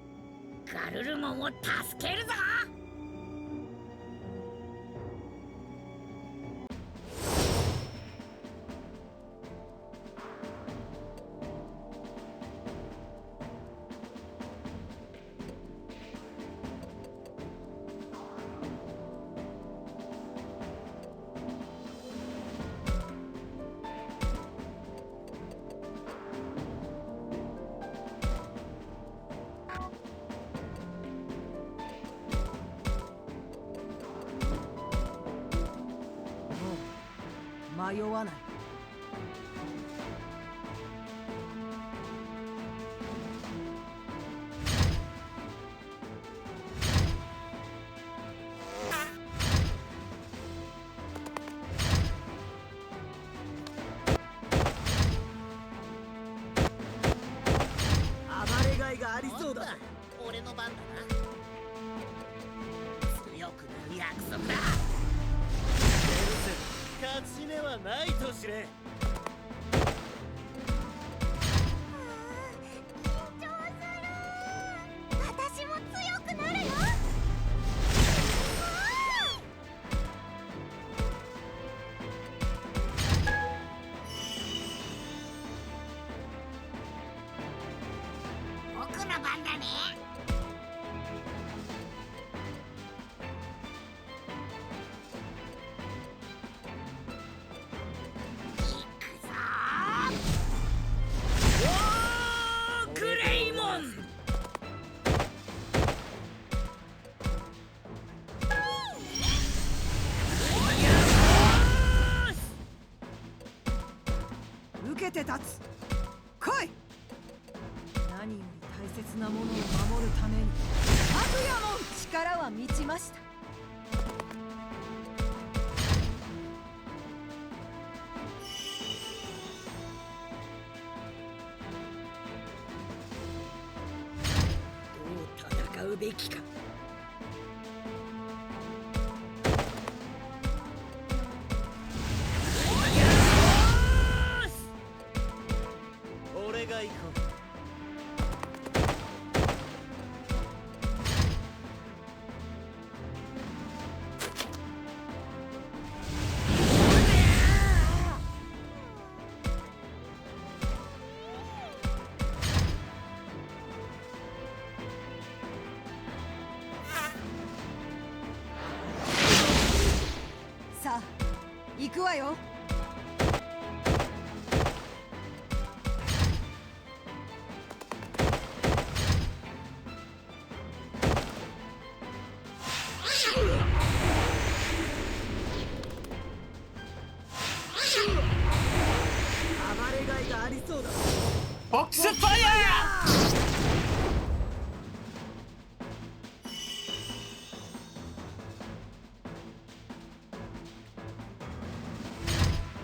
ガルルモンを助けるぞ。迷わない。暴れがいがありそうだ。俺の番だな。強くなる約束だ。勝ち目はないと知れ。緊張する。私も強くなるよ。僕の番だね。受けて立つ。来い。何よりなものを守るために悪夜の力は満ちました。どう戦うべきか。俺が行こう。さあ行くわよ。暴れがいがありそうだ。ボックスファイヤ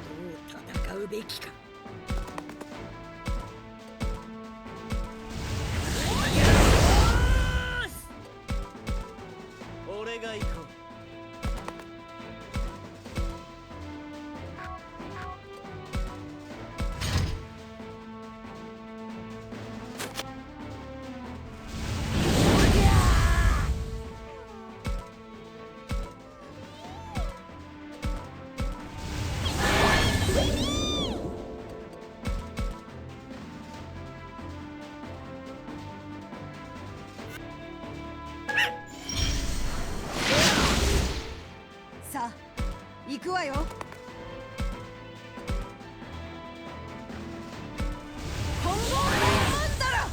どう戦うべきか。俺が行こう。さあ行くわよ。混合マンダラ。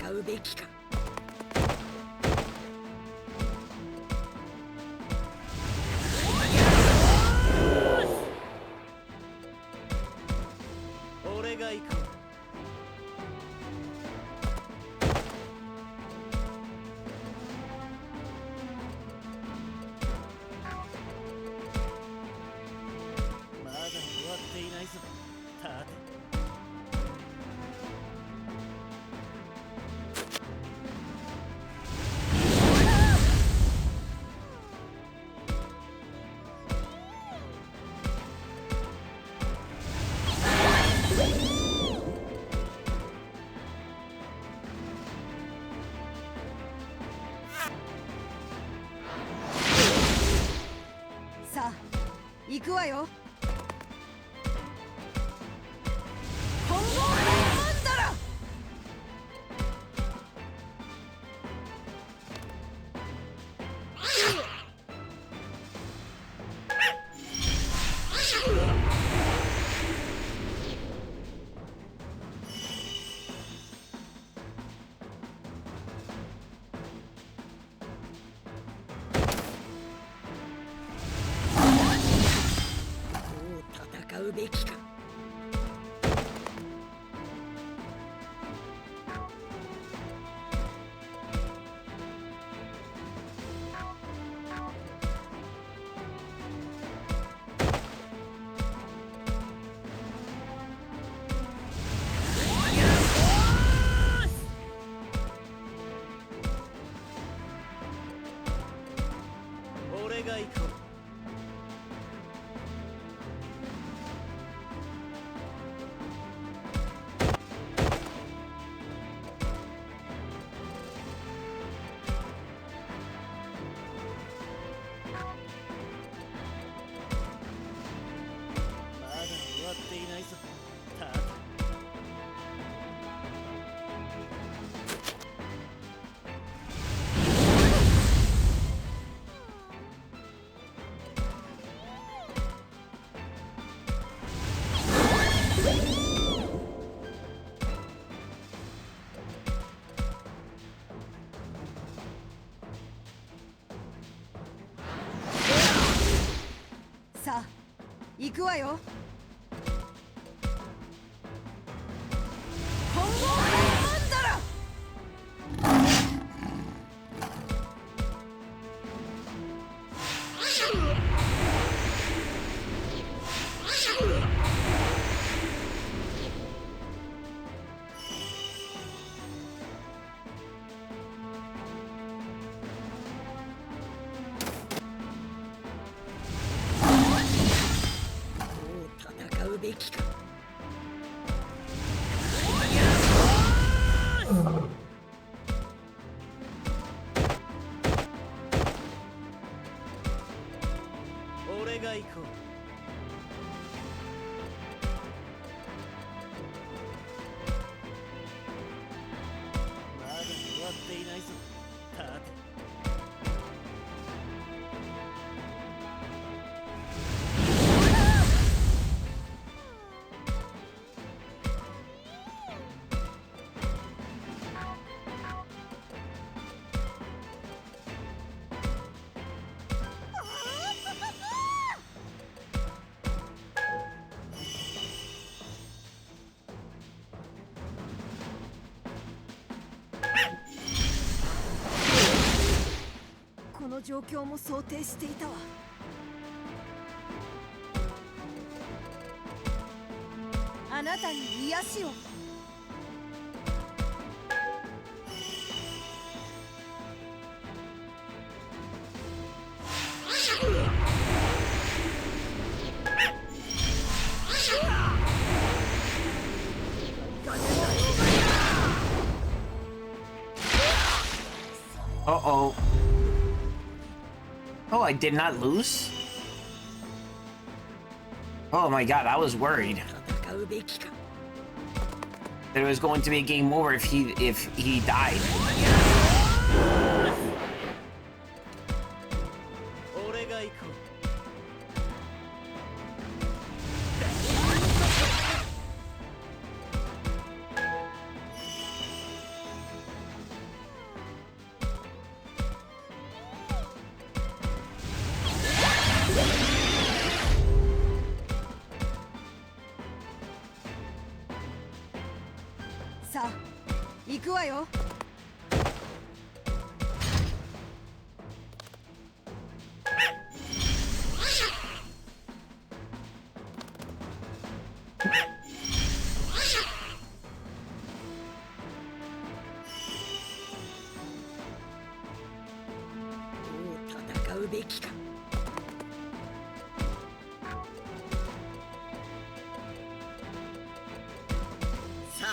戦うべきか。俺が行こう。まだ終わっていないぞ、タテ。さあ行くわよ。混合マンダラ。戦うべきか。俺が行こう。まだ終わっていないぞ、タテ。くわよ。コンボマンダラ。戦うべきか。俺が行こう。まだ終わっていないぞ。立て。この状況も想定していたわ。あなたに癒しを。Uh-oh. Oh, I did not lose? Oh my god, I was worried that it was going to be a game over if he died.さあ、行くわよ。戦うべきか。さあ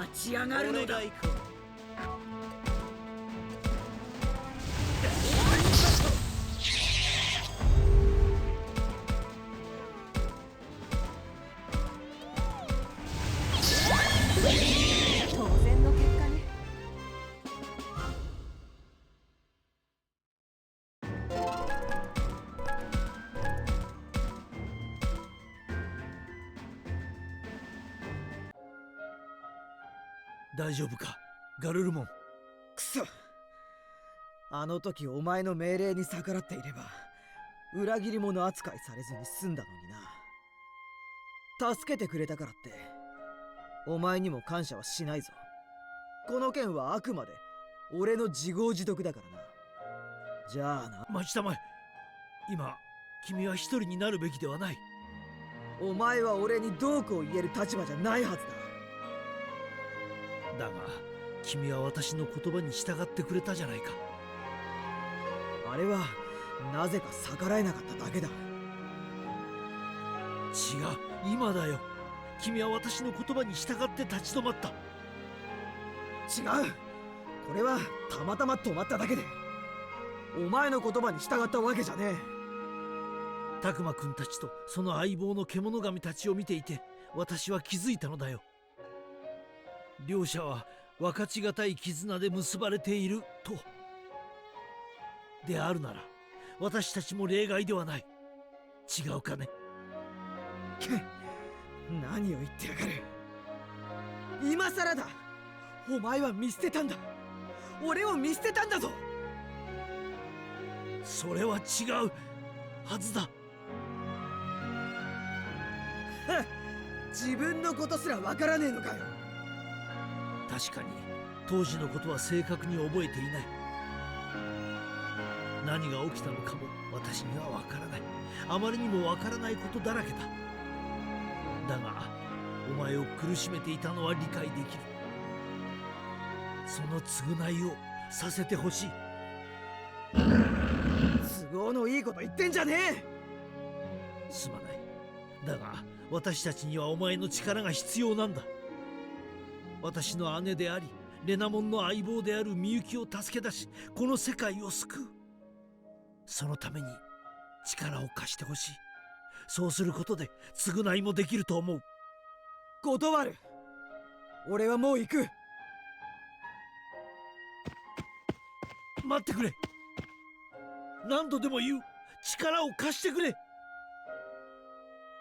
立ち上がるのだ。当然の結果ね。大丈夫かガルルモン。くそ、あの時お前の命令に逆らっていれば裏切り者扱いされずに済んだのにな。助けてくれたからってお前にも感謝はしないぞ。この件はあくまで俺の自業自得だからな。じゃあな。待ちたまえ。今君は一人になるべきではない。お前は俺にどうこう言える立場じゃないはずだ。だが君は私の言葉に従ってくれたじゃないか。あれはなぜか逆らえなかっただけだ。違う、今だよ。君は私の言葉に従って立ち止まった。違う、これはたまたま止まっただけでお前の言葉に従ったわけじゃねえ。たくまくんたちとその相棒の獣神たちを見ていて私は気づいたのだよ。両者は分かちがたい絆で結ばれていると。であるなら私たちも例外ではない。違うかね。何を言ってやがる。今さらだ。お前は見捨てたんだ。俺を見捨てたんだぞ。それは違うはずだ。自分のことすらわからねえのかよ。確かに当時のことは正確に覚えていない。何が起きたのかも私にはわからない。あまりにもわからないことだらけだ。だがお前を苦しめていたのは理解できる。その償いをさせてほしい。都合のいいこと言ってんじゃねえ。すまない。だが私たちにはお前の力が必要なんだ。私の姉でありレナモンの相棒であるみゆきを助け出し、この世界を救う。そのために力を貸してほしい。そうすることで償いもできると思う。断る。俺はもう行く。待ってくれ。何度でも言う。力を貸してくれ。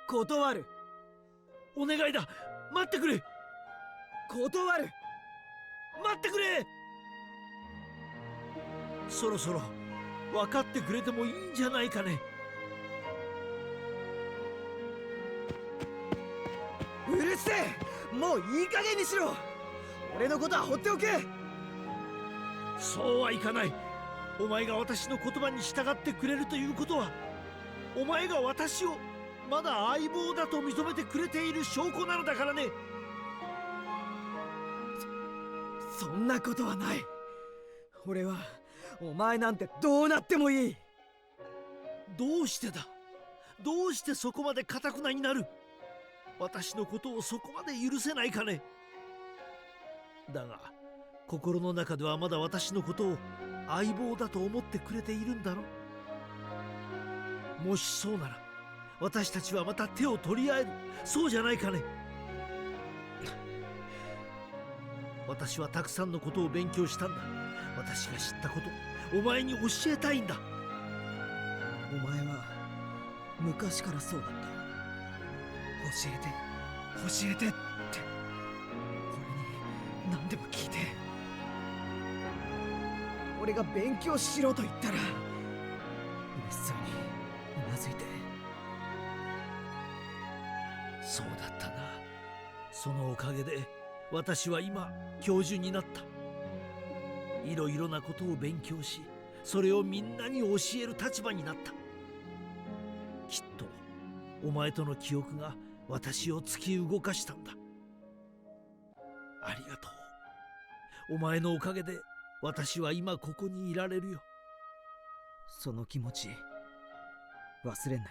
断る。お願いだ。待ってくれ。断る。待ってくれ。そろそろ分かってくれてもいいんじゃないかね。うるせえ。もういい加減にしろ。俺のことは放っておけ。そうはいかない。お前が私の言葉に従ってくれるということは、お前が私をまだ相棒だと認めてくれている証拠なのだからね。そんなことはない。俺はお前なんてどうなってもいい。どうしてだ。どうしてそこまで堅くなになる。私のことをそこまで許せないかね。だが心の中ではまだ私のことを相棒だと思ってくれているんだろう。もしそうなら私たちはまた手を取り合える。そうじゃないかね。私はたくさんのことを勉強したんだ。私が知ったことお前に教えたいんだ。お前は昔からそうだった。教えて教えてって俺に何でも聞いて。俺が勉強しろと言ったら嬉しそうにうなずいて。そうだったな。そのおかげで私は今教授になった。いろいろなことを勉強し、それをみんなに教える立場になった。きっとお前との記憶が私を突き動かしたんだ。ありがとう。お前のおかげで私は今ここにいられるよ。その気持ち忘れんなよ。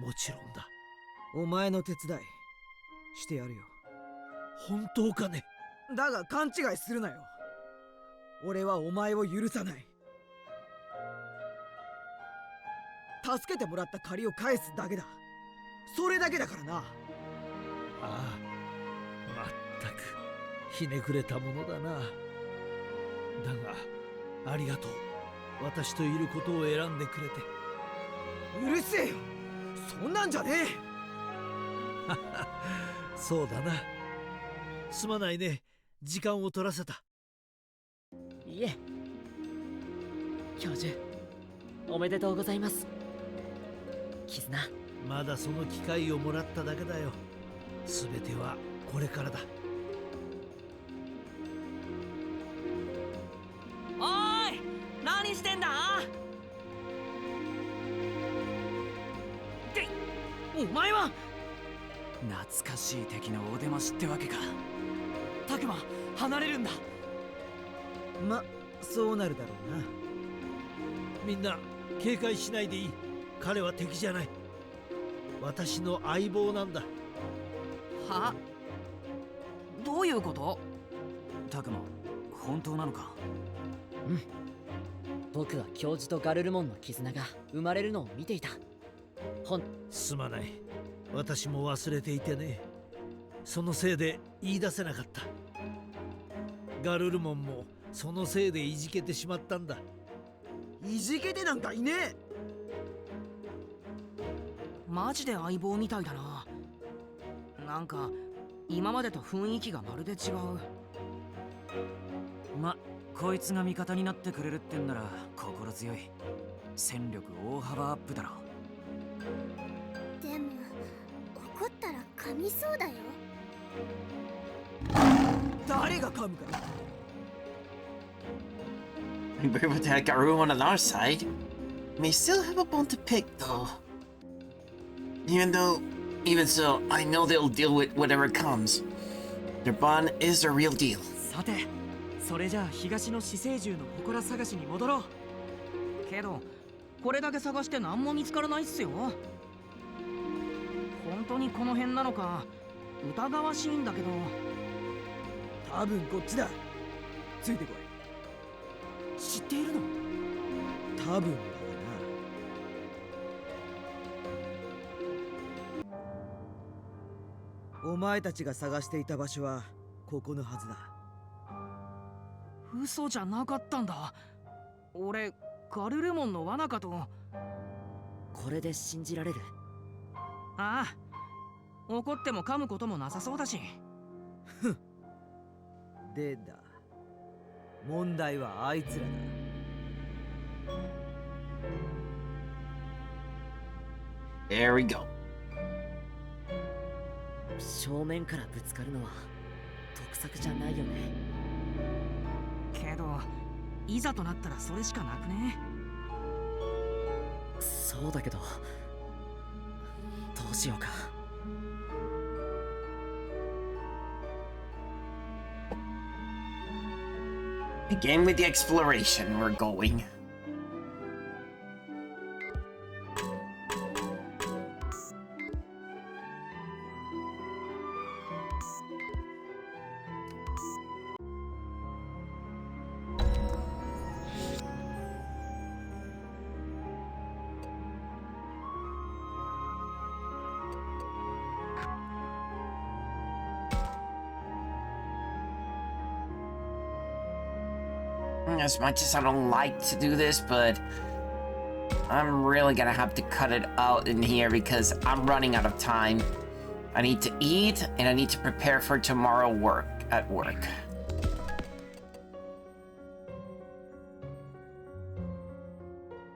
もちろんだ。お前の手伝いしてやるよ。本当かね。だが勘違いするなよ。俺はお前を許さない。助けてもらった借りを返すだけだ。それだけだからな。ああ、まったくひねくれたものだな。だがありがとう。私といることを選んでくれて。うるせえよ。そんなんじゃねえ。そうだな。すまないね。時間を取らせた。いえ、教授おめでとうございます。絆、まだその機会をもらっただけだよ。すべてはこれからだ。おーい、何してんだ。ってお前は。懐かしい敵のお出ましってわけか。タクマ、離れるんだ。ま、そうなるだろうな。みんな警戒しないでいい。彼は敵じゃない。私の相棒なんだ。は？どういうこと？タクマ、本当なのか？うん。僕は教授とガルルモンの絆が生まれるのを見ていた。すまない。私も忘れていてね。そのせいで言い出せなかった。ガルルモンもそのせいでいじけてしまったんだ。いじけてなんかいねえ。マジで相棒みたいだな。なんか今までと雰囲気がまるで違う。ま、こいつが味方になってくれるってんなら心強い。戦力大幅アップだろ。でも怒っみそうだよ。誰が噛むか。 We're able to have Garou on our side. May still have a bone to pick, though. Even so, I know they'll deal with whatever comes. Their bond is the real deal. さて、それじゃあ東の死生獣の祠探しに戻ろう。けどこれだけ探して何も見つからないっすよ。本当にこの辺なのか疑わしいんだけど。多分こっちだ。ついてこい。知っているの？多分だな。お前たちが探していた場所はここのはずだ。嘘じゃなかったんだ。俺ガルルモンの罠かと。これで信じられる？ああ、怒っても噛むこともなさそうだし。ふん。でだ、問題はあいつらだ。There we go. 正面からぶつかるのは得策じゃないよね。けどいざとなったらそれしかなくね。そうだけど、どうしようか。Again with the exploration, we're going. As much as I don't like to do this, but I'm really gonna have to cut it out in here because I'm running out of time. I need to eat and I need to prepare for tomorrow work.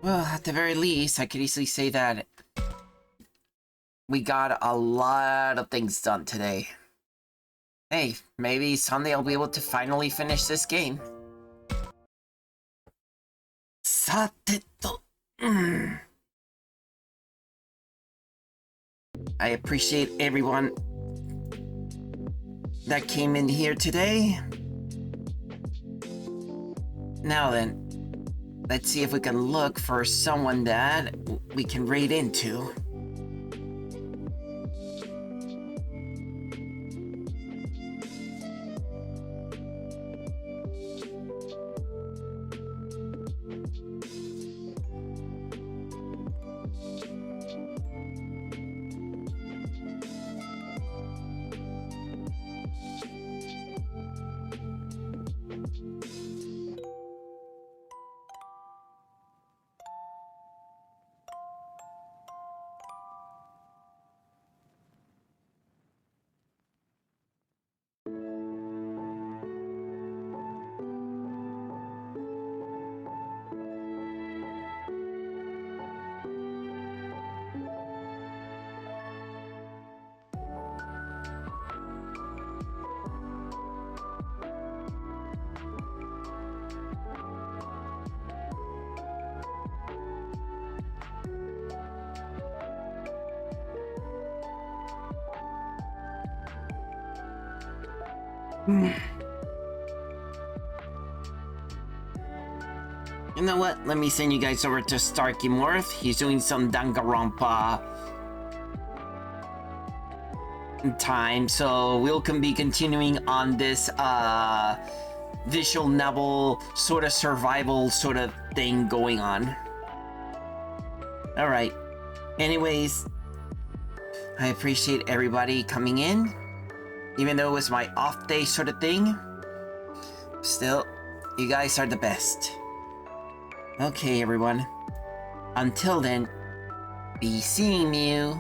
Well, at the very least, I could easily say that we got a lot of things done today. Hey, maybe someday I'll be able to finally finish this game. さてと、I appreciate everyone that came in here today. Now then, let's see if we can look for someone that we can raid into. You know what? Let me send you guys over to Starky Morph. He's doing some Danganronpa time, so we'll be continuing on this visual novel sort of survival sort of thing going on. Alright. Anyways, I appreciate everybody coming in. Even though it was my off day sort of thing. Still, you guys are the best. Okay, everyone. Until then, be seeing you.